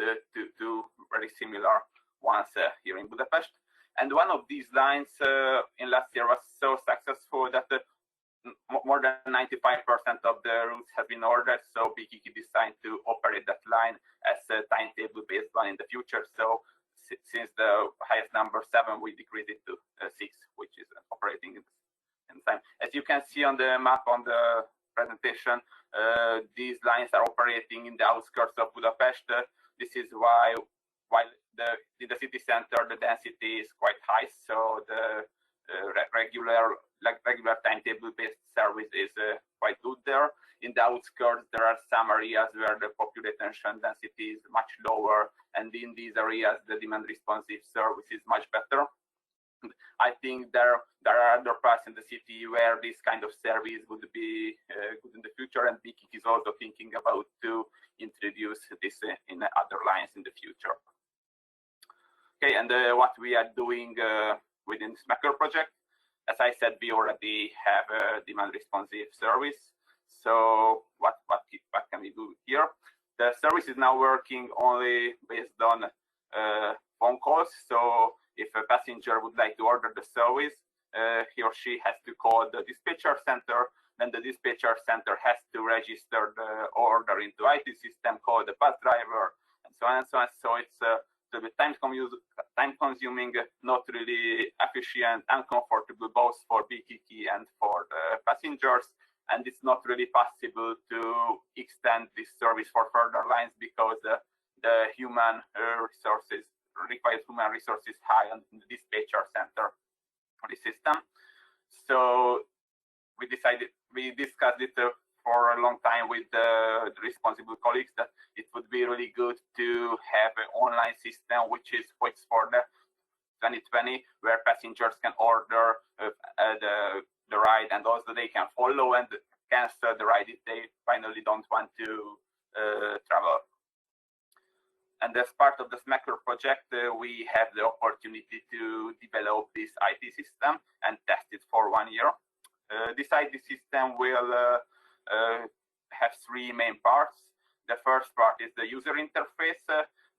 two very similar ones here in Budapest. And one of these lines in last year was so successful that more than 95% of the routes have been ordered. So BKK decided to operate that line as a timetable-based one in the future. So since the highest number 7, we decreased it to 6, which is operating in time. As you can see on the map on the presentation, these lines are operating in the outskirts of Budapest. This is why, while in the city center, the density is quite high, so the regular timetable-based service is quite good there. In the outskirts, there are some areas where the population density is much lower, and in these areas, the demand responsive service is much better. I think there are other parts in the city where this kind of service would be good in the future, and BKK is also thinking about to introduce this in other lines in the future. Okay, and what we are doing within this macro project, as I said, we already have a demand responsive service. So what can we do here? The service is now working only based on phone calls. So if a passenger would like to order the service, he or she has to call the dispatcher center. Then the dispatcher center has to register the order into IT system, call the bus driver, and so on and so on. So it's time-consuming, not really efficient, uncomfortable both for BKK and for the passengers. And it's not really possible to extend this service for further lines because the human resources requires human resources high on the dispatcher center for the system. So we discussed it for a long time with the responsible colleagues that it would be really good to have an online system which is fixed for the 2020, where passengers can order the ride, and also they can follow and cancel the ride if they finally don't want to travel. And as part of this macro project, we have the opportunity to develop this IT system and test it for 1 year. This IT system will have 3 main parts. The first part is the user interface.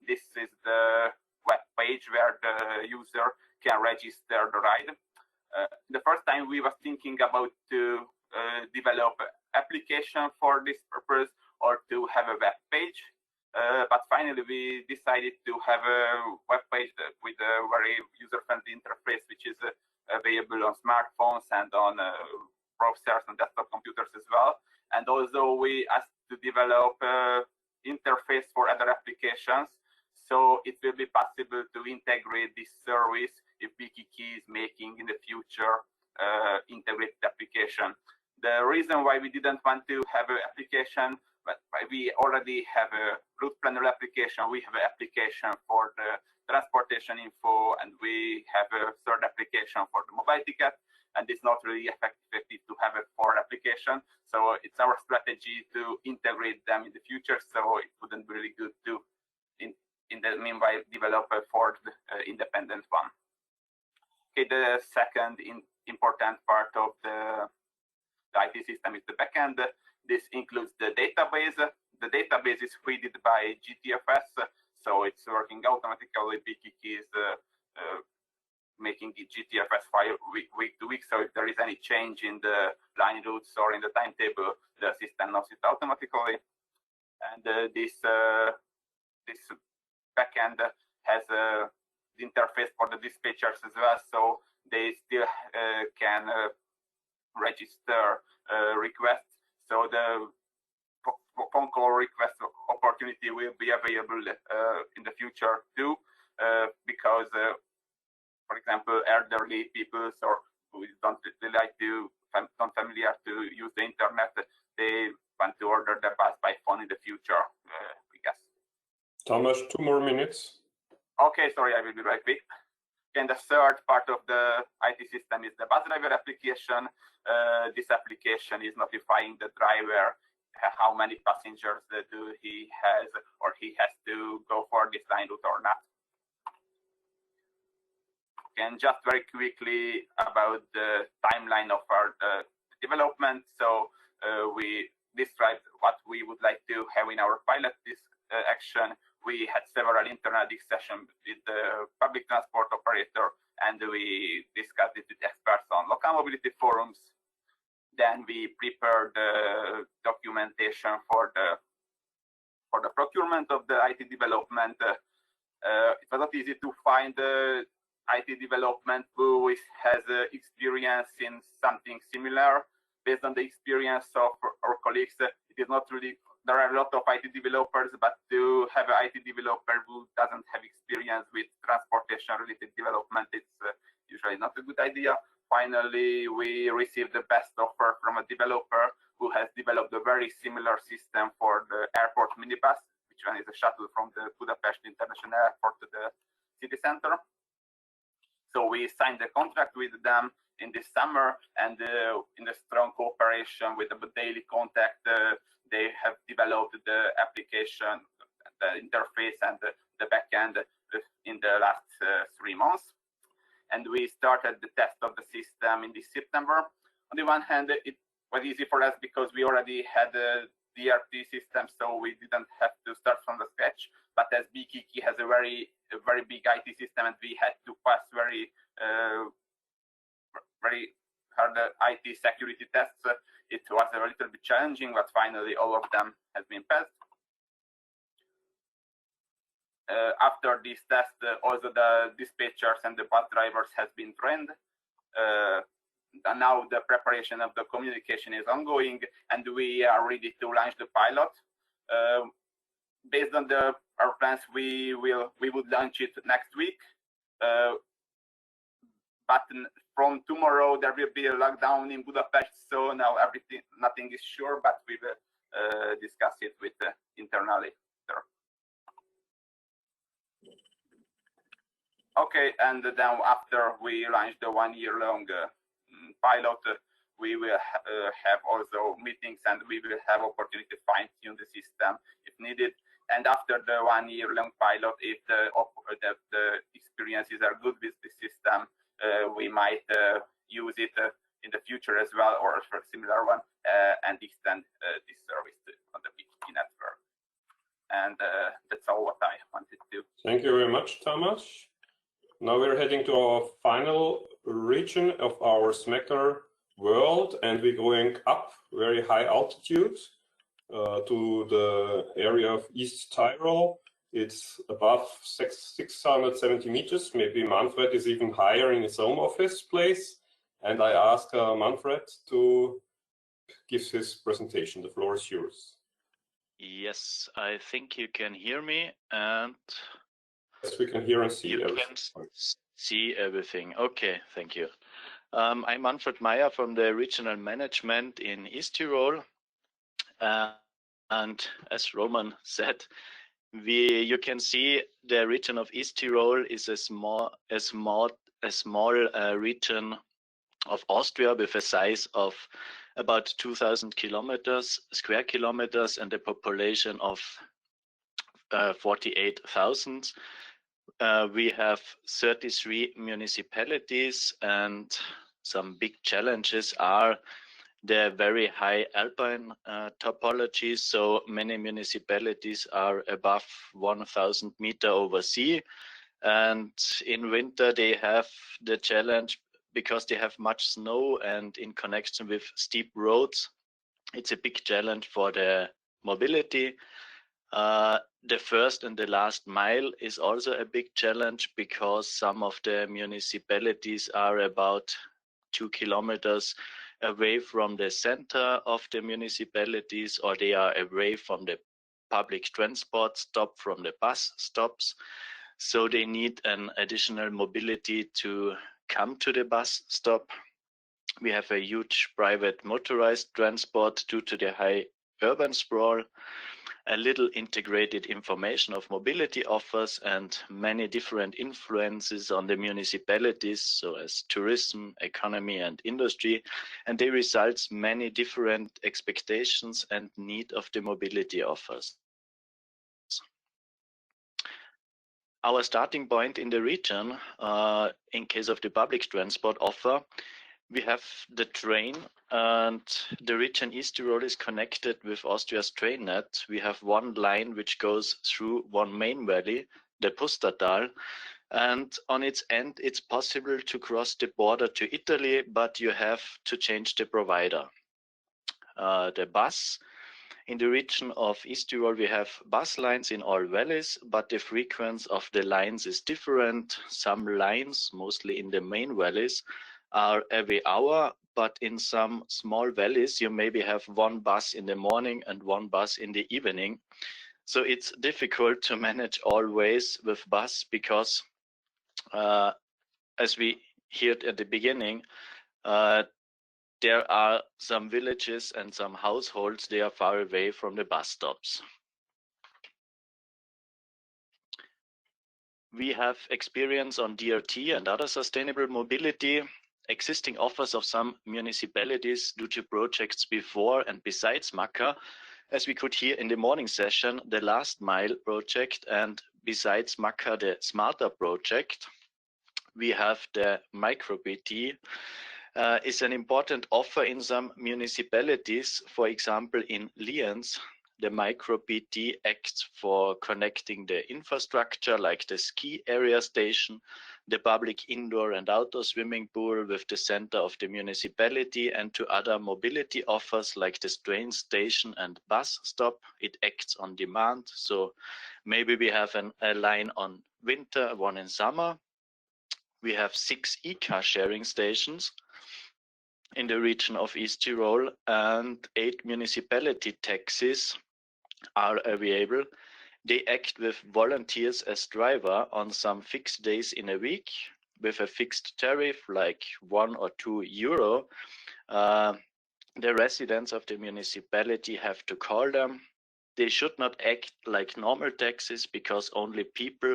This is the web page where the user can register the ride. The first time we were thinking about to develop an application for this purpose or to have a web page. But finally, we decided to have a web page with a very user-friendly interface, which is available on smartphones and on browsers and desktop computers as well. And also we asked to develop interface for other applications, so it will be possible to integrate this service if BKK is making in the future integrated application. The reason why we didn't want to have an application, but we already have a route planner application, we have an application for the transportation info, and we have a third application for the mobile ticket, and it's not really effective to have a fourth application. So it's our strategy to integrate them in the future, so it wouldn't be really good to, in the meanwhile, develop a fourth independent one. Okay, the second important part of the IT system is the backend. This includes the database. The database is feeded by GTFS, so it's working automatically. BKK is making the GTFS file week to week, so if there is any change in the line routes or in the timetable, the system knows it automatically. And this backend has the interface for the dispatchers as well, so they still can register requests. So the phone call request opportunity will be available in the future too, because, for example, elderly people or who don't familiar to use the internet, they want to order the bus by phone in the future, I guess. Thomas, 2 more minutes. Okay, sorry, I will be right quick. And the third part of the IT system is the bus driver application. This application is notifying the driver how many passengers he has or he has to go for this line route or not. And just very quickly about the timeline of our development. So we described what we would like to have in our pilot action. We had several internal discussions with the public transport operator, and we discussed it with experts on local mobility forums. Then we prepared the documentation for the procurement of the IT development. It was not easy to find the IT development who has experience in something similar. Based on the experience of our colleagues, it is not really. There are a lot of IT developers, but to have an IT developer who doesn't have experience with transportation-related development, it's usually not a good idea. Finally, we received the best offer from a developer who has developed a very similar system for the airport minibus, which one is a shuttle from the Budapest International Airport to the city center. So we signed the contract with them in this summer, and in a strong cooperation with the daily contact, they have developed the application, the interface, and the backend in the last 3 months. And we started the test of the system in this September. On the one hand, it was easy for us because we already had the DRP system, so we didn't have to start from the scratch. But as BKK has a very big IT system, and we had to pass very hard IT security tests, it was a little bit challenging, but finally all of them have been passed. After this test, also the dispatchers and the bus drivers has been trained. And now the preparation of the communication is ongoing, and we are ready to launch the pilot. Based on our plans, we would launch it next week. But from tomorrow there will be a lockdown in Budapest, so now nothing is sure, but we will discuss it with internally. Okay, and then after we launch the 1-year-long pilot, we will have also meetings, and we will have opportunity to fine-tune the system if needed. And after the 1-year-long pilot, if the experiences are good with the system, we might use it in the future as well, or for a similar one, and extend this service on the BKK network. And that's all what I wanted to do. Thank you very much, Thomas. Now we're heading to our final region of our SMACR world, and we're going up very high altitude to the area of East Tyrol, It's above 670 meters. Maybe Manfred is even higher in his home office place. And I ask Manfred to give his presentation. The floor is yours. Yes, I think you can hear me, and yes, we can hear and see. You can see everything. Okay, thank you. I'm Manfred Meyer from the regional management in East Tyrol, and as Roman said, you can see the region of East Tyrol is a small region of Austria with a size of about 2,000 square kilometers, and a population of 48,000. We have 33 municipalities, and some big challenges are the very high alpine topology. So many municipalities are above 1,000 meters over sea, and in winter they have the challenge because they have much snow, and in connection with steep roads, it's a big challenge for the mobility. The first and the last mile is also a big challenge because some of the municipalities are about 2 kilometers away from the center of the municipalities, or they are away from the public transport stop, from the bus stops. So they need an additional mobility to come to the bus stop. We have a huge private motorized transport due to the high urban sprawl, a little integrated information of mobility offers, and many different influences on the municipalities, so as tourism, economy, and industry, and they results many different expectations and need of the mobility offers. Our starting point in the region, in case of the public transport offer, we have the train, and the region East Tyrol is connected with Austria's train net. We have one line which goes through one main valley, the Pustertal, and on its end it's possible to cross the border to Italy, but you have to change the provider. The bus. In the region of East Tyrol, we have bus lines in all valleys, but the frequency of the lines is different. Some lines, mostly in the main valleys, are every hour, but in some small valleys, you maybe have one bus in the morning and one bus in the evening. So it's difficult to manage always with bus because, as we heard at the beginning, there are some villages and some households, they are far away from the bus stops. We have experience on DRT and other sustainable mobility, existing offers of some municipalities due to projects before and besides MACA, as we could hear in the morning session, the last mile project, and besides MACA, the smarter project. We have the micro-BT. Is an important offer in some municipalities. For example, in Lienz, the micro-BT acts for connecting the infrastructure like the ski area station, the public indoor and outdoor swimming pool with the center of the municipality, and to other mobility offers like the train station and bus stop. It acts on demand. So maybe we have a line on winter, one in summer. We have 6 e-car sharing stations in the region of East Tyrol, and 8 municipality taxis are available. They act with volunteers as driver on some fixed days in a week with a fixed tariff like 1 or 2 euro. The residents of the municipality have to call them. They should not act like normal taxis because only people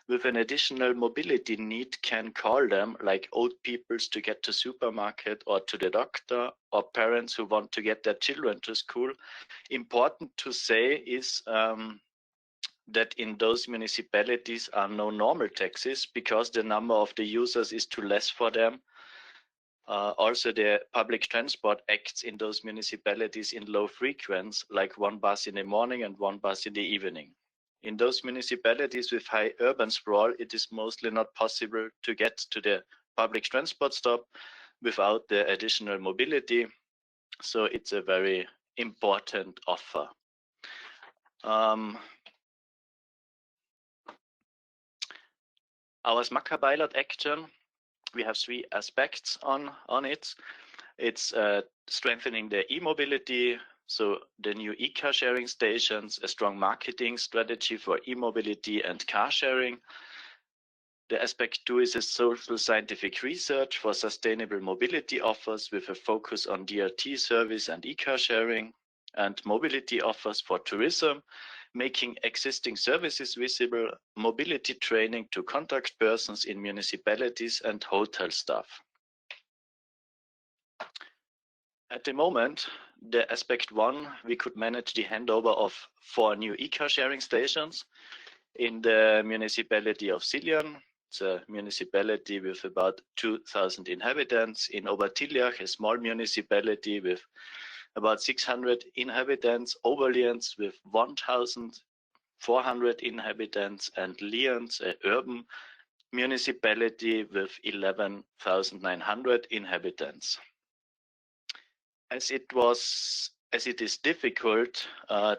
with an additional mobility need can call them, like old people to get to supermarket or to the doctor, or parents who want to get their children to school. Important to say is that in those municipalities are no normal taxis because the number of the users is too less for them. Also, the public transport acts in those municipalities in low frequency, like 1 bus in the morning and 1 bus in the evening. In those municipalities with high urban sprawl, it is mostly not possible to get to the public transport stop without the additional mobility. So it's a very important offer. Our SMACA pilot action, we have 3 aspects on it. It's strengthening the e-mobility, so the new e-car sharing stations, a strong marketing strategy for e-mobility and car sharing. The aspect 2 is a social scientific research for sustainable mobility offers with a focus on DRT service and e-car sharing, and mobility offers for tourism, making existing services visible, mobility training to contact persons in municipalities and hotel staff. At the moment, the aspect 1, we could manage the handover of 4 new e-car sharing stations in the municipality of Siljan. It's a municipality with about 2,000 inhabitants. In Obertiljach, a small municipality with about 600 inhabitants. Oberlienz with 1,400 inhabitants, and Lienz, an urban municipality with 11,900 inhabitants. As it is difficult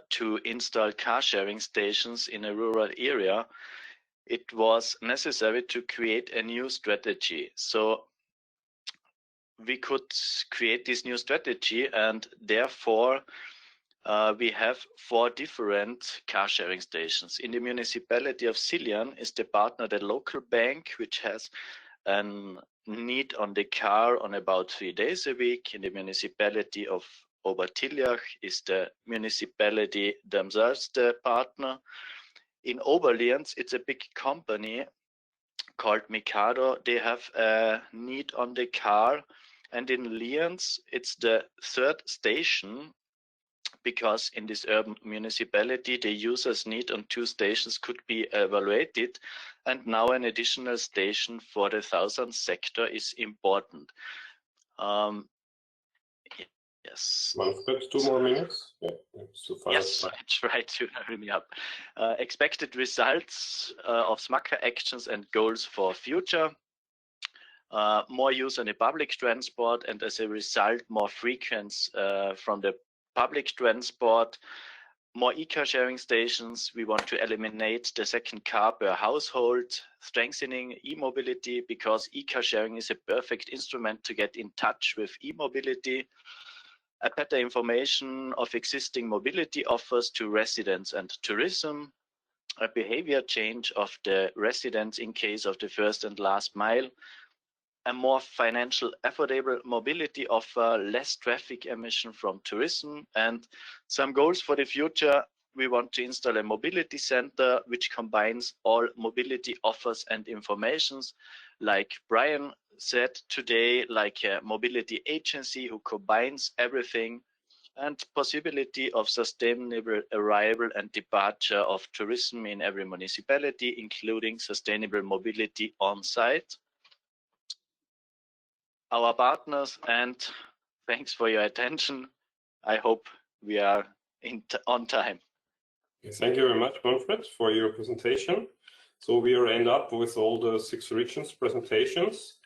to install car sharing stations in a rural area, it was necessary to create a new strategy. So we could create this new strategy, and therefore we have 4 different car sharing stations. In the municipality of Siljan is the partner, the local bank, which has a need on the car on about 3 days a week. In the municipality of Obertiljach is the municipality themselves the partner. In Oberlienz, it's a big company called Mikado. They have a need on the car. And in Lienz, it's the 3rd station, because in this urban municipality, the users' need on 2 stations could be evaluated. And now an additional station for the southern sector is important. Yes. Manfred, 2 more minutes. Yeah, yes, I try to hurry me up. Expected results of SMACA actions and goals for future. More use on the public transport, and as a result, more frequency from the public transport. More e-car sharing stations. We want to eliminate the second car per household, strengthening e-mobility, because e-car sharing is a perfect instrument to get in touch with e-mobility. A better information of existing mobility offers to residents and tourism. A behavior change of the residents in case of the first and last mile. A more financial affordable mobility offer, less traffic emission from tourism, and some goals for the future. We want to install a mobility center which combines all mobility offers and informations, like Brian said today, like a mobility agency who combines everything, and possibility of sustainable arrival and departure of tourism in every municipality, including sustainable mobility on site. Our partners, and thanks for your attention. I hope we are on time. Thank you very much, Manfred, for your presentation. So we will end up with all the 6 regions presentations.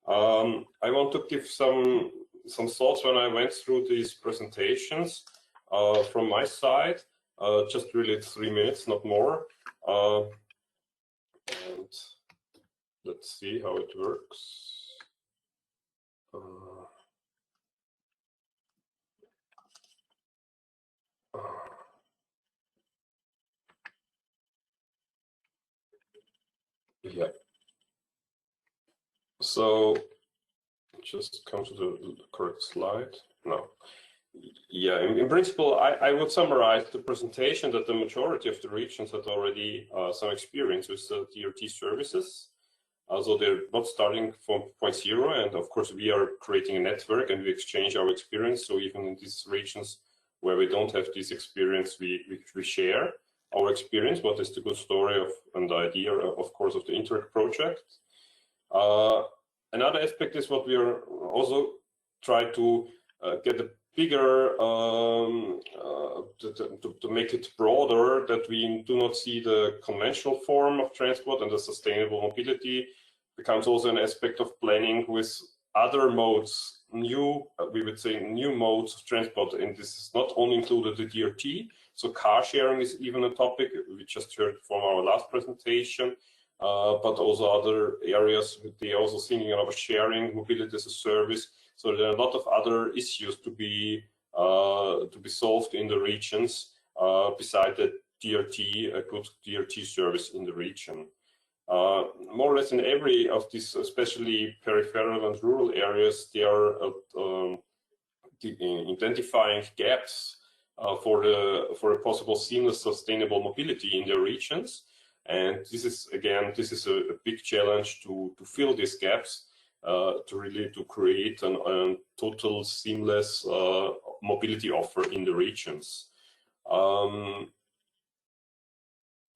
I want to give some thoughts when I went through these presentations from my side. Just really 3 minutes, not more. And let's see how it works. Yeah. So just come to the correct slide. No. Yeah, in principle, I would summarize the presentation that the majority of the regions had already some experience with the DRT services. So they're not starting from point 0, and of course we are creating a network and we exchange our experience. So even in these regions where we don't have this experience, we share our experience, what is the good story of and the idea, of course, of the Interreg project. Another aspect is what we are also trying to get a bigger, to make it broader, that we do not see the conventional form of transport, and the sustainable mobility becomes also an aspect of planning with other modes, we would say new modes of transport, and this is not only included the DRT. So car sharing is even a topic we just heard from our last presentation. but also other areas. They are also thinking about sharing mobility as a service. So there are a lot of other issues to be solved in the regions beside the DRT, a good DRT service in the region. More or less in every of these, especially peripheral and rural areas, they are identifying gaps for a possible seamless, sustainable mobility in their regions. And this is a big challenge to fill these gaps, to create a total seamless mobility offer in the regions.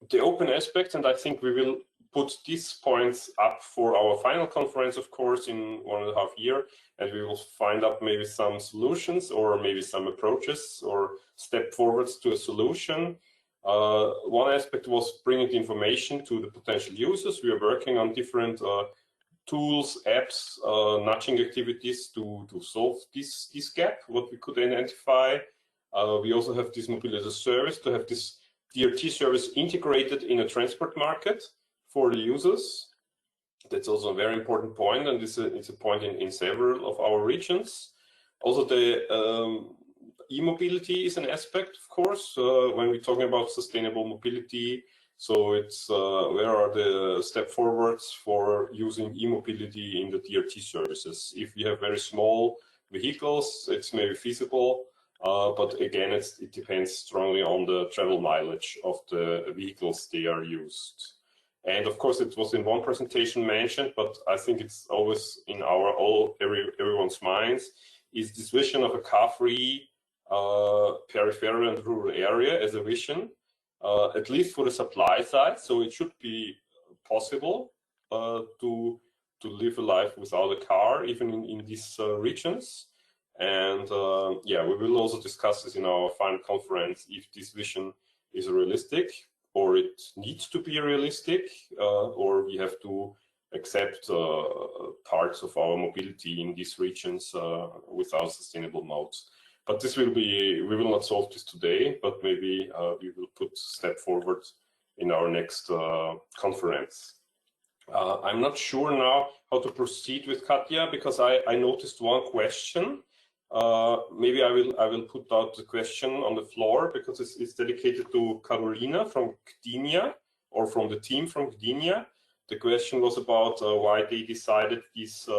The open aspects, and I think we will put these points up for our final conference, of course, in 1.5 years, and we will find out maybe some solutions or maybe some approaches or step forwards to a solution. One aspect was bringing the information to the potential users. We are working on different tools, apps, nudging activities to solve this gap, what we could identify. We also have this mobility as a service, to have this DRT service integrated in a transport market for the users. That's also a very important point, and it's a point in several of our regions. Also, the e-mobility is an aspect, of course, when we're talking about sustainable mobility. So it's where are the step forwards for using e-mobility in the DRT services? If we have very small vehicles, it's maybe feasible, but again, it depends strongly on the travel mileage of the vehicles they are used. And of course, it was in one presentation mentioned, but I think it's always in everyone's minds, is this vision of a car-free peripheral and rural area as a vision, at least for the supply side. So it should be possible to live a life without a car, even in these regions. And yeah, we will also discuss this in our final conference, if this vision is realistic, or it needs to be realistic, or we have to accept parts of our mobility in these regions without sustainable modes. But this will be, we will not solve this today, but maybe we will put a step forward in our next conference. I'm not sure now how to proceed with Katja, because I noticed one question. Maybe I will put out the question on the floor, because it's dedicated to Carolina from Gdynia, or from the team from Gdynia. The question was about why they decided this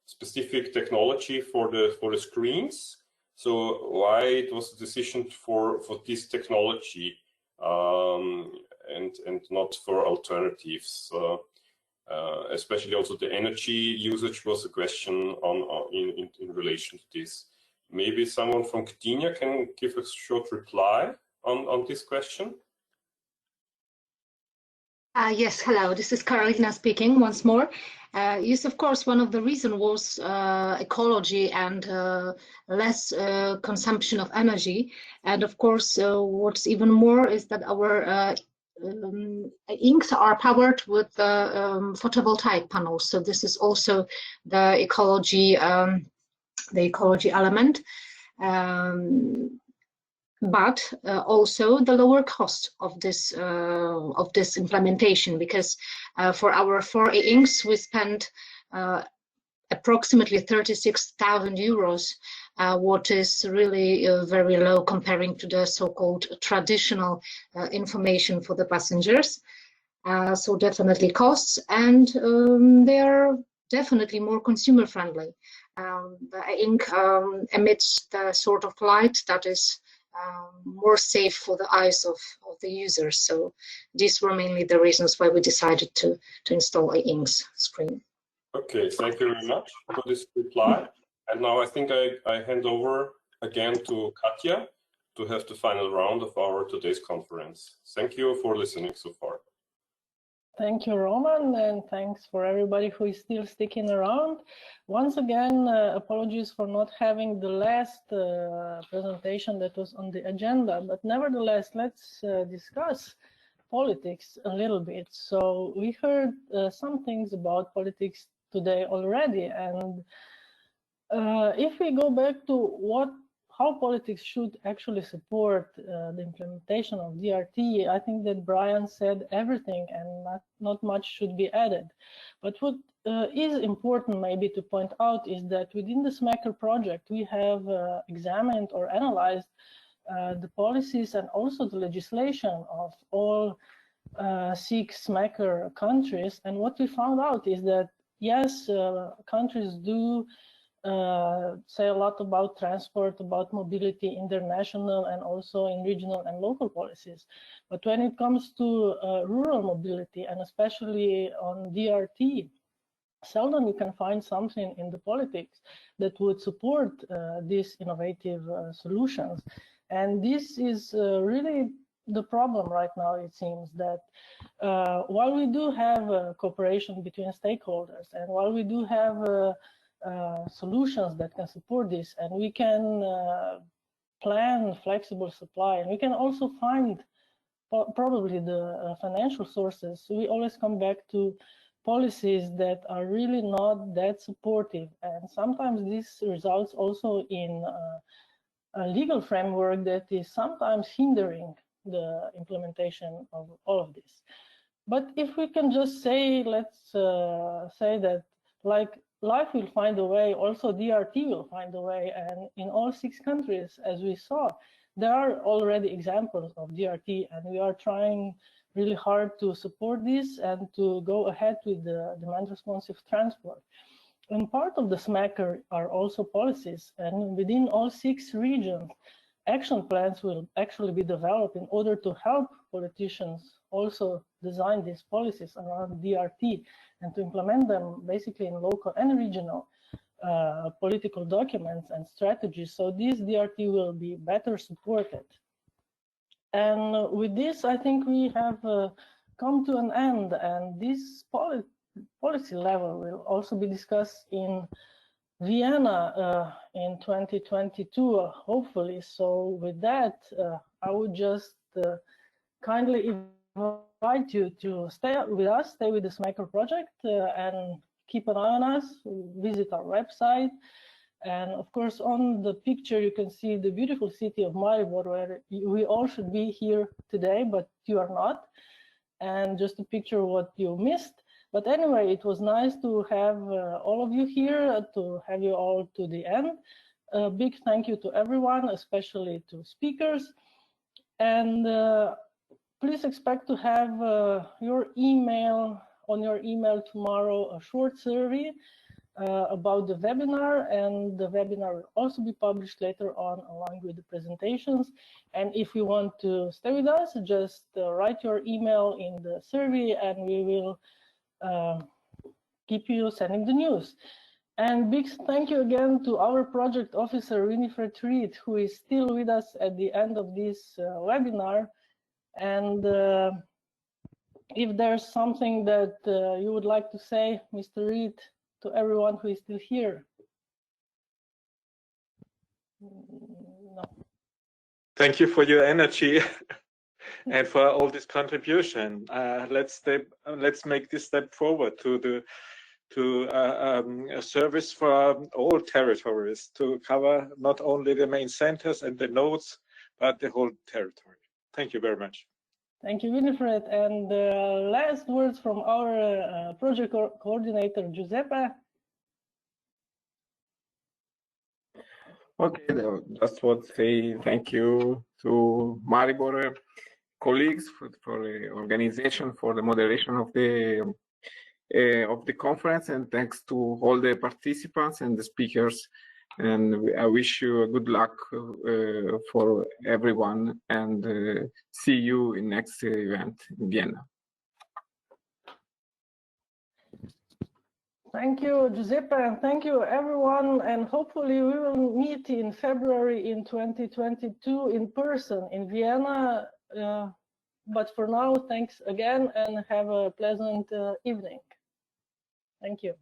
specific technology for the screens. So why it was a decision for this technology and not for alternatives. Especially also the energy usage was a question in relation to this. Maybe someone from Gdynia can give a short reply on this question. Yes, hello, this is Carolina speaking once more. Yes, of course, one of the reasons was ecology and less consumption of energy. And of course, what's even more is that our inks are powered with photovoltaic panels. So this is also the ecology element. But also the lower cost of this implementation, because for our 4 inks we spent approximately 36,000 euros, what is really very low comparing to the so-called traditional information for the passengers. So definitely costs, and they are definitely more consumer friendly. The ink emits the sort of light that is more safe for the eyes of the users. So these were mainly the reasons why we decided to install e-inks screen. Okay, thank you very much for this reply. And now I think I hand over again to Katja to have the final round of our today's conference. Thank you for listening so far. Thank you, Roman, and thanks for everybody who is still sticking around. Once again, apologies for not having the last presentation that was on the agenda, but nevertheless, let's discuss politics a little bit. So we heard some things about politics today already, and if we go back to what how politics should actually support the implementation of DRT, I think that Brian said everything and not much should be added. But what is important maybe to point out is that within the SMACR project, we have examined or analyzed the policies and also the legislation of all 6 SMACR countries. And what we found out is that, yes, countries do say a lot about transport, about mobility, international and also in regional and local policies. But when it comes to rural mobility, and especially on DRT, seldom you can find something in the politics that would support these innovative solutions. And this is really the problem right now. It seems that while we do have cooperation between stakeholders, and while we do have solutions that can support this, and we can plan flexible supply, and we can also find probably the financial sources, we always come back to policies that are really not that supportive. And sometimes this results also in a legal framework that is sometimes hindering the implementation of all of this. But if we can just say, let's say that like life will find a way, also DRT will find a way, and in all 6 countries, as we saw, there are already examples of DRT, and we are trying really hard to support this and to go ahead with the demand responsive transport. And part of the SMACR are also policies, and within all 6 regions, action plans will actually be developed in order to help politicians also design these policies around DRT and to implement them basically in local and regional political documents and strategies. So this DRT will be better supported. And with this, I think we have come to an end, and this policy level will also be discussed in Vienna in 2022, hopefully. So with that, I would just kindly invite you to stay with us, stay with the SMACR project, and keep an eye on us, visit our website. And of course, on the picture, you can see the beautiful city of Maribor, where we all should be here today, but you are not. And just to picture what you missed. But anyway, it was nice to have all of you here, to have you all to the end. A big thank you to everyone, especially to speakers. And please expect to have your email, on your email tomorrow, a short survey about the webinar, and the webinar will also be published later on along with the presentations. And if you want to stay with us, just write your email in the survey and we will keep you sending the news. And big thank you again to our project officer, Winifred Reed, who is still with us at the end of this webinar. And if there's something that you would like to say, Mr. Reed, to everyone who is still here. No. Thank you for your energy and for all this contribution. Let's make this step forward to a service for all territories, to cover not only the main centers and the nodes, but the whole territory. Thank you very much. Thank you, Winifred. And last words from our project coordinator, Giuseppe. Okay, just want to say thank you to Maribor colleagues for the organization, for the moderation of the conference, and thanks to all the participants and the speakers. And I wish you a good luck for everyone, and see you in next event in Vienna. Thank you, Giuseppe, and thank you, everyone. And hopefully we will meet in February in 2022 in person in Vienna. But for now, thanks again and have a pleasant evening. Thank you.